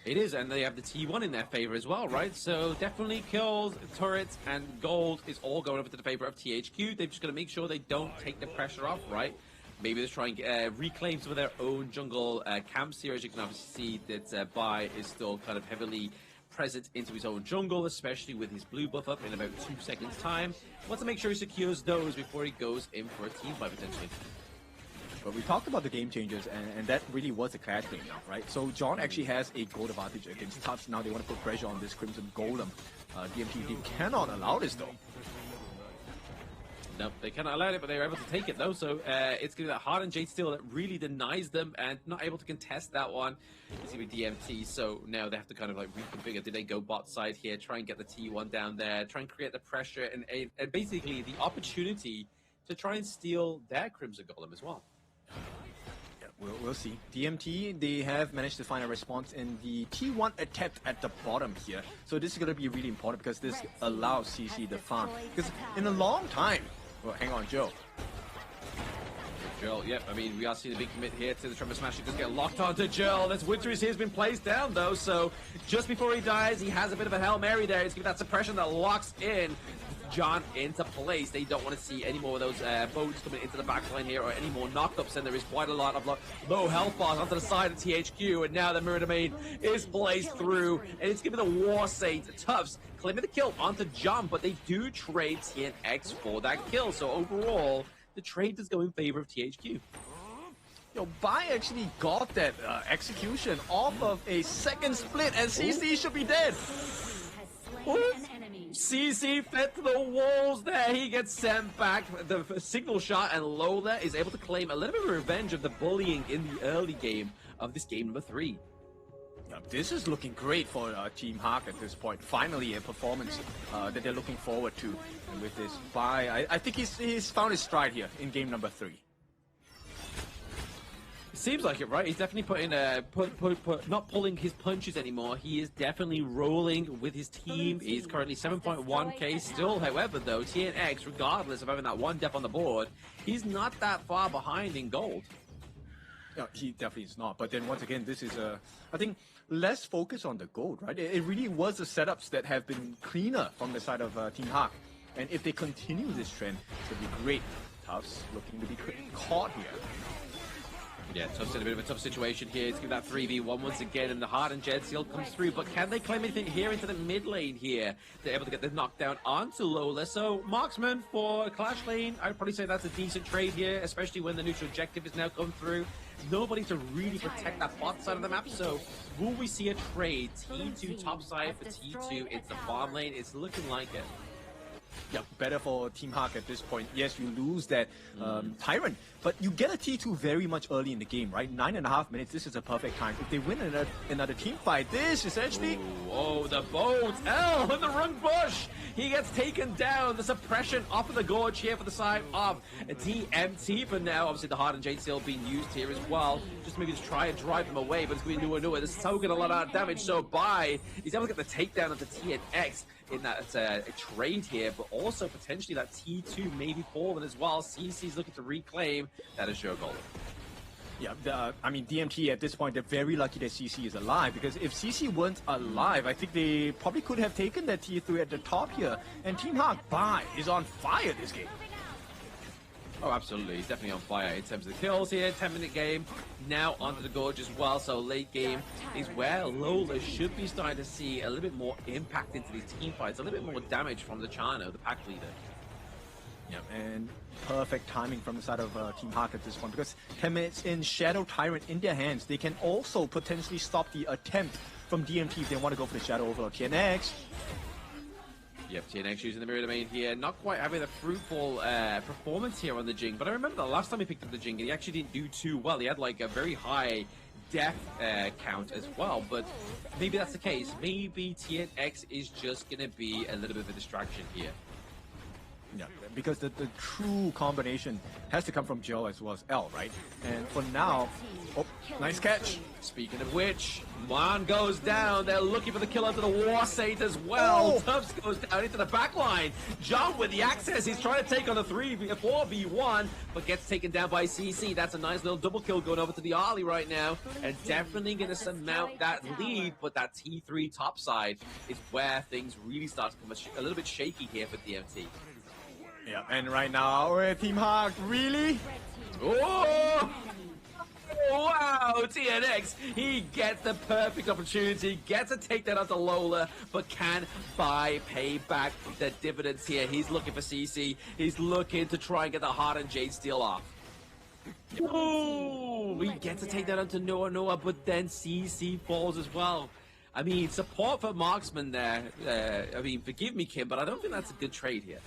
It is, and they have the T1 in their favor as well, right? So definitely kills, turrets, and gold is all going over to the favor of THQ. They've just got to make sure they don't take the pressure off, right? Maybe they're trying to reclaim some of their own jungle camps here. As you can obviously see that Bai is still kind of heavily present into his own jungle, especially with his blue buff up in about 2 seconds time. Wants to make sure he secures those before he goes in for a team fight potentially. But we talked about the game changers, and that really was a clash game now, right? So John actually has a gold advantage against Tufts. Now they want to put pressure on this Crimson Golem. DMT, they cannot allow this though. No, they cannot allow it, but they were able to take it though. So it's going to be that Hardened Jade Steel that really denies them and not able to contest that one. It's going to be DMT, so now they have to kind of like reconfigure. Did they go bot side here, try and get the T1 down there, try and create the pressure and basically the opportunity to try and steal their Crimson Golem as well. We'll see. DMT, they have managed to find a response in the T1 attempt at the bottom here. So this is going to be really important because this allows CC the farm. Because in a long time... Well, hang on, Joe. Joel, yep, I mean, we are seeing a big commit here to the Tremor Smash. He does get locked onto Joel. That's Winters here has been placed down, though, so just before he dies, he has a bit of a Hail Mary there. He's giving that suppression that locks in John into place. They don't want to see any more of those boats coming into the backline here or any more knockups, and there is quite a lot of low health bars onto the side of THQ, and now the Mirror Domain is placed through, and it's giving the War Saint Tufts claiming the kill onto John, but they do trade TNX for that kill, so overall, the trade does go in favor of THQ. Yo, Bai actually got that execution off of a second split, and CC should be dead. CC fed to the walls there. He gets sent back. The signal shot, and Lola is able to claim a little bit of revenge of the bullying in the early game of this game number 3. This is looking great for Team Hawk at this point. Finally, a performance that they're looking forward to. And with this Bai, I think he's found his stride here in game number 3. Seems like it, right? He's definitely putting not pulling his punches anymore. He is definitely rolling with his team. He's currently 7.1k still. However, though, TNX, regardless of having that one dep on the board, he's not that far behind in gold. No, he definitely is not. But then once again, this is I think less focus on the gold, right? It really was the setups that have been cleaner from the side of Team Hawk. And if they continue this trend, it'll be great. Tufts looking to be caught here. Yeah, Tufts in a bit of a tough situation here. It's giving that 3v1 once again, and the Hardened Jade Steel comes through. But can they claim anything here into the mid lane here? They're able to get the knockdown onto Lola. So, marksman for Clash Lane, I'd probably say that's a decent trade here, especially when the neutral objective is now come through. Nobody to really protect that bot side of the map. So, will we see a trade? T2 top side for T2. It's the farm lane. It's looking like it. Yeah, better for Team Hawk at this point. Yes, you lose that Tyrant, but you get a T2 very much early in the game, right? 9.5 minutes, this is a perfect time. If they win another team fight, this essentially... Oh, the boat! L in the wrong bush! He gets taken down. The suppression off of the gorge here for the side of DMT for now. Obviously, the Hardened Jade still being used here as well. Just maybe just try and drive them away, but it's going to be Nua. This is so going to let out damage. So he's able to get the takedown of the TNX in that a trade here, but also potentially that T2 maybe falling as well. CC's looking to reclaim that Azure Golem. Yeah, I mean, DMT at this point, they're very lucky that CC is alive, because if CC weren't alive, I think they probably could have taken that T3 at the top here. And Team Hawk is on fire this game. Oh, absolutely. He's definitely on fire in terms of the kills here. 10-minute game. Now onto the gorge as well. So late game is where Lola should be starting to see a little bit more impact into these team fights. A little bit more damage from the Chano, the pack leader. Yeah, and perfect timing from the side of Team Hawk at this point, because 10 minutes in, Shadow Tyrant in their hands. They can also potentially stop the attempt from DMT if they want to go for the Shadow Overlord. TNX. Yep, TNX using the mirror domain here. Not quite having a fruitful performance here on the Jing, but I remember the last time he picked up the Jing, he actually didn't do too well. He had like a very high death count as well, but maybe that's the case. Maybe TNX is just going to be a little bit of a distraction here. Yeah, because the true combination has to come from Joe as well as L, right? And for now, oh, nice catch. Speaking of which, Mon goes down. They're looking for the kill onto the War Saint as well. Oh. Tubbs goes down into the back line. John with the access. He's trying to take on the 4v1, but gets taken down by CC. That's a nice little double kill going over to the Ollie right now. And definitely going to surmount that lead, but that T3 top side is where things really start to become a little bit shaky here for DMT. Yeah, and right now we're at Team Hawk. Really? Oh! Wow, TNX, he gets the perfect opportunity, gets a takedown onto Lola, but can pay back the dividends here. He's looking for CC, he's looking to try and get the Hardened Jade Steel off. Oh, he gets a takedown onto Noah, but then CC falls as well. I mean, support for Marksman there. I mean, forgive me, Kim, but I don't think that's a good trade here.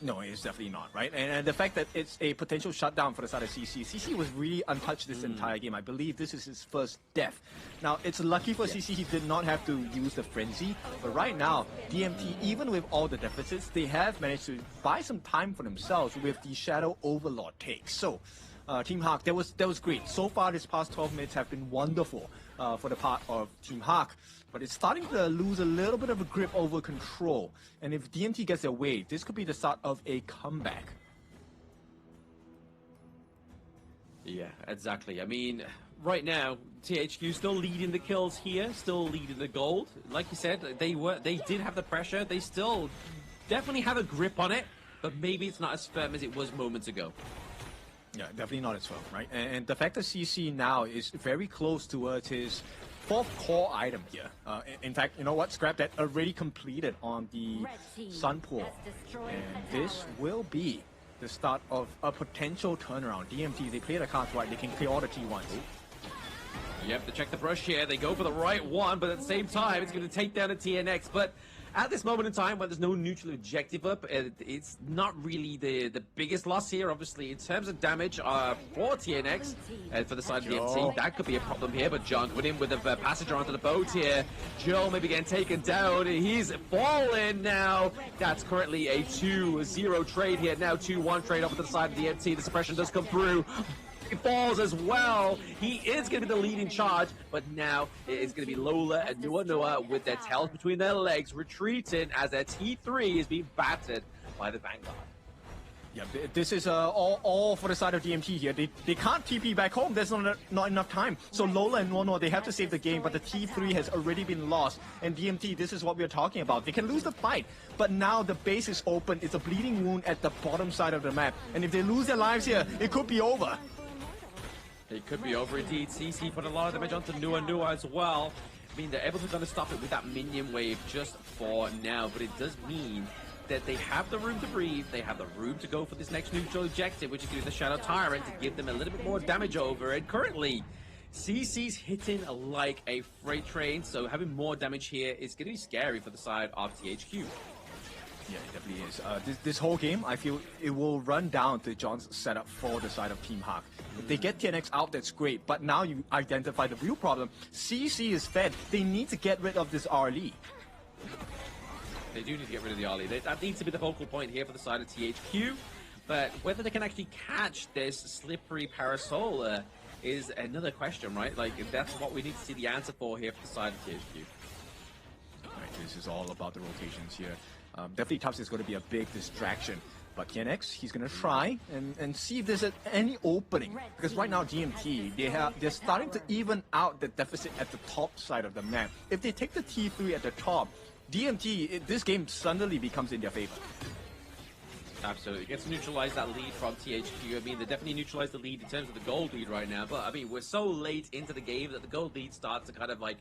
No, it's definitely not, right? And the fact that it's a potential shutdown for the side of CC. CC was really untouched this entire game. I believe this is his first death. Now, it's lucky for CC he did not have to use the Frenzy, but right now, DMT, even with all the deficits, they have managed to buy some time for themselves with the Shadow Overlord take. So, Team Hawk, that was great. So far, this past 12 minutes have been wonderful for the part of Team Hawk. But it's starting to lose a little bit of a grip over control. And if DMT gets their way, this could be the start of a comeback. Yeah, exactly. I mean, right now, THQ still leading the kills here, still leading the gold. Like you said, they did have the pressure. They still definitely have a grip on it, but maybe it's not as firm as it was moments ago. Yeah, definitely not as firm, right? And the fact that CC now is very close towards his fourth core item here. In fact, you know what? Scrap that already completed on the Sun Pool. And this will be the start of a potential turnaround. DMT, they play the cards right. They can clear all the T1s. Yep, they check the brush here. They go for the right one, but at the same time, it's going to take down a TNX. But at this moment in time, when there's no neutral objective up, it's not really the biggest loss here. Obviously, in terms of damage for TNX, for the side of the DMT, that could be a problem here. But John with him with a passenger onto the boat here. Joe maybe getting taken down. He's fallen now. That's currently a 2-0 trade here. Now 2-1 trade over to the side of the DMT. The suppression does come through. Falls as well. He is going to be the lead in charge, but now it is going to be Lola and Noah with their tails between their legs, retreating as their T3 is being battered by the Vanguard. Yeah, this is all for the side of DMT here. They can't TP back home. There's not enough time. So Lola and Noah, they have to save the game, but the T3 has already been lost. And DMT, this is what we're talking about. They can lose the fight, but now the base is open. It's a bleeding wound at the bottom side of the map. And if they lose their lives here, it could be over. It could be over indeed. CC put a lot of damage onto Nua as well. I mean, they're able to kind of stop it with that minion wave just for now, but it does mean that they have the room to breathe. They have the room to go for this next neutral objective, which is doing the Shadow Tyrant to give them a little bit more damage over. And currently, CC's hitting like a freight train, so having more damage here is going to be scary for the side of THQ. Yeah, it definitely is. This whole game, I feel it will run down to John's setup for the side of Team Hawk. If they get TNX out, that's great. But now you identify the real problem. CC is fed. They need to get rid of this RLE. They do need to get rid of the RLE. That needs to be the focal point here for the side of THQ. But whether they can actually catch this slippery Parasola is another question, right? Like, that's what we need to see the answer for here for the side of THQ. Right, this is all about the rotations here. Definitely Tubbs is going to be a big distraction. But TNX, he's going to try and see if there's any opening. Because right now, DMT, they're starting to even out the deficit at the top side of the map. If they take the T3 at the top, DMT, this game suddenly becomes in their favor. Absolutely. Gets to neutralize that lead from THQ. I mean, they definitely neutralized the lead in terms of the gold lead right now. But, I mean, we're so late into the game that the gold lead starts to kind of, like,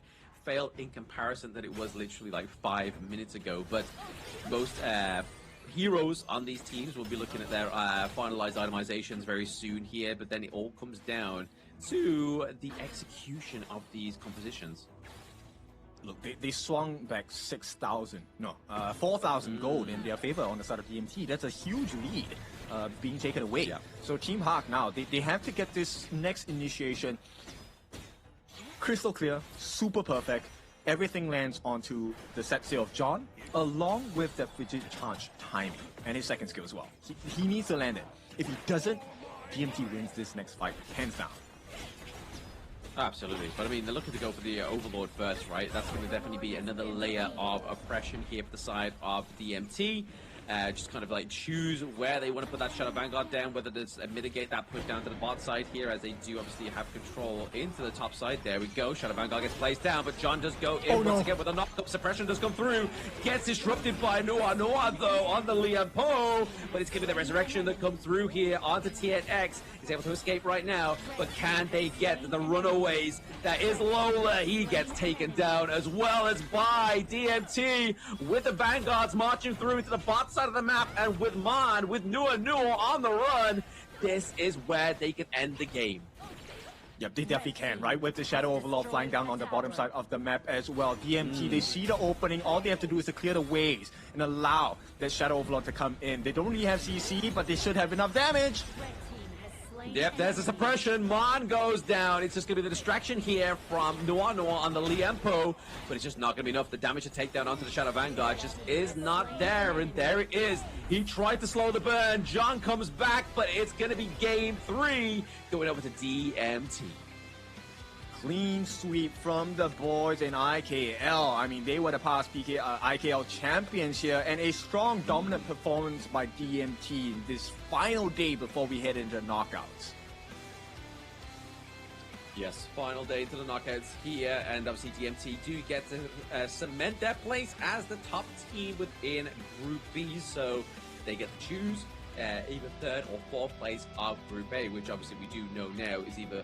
fail in comparison that it was literally, like, 5 minutes ago. But most heroes on these teams will be looking at their finalized itemizations very soon here. But then it all comes down to the execution of these compositions. Look, they swung back 4,000 gold in their favor on the side of DMT. That's a huge lead being taken away. Yeah. So Team Hawk now, they have to get this next initiation crystal clear, super perfect. Everything lands onto the set sail of John, along with the frigid charge timing and his second skill as well. He needs to land it. If he doesn't, DMT wins this next fight, hands down. Absolutely, but I mean, they're looking to go for the Overlord first, right? That's going to definitely be another layer of oppression here for the side of DMT. Just kind of like choose where they want to put that Shadow Vanguard down, whether to mitigate that push down to the bot side here, as they do obviously have control into the top side. There we go, Shadow Vanguard gets placed down, but John does go in once again with a knock-up. Suppression does come through, gets disrupted by Noah though on the Liam Poe, but it's going to be the resurrection that comes through here onto TNX. He's able to escape right now, but can they get the runaways? That is Lola. He gets taken down, as well as by DMT, with the Vanguards marching through into the bot side of the map, and with Mon, with Nua on the run. This is where they can end the game. Yep, they definitely can, right? With the Shadow Overlord flying down on the bottom side of the map as well. DMT, they see the opening. All they have to do is to clear the ways and allow that Shadow Overlord to come in. They don't really have CC, but they should have enough damage. Yep, there's a suppression. Mon goes down. It's just going to be the distraction here from Noah on the Liempo, but it's just not going to be enough. The damage to take down onto the Shadow Vanguard just is not there, and there it is. He tried to slow the burn. John comes back, but it's going to be game 3 going over to DMT. Clean sweep from the boys in IKL. I mean, they were the past IKL champions here, and a strong, dominant performance by DMT in this final day before we head into the knockouts. Yes, final day into the knockouts here, and obviously DMT do get to cement their place as the top team within Group B, so they get to choose either 3rd or 4th place of Group A, which obviously we do know now is either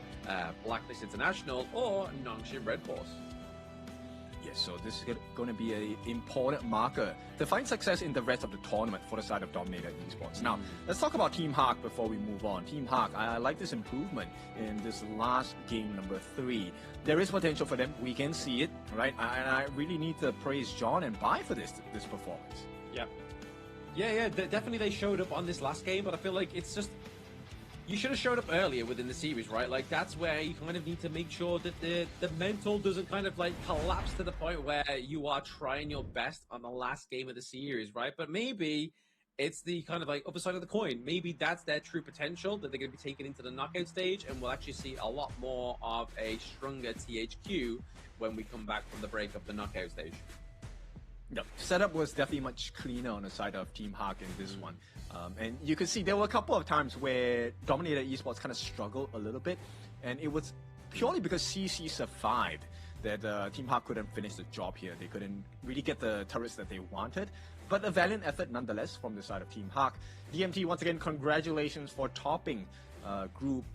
Blacklist International or Nongshim Red Force. Yes, so this is going to be an important marker to find success in the rest of the tournament for the side of Dominator Esports. Now, let's talk about Team Hawk before we move on. Team Hawk, I like this improvement in this last game, number 3. There is potential for them. We can see it, right? And I really need to praise John and Bai for this performance. Yep. Yeah, definitely they showed up on this last game, but I feel like it's just... You should have showed up earlier within the series, right? Like, that's where you kind of need to make sure that the mental doesn't kind of, like, collapse to the point where you are trying your best on the last game of the series, right? But maybe it's the kind of, like, other side of the coin. Maybe that's their true potential, that they're going to be taken into the knockout stage, and we'll actually see a lot more of a stronger THQ when we come back from the break of the knockout stage. The setup was definitely much cleaner on the side of Team Hawk in this one. And you could see there were a couple of times where Dominator Esports kind of struggled a little bit, and it was purely because CC survived that Team Hawk couldn't finish the job here. They couldn't really get the turrets that they wanted, but a valiant effort nonetheless from the side of Team Hawk. DMT, once again, congratulations for topping Group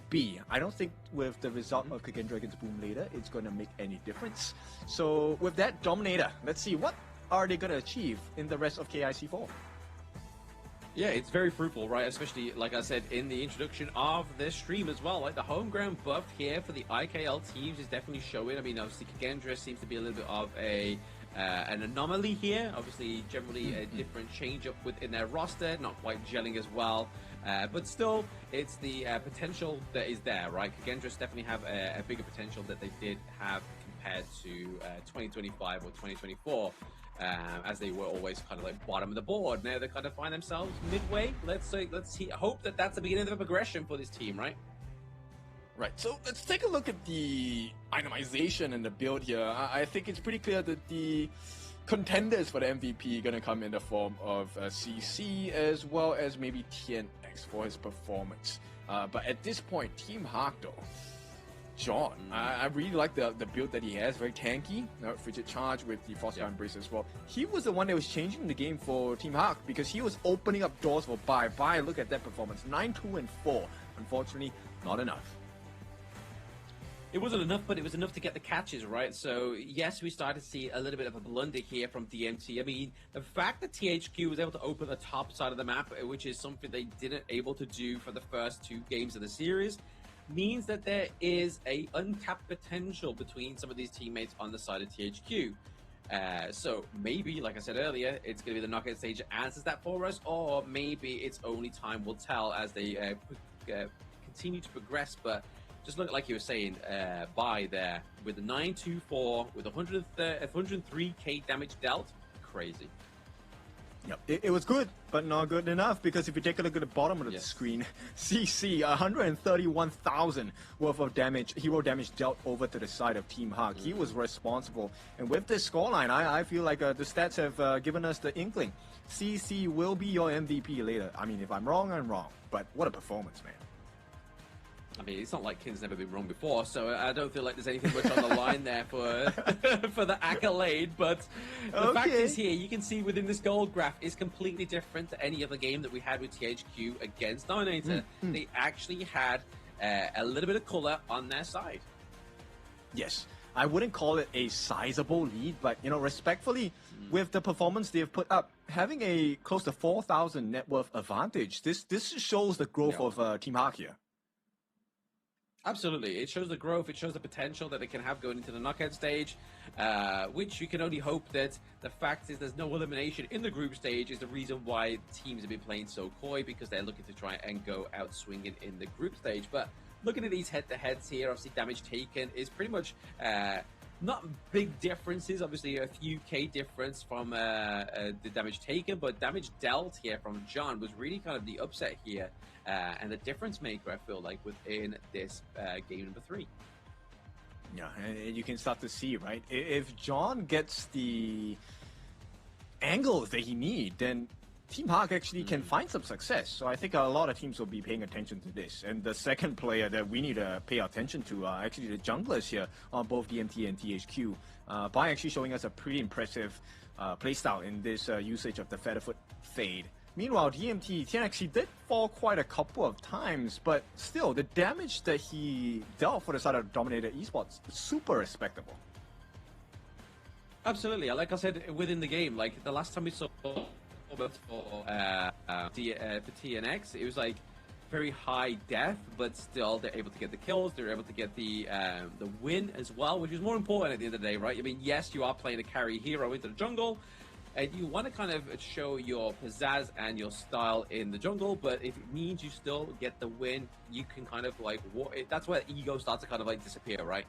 B. I don't think with the result of Kick and Dragon's Boom later, it's going to make any difference. So with that, Dominator, let's see, what are they going to achieve in the rest of KIC4? Yeah, it's very fruitful, right? Especially, like I said, in the introduction of this stream as well. Like, the home ground buff here for the IKL teams is definitely showing. I mean, obviously, Kagendra seems to be a little bit of a an anomaly here. Obviously, generally a different change-up within their roster, not quite gelling as well. But still, it's the potential that is there, right? Kagendras definitely have a bigger potential that they did have compared to 2025 or 2024, as they were always kind of like bottom of the board. Now they kind of find themselves midway. Let's hope that that's the beginning of a progression for this team, right? Right, so let's take a look at the itemization and the build here. I think it's pretty clear that the contenders for the MVP are going to come in the form of CC as well as maybe TNX for his performance. But at this point, Team Hawk though, John, I really like the build that he has, very tanky, frigid charge with the Foster Embrace as well. He was the one that was changing the game for Team Hawk because he was opening up doors for Bye. Look at that performance, 9-2 and 4. Unfortunately, not enough. It wasn't enough, but it was enough to get the catches, right? So, yes, we started to see a little bit of a blunder here from DMT. I mean, the fact that THQ was able to open the top side of the map, which is something they didn't able to do for the first 2 games of the series, means that there is a untapped potential between some of these teammates on the side of THQ. So maybe, like I said earlier, it's going to be the knockout stage that answers that for us, or maybe it's only time will tell as they continue to progress. But just look like you were saying, Bye there with the 924 with 103k damage dealt. Crazy. Yep, it was good, but not good enough, because if you take a look at the bottom of the screen, CC 131,000 worth of damage, hero damage dealt over to the side of Team Hawk. He was responsible, and with this scoreline, I feel like the stats have given us the inkling. CC will be your MVP later. I mean, if I'm wrong, I'm wrong, but what a performance, man. I mean, it's not like King's never been wrong before, so I don't feel like there's anything much on the line there for for the accolade. But the fact is here, you can see within this gold graph is completely different to any other game that we had with THQ against Dominator. They actually had a little bit of color on their side. Yes, I wouldn't call it a sizable lead, but, you know, respectfully, with the performance they've put up, having a close to 4,000 net worth advantage, this shows the growth of Team Hawk here. Absolutely. It shows the growth, it shows the potential that they can have going into the knockout stage, which you can only hope that the fact is there's no elimination in the group stage is the reason why teams have been playing so coy, because they're looking to try and go out swinging in the group stage. But looking at these head-to-heads here, obviously damage taken is pretty much not big differences, obviously a few K difference from the damage taken, but damage dealt here from John was really kind of the upset here. And the difference maker, I feel like, within this game number 3. Yeah, and you can start to see, right? If John gets the angles that he needs, then Team Hawk actually can find some success. So I think a lot of teams will be paying attention to this. And the second player that we need to pay attention to are actually the junglers here on both DMT and THQ. By actually showing us a pretty impressive playstyle in this usage of the Featherfoot Fade. Meanwhile, DMT actually did fall quite a couple of times, but still, the damage that he dealt for the side of Dominator Esports, super respectable. Absolutely. Like I said, within the game, like the last time we saw for TNX, it was like very high death, but still they're able to get the kills, they're able to get the win as well, which is more important at the end of the day, right? I mean, yes, you are playing a carry hero into the jungle, and you want to kind of show your pizzazz and your style in the jungle, but if it means you still get the win, you can kind of like, that's where ego starts to kind of like disappear, right?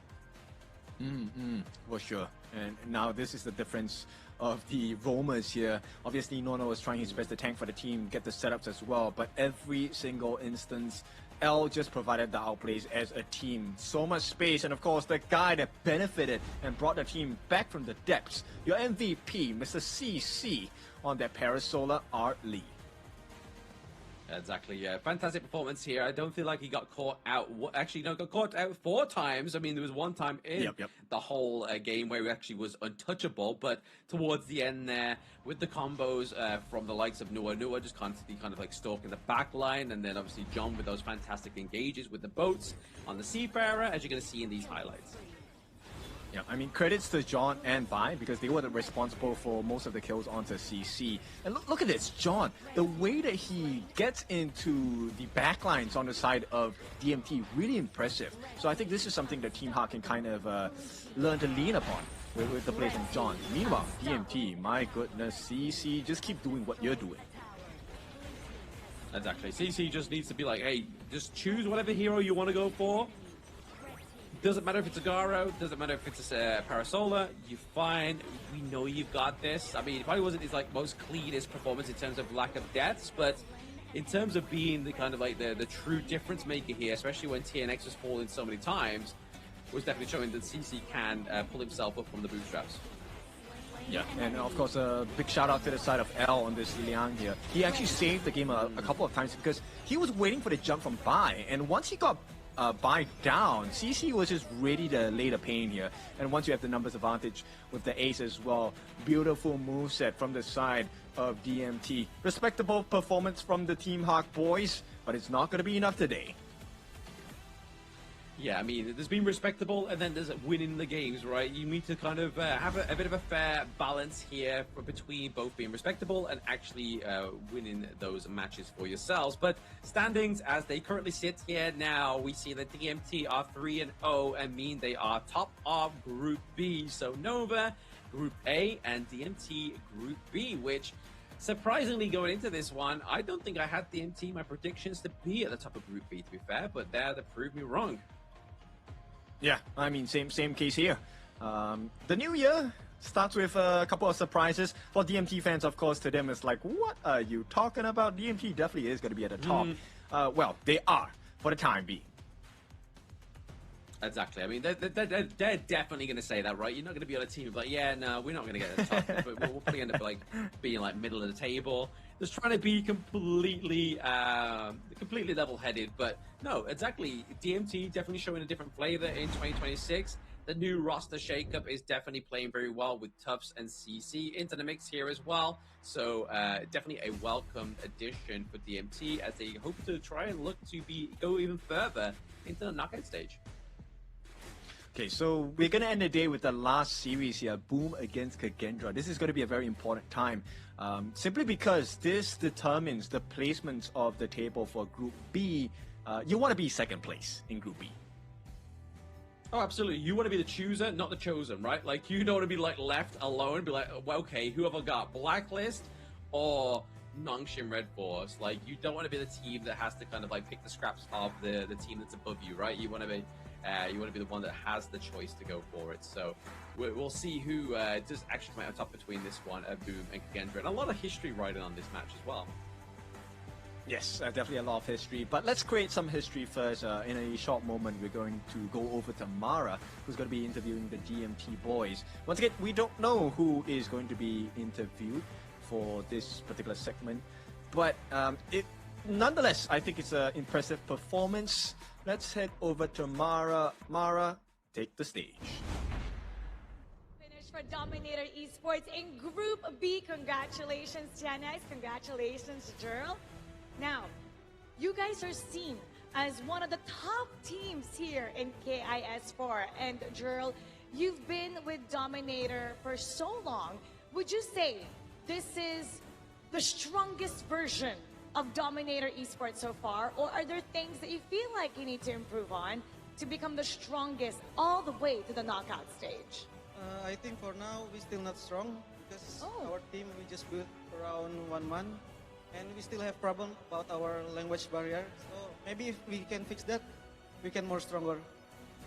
For sure. And now this is the difference of the roamers here. Obviously, Nono was trying his best to tank for the team, get the setups as well, but every single instance, L just provided the outplays as a team. So much space, and of course, the guy that benefited and brought the team back from the depths, your MVP, Mr. CC, on that Parasolar R. Lee. Exactly, yeah. Fantastic performance here. I don't feel like he got caught out. Actually, no, got caught out 4 times. I mean, there was one time in the whole game where he actually was untouchable, but towards the end there, with the combos from the likes of Nua just constantly kind of like stalking the back line, and then obviously John with those fantastic engages with the boats on the Seafarer, as you're going to see in these highlights. Yeah, I mean, credits to John and Vi, because they were responsible for most of the kills onto CC. And look at this, John. The way that he gets into the backlines on the side of DMT, really impressive. So I think this is something that Team Hawk can kind of learn to lean upon. with the play from John. Meanwhile, DMT, my goodness, CC, just keep doing what you're doing. Exactly. CC just needs to be like, hey, just choose whatever hero you want to go for. Doesn't matter if it's a Garo, doesn't matter if it's a Parasola, you're fine. We know you've got this. I mean, it probably wasn't his like most cleanest performance in terms of lack of deaths, but in terms of being the kind of like the true difference maker here, especially when TNX has fallen so many times, was definitely showing that CC can pull himself up from the bootstraps. Yeah, and of course, a big shout out to the side of L on this Liang here. He actually saved the game a couple of times because he was waiting for the jump from Bai, and once he got Bai down, CC was just ready to lay the pain here. And once you have the numbers advantage with the ace as well, beautiful moveset from the side of DMT. Respectable performance from the Team Hawk boys, but it's not going to be enough today. Yeah, I mean, there's been respectable, and then there's winning the games, right? You need to kind of have a bit of a fair balance here between both being respectable and actually winning those matches for yourselves. But standings, as they currently sit here now, we see that DMT are 3-0 and mean they are top of Group B. So Nova, Group A, and DMT, Group B, which... surprisingly, going into this one, I don't think I had DMT, my predictions, to be at the top of Group B, to be fair, but they proved me wrong. Yeah, I mean, same case here. The new year starts with a couple of surprises. For DMT fans, of course, to them it's like, what are you talking about? DMT definitely is going to be at the top. Well, they are, for the time being. Exactly. I mean, they're definitely going to say that, right? You're not going to be on a team of like, yeah, no, we're not going to get at the top. But we'll probably end up like being like middle of the table. Just trying to be completely level-headed. But no, exactly. DMT definitely showing a different flavor in 2026. The new roster shakeup is definitely playing very well with Tufts and CC into the mix here as well. So definitely a welcome addition for DMT as they hope to try and look to go even further into the knockout stage. Okay, so we're going to end the day with the last series here, Boom against Kagendra. This is going to be a very important time, simply because this determines the placements of the table for Group B. You want to be second place in Group B. Oh, absolutely. You want to be the chooser, not the chosen, right? Like, you don't want to be, like, left alone, be like, well, okay, who have I got? Blacklist or Nongshim Red Force? Like, you don't want to be the team that has to kind of, like, pick the scraps of the team that's above you, right? You want to be... the one that has the choice to go for it. So we'll see who does actually come out on top between this one, Boom and Kagendra. And a lot of history riding on this match as well. Yes, definitely a lot of history. But let's create some history first. In a short moment, we're going to go over to Mara, who's going to be interviewing the DMT boys. Once again, we don't know who is going to be interviewed for this particular segment. But nonetheless, I think it's an impressive performance. Let's head over to Mara. Mara, take the stage. Finish for Dominator Esports in Group B. Congratulations, Tianex. Congratulations, Jerl. Now, you guys are seen as one of the top teams here in KIS4. And Jerl, you've been with Dominator for so long. Would you say this is the strongest version of Dominator Esports so far, or are there things that you feel like you need to improve on to become the strongest all the way to the knockout stage? I think for now we're still not strong because our team we just built around 1 month and we still have problem about our language barrier. So maybe if we can fix that, we can more stronger.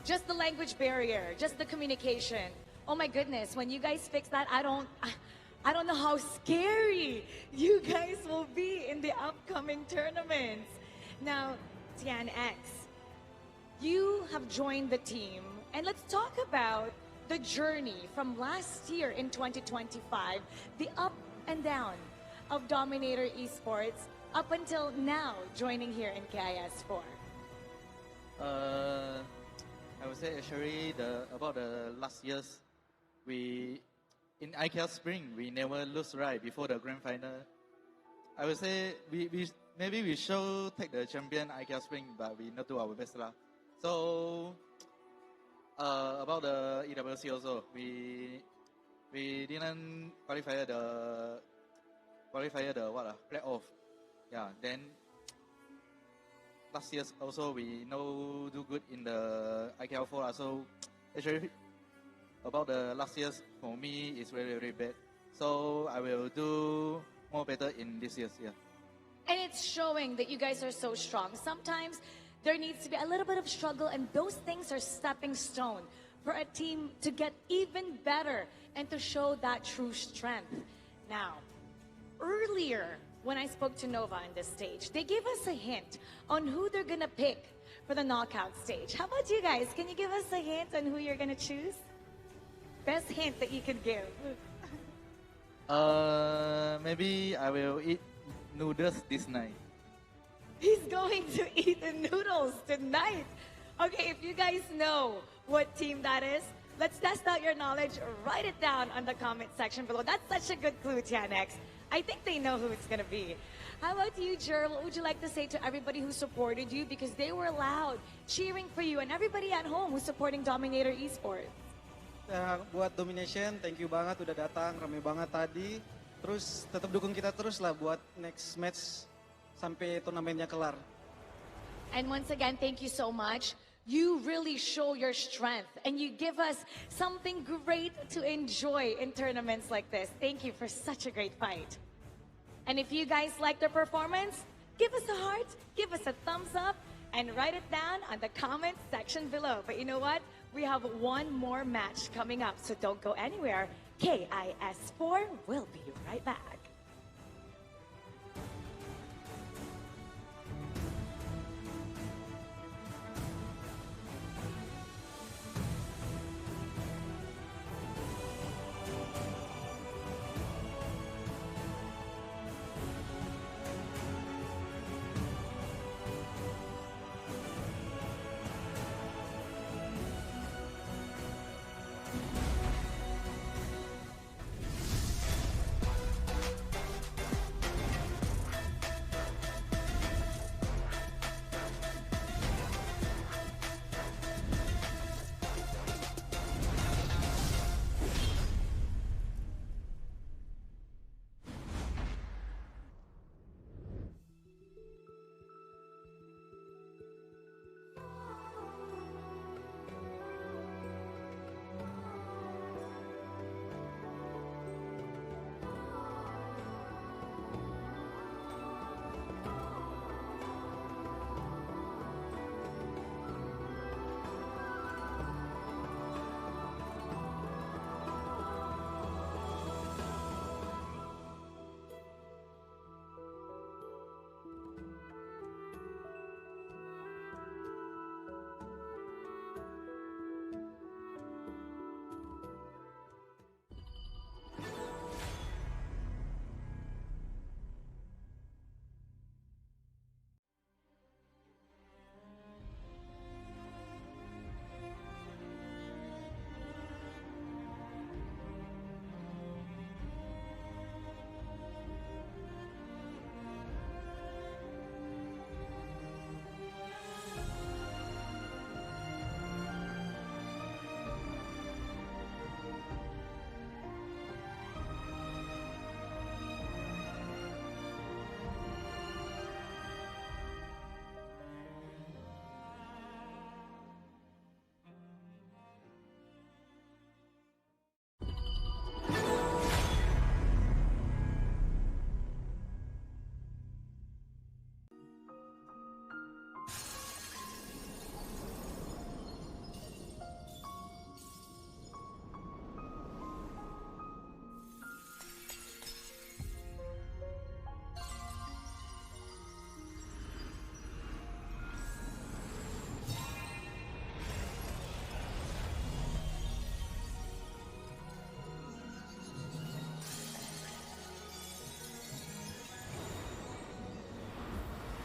Just the language barrier, just the communication. Oh my goodness, when you guys fix that, I don't know how scary you guys will be in the upcoming tournaments. Now, Tian X, you have joined the team, and let's talk about the journey from last year in 2025, the up and down of Dominator Esports up until now joining here in KIS4. I would say actually about the last years, in IKL Spring, we never lose right before the grand final. I would say maybe we should take the champion IKL Spring, but we not do our best lah. So about the EWC also, we didn't qualify the playoff. Yeah, then last year also we no do good in the IKL4. So actually about the last year's for me is very, very bad. So I will do more better in this year's year. And it's showing that you guys are so strong. Sometimes there needs to be a little bit of struggle, and those things are stepping stone for a team to get even better and to show that true strength. Now, earlier when I spoke to Nova on this stage, they gave us a hint on who they're gonna pick for the knockout stage. How about you guys? Can you give us a hint on who you're gonna choose? Best hint that you could give. Maybe I will eat noodles this night. He's going to eat the noodles tonight. Okay, if you guys know what team that is, let's test out your knowledge. Write it down on the comment section below. That's such a good clue, Tianex. I think they know who it's going to be. How about you, Jer? What would you like to say to everybody who supported you? Because they were loud, cheering for you, and everybody at home who's supporting Dominator Esports. Buat Domination, thank you banget udah datang, rame banget tadi. Terus tetap dukung kita terus lah buat next match sampai turnamennya kelar. And once again, thank you so much. You really show your strength and you give us something great to enjoy in tournaments like this. Thank you for such a great fight. And if you guys like the performance, give us a heart, give us a thumbs up, and write it down on the comment section below. But you know what? We have one more match coming up, so don't go anywhere. KIS4 will be right back.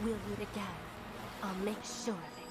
We'll meet again. I'll make sure of it.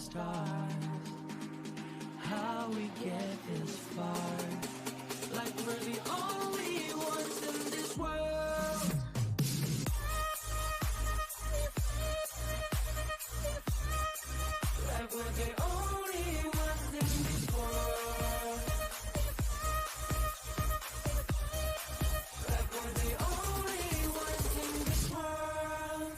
stars. How we get this far, like we're the only ones in this world. Like we're the only ones in this world. Like we're the only ones in this world.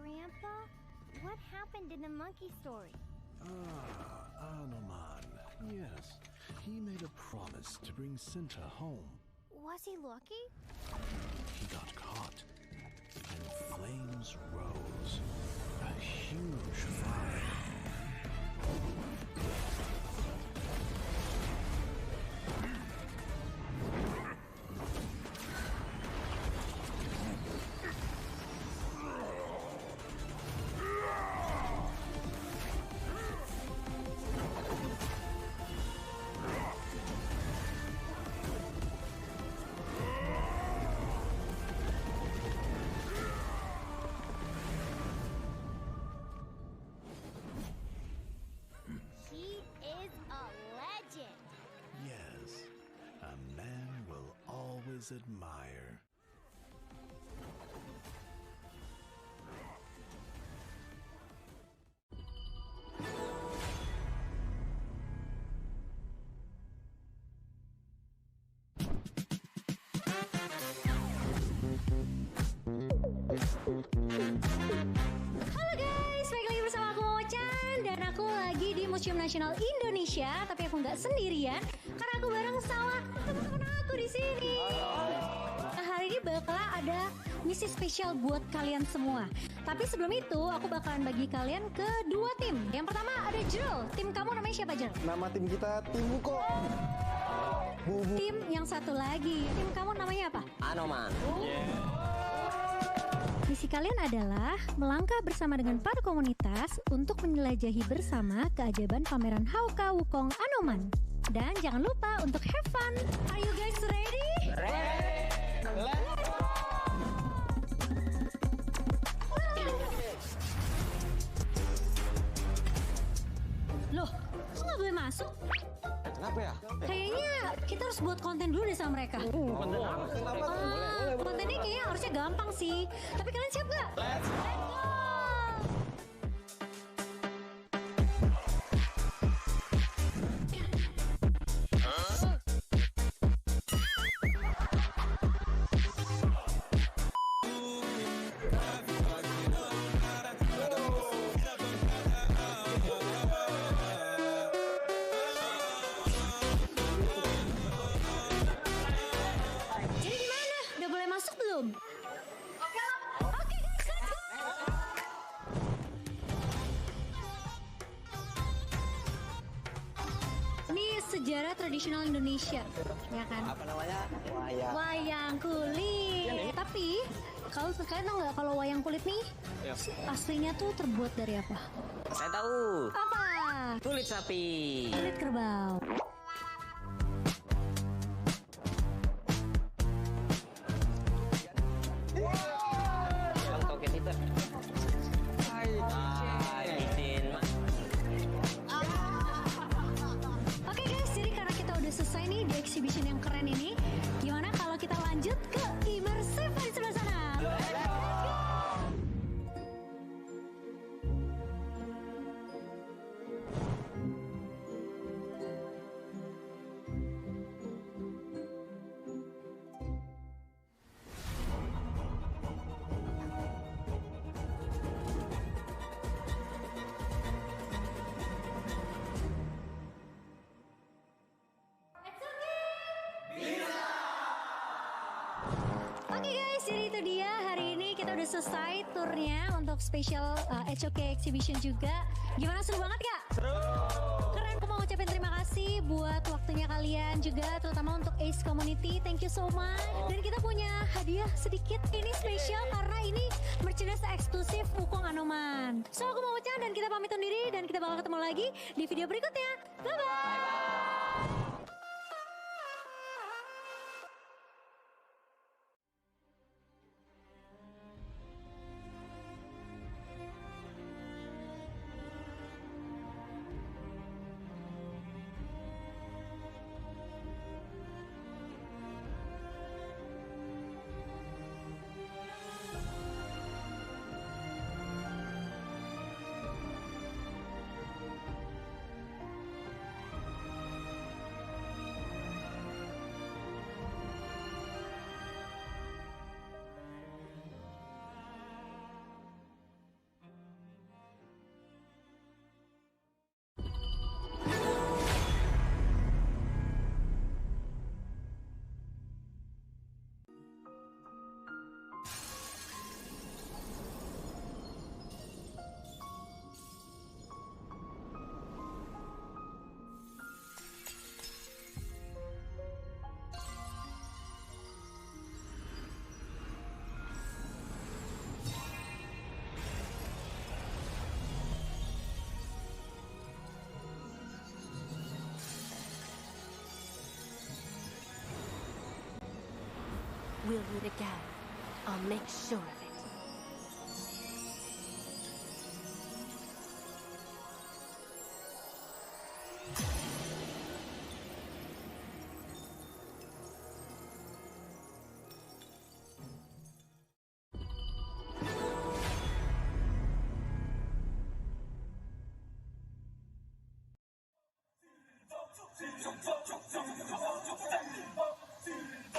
Grandpa, what happened in the monkey story? Anoman. Yes, he made a promise to bring Cinta home. Was he lucky? He got caught, and flames rose. A huge fire. He is a legend. Yes, a man will always admire. Halo guys, balik lagi bersama aku Ochan. Dan aku lagi di Museum Nasional Indonesia. Tapi aku nggak sendirian, karena aku bareng sama teman-teman aku di sini. Nah, hari ini bakal ada misi spesial buat kalian semua. Tapi sebelum itu, aku bakalan bagi kalian ke dua tim. Yang pertama ada Jrul. Tim kamu namanya siapa, Jrul? Nama tim kita Tim Buko. Tim yang satu lagi, tim kamu namanya apa? Anoman. Misi kalian adalah melangkah bersama dengan para komunitas untuk menjelajahi bersama keajaiban pameran Hauka Wukong Anoman. Dan jangan lupa untuk have fun. Are you guys ready? Loh, kok nggak boleh masuk? Kenapa ya? Kayaknya kita harus buat konten dulu deh sama mereka. Konten apa? Kontennya kayaknya harusnya gampang sih. Tapi kalian siap gak? Let's go! Jadi gimana? Udah boleh masuk belum? Oke guys, let's go! Ini sejarah tradisional Indonesia, ya kan? Apa namanya? Wayang. Wayang kulit. Tapi kalau kalian tahu nggak kalau wayang kulit nih aslinya tuh terbuat dari apa? Saya tahu. Apa? Kulit sapi. Kulit kerbau. Yang toket itu. Izin. Oke guys, jadi karena kita udah selesai nih di exhibition yang keren ini, gimana kalau kita lanjut ke immersive di sebelah sana? Let's go! Oke guys, jadi itu dia hari ini kita udah selesai turnya untuk special HOK exhibition juga. Gimana, seru banget gak? Seru! Keren, aku mau ngucapin terima kasih buat waktunya kalian juga, terutama untuk Ace Community. Thank you so much. Dan kita punya hadiah sedikit. Ini spesial karena ini merchandise eksklusif Wukong Anoman. So aku mau ucapkan dan kita pamit undur diri dan kita bakal ketemu lagi di video berikutnya. Bye-bye. We'll meet again. I'll make sure of it.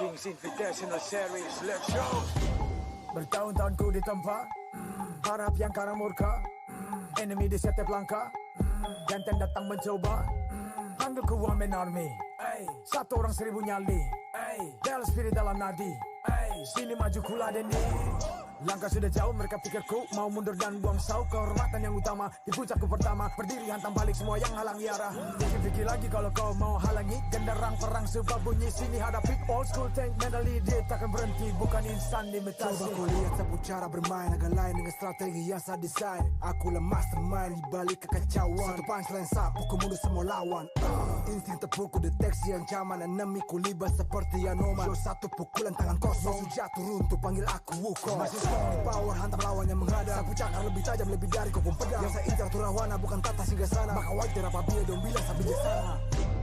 Kings Invitational Series, let's go. Bertahun-tahun ku ditempa, harap yang karang murka, enemy di setiap langkah, Ganten datang mencoba, panggil ku One Man Army, satu orang 1000 nyali, Del spirit dalam nadi, sini maju ku ladeni. Langkah sudah jauh, mereka pikirku mau mundur dan buang sau. Kehormatan yang utama, di puncakku pertama, berdiri hantam balik semua yang halangi arah. Pikir-pikir lagi kalau kau mau halangi, genderang perang sebab bunyi sini hadapi. Old school tank mentally, dia takkan berhenti, bukan instan imitasi. Coba kau lihat sapu cara bermain agak lain dengan strategi yang saya desain. Aku lah mastermind di balik kekacauan. Satu punchline sapu ku mundur semua lawan. Insting tepuku deteksi ancaman, enemy ku libat seperti Anoman. Show satu pukulan tangan kosong, musuh jatuh runtuh panggil aku Wukong. Power hantam lawan yang menghadap, sapu cakar lebih tajam lebih dari kopong pedang. Yang saya incar turawana bukan tata singgah sana, maka wajar apabila dong bilang sampai di sana.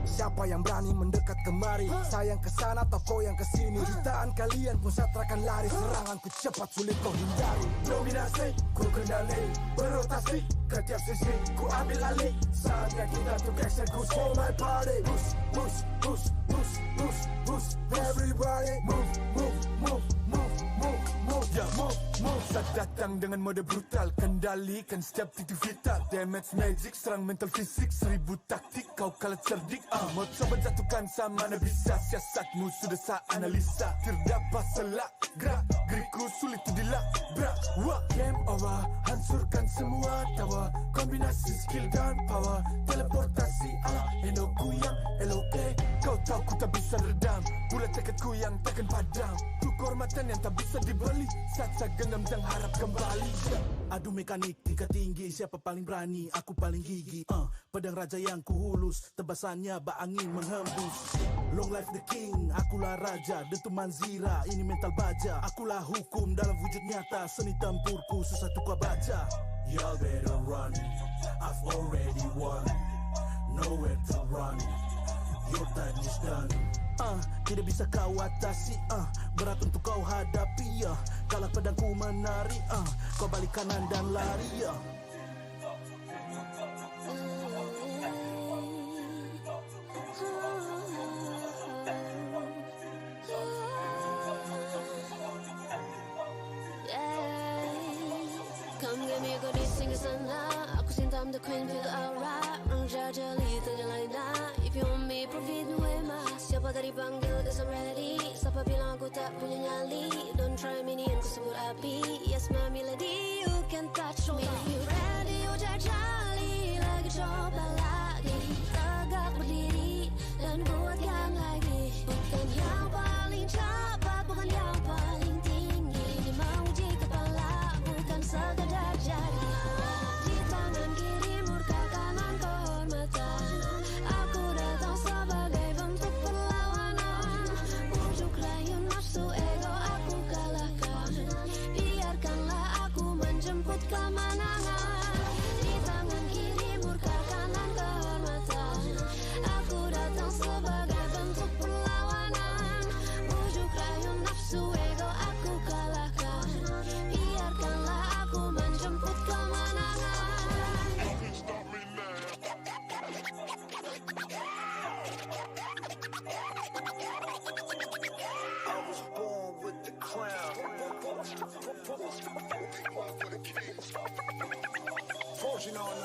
Siapa yang berani mendekat kemari, sayang kesana atau kau yang kesini. Jutaan kalian pun satrakan lari, seranganku cepat sulit kau hindari. Dominasi ku kendali, berotasi ke tiap sisi ku ambil alih. Saatnya kita untuk eksekusi for my party. Push, push, push, push, push, push. Everybody move, move, move, move, move, move, yeah, move, move. Saat datang dengan mode brutal, kendalikan setiap titik vital. Damage magic, serang mental fisik, 1000 taktik, kau kalah cerdik. Mau coba jatuhkan sama mana bisa, siasatmu sudah saya analisa. Terdapat selak, gerak, geriku sulit tu dilabrak. Game over, hancurkan semua tawa. Kombinasi skill dan power, teleportasi ala Enoku yang LOK. Kau tahu ku tak bisa redam, bulat tekadku yang takkan padam. Tuh kehormatan yang tak bisa dibeli, saat saya genggam dan harap kembali. Adu mekanik tingkat tinggi, siapa paling berani, aku paling gigi. Pedang raja yang kuhulus, tebasannya bak angin menghembus. Long life the king, akulah raja, dentuman zira, ini mental baja. Akulah hukum dalam wujud nyata, seni tempurku susah tuh kau baca. Y'all better run, I've already won, nowhere to run, your time is done. Tidak bisa kau atasi, berat untuk kau hadapi, kalah pedangku menari, kau balik kanan dan lari, Come get me, go this single sana. Aku cinta I'm the queen, feel alright. Orang jajali terjalan dah. If you want me, profit me way mas. Siapa tadi panggil, cause I'm ready. Siapa bilang aku tak punya nyali. Don't try me, ni yang ku sebut api. Yes, my melody, you can touch me. If you ready, you jajali. Lagi coba lagi. Tegar kemenangan. Di tangan kiri murka kanan kehormatan. Aku datang sebagai bentuk perlawanan. Bujuk rayu nafsu ego aku kalahkan. Biarkanlah aku menjemput kemenangan. I was born with the crown. For the kings. Fortune on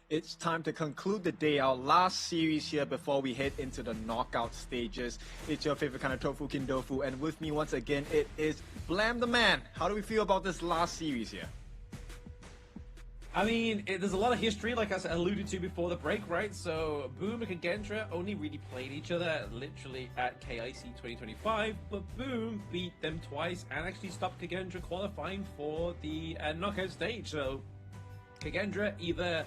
It's time to conclude the day, our last series here before we head into the knockout stages. It's your favorite kind of Tofu Kindofu, and with me once again it is Blam the Man. How do we feel about this last series here? I mean, there's a lot of history, like I alluded to before the break, right? So, Boom and Kagendra only really played each other literally at KIC 2025, but Boom beat them twice and actually stopped Kagendra qualifying for the knockout stage. So, Kagendra either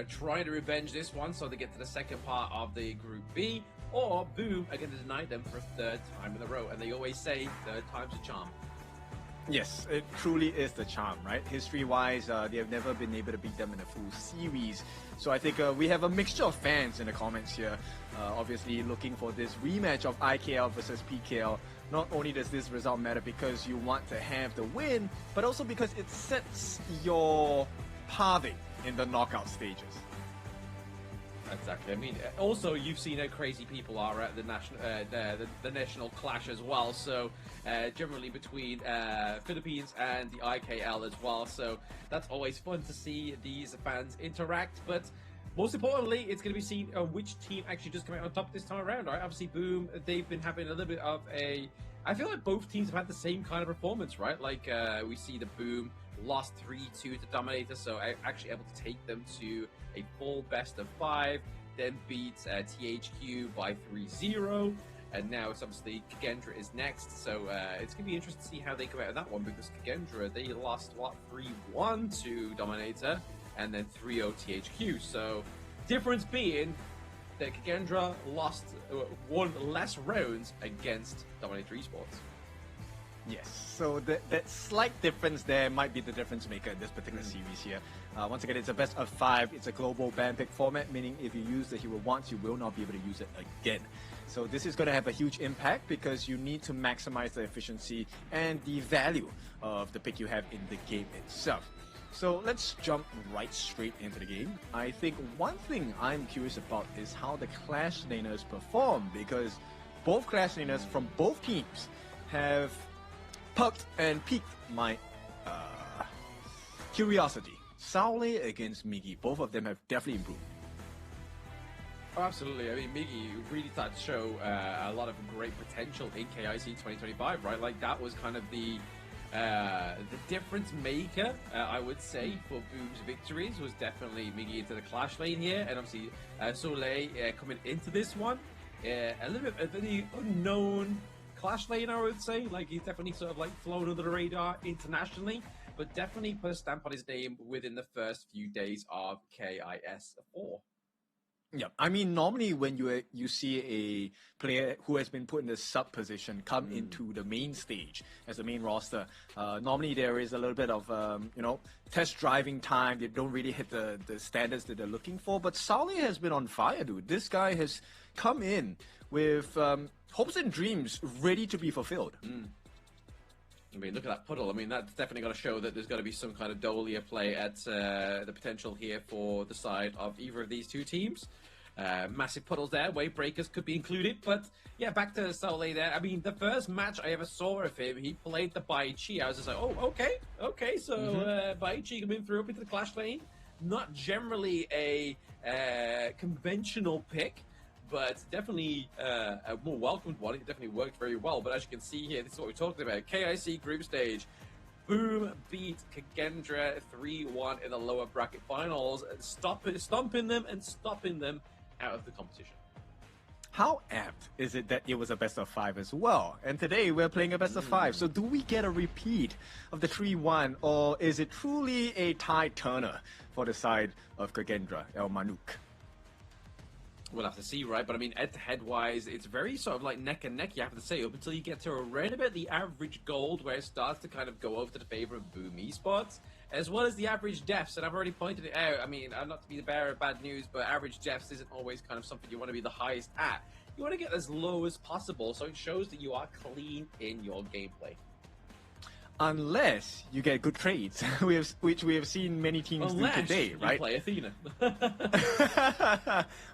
trying to revenge this one so they get to the second part of the Group B, or Boom are going to deny them for a third time in a row. And they always say third time's a charm. Yes, it truly is the charm, right? History-wise, they have never been able to beat them in a full series. So I think we have a mixture of fans in the comments here, obviously looking for this rematch of IKL versus PKL. Not only does this result matter because you want to have the win, but also because it sets your pathing in the knockout stages. Exactly. I mean, also you've seen how crazy people are at the national clash as well. So generally between Philippines and the IKL as well. So that's always fun to see these fans interact. But most importantly, it's going to be seen which team actually does come out on top this time around. Right? Obviously, Boom, they've been having a little bit of a. I feel like both teams have had the same kind of performance, right? Like we see the Boom lost 3-2 to Dominator, so actually able to take them to a full best of 5, then beat THQ by 3-0, and now it's obviously Kagendra is next, so it's going to be interesting to see how they come out of that one, because Kagendra, they lost, 3-1 to Dominator, and then 3-0 THQ, so difference being that Kagendra won less rounds against Dominator Esports. Yes, so that slight difference there might be the difference maker in this particular series here. Once again, it's a best of 5. It's a global ban pick format, meaning if you use the hero once, you will not be able to use it again. So this is going to have a huge impact because you need to maximize the efficiency and the value of the pick you have in the game itself. So let's jump right straight into the game. I think one thing I'm curious about is how the Clash laners perform, because both Clash laners from both teams have perked and piqued my curiosity. Saule against Miggy, both of them have definitely improved. Oh, absolutely. I mean, Miggy really started to show a lot of great potential in KIC 2025, right? Like, that was kind of the difference maker, I would say, for Boom's victories was definitely Miggy into the Clash lane here, and obviously Soleil coming into this one. A little bit of the unknown Clash lane, I would say. Like, he's definitely sort of like flown under the radar internationally, but definitely put a stamp on his name within the first few days of KIS4. Yeah, I mean, normally when you see a player who has been put in the sub position come into the main stage as the main roster, normally there is a little bit of test driving time. They don't really hit the standards that they're looking for. But Saule has been on fire, dude. This guy has come in with hopes and dreams ready to be fulfilled. I mean, look at that puddle. I mean, that's definitely going to show that there's going to be some kind of Dolia play at the potential here for the side of either of these two teams. massive puddles there. Wave breakers could be included. But yeah, back to Saulé there. I mean, the first match I ever saw of him, he played the Bai Chi. I was just like, oh, okay. So Bai Chi coming through up into the clash lane. Not generally a conventional pick, but definitely a more welcomed one. It definitely worked very well. But as you can see here, this is what we're talking about. KIC group stage. Boom beat Kagendra 3-1 in the lower bracket finals, stomping them and stopping them out of the competition. How apt is it that it was a best of 5 as well? And today we're playing a best of 5. So do we get a repeat of the 3-1, or is it truly a tide turner for the side of Kagendra El Manuk? We'll have to see, right? But I mean, head-to-head wise, it's very sort of like neck and neck, you have to say, up until you get to around about the average gold, where it starts to kind of go over to the favor of Boom Esports, as well as the average deaths. And I've already pointed it out. I mean, I'm not to be the bearer of bad news, but average deaths isn't always kind of something you want to be the highest at. You want to get as low as possible, so it shows that you are clean in your gameplay. Unless you get good trades, which we have seen many teams do today, right? Play Athena.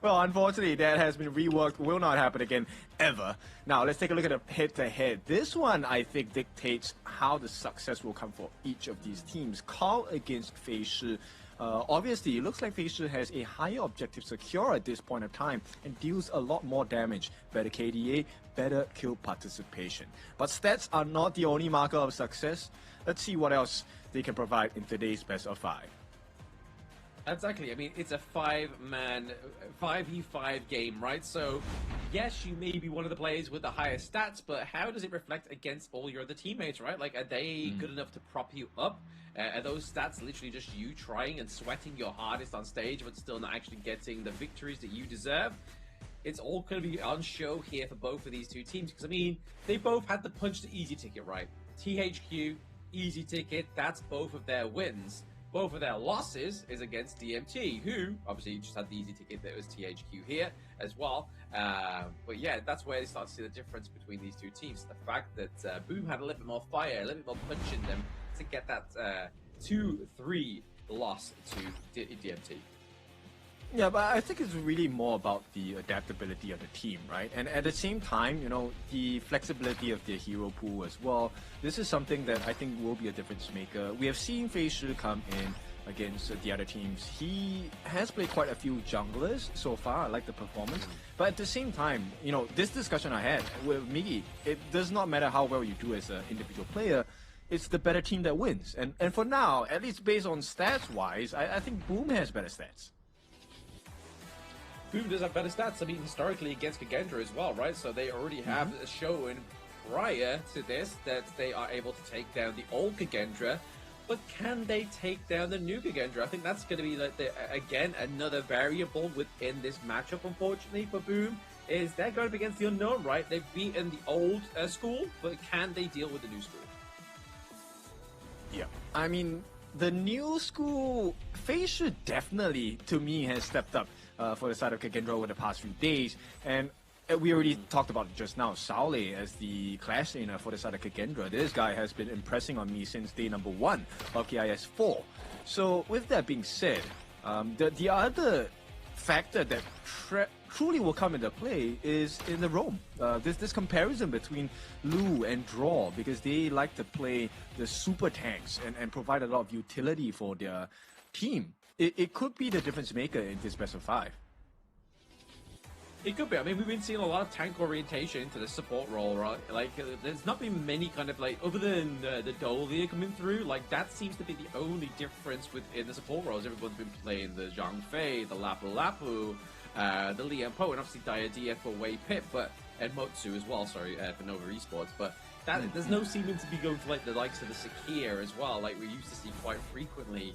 Well, unfortunately, that has been reworked, will not happen again, ever. Now, let's take a look at a head-to-head. This one, I think, dictates how the success will come for each of these teams. Call against Fei Shi. Obviously, it looks like Fei Shi has a higher objective secure at this point of time and deals a lot more damage. Better KDA, better kill participation. But stats are not the only marker of success. Let's see what else they can provide in today's best of 5. Exactly. I mean, it's a 5-man, 5v5 game, right? So, yes, you may be one of the players with the highest stats, but how does it reflect against all your other teammates, right? Like, are they good enough to prop you up? Are those stats literally just you trying and sweating your hardest on stage, but still not actually getting the victories that you deserve? It's all going to be on show here for both of these two teams, because, I mean, they both had the punch the easy ticket, right? THQ, easy ticket, that's both of their wins. Both of their losses is against DMT, who obviously just had the easy ticket that was THQ here as well. But yeah, that's where they start to see the difference between these two teams. The fact that Boom had a little bit more fire, a little bit more punch in them to get that 2-3 loss to DMT. Yeah, but I think it's really more about the adaptability of the team, right? And at the same time, you know, the flexibility of their hero pool as well. This is something that I think will be a difference maker. We have seen Fei Shi come in against the other teams. He has played quite a few junglers so far. I like the performance. But at the same time, you know, this discussion I had with Miggy, it does not matter how well you do as an individual player. It's the better team that wins. And for now, at least based on stats-wise, I think Boom has better stats. Boom does have better stats. I mean, historically against Kagendra as well, right? So they already have shown prior to this that they are able to take down the old Kagendra. But can they take down the new Kagendra? I think that's going to be, like, again, another variable within this matchup, unfortunately, for Boom, is they're going up against the unknown, right? They've beaten the old school, but can they deal with the new school? Yeah. I mean, the new school, Fei Shi definitely, to me, has stepped up for the side of Kagendra over the past few days. And we already talked about it just now, Saulé as the clash laner for the side of Kagendra. This guy has been impressing on me since day number 1 of KIS4. So with that being said, the other factor that truly will come into play is in the roam. This comparison between Lu and Draw, because they like to play the super tanks and provide a lot of utility for their team. It could be the difference maker in this best of 5. It could be. I mean, we've been seeing a lot of tank orientation into the support role, right? Like, there's not been many kind of, like, other than the Dolia coming through, like, that seems to be the only difference within the support roles. Everyone's been playing the Zhang Fei, the Lapu Lapu, the Lian Po, and obviously Diadia for Wei Pip, and Motsu as well, sorry, for Nova Esports, but there's no seeming to be going for, like, the likes of the Sakir as well, like we used to see quite frequently,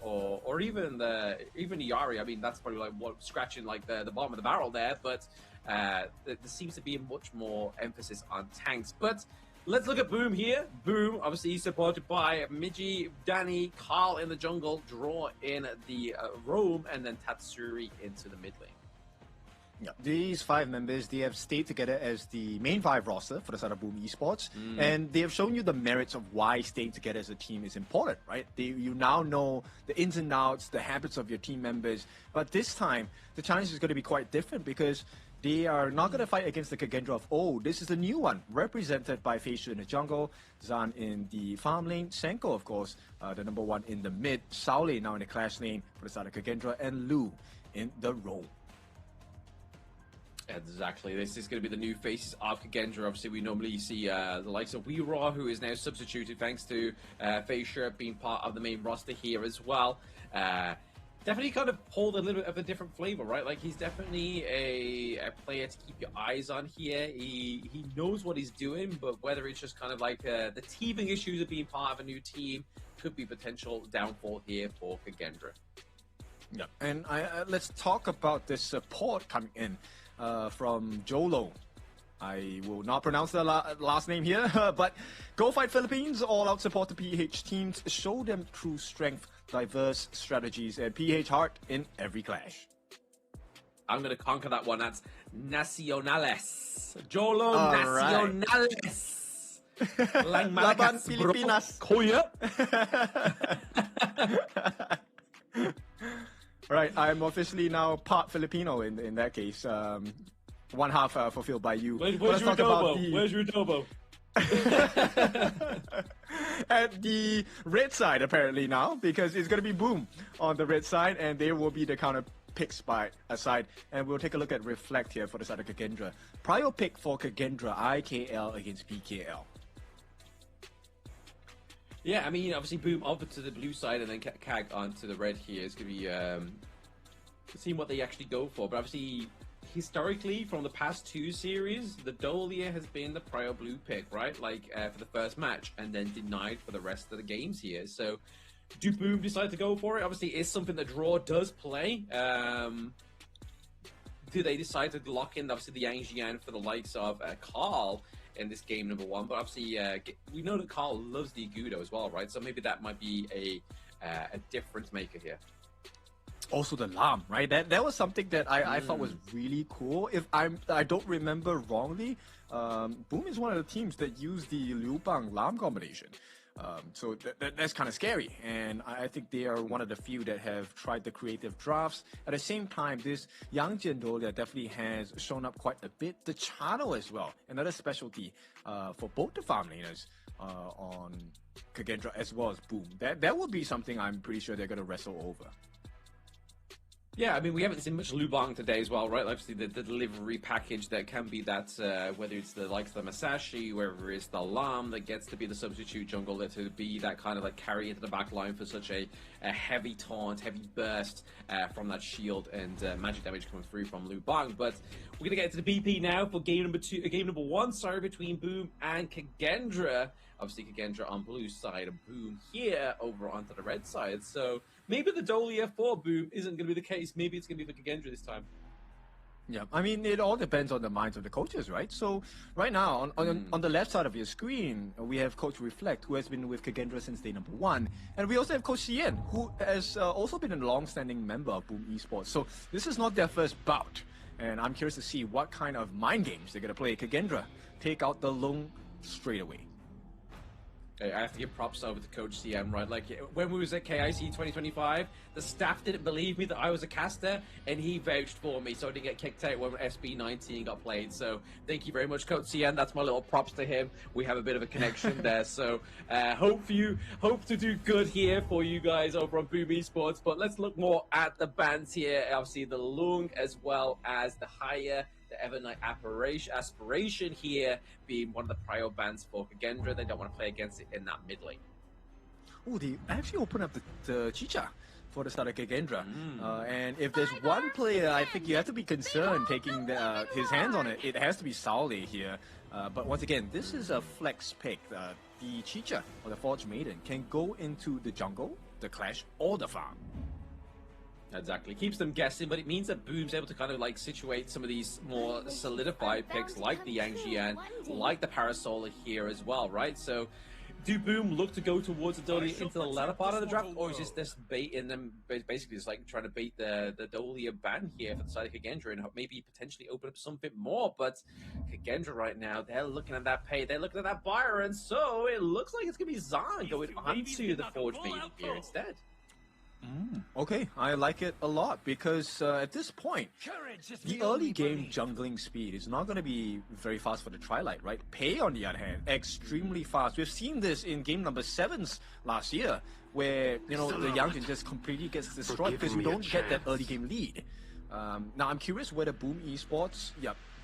or even Yari. I mean, that's probably like scratching like the bottom of the barrel there, but there seems to be much more emphasis on tanks. But let's look at Boom here. Boom, obviously supported by Migi, Danny, Carl in the jungle, Draw in the roam, and then Tatsuri into the mid lane. Yeah, these 5 members, they have stayed together as the main 5 roster for the side of Boom Esports, and they have shown you the merits of why staying together as a team is important, right? You now know the ins and outs, the habits of your team members, but this time, the challenge is going to be quite different because they are not going to fight against the Kagendra of old. This is the new one, represented by Feishu in the jungle, Zan in the farm lane, Senko, of course, the number 1 in the mid, Saole now in the clash lane for the side of Kagendra, and Lu in the role. Exactly. This is going to be the new faces of Kagendra. Obviously, we normally see the likes of Weeraw, who is now substituted thanks to Feishu being part of the main roster here as well. Definitely kind of hold a little bit of a different flavor, right? Like, he's definitely a player to keep your eyes on here. He knows what he's doing, but whether it's just kind of like the teething issues of being part of a new team could be potential downfall here for Kagendra. Yeah, and let's talk about this support coming in. From Jolo. I will not pronounce the last name here, but Go Fight Philippines, all-out support to PH teams, show them true strength, diverse strategies, and PH heart in every clash. I'm going to conquer that one. That's Nacionales. Jolo Nacionales. Lang Laban Pilipinas. Kuya. Right, I'm officially now part Filipino in that case. One half fulfilled by you. Where's your Dobo? Where's your Dobo? At the red side, apparently now, because it's going to be Boom on the red side, and there will be the counter picks by a side. And we'll take a look at Reflect here for the side of Kagendra. Prior pick for Kagendra, IKL against PKL. Yeah, I mean, obviously Boom over to the blue side and then Kag onto the red here. It's going to be seeing what they actually go for. But obviously, historically, from the past 2 series, the Dolia has been the prior blue pick, right? Like, for the first match, and then denied for the rest of the games here. So, do Boom decide to go for it? Obviously, it's something that Draw does play. Do they decide to lock in, obviously, the Yang Jian for the likes of Carl in this game number 1? But obviously, we know that Carl loves the Agudo as well, right? So maybe that might be a difference maker here. Also the Lam, right? That was something that I thought was really cool. If I don't remember wrongly, Boom is one of the teams that used the Liu Bang Lam combination. So that's kind of scary, and I think they are one of the few that have tried the creative drafts. At the same time, this Yang Jiandolia definitely has shown up quite a bit. The Chano as well, another specialty for both the farm laners on Kagendra as well as Boom. That would be something I'm pretty sure they're going to wrestle over. Yeah, I mean, we haven't seen much Lubang today as well, right? Obviously, the delivery package that can be that, whether it's the likes of the Masashi, whether it's the Lam that gets to be the substitute jungler to be that kind of like carry into the back line for such a heavy taunt, heavy burst from that shield and magic damage coming through from Lubang. But we're going to get to the BP now for game number 1, between Boom and Kagendra. Obviously, Kagendra on blue side and Boom here over onto the red side. So maybe the Dolia for Boom isn't going to be the case. Maybe it's going to be for Kagendra this time. Yeah, I mean, it all depends on the minds of the coaches, right? So right now, on the left side of your screen, we have Coach Reflect, who has been with Kagendra since day number 1. And we also have Coach Cien, who has also been a long-standing member of Boom Esports. So this is not their first bout. And I'm curious to see what kind of mind games they're going to play. Kagendra take out the Lung straight away. I have to give props over to Coach CM, right? Like, when we was at KIC 2025, the staff didn't believe me that I was a caster, and he vouched for me, so I didn't get kicked out when SB19 got played. So, thank you very much, Coach CM. That's my little props to him. We have a bit of a connection there. So, hope to do good here for you guys over on Boom Esports. But let's look more at the bans here. Obviously, the Lung as well as the Haya. The Evernight Aspiration here being one of the prior bans for Kagendra. They don't want to play against it in that mid lane. Oh, they actually open up the Chicha for the start of Kagendra. And if there's one player I think you have to be concerned taking his hands on it, it has to be Saole here. But once again, this is a flex pick. The Chicha, or the Forge Maiden, can go into the jungle, the clash, or the farm. Exactly. Keeps them guessing, but it means that Boom's able to kind of like situate some of these more solidified picks like the Yang Jian, like the Parasolar here as well, right? So do Boom look to go towards Adolia into the latter part of the draft, or is this baiting them, basically just like trying to bait the Adolia ban here for the side of Kagendra and maybe potentially open up something more? But Kagendra right now, they're looking at that pay, they're looking at that buyer, and so it looks like it's going to be Zahn going onto the Forge Maiden here instead. Okay, I like it a lot because at this point, the early game jungling speed is not going to be very fast for the Twilight, right? Pei, on the other hand, extremely fast. We've seen this in game number 7s last year, where the Yangjin just completely gets destroyed because you don't get that early game lead. Now I'm curious whether Boom Esports,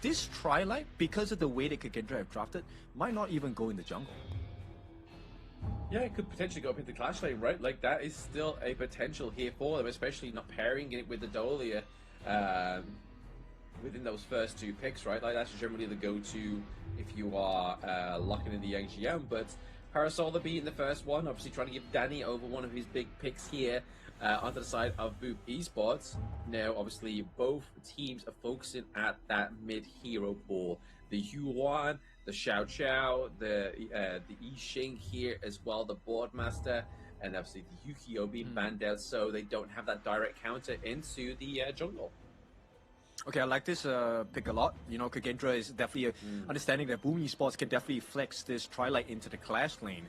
this Twilight, because of the way that Kagendra have drafted, might not even go in the jungle. Yeah, it could potentially go up into Clash Lane, right? Like, that is still a potential here for them, especially not pairing it with the Adolia within those first 2 picks, right? Like, that's generally the go-to if you are locking in the Yangjiang. But Parasola being the first one, obviously trying to give Danny over one of his big picks here onto the side of Boop Esports. Now, obviously, both teams are focusing at that mid-hero pool. The Yuan, the Xiao Xiao, the Yixing here as well, the Boardmaster, and obviously the Yukio being banned out, so they don't have that direct counter into the jungle. Okay, I like this pick a lot. Kagendra is definitely understanding that Boom Esports can definitely flex this Twilight into the Clash lane.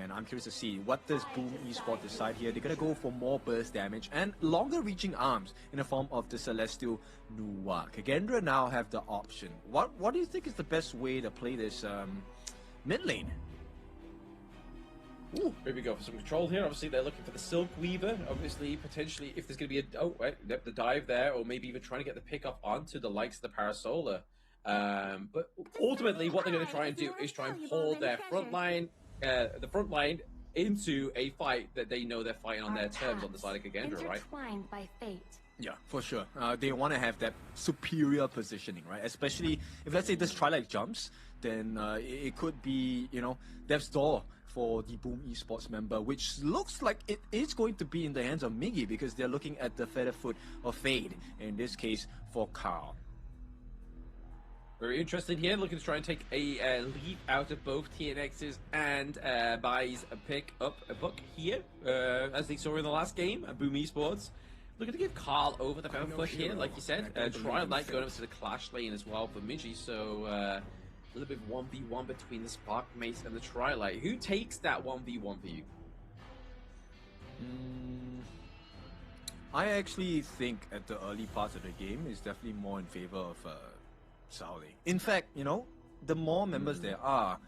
And I'm curious to see what does Boom Esports decide here. They're going to go for more burst damage and longer reaching arms in the form of the Celestial Nuwa. Kagendra now have the option. What do you think is the best way to play this mid lane? Ooh, here we go for some control here. Obviously, they're looking for the Silk Weaver. Obviously, potentially, if there's going to be the dive there, or maybe even trying to get the pick up onto the likes of the Parasola. But ultimately, what they're going to try and do is try and pull their front line, the front line, into a fight that they know they're fighting on their terms on the side of Kagendra, right? Intertwined by fate. Yeah, for sure. They want to have that superior positioning, right? Especially if, let's say, this Twilight jumps, then it could be, death's door for the Boom Esports member, which looks like it is going to be in the hands of Miggy because they're looking at the feather foot of Fade, in this case for Carl. Very interesting here, looking to try and take a lead out of both TNXs and buys a pick up a book here, as they saw in the last game, Boom Esports. Looking to give Carl over the feather foot here, like you said. Twilight going up to the Clash lane as well for Migi, so a little bit 1v1 between the Spark Mace and the Twilight. Who takes that 1v1 for you? I actually think at the early parts of the game is definitely more in favor of Saole. In fact, the more members there are,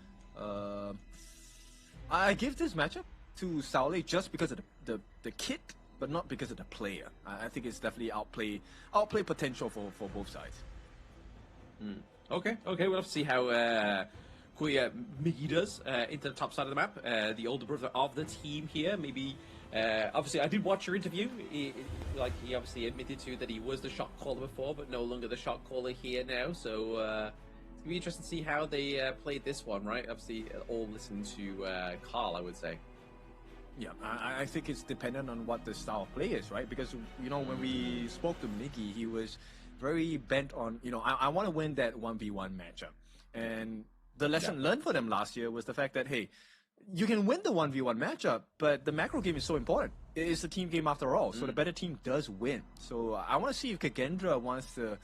I give this matchup to Saole just because of the kit, but not because of the player. I think it's definitely outplay potential for both sides. Okay, we'll have to see how Kuya Migi does into the top side of the map. The older brother of the team here, maybe. Obviously, I did watch your interview. He obviously admitted to that he was the shot caller before, but no longer the shot caller here now. So it's gonna be interesting to see how they played this one, right? Obviously, all listening to Carl, I would say. Yeah, I think it's dependent on what the style of play is, right? Because when we spoke to Miggy, he was very bent on, I want to win that 1v1 matchup. And the lesson learned for them last year was the fact that, hey, you can win the 1v1 matchup, but the macro game is so important. It's a team game after all, so the better team does win. So I want to see if Kagendra wants to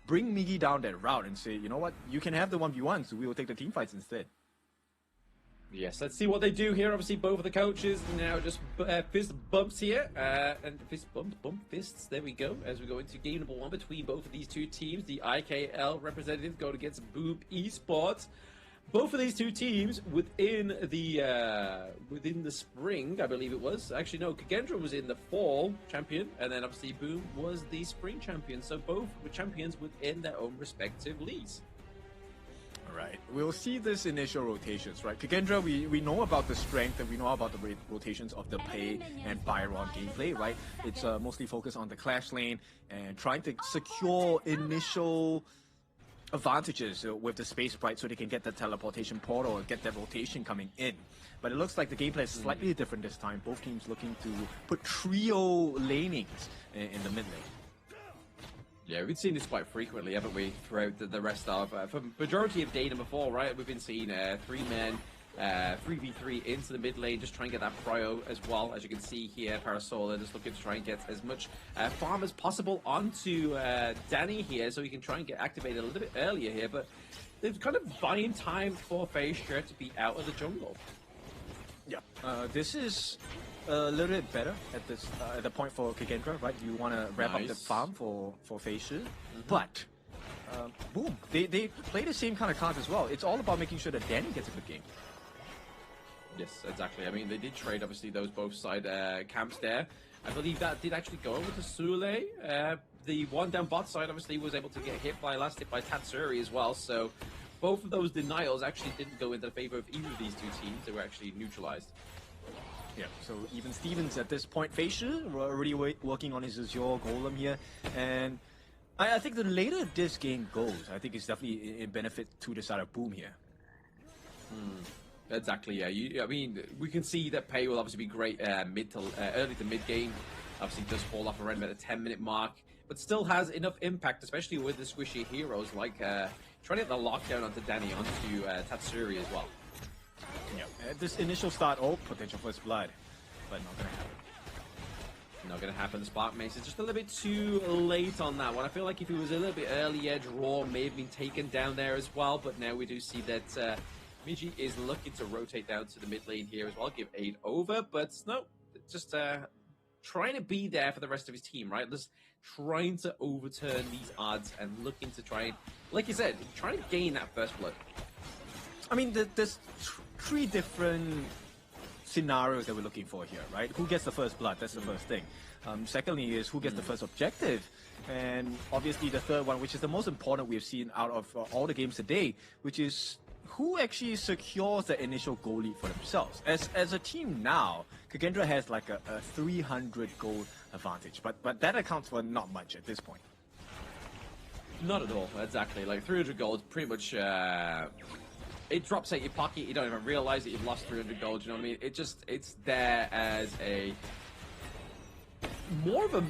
bring Miggy down that route and say, you know what, you can have the 1v1s, we will take the team fights instead. Yes, let's see what they do here. Obviously, both of the coaches now just fist bumps here. And fist bump fists. There we go. As we go into game number 1 between both of these two teams. The IKL representatives going against Boom Esports. Both of these two teams within the spring, I believe it was. Actually, no, Kagendra was in the fall champion. And then, obviously, Boom was the spring champion. So both were champions within their own respective leagues. Right. We'll see this initial rotations, right? Kagendra, we know about the strength and we know about the rotations of the Pei and Byron gameplay, right? It's mostly focused on the Clash lane and trying to secure initial advantages with the Space Sprite so they can get the teleportation portal and get that rotation coming in. But it looks like the gameplay is slightly different this time. Both teams looking to put trio lanings in the mid lane. Yeah, we've seen this quite frequently, haven't we, throughout the rest of... for majority of day number 4, right, we've been seeing 3 men 3v3 into the mid lane, just try and get that prio as well. As you can see here, Parasola just looking to try and get as much farm as possible onto Danny here, so he can try and get activated a little bit earlier here, but they're kind of buying time for Faysure to be out of the jungle. Yeah, this is a little bit better at this at the point for Kagendra, right? You want to wrap up the farm for Faysure, but boom, they play the same kind of cards as well. It's all about making sure that Danny gets a good game. Yes, exactly. I mean, they did trade, obviously, those both side camps there. I believe that did actually go over to Sule. The one down bot side, obviously, was able to get hit by last hit by Tatsuri as well. So both of those denials actually didn't go into the favor of either of these two teams. They were actually neutralized. Yeah, so even Stevens at this point, Faysure already working on his Azure Golem here. And I think the later this game goes, I think it's definitely in benefit to the side of Boom here. Exactly, yeah. I mean, we can see that Pei will obviously be great early to mid game. Obviously, does fall off around about the 10-minute mark, but still has enough impact, especially with the squishy heroes like trying to get the lockdown onto Danny, onto Tatsuri as well. Yeah, at this initial start, potential first blood, but not gonna happen. Not going to happen. The Spark Mace is just a little bit too late on that one. I feel like if he was a little bit earlier, Draw may have been taken down there as well, but now we do see that Miji is looking to rotate down to the mid lane here as well, give aid over, but no, just trying to be there for the rest of his team, right? Just trying to overturn these odds and looking to try and, like you said, trying to gain that first blood. I mean, there's three different scenarios that we're looking for here, right? Who gets the first blood? That's the first thing. Secondly is who gets the first objective. And obviously the third one, which is the most important we've seen out of all the games today, which is who actually secures the initial goal lead for themselves. As a team now, Kagendra has like a 300 gold advantage, but that accounts for not much at this point. Not at all, exactly. Like 300 gold, pretty much it drops out your pocket, you don't even realize that you've lost 300 gold, you know what I mean? It's there as a more of a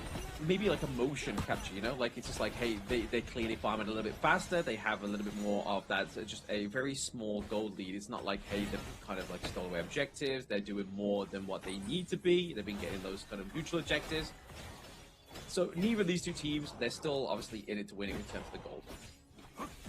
maybe like a motion capture, you know, like it's just like, hey, they clearly farm it a little bit faster, they have a little bit more of that, so just a very small gold lead. It's not like, hey, they've kind of like stole away objectives, they're doing more than what they need to be, they've been getting those kind of neutral objectives. So neither of these two teams, they're still obviously in it to winning in terms of the gold.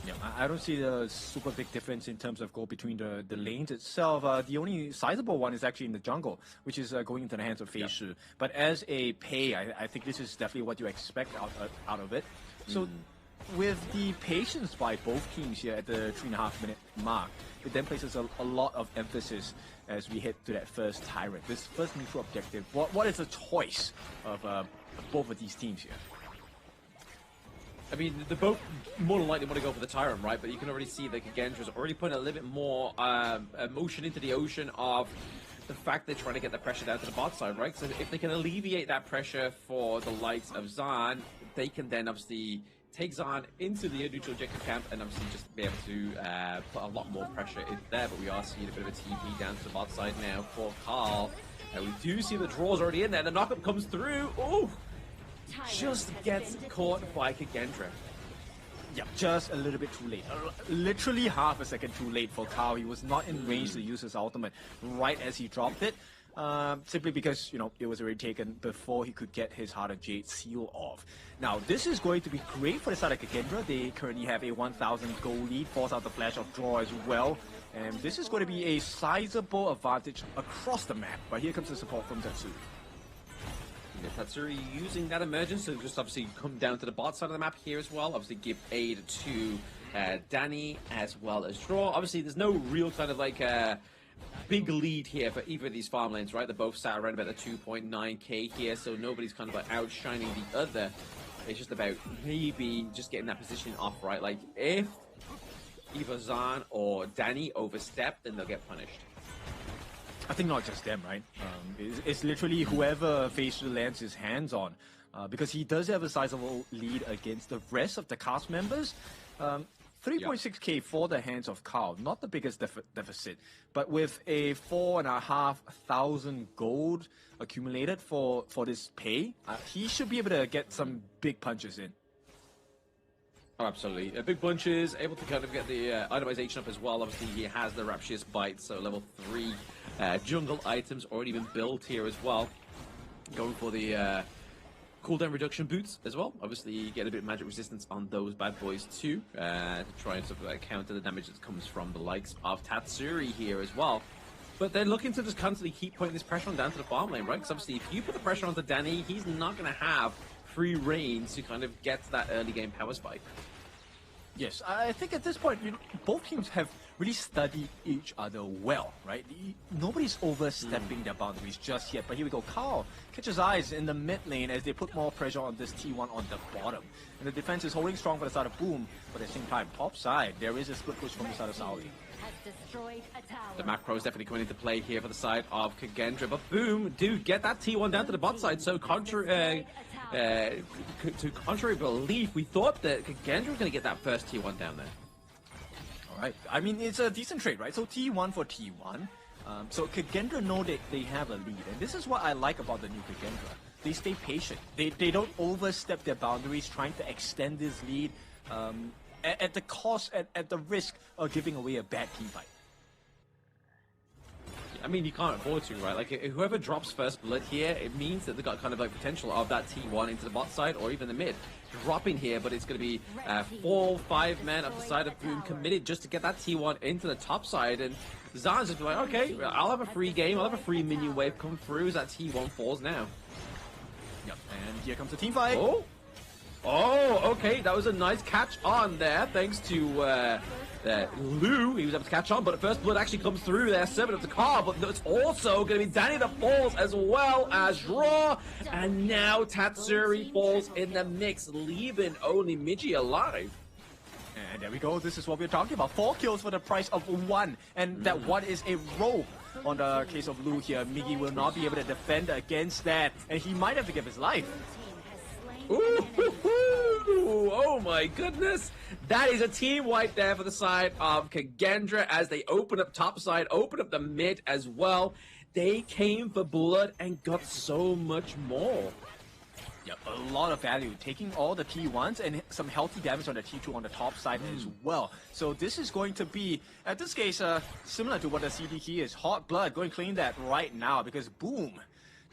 Yeah, I don't see the super big difference in terms of goal between the lanes itself. The only sizable one is actually in the jungle, which is going into the hands of Faysure. Yep. But as a Pei, I think this is definitely what you expect out of it. So with the patience by both teams here at the 3.5-minute mark, it then places a lot of emphasis as we head to that first Tyrant, this first neutral objective. What is the choice of both of these teams here? I mean, they're both more than likely want to go for the Tyrant, right? But you can already see that Kagendra's already putting a little bit more motion into the ocean of the fact they're trying to get the pressure down to the bot side, right? So if they can alleviate that pressure for the likes of Zan, they can then obviously take Zan into the neutral objective camp and obviously just be able to put a lot more pressure in there. But we are seeing a bit of a TP down to the bot side now for Carl. And we do see the draws already in there. The knockup comes through. Oh! Just gets caught by Kagendra. Yeah, just a little bit too late. Literally half a second too late for Kao. He was not in range to use his ultimate right as he dropped it. Simply because, you know, it was already taken before he could get his Heart of Jade seal off. Now, this is going to be great for the side of Kagendra. They currently have a 1,000 gold lead, force out the flash of draw as well. And this is going to be a sizable advantage across the map. But here comes the support from Tatsuri. Tatsuri using that emergence to just obviously come down to the bot side of the map here as well. Obviously give aid to Danny as well as Draw. Obviously there's no real kind of like big lead here for either of these farm lanes, right? They're both sat around about the 2.9k here, so nobody's kind of like outshining the other. It's just about maybe just getting that position off, right? Like if either Zan or Danny overstep, then they'll get punished. I think not just them, right? It's literally whoever Faysure lands his hands on, because he does have a sizable lead against the rest of the cast members. 3.6k for the hands of Carl, not the biggest deficit, but with a 4,500 gold accumulated for this pay, he should be able to get some big punches in. Oh, absolutely. Big bunches, able to kind of get the itemization up as well. Obviously, he has the Rapturous Bite, so level 3 jungle items already been built here as well. Going for the cooldown reduction boots as well. Obviously, you get a bit of magic resistance on those bad boys too, to try and sort of counter the damage that comes from the likes of Tatsuri here as well. But they're looking to just constantly keep putting this pressure on down to the farm lane, right? Because obviously, if you put the pressure onto Danny, he's not going to have free reign to kind of get to that early game power spike. Yes, I think at this point, both teams have really studied each other well, right? Nobody's overstepping their boundaries just yet. But here we go. Carl catches eyes in the mid lane as they put more pressure on this T1 on the bottom. And the defense is holding strong for the side of Boom. But at the same time, top side, there is a split push from the side of Saudi. The macro is definitely coming into play here for the side of Kagendra, but Boom do get that T1 down to the bot side. So contrary to contrary belief, we thought that Kagendra was going to get that first T1 down there. All right, I mean it's a decent trade, right? So T1 for T1. So Kagendra know that they have a lead, and this is what I like about the new Kagendra. They stay patient. They don't overstep their boundaries, trying to extend this lead. At the cost, at the risk of giving away a bad team fight. I mean, you can't afford to, right? Like, whoever drops first blood here, it means that they've got kind of like potential of that T1 into the bot side or even the mid. Dropping here, but it's going to be 4-5 men up the side of Boom committed just to get that T1 into the top side. And Zan's just like, okay, I'll have a free game, I'll have a free minion wave come through as that T1 falls now. Yep, and here comes the team fight. Oh, okay, that was a nice catch on there, thanks to Lou. He was able to catch on, but First Blood actually comes through there, serving up the car, but it's also going to be Danny that falls as well as Raw, and now Tatsuri falls in the mix, leaving only Miji alive. And there we go, this is what we're talking about. 4 kills for the price of 1, and that 1 is a rogue. On the case of Lou here, Miggy will not be able to defend against that, and he might have to give his life. Ooh, oh my goodness. That is a team wipe there for the side of Kagendra as they open up top side, open up the mid as well. They came for blood and got so much more. Yep, a lot of value, taking all the T1s and some healthy damage on the T2 on the top side as well. So this is going to be, at this case, similar to what the CD key is. Hot blood, go and clean that right now because Boom.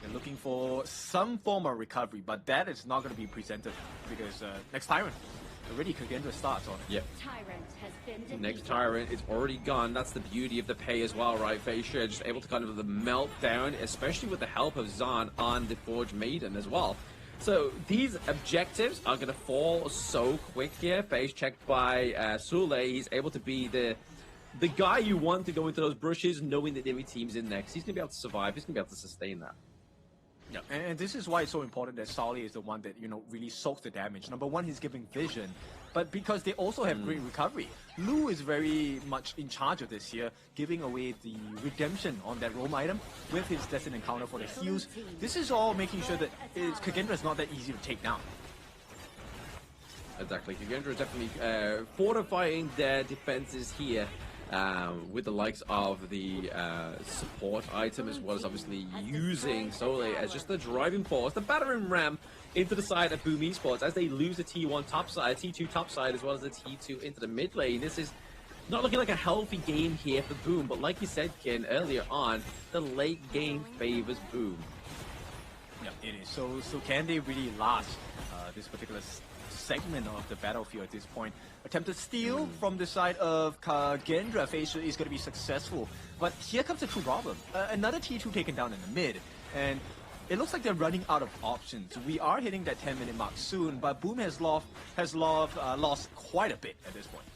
They're looking for some form of recovery, but that is not going to be presented because next Tyrant already Kagendra starts on it. Yep. Next Tyrant is already gone. That's the beauty of the pay as well, right? Facia just able to kind of melt down, especially with the help of Zahn on the Forge Maiden as well. So these objectives are going to fall so quick here. Phase checked by Sule. He's able to be the guy you want to go into those brushes, knowing that there will be teams in there, because he's going to be able to survive. He's going to be able to sustain that. Yeah, and this is why it's so important that Sally is the one that, really soaks the damage. Number one, he's giving vision, but because they also have great recovery. Lou is very much in charge of this here, giving away the redemption on that roam item with his Destined Encounter for the heals. This is all making sure that Kagendra is not that easy to take down. Exactly, Kagendra is definitely fortifying their defenses here. With the likes of the support item, as well as obviously using Sole as just the driving force, the battering ram into the side of Boom Esports as they lose the T1 top side, T2 top side, as well as the T2 into the mid lane. This is not looking like a healthy game here for Boom, but like you said, Ken, earlier on, the late game favors Boom. Yeah, it is. So can they really last this particular segment of the battlefield at this point? Attempted steal from the side of Kagendra. Facial is going to be successful, but here comes the true problem. Another T2 taken down in the mid, and it looks like they're running out of options. We are hitting that 10-minute mark soon, but Boom has lost quite a bit at this point.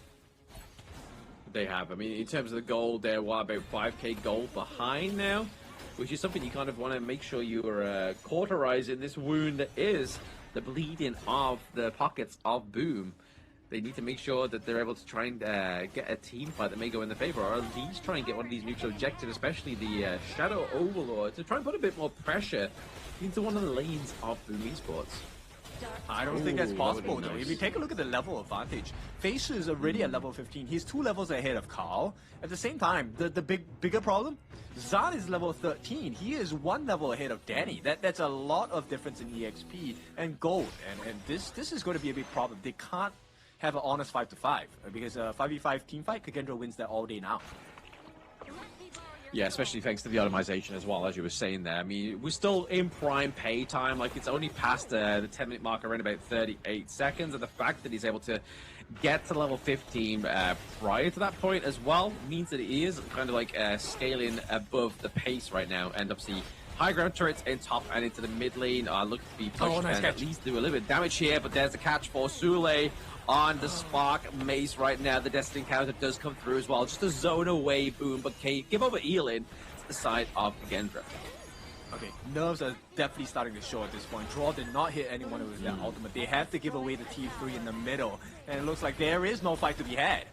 They have. I mean, in terms of the gold, they're about 5k gold behind now, which is something you kind of want to make sure you are cauterizing this wound that is the bleeding of the pockets of Boom. They need to make sure that they're able to try and get a team fight that may go in their favor, or at least try and get one of these neutral objectives, especially the Shadow Overlord, to try and put a bit more pressure into one of the lanes of Boom Esports. I don't think that's possible, though. If you take a look at the level advantage, Facial is already at level 15. He's 2 levels ahead of Carl. At the same time, the bigger problem, Zahn is level 13. He is 1 level ahead of Danny. That's a lot of difference in EXP and gold. And this is going to be a big problem. They can't have an honest 5-5 because 5v5 team fight, Kagendra wins that all day now. Yeah, especially thanks to the automation as well, as you were saying there. I mean, we're still in prime pay time. Like, it's only past the 10-minute mark around about 38 seconds. And the fact that he's able to get to level 15 prior to that point as well means that he is kind of like scaling above the pace right now. And obviously, high ground turrets in top and into the mid lane look to be pushed nice and catch. at least do a little bit of damage here. But there's a catch for Sule on the Spark Mace right now. The Destiny counter does come through as well. Just a zone away, Boom. But give over Elin to the side of Kagendra. Okay, nerves are definitely starting to show at this point. Draw did not hit anyone with their ultimate. They have to give away the T3 in the middle. And it looks like there is no fight to be had.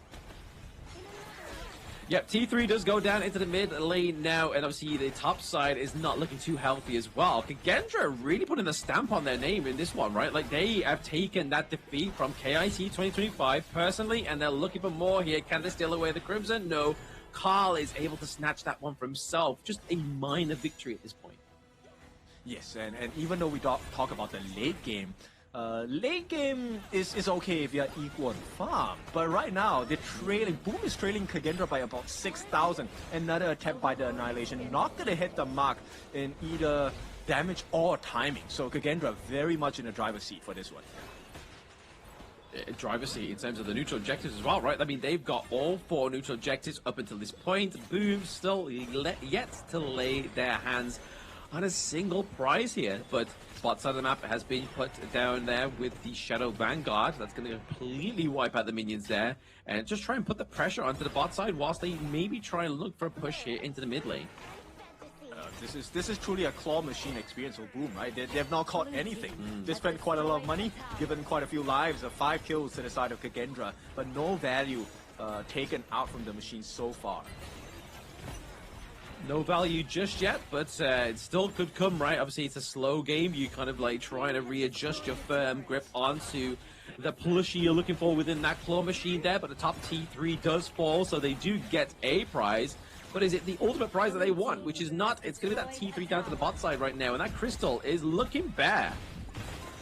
Yep, T3 does go down into the mid lane now, and obviously the top side is not looking too healthy as well. Kagendra really putting a stamp on their name in this one, right? Like, they have taken that defeat from KIS 2025 personally, and they're looking for more here. Can they steal away the Crimson? No. Carl is able to snatch that one for himself. Just a minor victory at this point. Yes, and even though we talk about the late game is okay if you're equal in farm. But right now, they're trailing. Boom is trailing Kagendra by about 6,000. Another attempt by the Annihilation. Not going to hit the mark in either damage or timing. So Kagendra very much in the driver's seat for this one. Driver's seat in terms of the neutral objectives as well, right? I mean, they've got all 4 neutral objectives up until this point. Boom still yet to lay their hands on a single prize here, but bot side of the map has been put down there with the Shadow Vanguard. That's going to completely wipe out the minions there and just try and put the pressure onto the bot side whilst they maybe try and look for a push here into the mid lane. This is truly a claw machine experience for Boom, right? They've not caught anything. They spent quite a lot of money, given quite a few lives, 5 kills to the side of Kagendra, but no value taken out from the machine so far. No value just yet, but it still could come, right? Obviously, it's a slow game. You kind of like trying to readjust your firm grip onto the plushie you're looking for within that claw machine there, but the top T3 does fall, so they do get a prize. But is it the ultimate prize that they want? Which is not. It's going to be that T3 down to the bot side right now, and that crystal is looking bare.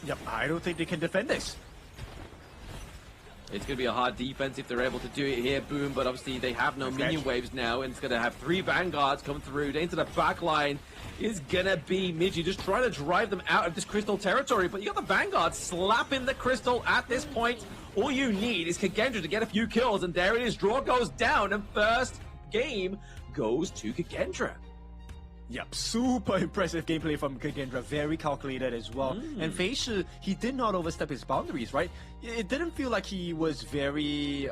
Yep, I don't think they can defend this. It's going to be a hard defense if they're able to do it here, Boom, but obviously they have no minion waves now, and it's going to have 3 Vanguards come through. Into the back line is going to be Midgie, just trying to drive them out of this crystal territory, but you got the Vanguard slapping the crystal at this point. All you need is Kagendra to get a few kills, and there it is. Draw goes down, and first game goes to Kagendra. Yep, super impressive gameplay from Kagendra, very calculated as well. And Fei he did not overstep his boundaries, right? It didn't feel like he was very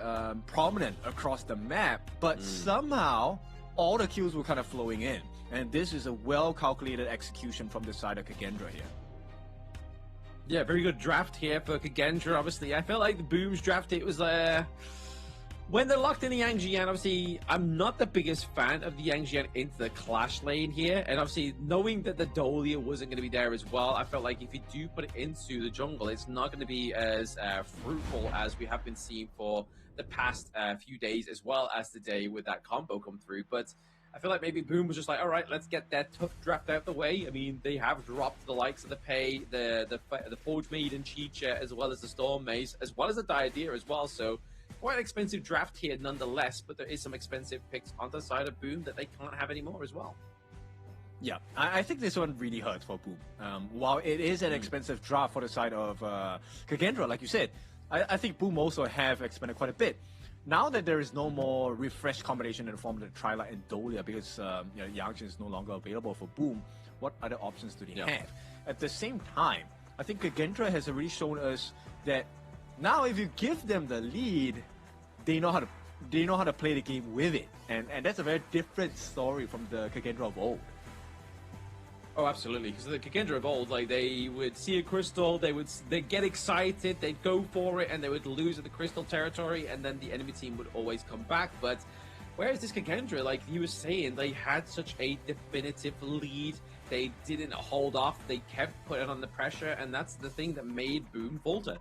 prominent across the map, but somehow all the kills were kind of flowing in. And this is a well-calculated execution from the side of Kagendra here. Yeah, very good draft here for Kagendra, obviously. I felt like the Boom's draft, it was when they're locked in the Yang Jian, obviously, I'm not the biggest fan of the Yang Jian into the clash lane here. And obviously, knowing that the Dolia wasn't going to be there as well, I felt like if you do put it into the jungle, it's not going to be as fruitful as we have been seeing for the past few days, as well as today with that combo come through. But I feel like maybe Boom was just like, all right, let's get that tough draft out of the way. I mean, they have dropped the likes of the Pei, the Forge Maiden Chicha, as well as the Storm Mace, as well as the Diadea as well. So quite an expensive draft here nonetheless, but there is some expensive picks on the side of Boom that they can't have anymore as well. Yeah, I think this one really hurts for Boom. While it is an expensive draft for the side of Kagendra, like you said, I think Boom also have expended quite a bit. Now that there is no more refreshed combination in the form of the Trilight and Dolia because Yang Jian is no longer available for Boom, what other options do they have? At the same time, I think Kagendra has already shown us that now if you give them the lead, they know how to play the game with it, and that's a very different story from the Kagendra of old. Oh, absolutely. Because the Kagendra of old, like, they would see a crystal, they'd get excited, they'd go for it, and they would lose at the crystal territory, and then the enemy team would always come back. But whereas this Kagendra, like you were saying, they had such a definitive lead. They didn't hold off. They kept putting on the pressure, and that's the thing that made Boom falter.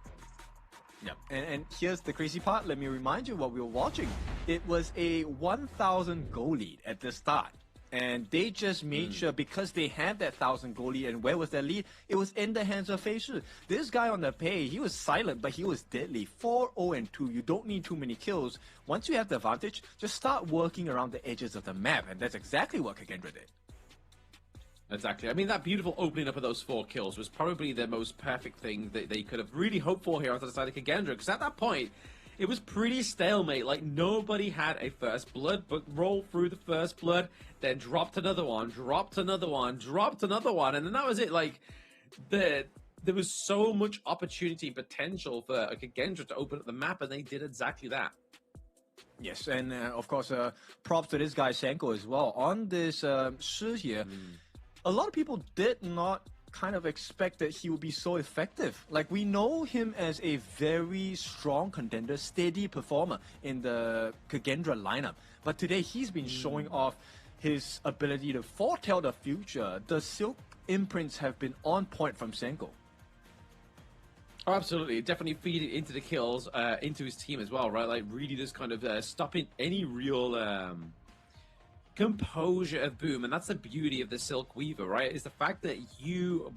Yeah, and here's the crazy part. Let me remind you what we were watching. It was a 1,000 goal lead at the start. And they just made sure, because they had that 1,000 goal lead, and where was their lead? It was in the hands of Fei Shi. This guy on the pay, he was silent, but he was deadly. 4-0-2. You don't need too many kills. Once you have the advantage, just start working around the edges of the map, and that's exactly what Kagendra did. Exactly. I mean, that beautiful opening up of those 4 kills was probably the most perfect thing that they could have really hoped for here on the side of Kagendra, because at that point, it was pretty stalemate. Like, nobody had a first blood, but rolled through the first blood, then dropped another one, dropped another one, dropped another one, and then that was it. Like, there was so much opportunity and potential for Kagendra to open up the map, and they did exactly that. Yes, and of course, props to this guy, Senko, as well. On this Shi here, a lot of people did not kind of expect that he would be so effective. Like, we know him as a very strong contender, steady performer in the Kagendra lineup. But today, he's been showing off his ability to foretell the future. The Silk imprints have been on point from Senko. Oh, absolutely. Definitely feed it into the kills, into his team as well, right? Like, really just kind of stopping any real composure of Boom. And that's the beauty of the Silk Weaver, right? Is the fact that you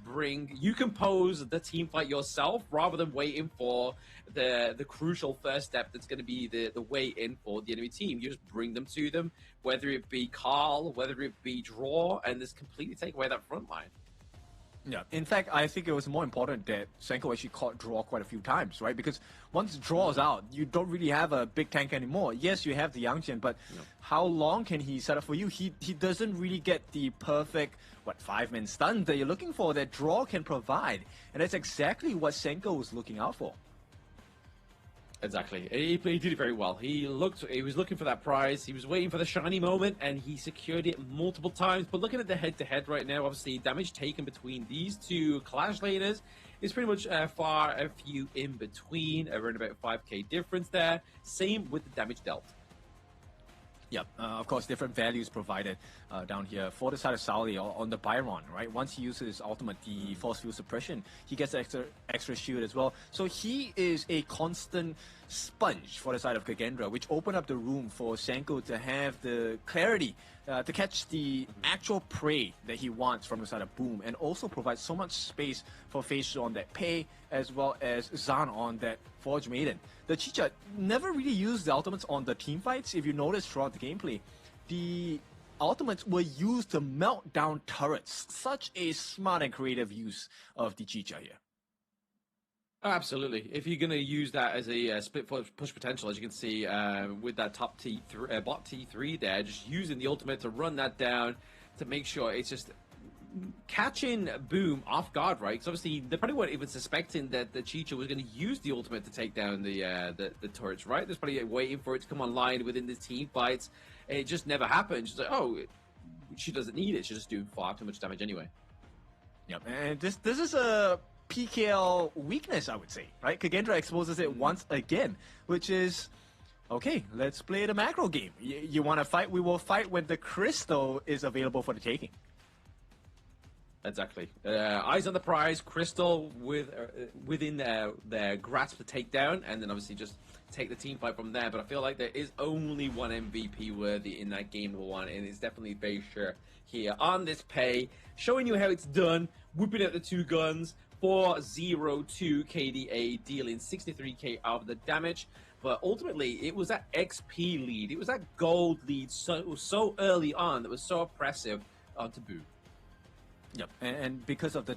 compose the team fight yourself rather than waiting for the crucial first step that's going to be the way in for the enemy team. You just bring them to them, whether it be Carl, whether it be Draw, and just completely take away that front line. Yeah, in fact, I think it was more important that Senko actually caught Draw quite a few times, right? Because once Draw is out, you don't really have a big tank anymore. Yes, you have the Yangtian, but how long can he set up for you? He doesn't really get the perfect, 5-man stun that you're looking for, that Draw can provide. And that's exactly what Senko was looking out for. Exactly. He did it very well. He was looking for that prize. He was waiting for the shiny moment, and he secured it multiple times. But looking at the head-to-head right now, obviously, damage taken between these two Clash laners is pretty much far a few in between, around about 5k difference there. Same with the damage dealt. Yeah, of course, different values provided down here. For the side of Sauli on the Byron, right? Once he uses his ultimate, the Force Field Suppression, he gets extra shield as well. So he is a constant sponge for the side of Kagendra, which opened up the room for Senko to have the clarity to catch the actual prey that he wants from the side of Boom, and also provide so much space for Fei Shi on that Pei, as well as Zan on that Forge Maiden. The Chicha never really used the ultimates on the team fights. If you notice throughout the gameplay, the ultimates were used to melt down turrets. Such a smart and creative use of the Chicha here. Oh, absolutely. If you're going to use that as a split push potential, as you can see with that top T3, bot T3 there, just using the ultimate to run that down to make sure it's just catching Boom off guard, right? Because obviously they probably weren't even suspecting that the Chicha was going to use the ultimate to take down the turrets, right? There's probably waiting for it to come online within the team fights. It just never happened. She's like, oh, she doesn't need it. She's just doing far too much damage anyway. Yep, and this is a PKL weakness, I would say, right? Kagendra exposes it once again, which is, okay, let's play the macro game. You want to fight? We will fight when the crystal is available for the taking. Exactly. Eyes on the prize, crystal within their grasp to take down, and then obviously just take the team fight from there. But I feel like there is only one MVP worthy in that game number one, and it's definitely very sure here on this Pei, showing you how it's done, whipping out the two guns, 402 KDA, dealing 63k of the damage. But ultimately, it was that XP lead, it was that gold lead so early on that was so oppressive onto Boo. Yep, and because of the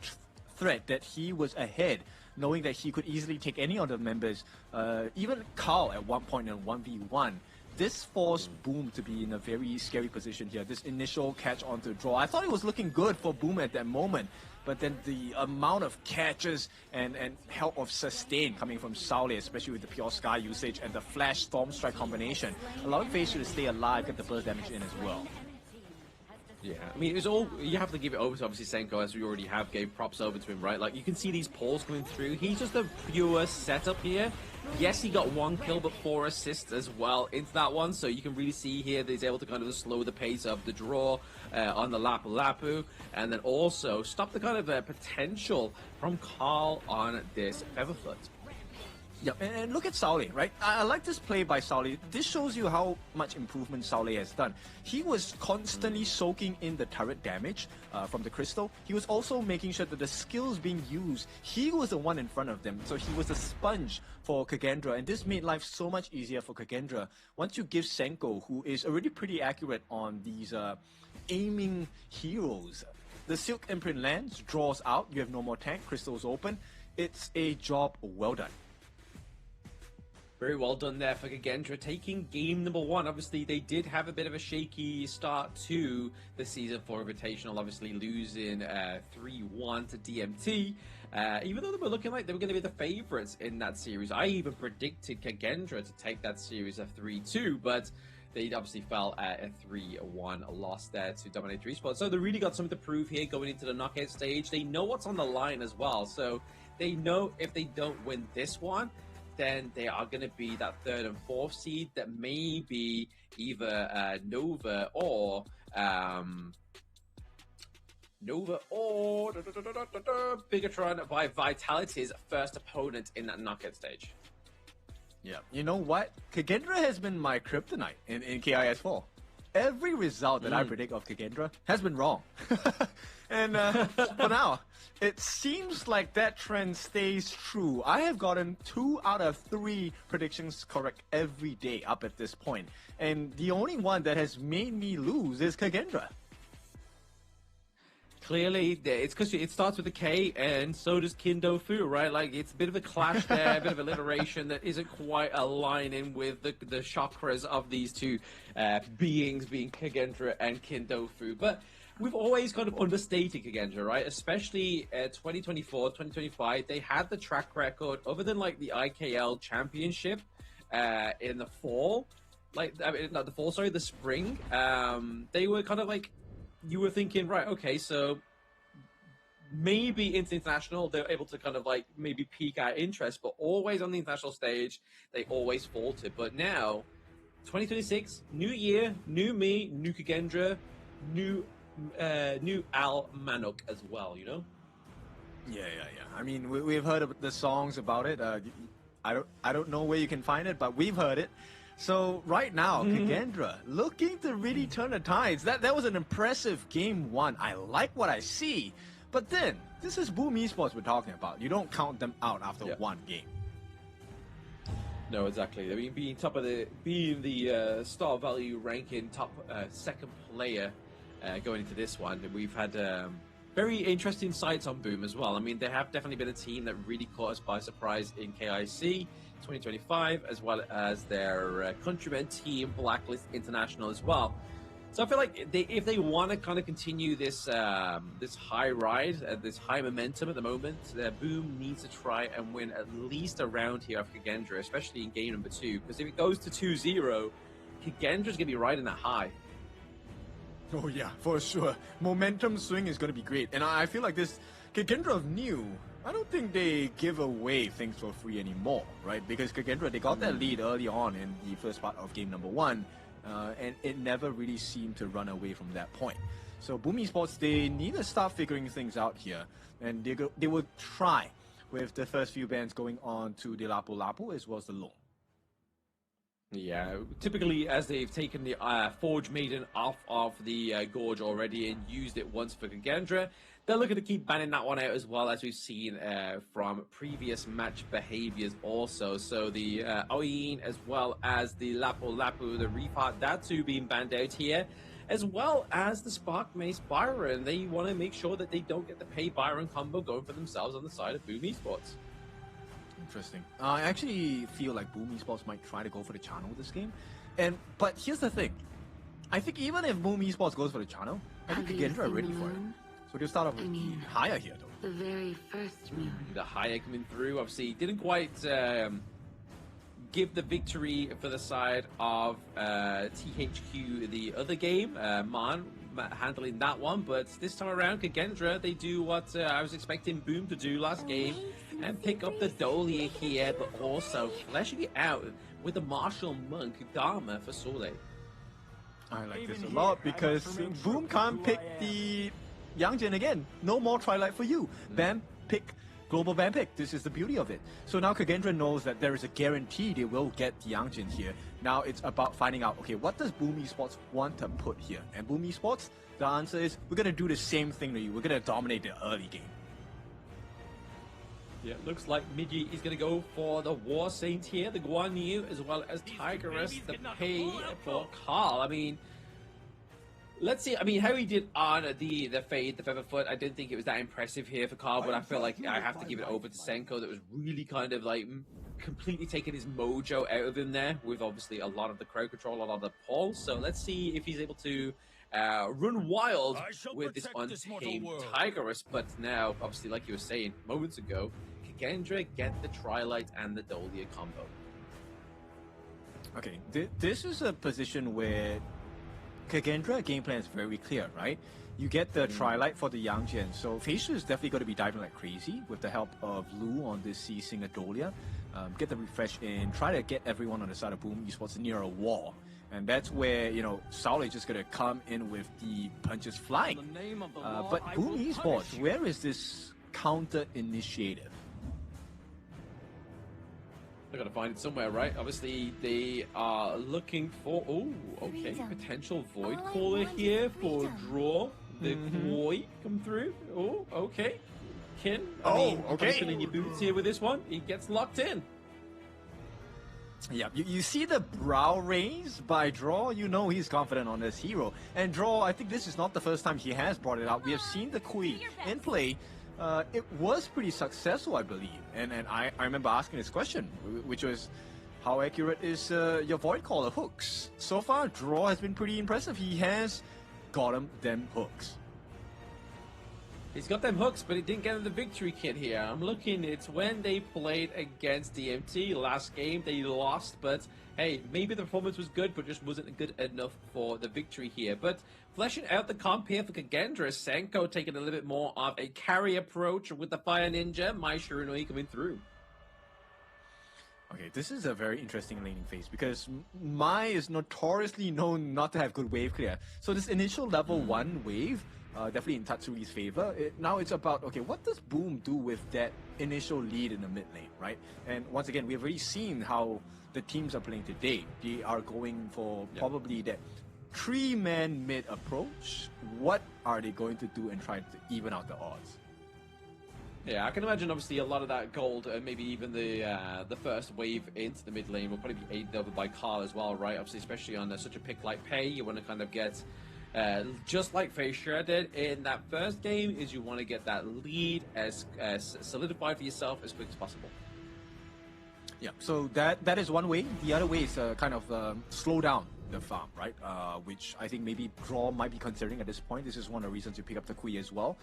threat that he was ahead, knowing that he could easily take any of the members, even Carl at one point in 1v1, this forced Boom to be in a very scary position here. This initial catch onto Draw, I thought it was looking good for Boom at that moment, but then the amount of catches and help of sustain coming from Sauli, especially with the Pure Sky usage and the Flash Storm Strike combination, allowing Fei Shi to stay alive, get the burst damage in as well. Yeah, I mean, it was all, you have to give it over to obviously Senko, as we already have, gave props over to him, right? Like, you can see these pulls coming through. He's just a pure setup here. Yes, he got 1 kill, but 4 assists as well into that one, so you can really see here that he's able to kind of slow the pace of the draw on the Lapu Lapu, and then also stop the kind of potential from Carl on this Featherfoot. Yep, and look at Saule, right? I like this play by Saule. This shows you how much improvement Saule has done. He was constantly soaking in the turret damage from the crystal. He was also making sure that the skills being used, he was the one in front of them. So he was a sponge for Kagendra, and this made life so much easier for Kagendra. Once you give Senko, who is already pretty accurate on these aiming heroes, the Silk Imprint lands, draws out, you have no more tank, crystals open. It's a job well done. Very well done there for Kagendra, taking game number 1. Obviously, they did have a bit of a shaky start to the Season 4 Invitational, obviously losing 3-1 to DMT. Even though they were looking like they were going to be the favorites in that series. I even predicted Kagendra to take that series of 3-2, but they obviously fell at a 3-1 loss there to Dominator Esports. So they really got something to prove here going into the knockout stage. They know what's on the line as well, so they know if they don't win this one, then they are going to be that 3rd and 4th seed that may be either Nova or Bigatron by Vitality's first opponent in that knockout stage. Yeah, you know what? Kagendra has been my kryptonite in KIS4. Every result that I predict of Kagendra has been wrong. And for now, it seems like that trend stays true. I have gotten 2 out of 3 predictions correct every day up at this point. And the only one that has made me lose is Kagendra. Clearly, it's because it starts with a K, and so does Kindo Fu, right? Like, it's a bit of a clash there, a bit of alliteration that isn't quite aligning with the chakras of these two beings, being Kagendra and Kindo Fu. But we've always kind of understated Kagendra, right? Especially 2024, 2025, they had the track record, other than like the IKL Championship in the fall, not the fall, sorry, the spring. They were kind of like, you were thinking, right, okay, so maybe international, they're able to kind of like maybe peak our interest, but always on the international stage, they always faltered. But now, 2026, new year, new me, new Kagendra, new Al Manuk as well, you know? Yeah. I mean, we've heard of the songs about it. I don't know where you can find it, but we've heard it. So right now, Kagendra looking to really turn the tides. That was an impressive game 1. I like what I see. But then, this is Boom Esports we're talking about. You don't count them out after one game. No, exactly. I mean, being the star value ranking top 2nd player going into this one, we've had very interesting sights on Boom as well. I mean, they have definitely been a team that really caught us by surprise in KIC 2025, as well as their countrymen team, Blacklist International as well. So I feel like if they want to kind of continue this this high ride, this high momentum at the moment, Boom needs to try and win at least a round here of Kagendra, especially in game number 2. Because if it goes to 2-0, Kagendra's going to be riding that high. Oh yeah, for sure. Momentum swing is going to be great. And I feel like this Kagendra of New, I don't think they give away things for free anymore, right? Because Kagendra, they got that lead early on in the first part of game number 1, and it never really seemed to run away from that point. So Boom Esports, they need to start figuring things out here, and they will try with the first few bans going on to the Lapu Lapu as well as the Long. Yeah, typically as they've taken the Forge Maiden off of the Gorge already and used it once for Kagendra, they're looking to keep banning that one out as well, as we've seen from previous match behaviors also. So the Oyin as well as the Lapu Lapu, the Reapart, that too being banned out here, as well as the Spark Mace Byron. They want to make sure that they don't get the Pay Byron combo going for themselves on the side of Boom Esports. Interesting. I actually feel like Boom Esports might try to go for the channel this game. But here's the thing. I think even if Boom Esports goes for the channel, I think Kagendra are ready for it. So they'll start off with higher here, though. The very first moon. The higher coming through, obviously, didn't quite give the victory for the side of THQ the other game. Man handling that one, but this time around, Kagendra, they do what I was expecting Boom to do last game and pick up the Dolia here, but also fleshing it out with the Martial Monk Dharma for Soleil. I like this a lot because Boom can't pick the Yangjin again. No more Twilight for you. Bam, pick global ban pick. This is the beauty of it. So now Kagendra knows that there is a guarantee they will get the Yangjin here. Now it's about finding out, okay, what does Boom Esports want to put here? And Boom Esports, the answer is, we're going to do the same thing to you. We're going to dominate the early game. Yeah, looks like Migi is going to go for the War Saint here, the Guan Yu, as well as Tigress, the pay for Carl. I mean, let's see. I mean, how he did on the Fade, the Featherfoot, I didn't think it was that impressive here for Carl, but I feel like I have to give it over to Senko. That was really kind of like completely taking his mojo out of him there, with obviously a lot of the crowd control, a lot of the pulse. So let's see if he's able to run wild with this untamed Tigress. But now, obviously, like you were saying moments ago, Kagendra get the Trilite and the Dolia combo. Okay, this is a position where Kagendra game plan is very clear, right? You get the Trilite for the Yangjian, so Facial is definitely going to be diving like crazy with the help of Lu on this C-Sing Adolia. Get the refresh in, try to get everyone on the side of Boom Esports near a wall. And that's where, you know, Saul is just going to come in with the punches flying. But Boom Esports, where is this counter initiative? They're going to find it somewhere, right? Obviously, they are looking for... Oh, okay. Potential Void Caller here for draw. The Koi come through. Oh, okay. Kin, I mean, okay. In your boots here with this one. He gets locked in. Yeah, you see the brow raise by Draw, you know he's confident on this hero. And Draw, I think this is not the first time he has brought it out. We have seen the Kui in play. It was pretty successful, I believe. And I remember asking this question, which was, how accurate is your Void Caller hooks? So far, Draw has been pretty impressive. He has got him them hooks. He's got them hooks, but he didn't get him the victory kit here. I'm looking, it's when they played against DMT last game, they lost, but hey, maybe the performance was good, but just wasn't good enough for the victory here. But fleshing out the comp here for Kagendra, Senko taking a little bit more of a carry approach with the Fire Ninja, Mai Shiranui coming through. Okay, this is a very interesting laning phase because Mai is notoriously known not to have good wave clear. So this initial level 1 wave, definitely in Tatsui's favor. Now it's about, okay, what does Boom do with that initial lead in the mid lane, right? And once again, we've already seen how the teams are playing today. They are going for probably that 3-man mid approach. What are they going to do and try to even out the odds? Yeah, I can imagine obviously a lot of that gold, and maybe even the first wave into the mid lane will probably be aided over by Carl as well, right? Obviously, especially on such a pick like Pei, you want to kind of get, just like Facia did in that first game, is you want to get that lead as solidified for yourself as quick as possible. Yeah, so that is one way. The other way is kind of slow down the farm, right? Which I think maybe Draw might be considering at this point. This is one of the reasons you pick up the Kui as well.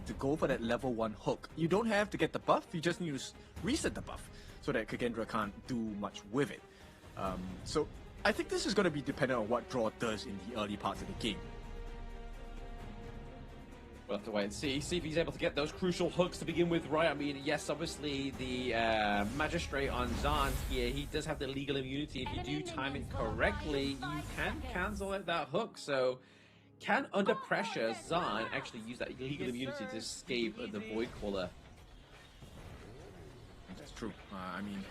To go for that level 1 hook. You don't have to get the buff, you just need to reset the buff so that Kagendra can't do much with it. So I think this is going to be dependent on what Draw does in the early parts of the game. We'll have to wait and see if he's able to get those crucial hooks to begin with, right? I mean, yes, obviously the Magistrate on Zan here, he does have the legal immunity. If you do time it correctly, you can cancel out that hook. So can, under pressure, Zan actually use that legal immunity to escape the Void Caller? That's true. I mean,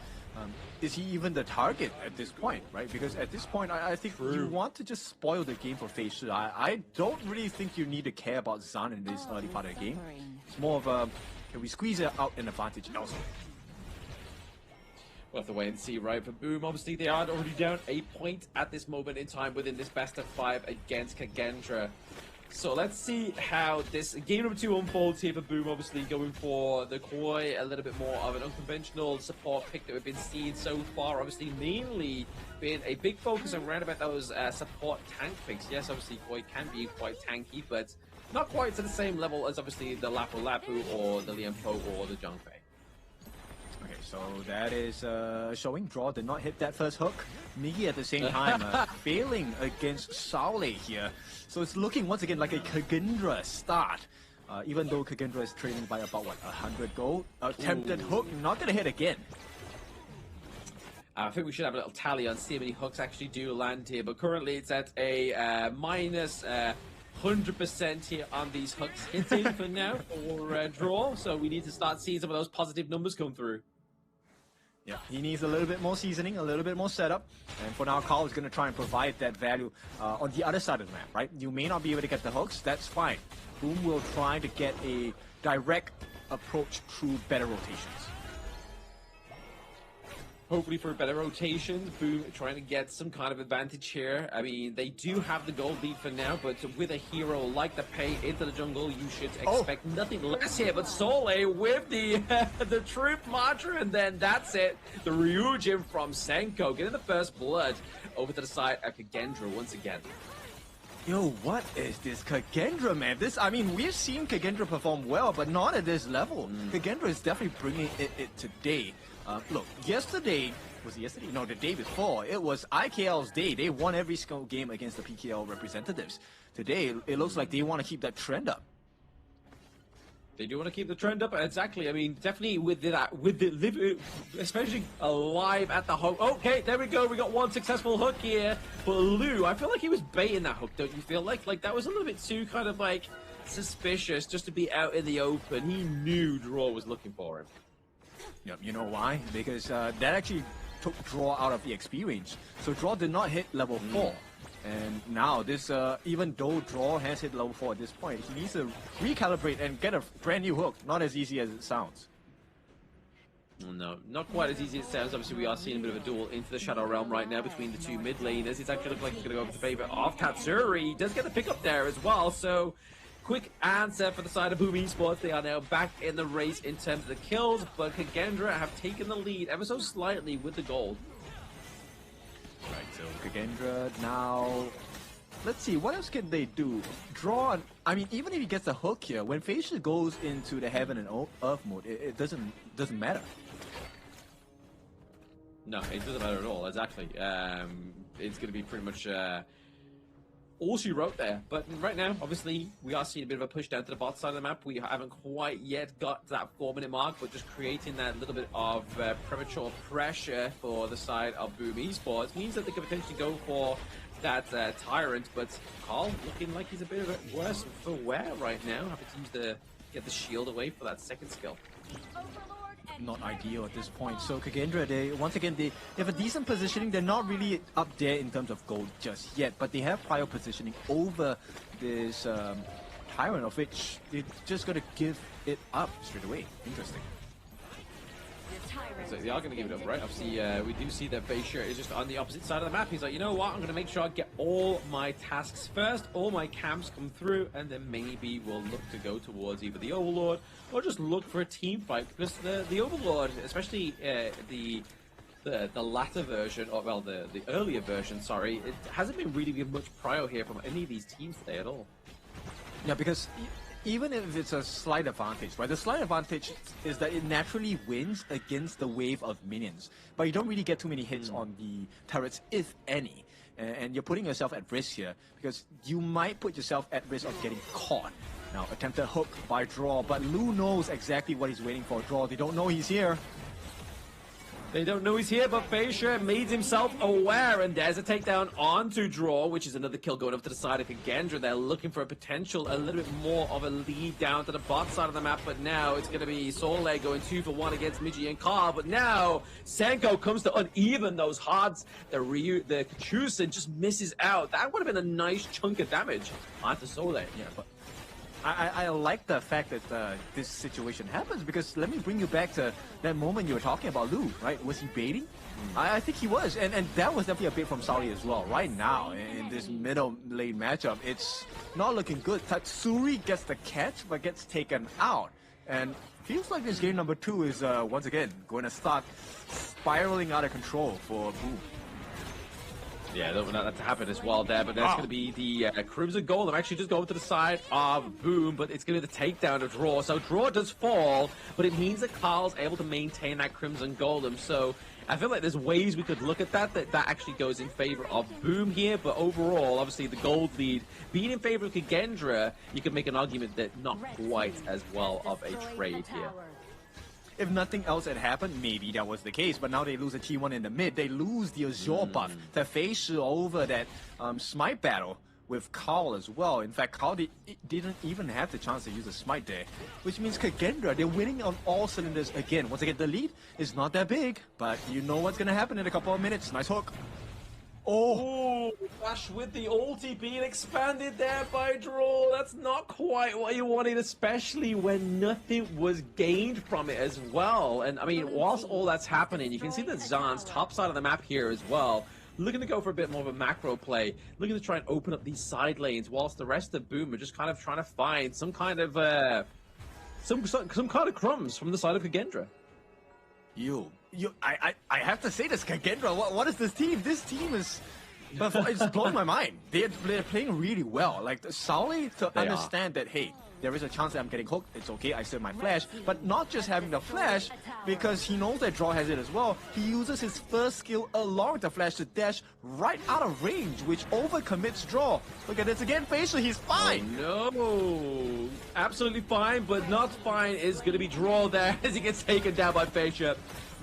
is he even the target at this point, right? Because at this point, I think you want to just spoil the game for Fei Shi. I don't really think you need to care about Zan in this early part of the game. It's more of a, can we squeeze out an advantage elsewhere? We'll have to wait and see, right? For Boom, obviously they are already down 8 points at this moment in time within this best of 5 against Kagendra. So let's see how this game number 2 unfolds here for Boom. Obviously going for the Koi, a little bit more of an unconventional support pick that we've been seeing so far. Obviously mainly been a big focus around about those support tank picks. Yes, obviously Koi can be quite tanky, but not quite to the same level as obviously the Lapu Lapu or the Lian Po or the Zhang Fei. Okay, so that is showing Draw did not hit that first hook. Migi at the same time failing against Saule here. So it's looking once again like a Kagendra start. Even though Kagendra is trailing by about, what, 100 gold? Attempted hook, not gonna hit again. I think we should have a little tally on see how many hooks actually do land here. But currently it's at a minus 100% here on these hooks hitting for now for draw. So we need to start seeing some of those positive numbers come through. Yeah, he needs a little bit more seasoning, a little bit more setup. And for now, Carl is going to try and provide that value on the other side of the map, right? You may not be able to get the hooks, that's fine. Boom will try to get a direct approach through better rotations. Hopefully for better rotations, Boom trying to get some kind of advantage here. I mean, they do have the gold lead for now, but with a hero like the Pei into the jungle, you should expect nothing less here. But Sole with the the troop mantra, and then that's it. The Ryujin from Senko getting the first blood over to the side of Kagendra once again. Yo, what is this Kagendra, man? I mean, we've seen Kagendra perform well, but not at this level. Kagendra is definitely bringing it today. Look, yesterday, was it yesterday? No, the day before, it was IKL's day. They won every single game against the PKL representatives. Today, it looks like they want to keep that trend up. They do want to keep the trend up, exactly. I mean, definitely with the especially alive at the hook. Okay, there we go. We got one successful hook here for Lou. I feel like he was baiting that hook, don't you feel like? Like, that was a little bit too kind of like suspicious just to be out in the open. He knew Draw was looking for him. Yep, you know why? Because that actually took Draw out of the experience. So Draw did not hit level 4. And now this, even though Draw has hit level 4 at this point, he needs to recalibrate and get a brand new hook. Not as easy as it sounds. No, not quite as easy as it sounds. Obviously, we are seeing a bit of a duel into the Shadow Realm right now between the two mid laners. It's actually looking like he's going to go over the favor of Tatsuri. He does get a pick up there as well, so quick answer for the side of Boom Esports. They are now back in the race in terms of the kills, but Kagendra have taken the lead ever so slightly with the gold. Right, so Kagendra now... Let's see, what else can they do? Draw... I mean, even if he gets a hook here, when Facial goes into the Heaven and Earth mode, it doesn't matter. No, it doesn't matter at all, exactly. It's going to be pretty much... all she wrote there. But right now, obviously, we are seeing a bit of a push down to the bot side of the map. We haven't quite yet got that 4-minute mark, but just creating that little bit of premature pressure for the side of Boom Esports means that they could potentially go for that Tyrant. But Carl looking like he's a bit of a worse for wear right now. Having to use the get the shield away for that second skill. Not ideal at this point. So Kagendra, they have a decent positioning. They're not really up there in terms of gold just yet, but they have prior positioning over this Tyrant, of which they're just going to give it up straight away. Interesting. So they are going to give it up, right? Obviously, we do see that Beisha is just on the opposite side of the map. He's like, you know what? I'm going to make sure I get all my tasks first, all my camps come through, and then maybe we'll look to go towards either the Overlord or just look for a team fight. Because the Overlord, especially the latter version, or well, the earlier version, sorry, it hasn't been really given much prio here from any of these teams today at all. Yeah, because even if it's a slight advantage, right? The slight advantage is that it naturally wins against the wave of minions, but you don't really get too many hits on the turrets, if any. And you're putting yourself at risk here, because you might put yourself at risk of getting caught. Now, attempted hook by Draw, but Lu knows exactly what he's waiting for. Draw, they don't know he's here. They don't know he's here, but Beisha made himself aware, and there's a takedown onto Draw, which is another kill going up to the side of Kagendra. They're looking for a potential, a little bit more of a lead down to the bot side of the map, but now it's going to be Soleil going 2-for-1 against Miji and Carl, but now Senko comes to uneven those odds. The Kachusen just misses out. That would have been a nice chunk of damage onto Soleil. Yeah, but I like the fact that this situation happens, because let me bring you back to that moment you were talking about Lu, right? Was he baiting? I think he was, and that was definitely a bait from Saudi as well. Right now, in this middle lane matchup, it's not looking good. Tatsuri gets the catch, but gets taken out. And feels like this game number 2 is, once again, going to start spiraling out of control for Boom. Yeah, don't want that to happen as well there, but there's going to be the Crimson Golem actually just going to the side of Boom, but it's going to be the takedown of Draw. So Draw does fall, but it means that Carl's able to maintain that Crimson Golem. So I feel like there's ways we could look at that actually goes in favor of Boom here, but overall, obviously the gold lead being in favor of Kagendra, you could make an argument that not quite as well of a trade here. If nothing else had happened, maybe that was the case, but now they lose a T1 in the mid. They lose the Azure buff to face over that Smite battle. with Carl as well. In fact, Carl didn't even have the chance to use a smite there, which means Kagendra, they're winning on all cylinders again. Once again, the lead is not that big, but you know what's going to happen in a couple of minutes. Nice hook. Oh, Flash with the ulti being expanded there by Draw. That's not quite what you wanted, especially when nothing was gained from it as well. And I mean, whilst all that's happening, you can see that Zaan's top side of the map here as well, looking to go for a bit more of a macro play, looking to try and open up these side lanes, whilst the rest of Boom are just kind of trying to find some kind of some kind of crumbs from the side of Kagendra. I have to say this, Kagendra, what is this team? This team is, it's blowing my mind. They're playing really well. Like, Sauli to understand that, hey, there is a chance that I'm getting hooked. It's okay, I still have my flash. But not just having the flash, because he knows that Draw has it as well. He uses his first skill along the flash to dash right out of range, which overcommits Draw. Look at this again, Facial, he's fine. Oh, no, absolutely fine, but not fine is going to be Draw there as he gets taken down by Facial.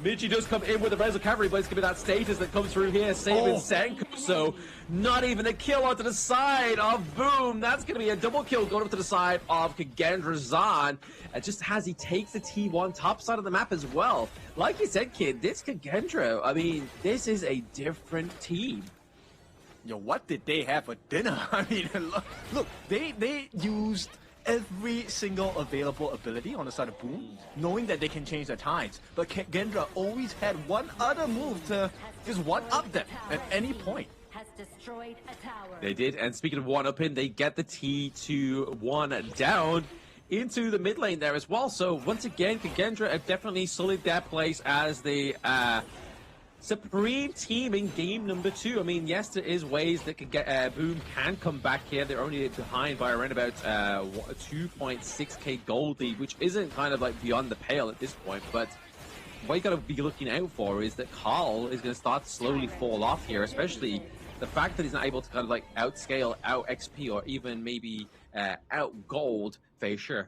Michi does come in with the Rezo Cavalry, but it's going to be that status that comes through here, saving Senku. So, not even a kill onto the side of Boom. That's going to be a double kill going up to the side of Kagendra Zaan. Just as he takes the T1 top side of the map as well. Like you said, kid, this Kagendra, I mean, this is a different team. Yo, what did they have for dinner? I mean, look, they used every single available ability on the side of Boom, knowing that they can change their tides. But Kagendra always had one other move to just one-up them at any point. They did, and speaking of one-upping, they get the T2-1 down into the mid lane there as well. So once again, Kagendra have definitely sullied their place as the supreme team in game number 2. I mean, yes, there is ways that Boom can come back here. They're only behind by around about 2.6k gold lead, which isn't kind of like beyond the pale at this point. But what you got to be looking out for is that Carl is going to start to slowly fall off here, especially the fact that he's not able to kind of like outscale, out XP, or even maybe out gold Facial.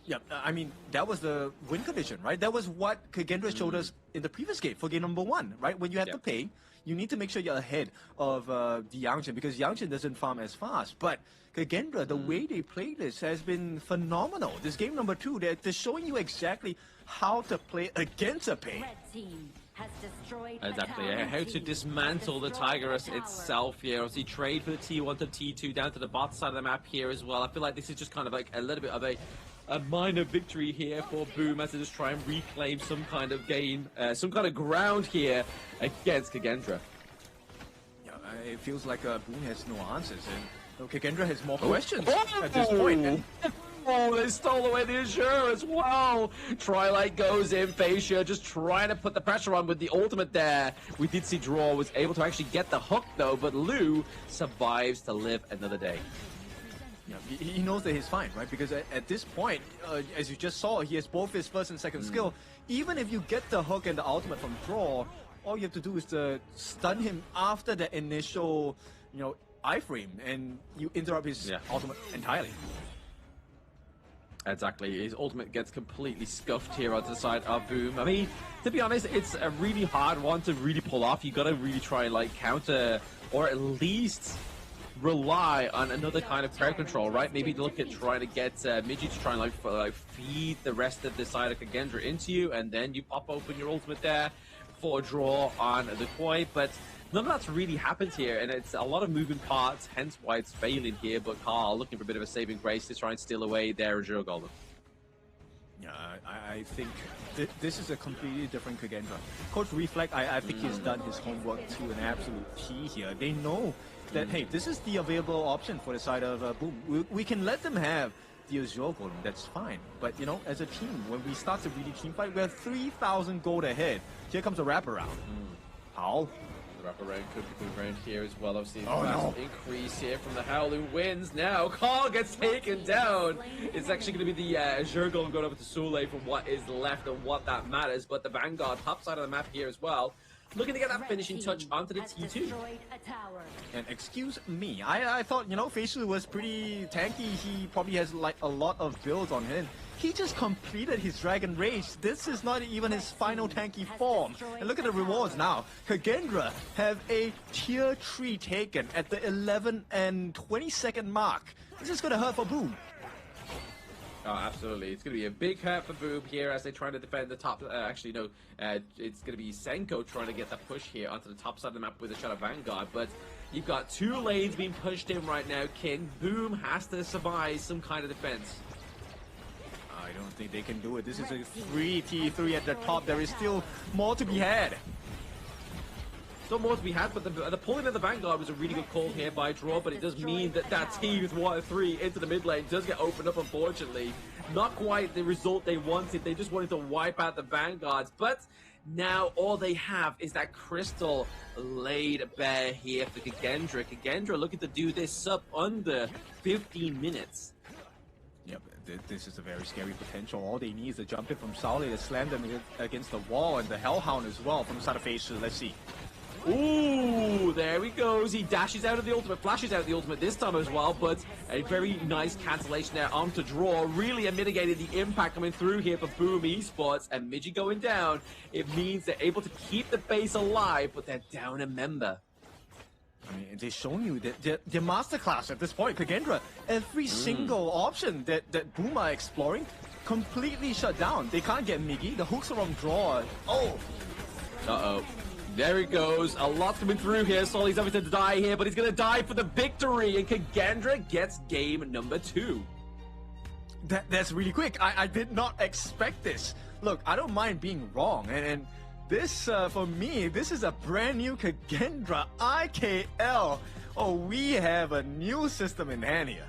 Yeah, I mean, that was the win condition, right? That was what Kagendra showed us in the previous game for game number 1, right? When you have to pay, you need to make sure you're ahead of the Yangchen, because Yangchen doesn't farm as fast. But Kagendra, the way they play this has been phenomenal. This game number 2, they're showing you exactly how to play against a pay. Exactly, how to dismantle the Tigress itself here. Obviously, trade for the T1 to T2 down to the bot side of the map here as well. I feel like this is just kind of like a little bit of a minor victory here for Boom as they just try and reclaim some kind of gain, some kind of ground here against Kagendra. Yeah, it feels like Boom has no answers, and Kagendra has more questions at this point. Oh, they stole away the Azure as well. Twilight goes in, Facial just trying to put the pressure on with the ultimate there. We did see Draw was able to actually get the hook though, but Lu survives to live another day. Yeah, he knows that he's fine, right? Because at this point, as you just saw, he has both his first and second skill. Even if you get the hook and the ultimate from Draw, all you have to do is to stun him after the initial, iframe, and you interrupt his ultimate entirely. Exactly, his ultimate gets completely scuffed here onto the side of Boom. I mean, to be honest, it's a really hard one to really pull off. You gotta really try and like counter, or at least rely on another kind of crowd control, right? Maybe look at trying to get Midgie to try and like feed the rest of the side of Kagendra into you, and then you pop open your ultimate there for a draw on the Koi. But none of that's really happened here, and it's a lot of moving parts, hence why it's failing here. But Carl looking for a bit of a saving grace to try and steal away their Azure Golem. Yeah, I think this is a completely different Kagendra. Coach Reflect, I think he's done his homework to an absolute T here. They know that, hey, this is the available option for the side of Boom. We can let them have the Azure Golem, that's fine. But, as a team, when we start to really team fight, we're 3,000 gold ahead. Here comes a wraparound. How? The wraparound could be going around here as well. Obviously, massive increase here from the Howling Winds. Now, Carl gets taken down. It's actually going to be the Azure Golem going over to Soleil for what is left and what that matters. But the Vanguard, top side of the map here as well, looking to get that finishing touch onto the T2. And excuse me, I thought, Facial was pretty tanky. He probably has like a lot of builds on him. He just completed his Dragon Rage. This is not even his final tanky form. And look at the rewards now. Kagendra have a tier 3 taken at the 11 and 20-second mark. This is going to hurt for Boom. Oh, absolutely. It's going to be a big hurt for Boom here as they try to defend the top. Actually, no. It's going to be Senko trying to get the push here onto the top side of the map with the Shadow Vanguard. But you've got 2 lanes being pushed in right now, King. Boom has to survive some kind of defense. I don't think they can do it. This is a 3T3 at the top. There is still more to be had. Still more to be had, but the pulling of the Vanguard was a really good call here by Draw, but it does mean that that team with 1-3 into the mid lane does get opened up, unfortunately. Not quite the result they wanted. They just wanted to wipe out the Vanguards, but now all they have is that crystal laid bare here for Kagendra. Kagendra looking to do this sub under 15 minutes. Yep, this is a very scary potential. All they need is a jump in from Solid to slam them against the wall, and the Hellhound as well from the side of phase 2. Let's see. Ooh, there he goes. He dashes out of the ultimate, flashes out the ultimate this time as well, but a very nice cancellation there onto Draw. Really mitigated the impact coming through here for Boom Esports, and Midgie going down. It means they're able to keep the base alive, but they're down a member. I mean, they've shown you that their masterclass at this point. Kagendra, every single option that Boom are exploring, completely shut down. They can't get Miggy. The hooks are on Draw. Oh! Uh-oh. There he goes. A lot coming through here. Solly's having to die here, but he's going to die for the victory. And Kagendra gets game number 2. That's really quick. I did not expect this. Look, I don't mind being wrong. And this, for me, this is a brand new Kagendra IKL. Oh, we have a new system in hand here.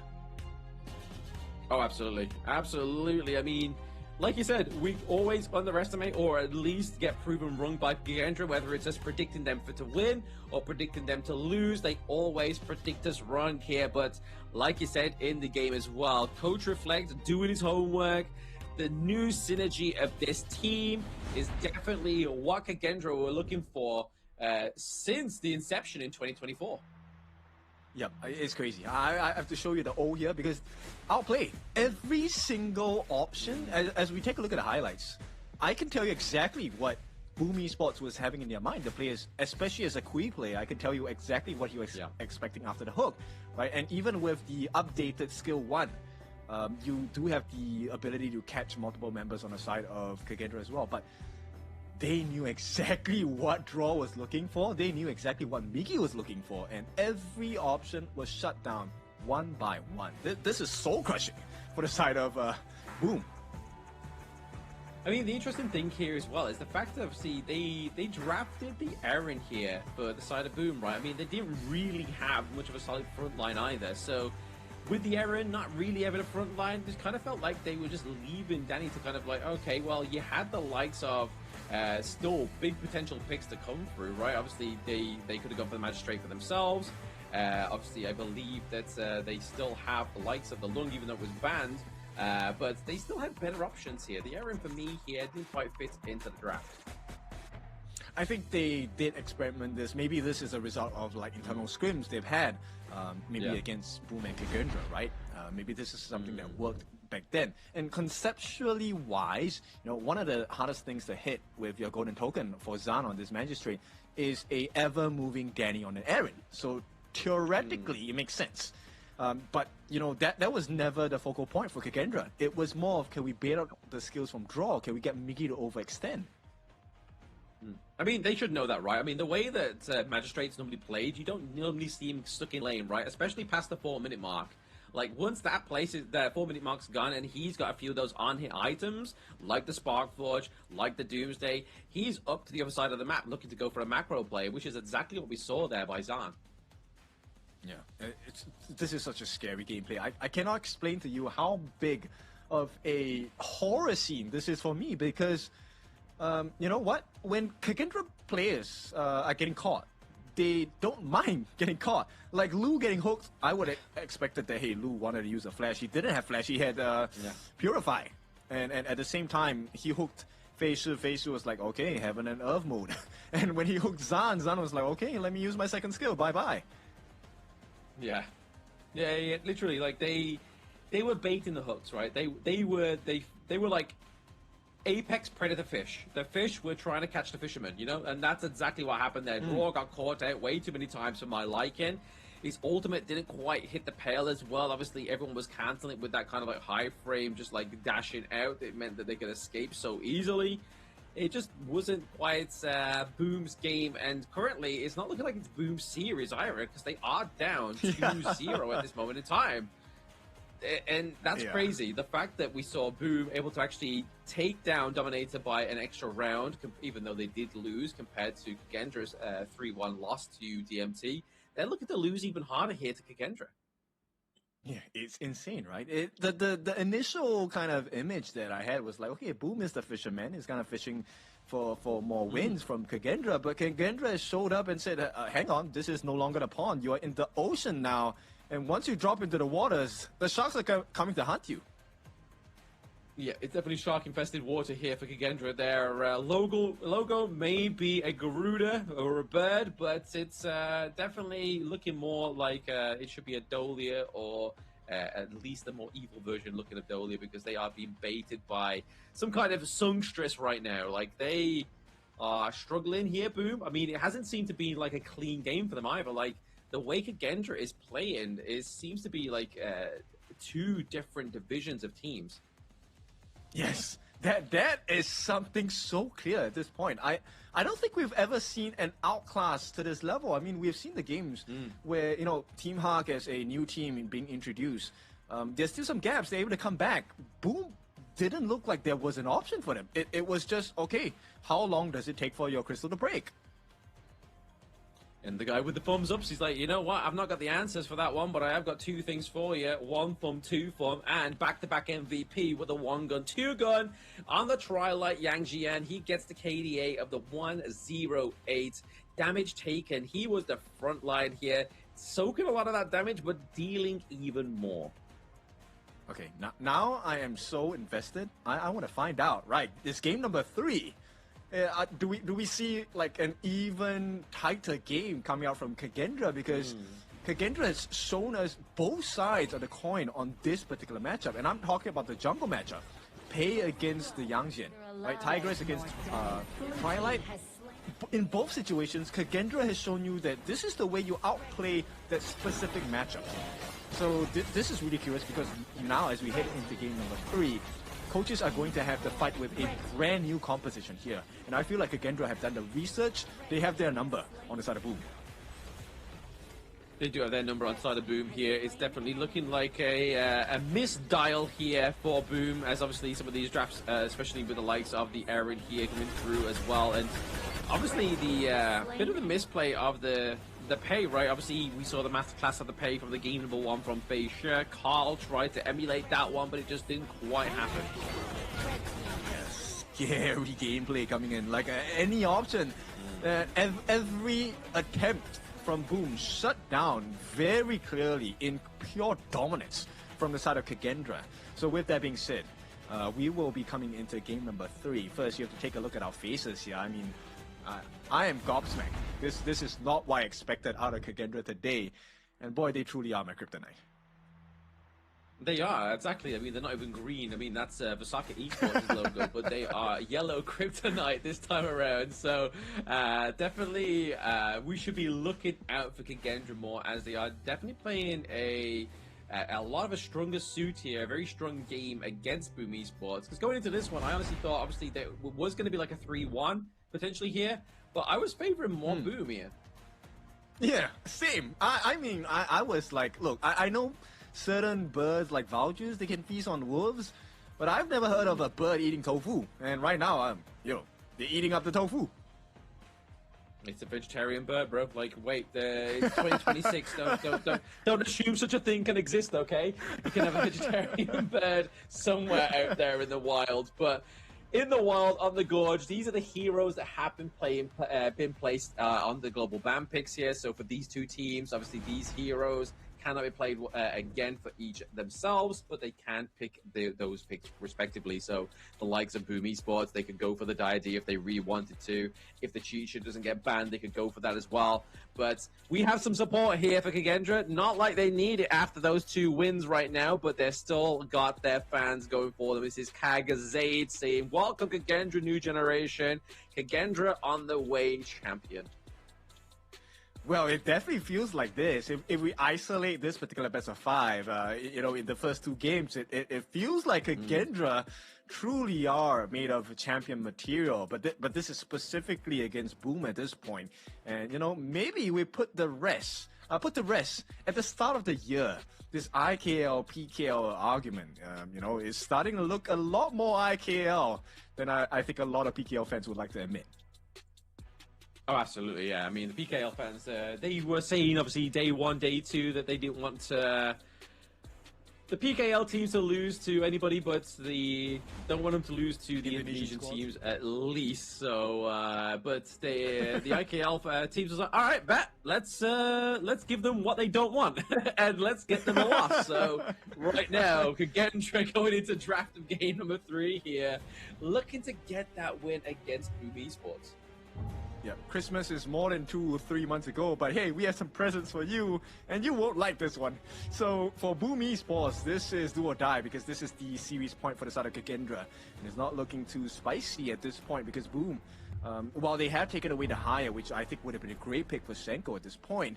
Oh, absolutely. Absolutely. I mean, like you said, we always underestimate or at least get proven wrong by Kagendra, whether it's just predicting them to win or predicting them to lose. They always predict us wrong here, but like you said in the game as well, Coach Reflect doing his homework. The new synergy of this team is definitely what Kagendra were looking for since the inception in 2024. Yep, it's crazy. I have to show you the O here because outplay every single option. As we take a look at the highlights, I can tell you exactly what Boom Esports was having in their mind. The players, especially as a Kui player, I can tell you exactly what he was expecting after the hook, right? And even with the updated skill 1, you do have the ability to catch multiple members on the side of Kagendra as well, but they knew exactly what Draw was looking for. They knew exactly what Miggy was looking for, and every option was shut down one by one. This is soul-crushing for the side of Boom. I mean, the interesting thing here as well is the fact that, obviously, they drafted the Aaron here for the side of Boom, right? I mean, they didn't really have much of a solid front line either, so with the Aaron not really having a front line, just kind of felt like they were just leaving Danny to kind of like, okay, well, you had the likes of still big potential picks to come through, right? Obviously, they could have gone for the Magistrate for themselves. Obviously, I believe that they still have the likes of the Lung, even though it was banned. But they still have better options here. The Aaron, for me, here didn't quite fit into the draft. I think they did experiment this. Maybe this is a result of like internal scrims they've had, maybe against Boom and Kagendra, right? Maybe this is something that worked back then. And conceptually wise, you know, one of the hardest things to hit with your golden token for Zan on this Magistrate is a ever-moving Danny on an Aaron. So theoretically, it makes sense. But, you know, that was never the focal point for Kagendra. It was more of, can we bait out the skills from Draw? Can we get Miggy to overextend? I mean, they should know that, right? I mean, the way that Magistrate's normally played, you don't normally see him stuck in lane, right? Especially past the 4-minute mark. Like, once that 4-minute mark's gone and he's got a few of those on-hit items, like the Sparkforge, like the Doomsday, he's up to the other side of the map looking to go for a macro play, which is exactly what we saw there by Zan. Yeah, this is such a scary gameplay. I cannot explain to you how big of a horror scene this is for me because, you know what? When Kagendra players are getting caught, they don't mind getting caught. Like Lu getting hooked, I would have expected that, hey, Lu wanted to use a flash. He didn't have flash, he had Purify. And at the same time, he hooked Phase 2 was like, okay, Heaven and Earth mode. And when he hooked Zan was like, okay, let me use my second skill, bye-bye. Yeah, literally, like they were baiting the hooks, right? They were like apex predator fish. The fish were trying to catch the fishermen, you know, and that's exactly what happened there. Raw got caught out way too many times for my liking. His ultimate didn't quite hit the pail as well. Obviously, everyone was canceling it with that kind of like high frame, just like dashing out. It meant that they could escape so easily. It just wasn't quite Boom's game, and currently it's not looking like it's Boom's series either, because they are down 2-0 at this moment in time. And that's crazy. The fact that we saw Boom able to actually take down Dominator by an extra round, even though they did lose compared to Kagendra's 3-1 loss to DMT, they're looking to lose even harder here to Kagendra. Yeah, it's insane, right? The initial kind of image that I had was like, okay, Boom is the fisherman. He's kind of fishing for more wins from Kagendra, but Kagendra showed up and said, hang on, this is no longer the pond. You are in the ocean now, and once you drop into the waters, the sharks are coming to hunt you. Yeah, it's definitely shark-infested water here for Kagendra. Their logo may be a Garuda or a bird, but it's definitely looking more like it should be a Dolia, or at least a more evil version looking of Dolia, because they are being baited by some kind of songstress right now. Like, they are struggling here, Boom. I mean, it hasn't seemed to be like a clean game for them either. Like, the way Kagendra is playing seems to be like two different divisions of teams. Yes, that is something so clear at this point. I don't think we've ever seen an outclass to this level. I mean, we've seen the games where, you know, Team Hawk as a new team being introduced. There's still some gaps. They're able to come back. Boom didn't look like there was an option for them. It was just, okay, how long does it take for your crystal to break? And the guy with the thumbs ups, he's like, you know what? I've not got the answers for that one, but I have got two things for you. 1 thumb, 2 thumb, and back-to-back MVP with a 1-gun, 2-gun on the Tri-Light Yang Jian. He gets the KDA of the 108. Damage taken. He was the front line here, soaking a lot of that damage, but dealing even more. Okay, now I am so invested. I want to find out. Right, this game number 3. Do we see like an even tighter game coming out from Kagendra? Because Kagendra has shown us both sides of the coin on this particular matchup, and I'm talking about the jungle matchup. Pei against the Yangjian, right? Tigress against Twilight. In both situations, Kagendra has shown you that this is the way you outplay that specific matchup. So this is really curious, because now as we head into game number 3, coaches are going to have to fight with a brand new composition here. And I feel like Kagendra have done the research. They have their number on the side of Boom. They do have their number on side of Boom here. It's definitely looking like a misdial here for Boom, as obviously some of these drafts, especially with the likes of the Aaron here coming through as well. And obviously the bit of the misplay of the Pei, right? Obviously, we saw the masterclass of the Pei from the game number 1 from Fei Shi. Carl tried to emulate that one, but it just didn't quite happen. Scary gameplay coming in, like any option. Every attempt from Boom shut down very clearly in pure dominance from the side of Kagendra. So with that being said, we will be coming into game number 3. First, you have to take a look at our faces here. I mean, I am gobsmacked. This is not what I expected out of Kagendra today. And boy, they truly are my kryptonite. They are, exactly. I mean, they're not even green. I mean, that's Vasaka Esports' logo, but they are yellow kryptonite this time around. So definitely we should be looking out for Kagendra more, as they are definitely playing a lot of a stronger suit here, a very strong game against Boom Esports. Because going into this one, I honestly thought, obviously, that it was going to be like a 3-1 potentially here, but I was favoring more Boom here. Yeah, same. I mean, I was like, look, I know certain birds like vultures, they can feast on wolves, but I've never heard of a bird eating tofu. And right now, they're eating up the tofu. It's a vegetarian bird, bro. Like, wait, it's 2026. Don't assume such a thing can exist, okay? You can have a vegetarian bird somewhere out there in the wild, but in the wild, on the Gorge, these are the heroes that have been placed on the global ban picks here. So for these two teams, obviously these heroes cannot be played again for each themselves, but they can pick those picks respectively. So the likes of Boom Esports, they could go for the Diadem if they really wanted to. If the cheat sheet doesn't get banned, they could go for that as well. But we have some support here for Kagendra. Not like they need it after those 2 wins right now, but they're still got their fans going for them. This is Kagazade saying, welcome Kagendra, new generation. Kagendra on the way, champion. Well, it definitely feels like this. If we isolate this particular best of 5, in the first 2 games, it feels like Kagendra truly are made of champion material. But this is specifically against Boom at this point. And, maybe we put the rest at the start of the year. This IKL, PKL argument, is starting to look a lot more IKL than I think a lot of PKL fans would like to admit. Oh, absolutely, yeah. I mean, the PKL fans, they were saying, obviously, day 1, day 2, that they didn't want the PKL teams to lose to anybody, but don't want them to lose to the Indonesian teams at least. So, but the IKL teams was like, all right, bet, let's give them what they don't want, and let's get them a loss. So right now, Kagendra going into draft of game number 3 here, looking to get that win against Boom Esports. Yeah, Christmas is more than 2 or 3 months ago, but hey, we have some presents for you, and you won't like this one. So for Boom Esports, this is do or die, because this is the series point for the side of Kagendra, and it's not looking too spicy at this point, because Boom, while they have taken away the Haya, which I think would have been a great pick for Senko at this point,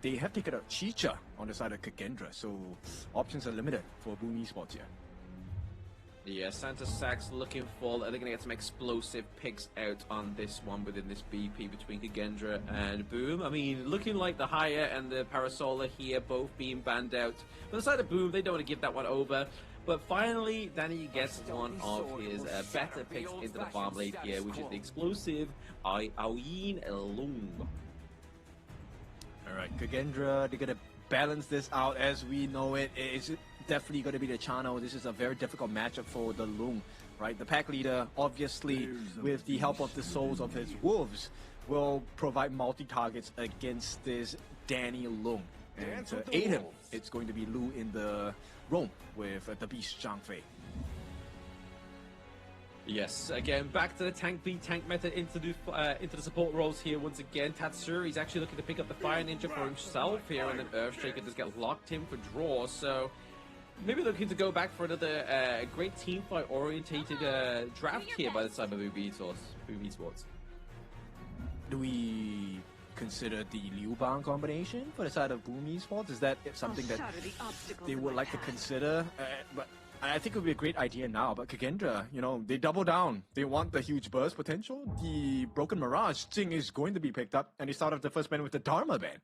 they have taken out Chicha on the side of Kagendra, so options are limited for Boom Esports here. Yeah, Santa Sax looking for, they're going to get some explosive picks out on this one within this BP between Kagendra and Boom. I mean, looking like the Haya and the Parasola here both being banned out. On the side of Boom, they don't want to give that one over. But finally, Danny gets one of his better picks into the farm lane here, which is the explosive Aoyin Lung. Alright, Kagendra, they're going to balance this out as we know it. It's definitely going to be the channel. This is a very difficult matchup for the Lung, right? The pack leader, obviously, with the help of the souls of his wolves, will provide multi-targets against this Danny Lung. And to aid him, it's going to be Lu in the roam with the beast Zhang Fei. Yes, again, back to the tank beat tank method into the support roles here once again. Tatsuri, actually looking to pick up the Fire Ninja for himself here, and then Earthshaker does get locked in for draw, so maybe looking to go back for another great team fight orientated draft here by the side of Boom Esports. Do we consider the Liu Bang combination for the side of Boom Esports? Is that something that they would like to consider? But I think it would be a great idea now, but Kagendra, they double down. They want the huge burst potential. The Broken Mirage, Jing is going to be picked up, and they start off the first ban with the Dharma ban.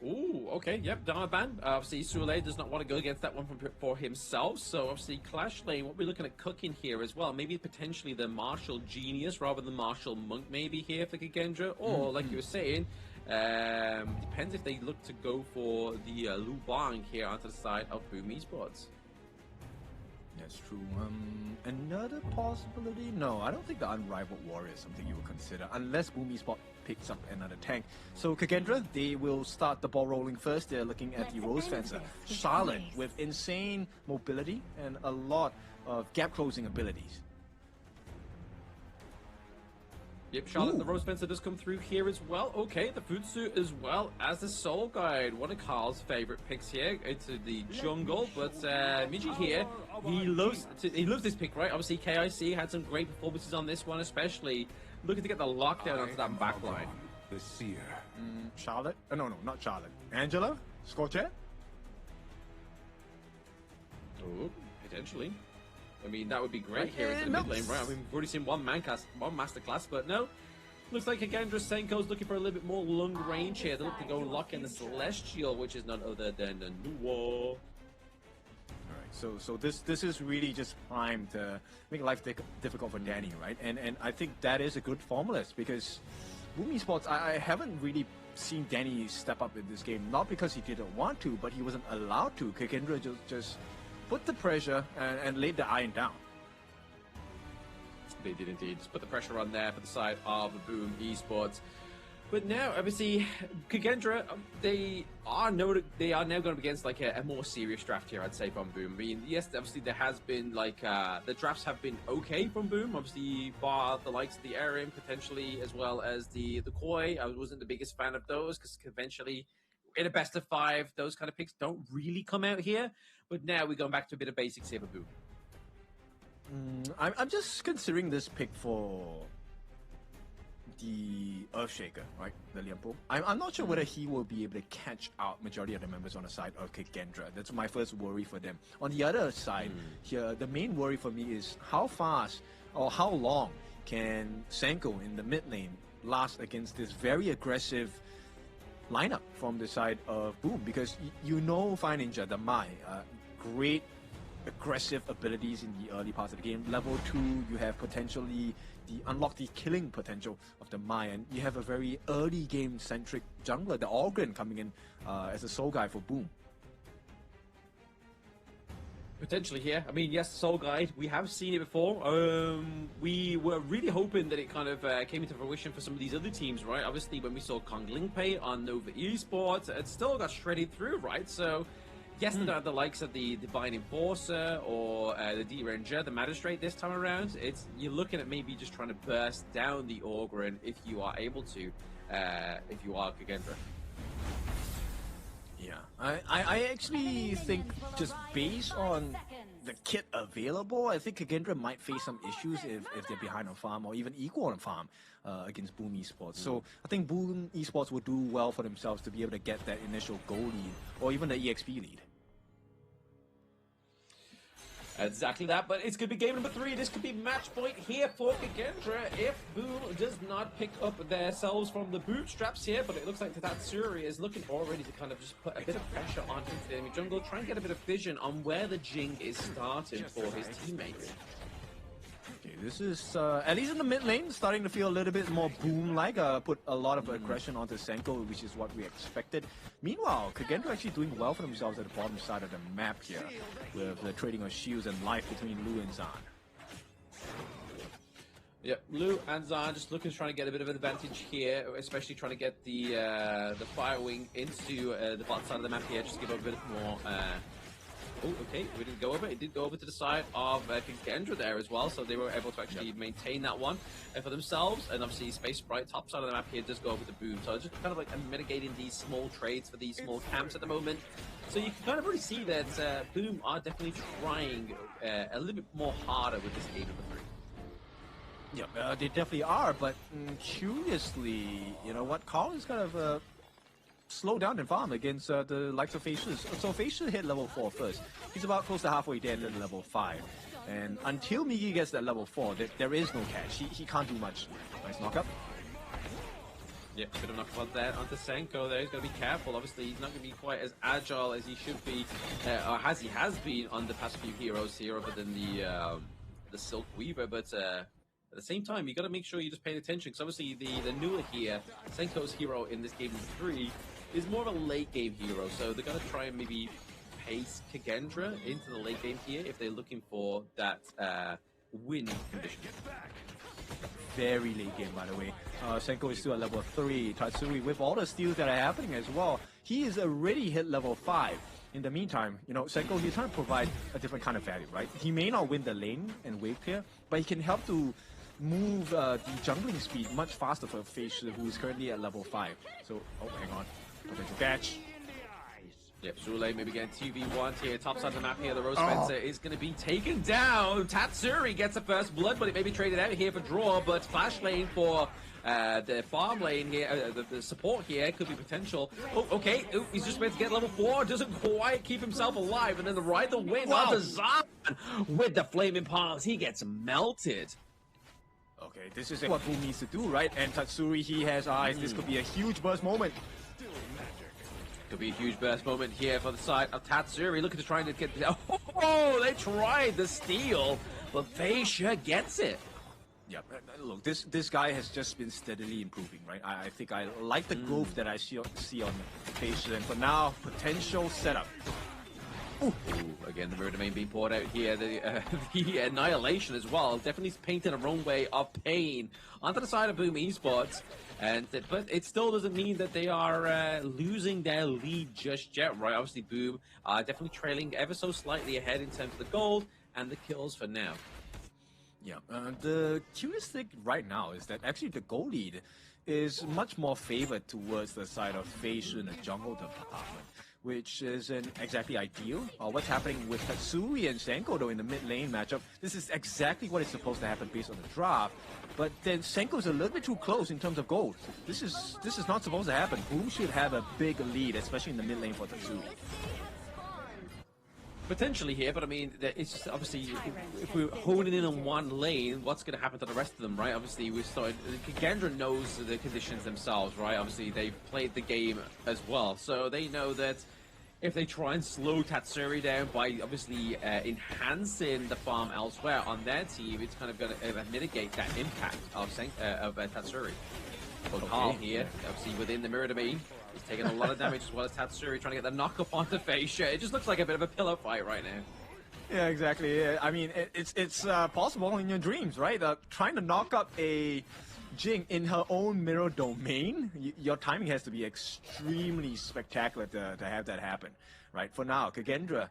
Ooh, okay, yep, Dharma ban. Obviously, Sule does not want to go against that one for himself, so obviously Clash Lane, what we're looking at cooking here as well, maybe potentially the Martial Genius rather than Martial Monk maybe here for Kagendra, or like you were saying, depends if they look to go for the Liu Bang here onto the side of Boom Esports. That's true. Another possibility? No, I don't think the Unrivaled Warrior is something you would consider, unless Boom Esports picks up another tank. So Kagendra, they will start the ball rolling first. They're looking at the Rose Fencer. Charlotte with insane mobility and a lot of gap closing abilities. Yep, Charlotte, the Rose Fencer does come through here as well. Okay, the Futsu as well as the Soul Guide. One of Carl's favorite picks here into the jungle. But Miji here, he loves this pick, right? Obviously, KIC had some great performances on this one, especially looking to get the lockdown onto that backline. The Seer. Charlotte? No, not Charlotte. Angela? Scorchet? Oh, potentially. I mean, that would be great here in the mid lane, right? I mean, we've already seen one masterclass, but no. Looks like Kagendra Senko's looking for a little bit more long range here. They look to go and lock in the Celestial, which is none other than the Nuwa. Alright, so this is really just primed to make life difficult for Danny, right? And I think that is a good formula, because Boom Esports, I haven't really seen Danny step up in this game. Not because he didn't want to, but he wasn't allowed to. Kagendra just put the pressure and laid the iron down. They did indeed. Just put the pressure on there for the side of Boom Esports. But now, obviously, Kagendra, they are now going up against like a more serious draft here, I'd say, from Boom. I mean, yes, obviously there has been like the drafts have been okay from Boom. Obviously, bar the likes of the Arim potentially, as well as the Koi. I wasn't the biggest fan of those because eventually, in a best of 5, those kind of picks don't really come out here. But now we're going back to a bit of basics here for Boom. I'm just considering this pick for the Earthshaker, right? The Lianpo. I'm not sure whether he will be able to catch out majority of the members on the side of Kagendra. That's my first worry for them. On the other side, here the main worry for me is how fast or how long can Senko in the mid lane last against this very aggressive lineup from the side of Boom, because you know Fire Ninja, the Mai, great aggressive abilities in the early parts of the game. Level 2, you have potentially unlock the killing potential of the Mai, and you have a very early game centric jungler, the Organ, coming in as a soul guy for Boom. Potentially here. I mean, yes, Soul Guide, we have seen it before. We were really hoping that it kind of came into fruition for some of these other teams, right? Obviously, when we saw Kong Lingpei on Nova Esports, it still got shredded through, right? So, yes, they don't have the likes of the Divine Enforcer or the D-Ranger, the Magistrate this time around. You're looking at maybe just trying to burst down the Orgren if you are able to, if you are Kagendra. Yeah, I actually think just based on the kit available, I think Kagendra might face some issues if they're behind on farm or even equal on farm against Boom Esports. So I think Boom Esports would do well for themselves to be able to get that initial goal lead or even the EXP lead. Exactly that, but it's going to be game number 3. This could be match point here for Kagendra if Boom does not pick up themselves from the bootstraps here, but it looks like Tatsuri is looking already to kind of just put a bit of pressure on into the enemy jungle, try and get a bit of vision on where the Jing is starting for his teammates. Okay, this is, at least in the mid lane, starting to feel a little bit more Boom-like. Put a lot of aggression onto Senko, which is what we expected. Meanwhile, Kagendra actually doing well for themselves at the bottom side of the map here, with the trading of shields and life between Lu and Zan. Yep, Lu and Zan just looking to try to get a bit of an advantage here, especially trying to get the Fire Wing into the bottom side of the map here, just give a bit more... Oh, okay, we didn't go over. It did go over to the side of Kagendra there as well, so they were able to actually maintain that one for themselves. And obviously, Space Sprite, top side of the map here, does go over to Boom. So just kind of like mitigating these small trades for these small camps at the moment. So you can kind of really see that Boom are definitely trying a little bit more harder with this game number 3. Yeah, they definitely are, but curiously, you know what, Carl is kind of slow down in farm against the likes of Facial. So Facial hit level 4 first. He's about close to halfway there to level 5. And until Migi gets that level 4, there is no catch. He can't do much. Nice knockup. Yep, bit of knock on there onto Senko there. He's got to be careful. Obviously, he's not going to be quite as agile as he should be, or as he has been on the past few heroes here, other than the Silk Weaver. But at the same time, you got to make sure you're just paying attention, because obviously the newer here, Senko's hero in this game 3, is more of a late game hero. So they're going to try and maybe pace Kagendra into the late game here if they're looking for that win condition. Very late game, by the way. Senko is still at level 3. Tatsuri, with all the steals that are happening as well, he is already hit level 5. In the meantime, you know, Senko, he's trying to provide a different kind of value, right? He may not win the lane and wave clear, but he can help to move the jungling speed much faster for Facial, who is currently at level 5. So, oh, hang on. Potential catch. Yep, Zule maybe getting 2v1 here. Top side of the map here. The Rose Fencer is going to be taken down. Tatsuri gets the first blood, but it may be traded out here for draw. But flash lane for the farm lane here, the support here could be potential. Oh, okay. Oh, he's just about to get level 4. Doesn't quite keep himself alive. And then the ride the wind onto Zan with the flaming palms. He gets melted. Okay, this is what Boom needs to do, right? And Tatsuri, he has eyes. This could be a huge burst moment. Could be a huge burst moment here for the side of Tatsuri, looking to try and get... Oh, they tried the steal, but Facia gets it. Yeah, look, this guy has just been steadily improving, right? I think I like the growth that I see on Facia, and for now, potential setup. Ooh, again, the mirror domain being poured out here. The annihilation as well. Definitely painted a wrong way of pain onto the side of Boom Esports. But it still doesn't mean that they are losing their lead just yet, right? Obviously, Boom are definitely trailing ever so slightly ahead in terms of the gold and the kills for now. Yeah, the curious thing right now is that actually the gold lead is much more favored towards the side of Fei in the jungle department, which isn't exactly ideal. What's happening with Tatsui and Senko though in the mid lane matchup, this is exactly what is supposed to happen based on the draft. But then Senko's a little bit too close in terms of gold. This is not supposed to happen. Boom should have a big lead, especially in the mid lane for Tatsui. Potentially here, but I mean, it's just obviously if we're honing in on one lane, what's going to happen to the rest of them, right? Obviously, we started. Gendra knows the conditions themselves, right? Obviously, they've played the game as well, so they know that if they try and slow Tatsuri down by obviously enhancing the farm elsewhere on their team, it's kind of going to mitigate that impact of Tatsuri. But Carl here, obviously within the mirror domain. He's taking a lot of damage as well as Tatsuri trying to get the knock-up onto Feisha. It just looks like a bit of a pillow fight right now. Yeah, exactly. Yeah. I mean, it's possible in your dreams, right? Trying to knock up a Jing in her own mirror domain, your timing has to be extremely spectacular to have that happen, right? For now, Kagendra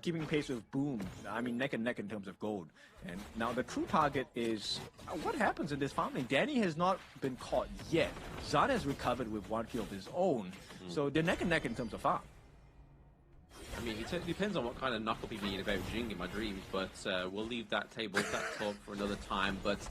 keeping pace with Boom, I mean neck and neck in terms of gold. And now the true target is what happens in this farm lane. Danny has not been caught yet. Zan has recovered with one kill of his own, so they're neck and neck in terms of farm. I mean, it depends on what kind of knuckle we mean about Jing in my dreams, but we'll leave that talk for another time. But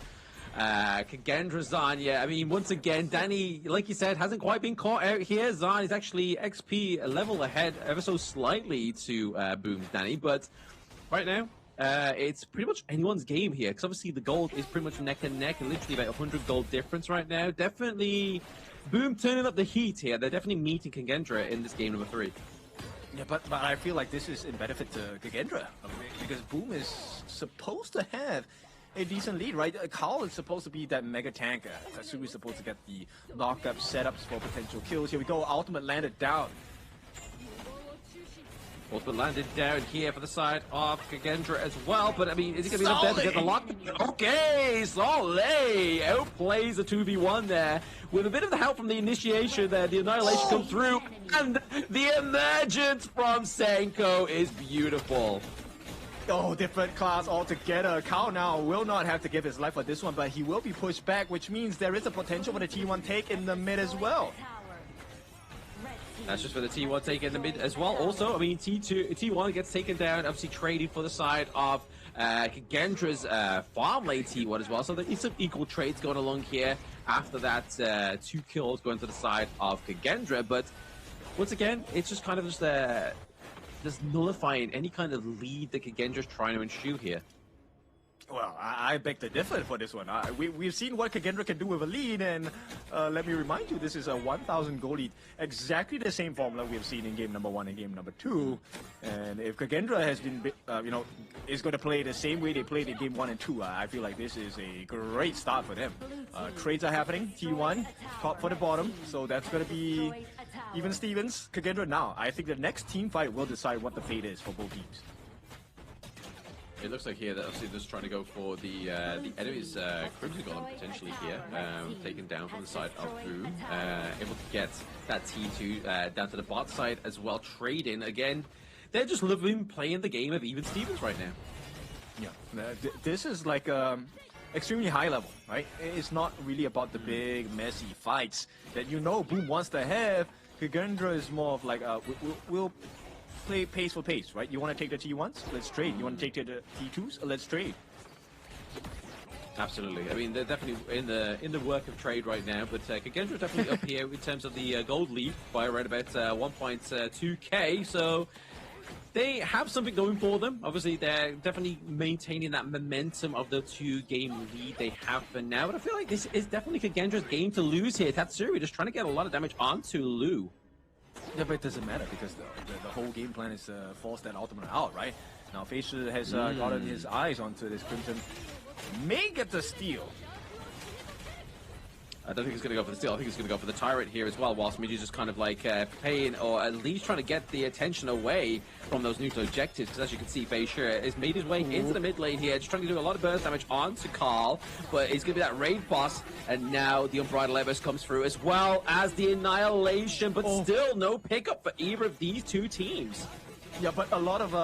Kagendra Zan, yeah, I mean, once again, Danny, like you said, hasn't quite been caught out here. Zan is actually XP level ahead ever so slightly to Boom's Danny, but right now, it's pretty much anyone's game here, because obviously the gold is pretty much neck and neck, and literally about 100 gold difference right now. Definitely, Boom turning up the heat here. They're definitely meeting Kagendra in this game number 3. Yeah, but I feel like this is in benefit to Kagendra, because Boom is supposed to have a decent lead, right? Carl is supposed to be that mega tanker. Tatsui is supposed to get the lockup setups for potential kills. Here we go, ultimate landed down. Ultimate landed down here for the side of Kagendra as well, but I mean, is he going to be enough there to get the lock? Okay, Solé outplays the 2v1 there with a bit of the help from the initiation there. The annihilation comes through, and the emergence from Senko is beautiful. Oh, different class altogether. Carl now will not have to give his life for this one, but he will be pushed back, which means there is a potential for the T1 take in the mid as well. That's just for the T1 take in the mid as well. Also, I mean, T1 gets taken down, obviously trading for the side of Kagendra's farm lane T1 as well. So there is some equal trades going along here after that 2 kills going to the side of Kagendra. But once again, it's just kind of just nullifying any kind of lead that Kagendra's trying to ensue here. Well, I beg to differ for this one. We've seen what Kagendra can do with a lead, and let me remind you, this is a 1,000 goal lead. Exactly the same formula we have seen in game number 1 and game number 2. And if Kagendra has been, is going to play the same way they played in game 1 and 2, I feel like this is a great start for them. Trades are happening. T1, top for the bottom, so that's going to be even Stevens. Kagendra now. I think the next team fight will decide what the fate is for both teams. It looks like here that obviously they're just trying to go for the enemy's Crimson Golem potentially here, taken down from the side of Boom, able to get that T2 down to the bot side as well, trading again. They're just loving playing the game of even Stevens right now. Yeah, this is like extremely high level, right? It's not really about the big messy fights that Boom wants to have. Kagendra is more of like we'll play pace for pace, right? You want to take the T1s? Let's trade. You want to take the T2s? Let's trade. Absolutely. I mean, they're definitely in the work of trade right now, but Kagendra definitely up here in terms of the gold lead by around about 1.2k, so they have something going for them. Obviously, they're definitely maintaining that momentum of the 2-game lead they have for now, but I feel like this is definitely Kagendra's game to lose here. Tatsuri just trying to get a lot of damage onto Lu. Yeah, but it doesn't matter because the whole game plan is to force that ultimate out, right? Now, Facial has gotten his eyes onto this Crimson. May get the steal. I don't think he's going to go for the steal. I think he's going to go for the Tyrant here as well, whilst Miji's just kind of like paying, or at least trying to get the attention away from those neutral objectives, because as you can see, Feisha has made his way into the mid lane here, just trying to do a lot of burst damage onto Carl, but he's going to be that raid boss, and now the Unbridled Embers comes through, as well as the Annihilation, but still no pickup for either of these two teams. Yeah, but a lot of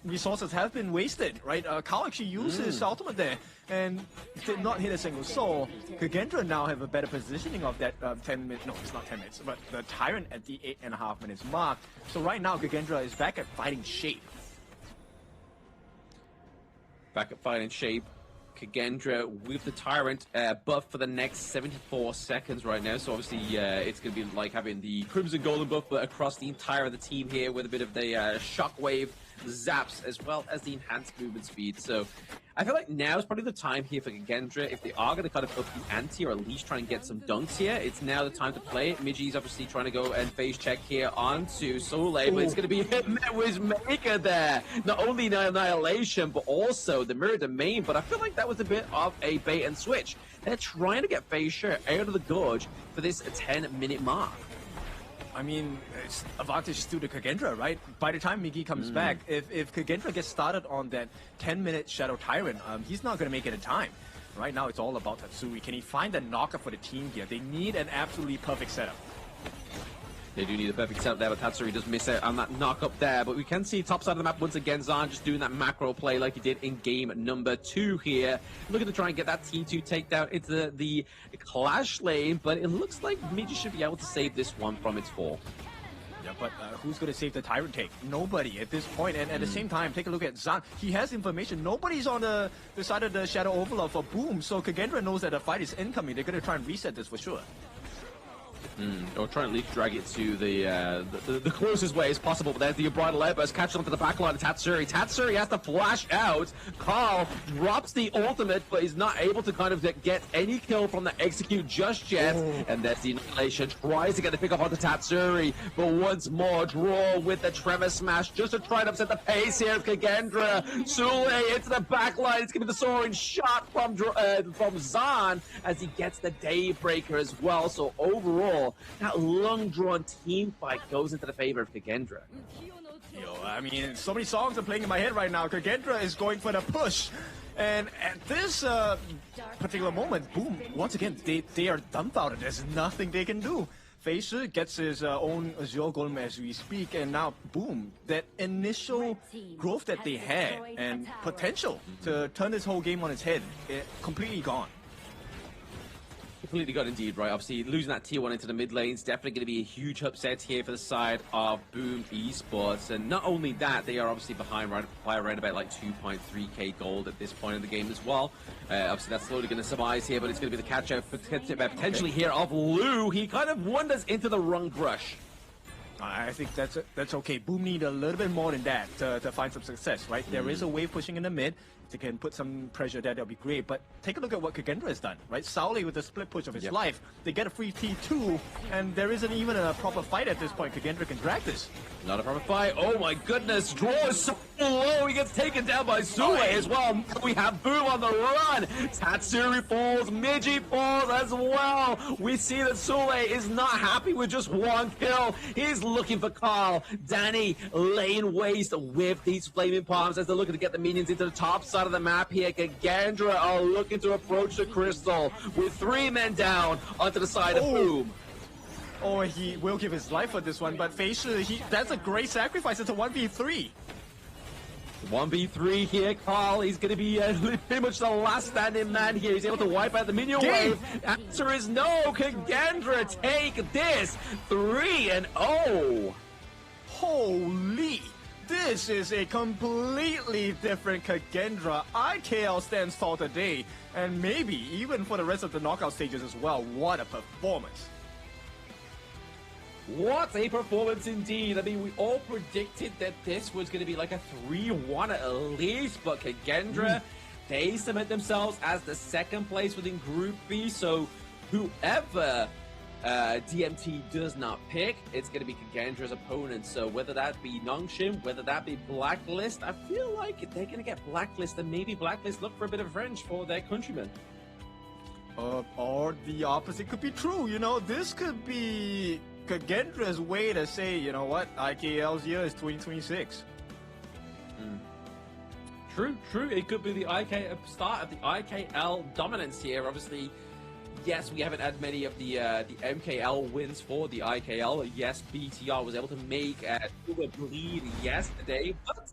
resources have been wasted, right? Carl actually used his ultimate there and did not hit a single soul. Kagendra now have a better positioning of that 10 minutes, no, it's not 10 minutes, but the Tyrant at the 8.5 minutes mark. So right now, Kagendra is back at fighting shape. Back at fighting shape. Kagendra with the Tyrant buff for the next 74 seconds right now. So obviously it's going to be like having the Crimson Golden buff, but across the entire of the team here with a bit of the Shockwave zaps as well as the enhanced movement speed. So I feel like now is probably the time here for Kagendra. If they are going to kind of up the ante or at least try and get some dunks here, it's now the time to play it. Miji's obviously trying to go and phase check here onto Soleil, but it's going to be met with Maker there. Not only Annihilation, but also the Mirror Domain, but I feel like that was a bit of a bait and switch. They're trying to get Feisha out of the gorge for this 10-minute mark. I mean, it's advantage to the Kagendra, right? By the time Migi comes back, if Kagendra gets started on that 10-minute Shadow Tyrant, he's not going to make it in time. Right now, it's all about Tatsuri. Can he find a knocker for the team here? They need an absolutely perfect setup. They do need a perfect setup there, but Tatsuri does miss out on that knock up there. But we can see top side of the map once again, Zahn just doing that macro play like he did in game number 2 here. Looking to try and get that T2 takedown into the Clash lane, but it looks like Miji should be able to save this one from its fall. Yeah, but who's going to save the Tyrant take? Nobody at this point. And at the same time, take a look at Zahn. He has information. Nobody's on the side of the Shadow Overlord for Boom, so Kagendra knows that a fight is incoming. They're going to try and reset this for sure. Or try and at least drag it to the closest way as possible. But there's the Unbridled Embers catching onto the backline of Tatsuri. Tatsuri has to flash out. Carl drops the ultimate, but is not able to kind of get any kill from the execute just yet. And there's the Annihilation. Tries to get the pick up onto Tatsuri, but once more draw with the Tremor Smash just to try and upset the pace here of Kagendra. Sule into the backline. It's going to be the soaring shot from Zahn as he gets the Daybreaker as well. So overall, that long-drawn team fight goes into the favor of Kagendra. Yo, I mean, so many songs are playing in my head right now. Kagendra is going for the push. And at this particular moment, Boom, once again, they are dumbfounded. There's nothing they can do. Feisha gets his own Azure Golem as we speak, and now, Boom, that initial growth that they had and potential to turn this whole game on its head, completely gone. Completely got indeed, right? Obviously, losing that tier 1 into the mid lane is definitely going to be a huge upset here for the side of Boom Esports. And not only that, they are obviously behind by around about like 2.3k gold at this point in the game as well. Obviously, that's slowly going to surmise here, but it's going to be the catch-out potentially here of Lou. He kind of wanders into the wrong brush. I think that's okay. Boom need a little bit more than that to find some success, right? There is a wave pushing in the mid. If they can put some pressure there, that'll be great. But take a look at what Kagendra has done, right? Sauli with the split push of his life. They get a free T2, and there isn't even a proper fight at this point. Kagendra can drag this. Not a proper fight. Oh my goodness. Draw is so low. He gets taken down by Sule as well. We have Boom on the run. Tatsuri falls. Miji falls as well. We see that Sule is not happy with just one kill. He's looking for Carl. Danny laying waste with these flaming palms as they're looking to get the minions into the top side of the map here. Kagendra are looking to approach the crystal with 3 men down onto the side of Boom. Or he will give his life for this one, but Feisha, that's a great sacrifice. It's a 1v3. 1v3 here, Carl. He's going to be pretty much the last standing man here. He's able to wipe out the minion wave. Answer is no. Kagendra take this. 3-0. Holy. This is a completely different Kagendra. IKL stands tall today, and maybe even for the rest of the knockout stages as well. What a performance. What a performance indeed. I mean, we all predicted that this was going to be like a 3-1 at least, but Kagendra, they cement themselves as the second place within Group B, so whoever DMT does not pick, it's going to be Kagendra's opponent. So whether that be Nongshim, whether that be Blacklist, I feel like they're going to get Blacklist, and maybe Blacklist look for a bit of revenge for their countrymen. Or the opposite could be true. You know, this could be Kagendra's way to say, you know what, IKL's year is 2026. True. It could be the start of the IKL dominance here. Obviously, yes, we haven't had many of the MKL wins for the IKL. Yes, BTR was able to make a bleed yesterday, but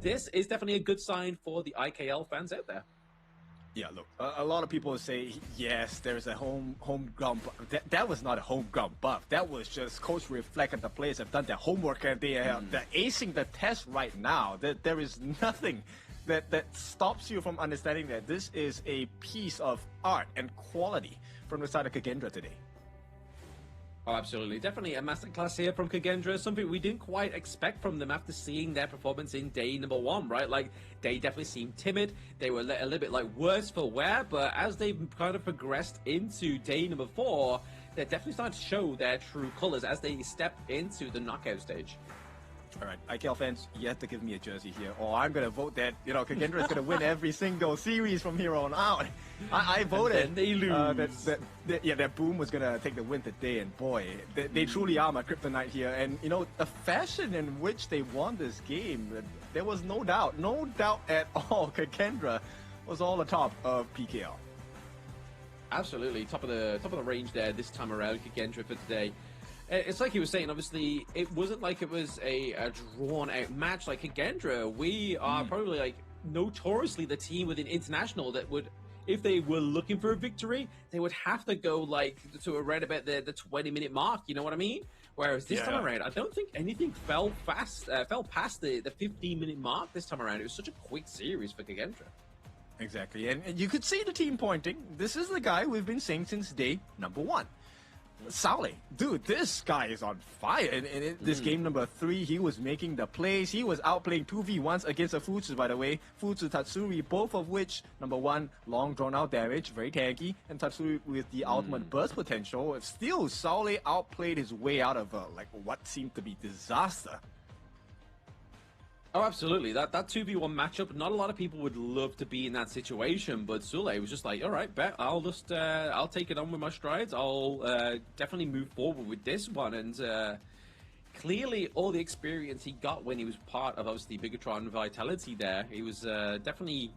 this is definitely a good sign for the IKL fans out there. Yeah, look, a lot of people say, yes, there's a homegrown buff. That was not a homegrown buff. That was just coach reflect, the players have done their homework and they're acing the test right now. There is nothing that stops you from understanding that this is a piece of art and quality from the side of Kagendra today. Oh, absolutely. Definitely a masterclass here from Kagendra. Something we didn't quite expect from them after seeing their performance in day number 1, right? Like, they definitely seemed timid. They were a little bit like worse for wear, but as they've kind of progressed into day number 4, they're definitely starting to show their true colors as they step into the knockout stage. All right, IKL fans, you have to give me a jersey here, or I'm going to vote that, you know, Kagendra is going to win every single series from here on out. I voted and they lose. that Boom was going to take the win today, and boy, they truly are my kryptonite here. And, you know, the fashion in which they won this game, there was no doubt at all. Kagendra was all atop of PKL. Absolutely, top of the range there this time around, Kagendra for today. It's like he was saying, obviously, it wasn't like it was a drawn-out match like Kagendra. We are probably, like, notoriously the team within International that would, if they were looking for a victory, they would have to go, like, to around about the 20-minute mark, you know what I mean? Whereas this time around, I don't think anything fell past the 15-minute mark this time around. It was such a quick series for Kagendra. Exactly, and you could see the team pointing. This is the guy we've been saying since day number 1. Sally, dude, this guy is on fire. In this game number 3, he was making the plays. He was outplaying 2v1s against a Futsu, by the way. Futsu, Tatsuri, both of which, number 1, long drawn-out damage, very tanky, and Tatsuri with the ultimate burst potential. Still, Sally outplayed his way out of like what seemed to be disaster. Oh, absolutely. That 2v1 matchup, not a lot of people would love to be in that situation, but Sule was just like, all right, bet, I'll take it on with my strides. I'll definitely move forward with this one. And clearly all the experience he got when he was part of, obviously, Bigatron Vitality there, he was definitely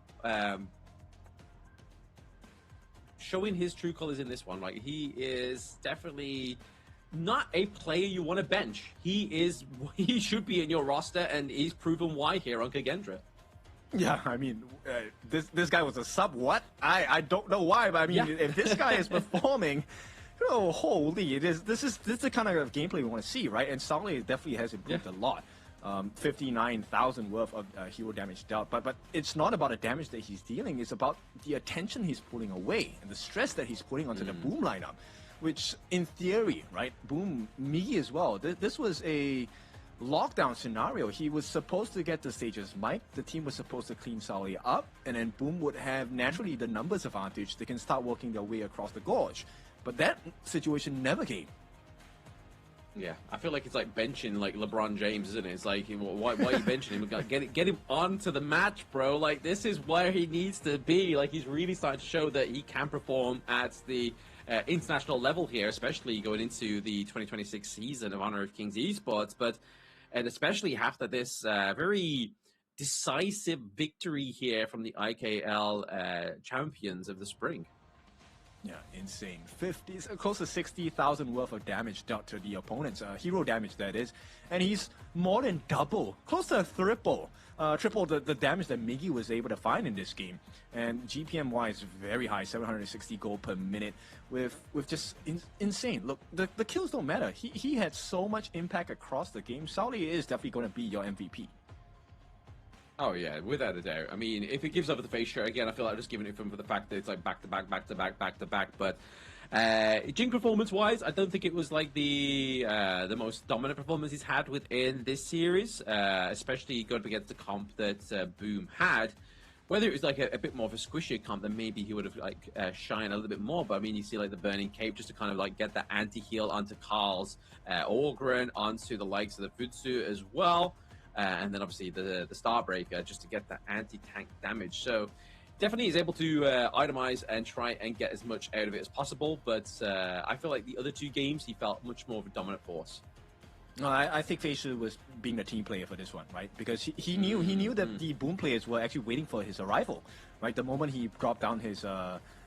showing his true colors in this one. Like, he is definitely not a player you want to bench. He should be in your roster, and he's proven why here on Kagendra. Yeah, I mean, this guy was a sub. What? I don't know why, but I mean, if this guy is performing, oh holy! This is the kind of gameplay we want to see, right? And Sally definitely has improved a lot. 59,000 worth of hero damage dealt, but it's not about the damage that he's dealing. It's about the attention he's pulling away and the stress that he's putting onto the Boom lineup. Which, in theory, right, Boom, me as well, this was a lockdown scenario. He was supposed to get the stages mic, the team was supposed to clean Sally up, and then Boom would have naturally the numbers advantage. They can start working their way across the gorge. But that situation never came. Yeah, I feel like it's like benching like LeBron James, isn't it? It's like, why are you benching him? Get him onto the match, bro. Like, this is where he needs to be. Like, he's really starting to show that he can perform at the international level here, especially going into the 2026 season of Honor of Kings Esports, and especially after this very decisive victory here from the IKL champions of the spring. Yeah, insane. Close to 60,000 worth of damage dealt to the opponents, hero damage that is, and he's more than double, close to triple the damage that Miggy was able to find in this game. And GPM-wise, very high, 760 gold per minute, with just insane. Look, the kills don't matter. He had so much impact across the game. Sauli is definitely going to be your MVP. Oh yeah, without a doubt. I mean, if it gives up the face shirt again, I feel like I'm just giving it for the fact that it's like back to back. But Jing performance-wise, I don't think it was like the most dominant performance he's had within this series, especially going up against the comp that Boom had. Whether it was like a bit more of a squishier comp, then maybe he would have like shined a little bit more. But I mean, you see like the Burning Cape just to kind of like get the anti-heal onto Carl's Orgren, onto the likes of the Futsu as well. And then obviously the Starbreaker just to get that anti-tank damage. So definitely is able to itemize and try and get as much out of it as possible. But I feel like the other two games, he felt much more of a dominant force. No, I think Facial was being the team player for this one, right? Because he knew that the Boom players were actually waiting for his arrival, right? The moment he dropped down his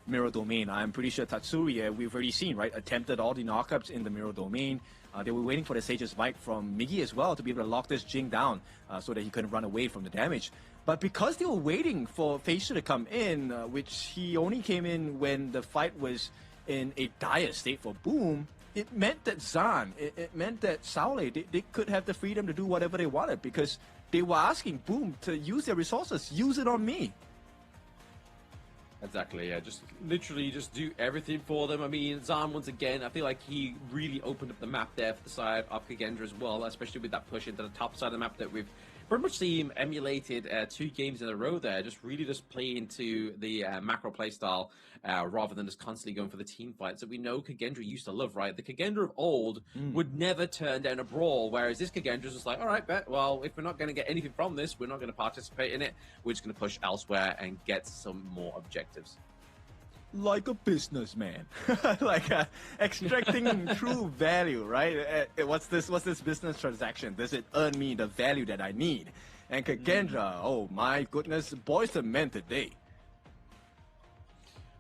mirror domain, I'm pretty sure Tatsuri, we've already seen, right, attempted all the knockups in the mirror domain. They were waiting for the Sage's Bite from Miggy as well to be able to lock this Jing down so that he couldn't run away from the damage. But because they were waiting for Facial to come in, which he only came in when the fight was in a dire state for Boom, it meant that Zan, it meant that Saule, they could have the freedom to do whatever they wanted because they were asking Boom to use their resources, use it on me. Exactly, yeah. Just literally just do everything for them. I mean, Zan, once again, I feel like he really opened up the map there for the side of Kagendra as well, especially with that push into the top side of the map that we've pretty much seen emulated 2 games in a row there. Just really just play into the macro playstyle rather than just constantly going for the team fights that we know Kagendra used to love, right? The Kagendra of old would never turn down a brawl, whereas this Kagendra's just like, all right, bet, well, if we're not going to get anything from this, we're not going to participate in it. We're just going to push elsewhere and get some more objectives. Like a businessman, like extracting true value, right? What's this business transaction? Does it earn me the value that I need? And Kagendra, oh my goodness, boys the men today.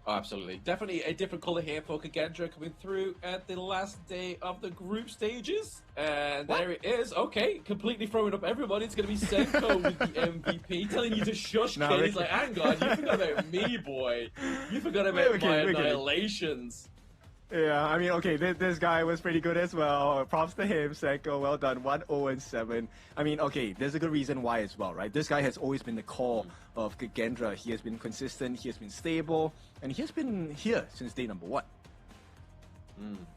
Oh, absolutely. Definitely a different color here for Kagendra coming through at the last day of the group stages. And there it is. Okay, completely throwing up everybody. It's going to be Senko with the MVP, telling you to shush, No, kid. He's like, hang on, you forgot about me, boy. You forgot about my annihilations. Yeah, I mean, okay, this guy was pretty good as well. Props to him, Senko. Well done. 1-0-7. I mean, okay, there's a good reason why as well, right? This guy has always been the core of Kagendra. He has been consistent, he has been stable, and he has been here since day number 1.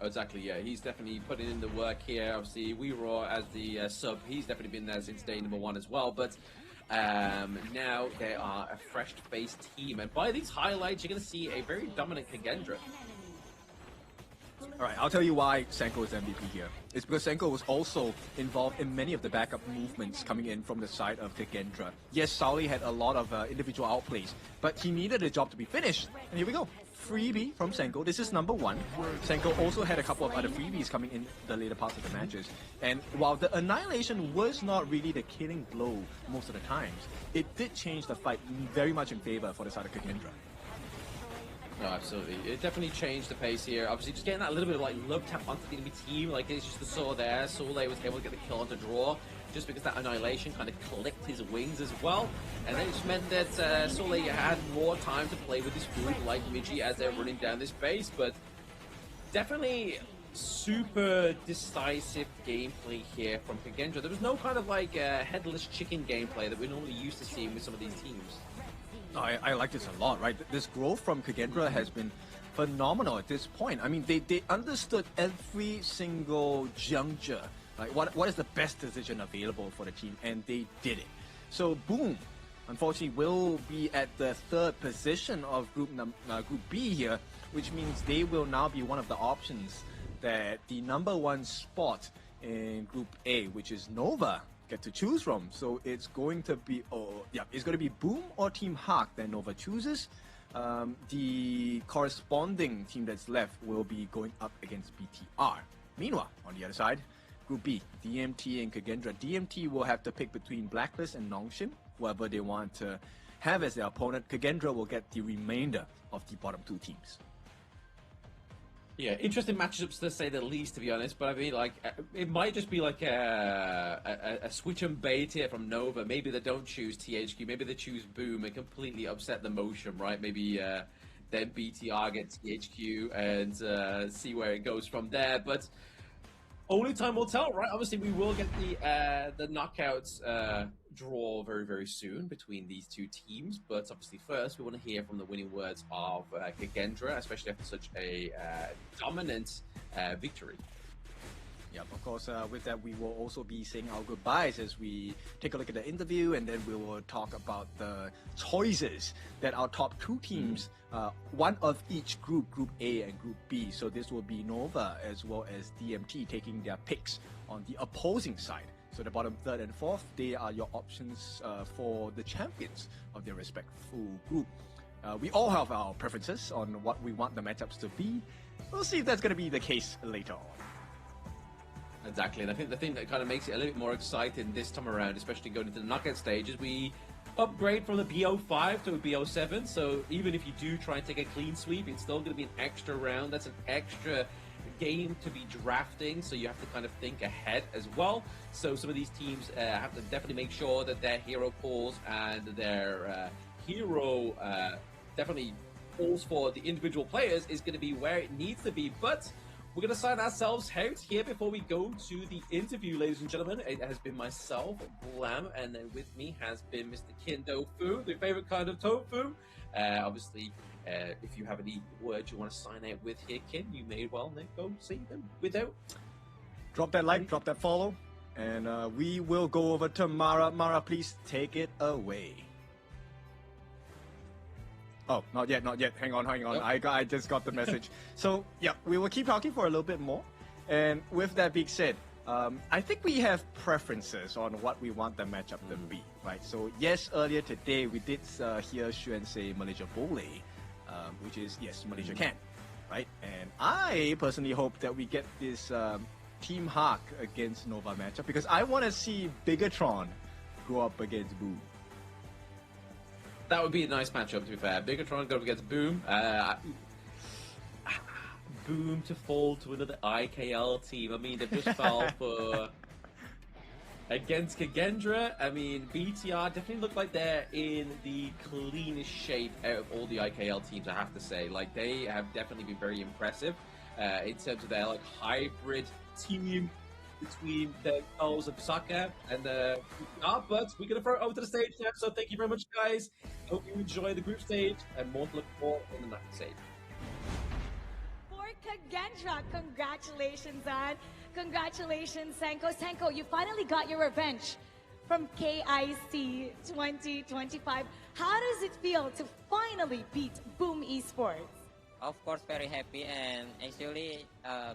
Exactly, yeah. He's definitely putting in the work here. Obviously, We Raw as the sub, he's definitely been there since day number 1 as well. But now they are a fresh-faced team. And by these highlights, you're going to see a very dominant Kagendra. All right, I'll tell you why Senko is MVP here. It's because Senko was also involved in many of the backup movements coming in from the side of Kagendra. Yes, Sauli had a lot of individual outplays, but he needed the job to be finished. And here we go. Freebie from Senko. This is number 1. Senko also had a couple of other freebies coming in the later parts of the matches. And while the Annihilation was not really the killing blow most of the times, it did change the fight very much in favor for the side of Kagendra. No, absolutely. It definitely changed the pace here. Obviously, just getting that little bit of like love tap onto the enemy team. Like, it's just the saw there. Soule was able to get the kill on the draw just because that Annihilation kind of clicked his wings as well. And then it just meant that Soule had more time to play with his food like Migi as they're running down this base. But definitely super decisive gameplay here from Kagendra. There was no kind of like headless chicken gameplay that we're normally used to seeing with some of these teams. I like this a lot, right? This growth from Kagendra has been phenomenal at this point. I mean, they understood every single juncture, like what is the best decision available for the team, and they did it. So Boom, unfortunately, will be at the 3rd position of Group B here, which means they will now be one of the options that the number 1 spot in Group A, which is Nova, get to choose from. So it's going to be it's going to be Boom or Team Hawk that Nova chooses. The corresponding team that's left will be going up against BTR. Meanwhile, on the other side, Group B, DMT and Kagendra. DMT will have to pick between Blacklist and Nongshin, whoever they want to have as their opponent. Kagendra will get the remainder of the bottom 2 teams. Yeah, interesting matchups to say the least, to be honest. But I mean, like, it might just be like a switch and bait here from Nova. Maybe they don't choose THQ. Maybe they choose Boom and completely upset the motion, right? Maybe then BTR get THQ and see where it goes from there. But only time will tell, right? Obviously, we will get the knockouts draw very, very soon between these 2 teams. But obviously, first, we want to hear from the winning words of Kagendra, especially after such a dominant victory. Yep, of course, with that, we will also be saying our goodbyes as we take a look at the interview, and then we will talk about the choices that our top 2 teams, one of each group, Group A and Group B. So this will be Nova as well as DMT taking their picks on the opposing side. So the bottom 3rd and 4th, they are your options for the champions of their respectful group. We all have our preferences on what we want the matchups to be. We'll see if that's going to be the case later on. Exactly, and I think the thing that kind of makes it a little bit more exciting this time around, especially going into the knockout stage, is we upgrade from the BO5 to a BO7. So even if you do try and take a clean sweep, it's still going to be an extra round. That's an extra game to be drafting, so you have to kind of think ahead as well. So some of these teams have to definitely make sure that their hero calls and their hero definitely calls for the individual players is going to be where it needs to be. But we're going to sign ourselves out here before we go to the interview, ladies and gentlemen. It has been myself, Blam, and then with me has been Mr. Kindo Fu, the favorite kind of tofu. Obviously, if you have any words you want to sign out with here, Kin, you may well then go see them without. Drop that like, drop that follow, and we will go over to Mara. Mara, please take it away. Oh, not yet, not yet. Hang on. Nope. I just got the message. So, yeah, we will keep talking for a little bit more. And with that being said, I think we have preferences on what we want the matchup to be, right? So, yes, earlier today we did hear Xuan say Malaysia Bole, which is, yes, Malaysia can, right? And I personally hope that we get this Team Hawk against Nova matchup because I want to see Bigatron go up against Boom. That would be a nice matchup, to be fair. Bigatron go up against Boom. Boom to fall to another IKL team. I mean, they've just fell for... Against Kagendra, I mean, BTR definitely look like they're in the cleanest shape out of all the IKL teams, I have to say. Like, they have definitely been very impressive in terms of their, like, hybrid team between the goals of Saka and BTR. But we're going to throw it over to the stage now, so thank you very much, guys. Hope you enjoy the group stage and more to look for in the next stage. For Kagendra, congratulations, Zan. Congratulations, Senko. Senko, you finally got your revenge from KIC 2025. How does it feel to finally beat Boom Esports? Of course, very happy. And actually,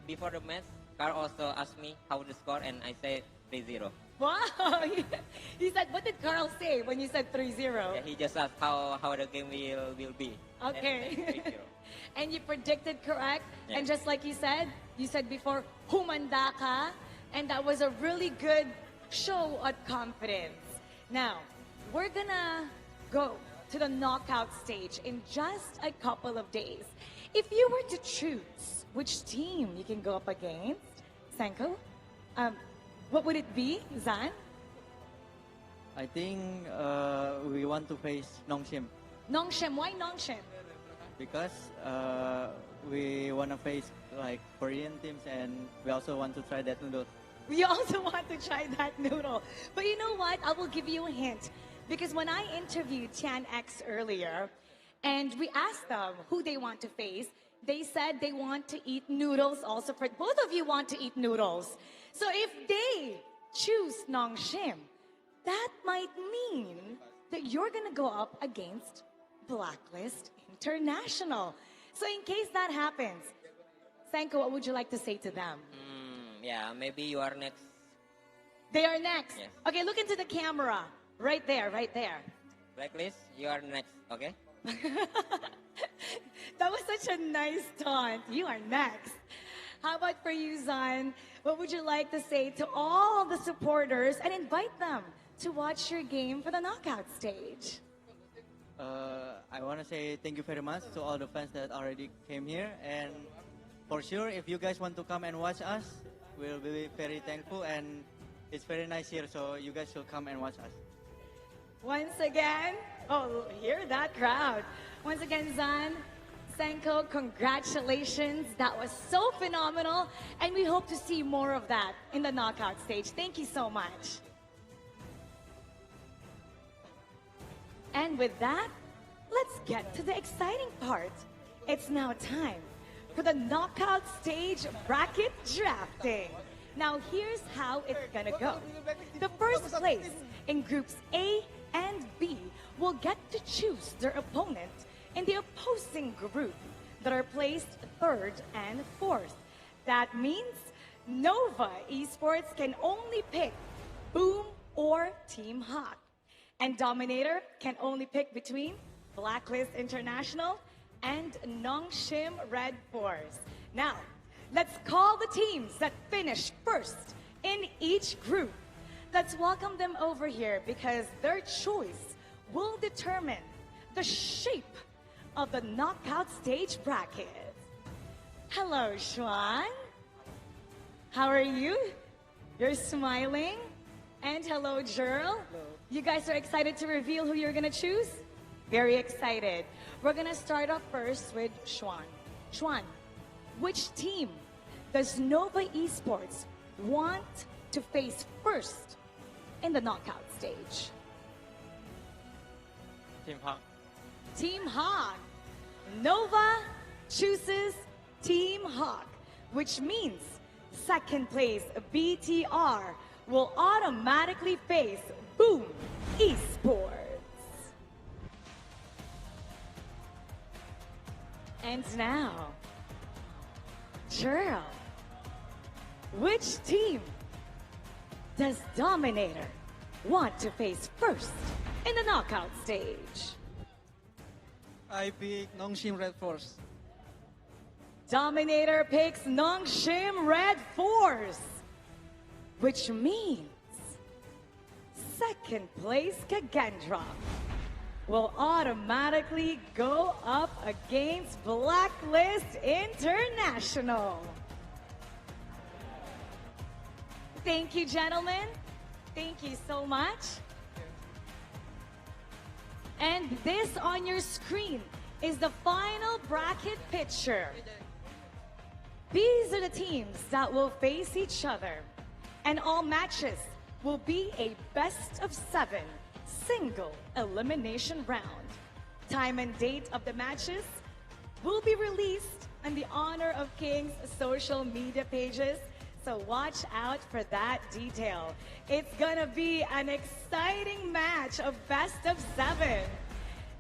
before the match, Carl also asked me how the score, and I said 3-0. Wow! He said, what did Carl say when you said 3-0? Yeah, he just asked how the game will be. Okay. And you predicted correct. Yeah. And just like you said before, humanda ka. And that was a really good show of confidence. Now, we're gonna go to the knockout stage in just a couple of days. If you were to choose which team you can go up against, Senko, what would it be, Zan? I think we want to face Nongshim. Nongshim, why Nongshim? Because we want to face like Korean teams, and we also want to try that noodle. We also want to try that noodle. But you know what? I will give you a hint. Because when I interviewed Tian X earlier, and we asked them who they want to face, they said they want to eat noodles also. For both of you want to eat noodles. So if they choose Nongshim, that might mean that you're going to go up against Blacklist International. So in case that happens, Senko, what would you like to say to them? Yeah, maybe you are next. They are next. Yes. Okay, look into the camera. Right there, right there. Blacklist, you are next, okay? That was such a nice taunt. You are next. How about for you, Zan? What would you like to say to all the supporters and invite them to watch your game for the knockout stage? I want to say thank you very much to all the fans that already came here, and for sure, if you guys want to come and watch us, we'll be very thankful, and it's very nice here, so you guys should come and watch us. Once again, oh, hear that crowd. Once again, Zan, Senko, congratulations. That was so phenomenal, and we hope to see more of that in the knockout stage. Thank you so much. And with that, let's get to the exciting part. It's now time for the knockout stage bracket drafting. Now, here's how it's gonna go. The first place in groups A and B will get to choose their opponent in the opposing group that are placed third and fourth. That means Nova Esports can only pick Boom or Team Hawk. And Dominator can only pick between Blacklist International, and Nongshim Red Force. Now, let's call the teams that finished first in each group. Let's welcome them over here because their choice will determine the shape of the knockout stage bracket. Hello, Xuan. How are you? You're smiling. And hello, Jerl. You guys are excited to reveal who you're gonna choose? Very excited. We're gonna start off first with Xuan. Xuan, which team does Nova Esports want to face first in the knockout stage? Team Hawk. Team Hawk. Nova chooses Team Hawk, which means second place BTR will automatically face Boom Esports. And now, Jerl, which team does Dominator want to face first in the knockout stage? I pick Nongshim Red Force. Dominator picks Nongshim Red Force, which means second place Kagendra will automatically go up against Blacklist International. Thank you, gentlemen. Thank you so much. And this on your screen is the final bracket picture. These are the teams that will face each other, and all matches will be a best of 7 single elimination round. Time and date of the matches will be released on the Honor of Kings social media pages, so watch out for that detail. It's gonna be an exciting match of best of 7.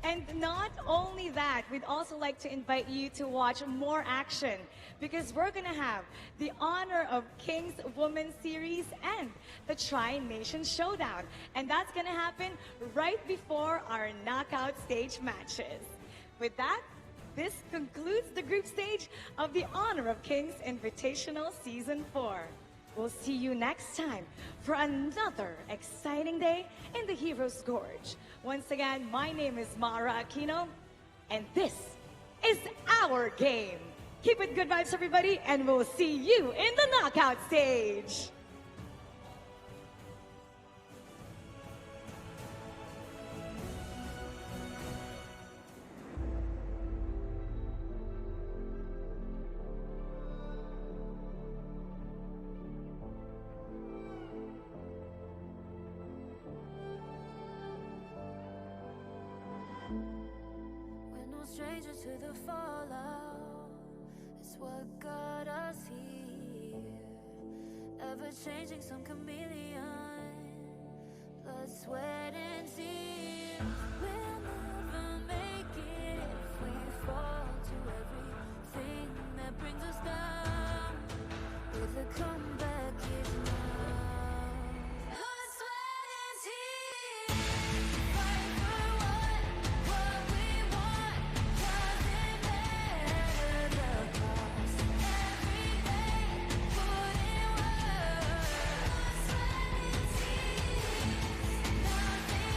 And not only that, we'd also like to invite you to watch more action because we're gonna have the Honor of Kings Women's Series and the Tri-Nation Showdown. And that's gonna happen right before our knockout stage matches. With that, this concludes the group stage of the Honor of Kings Invitational Season 4. We'll see you next time for another exciting day in the Heroes Gorge. Once again, my name is Mara Aquino, and this is our game. Keep it good vibes, everybody, and we'll see you in the knockout stage. Stranger to the fallout, it's what got us here. Ever changing, some chameleon, blood, sweat, and tears. We'll never make it if we fall to everything that brings us down. With a comeback is now. Blood, sweat, and tears. Fight for what we want. Doesn't matter the cost. Every day, put in work. Blood, sweat, and tears. Nothing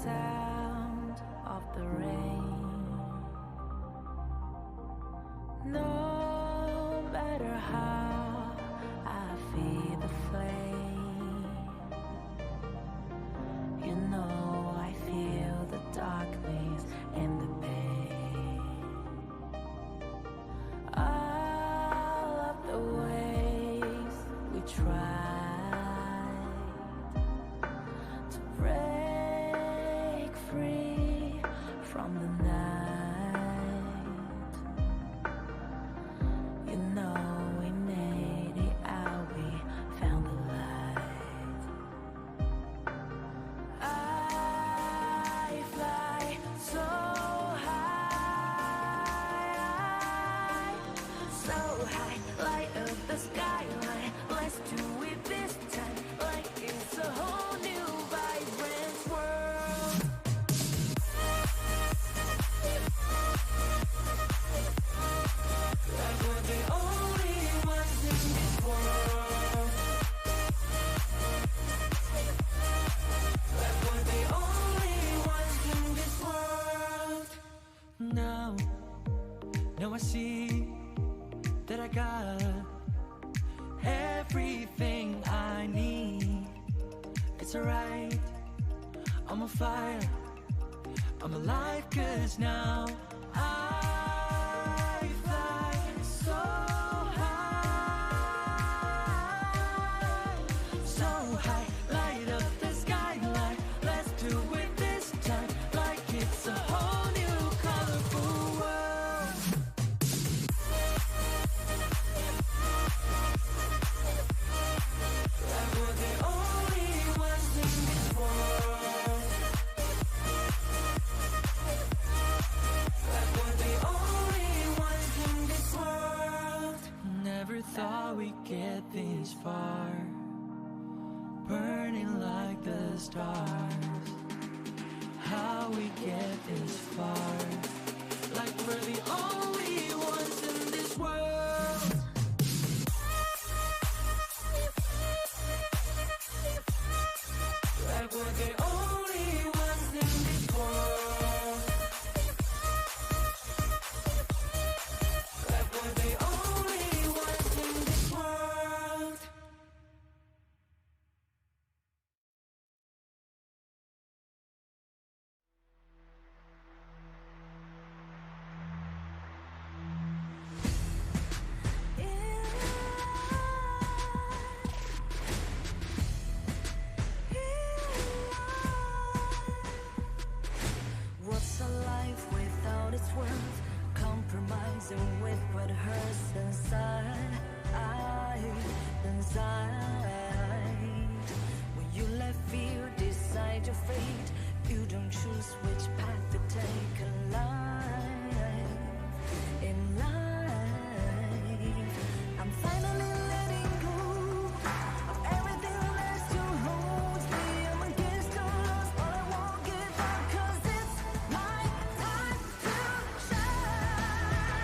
sound of the rain. No matter how I feel the flame, you know I feel the darkness and the pain. All of the ways we tried to break free from the night, you know we made it out, we found the light. I fly so high, so high, light up the skyline. Let's do it this time, like it's a whole new vibrant world. Like we're the only ones in this world. Like we're the only ones in this world. Now I see that I got everything I need. It's alright, I'm on fire, I'm alive, 'cause now I fly so high, so high, light up the skyline. Let's do it this time, like it's a whole new colorful world. Like we're the only ones in this world. Like we're the only ones in this world. Never thought we'd get this far, burning like the stars. How we get this far, like we're the only ones in this world. Like we're the only ones in this world. Like we're the only ones in this world. What's a life without its worth? Compromising with what hurts inside. When you let fear decide your fate, you don't choose which path to take in life. In life, I'm finally letting go of everything that still holds me. I'm against the odds, but I won't give up, 'cause it's my time to shine.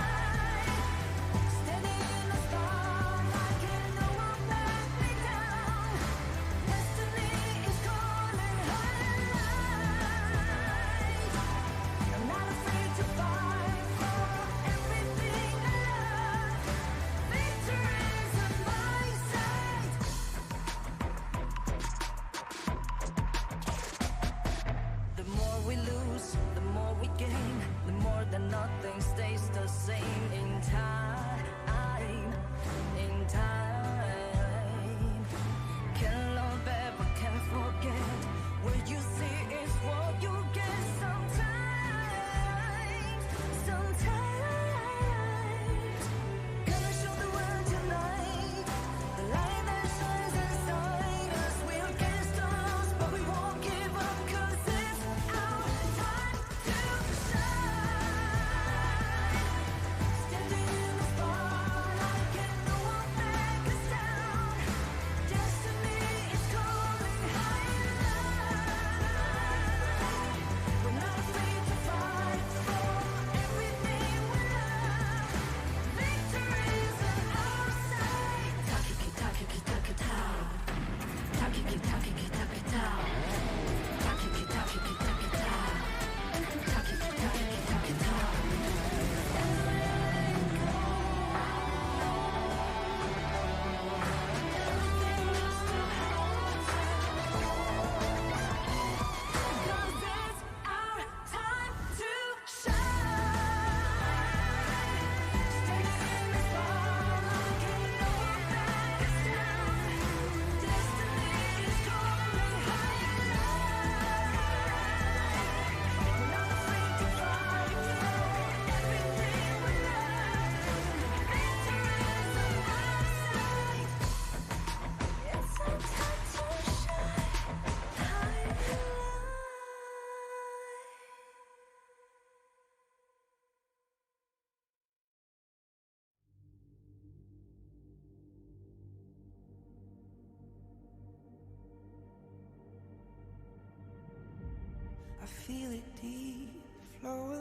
Standing in the spotlight, and no one let me down. Destiny is calling high. I'm not afraid to fall. lady, flow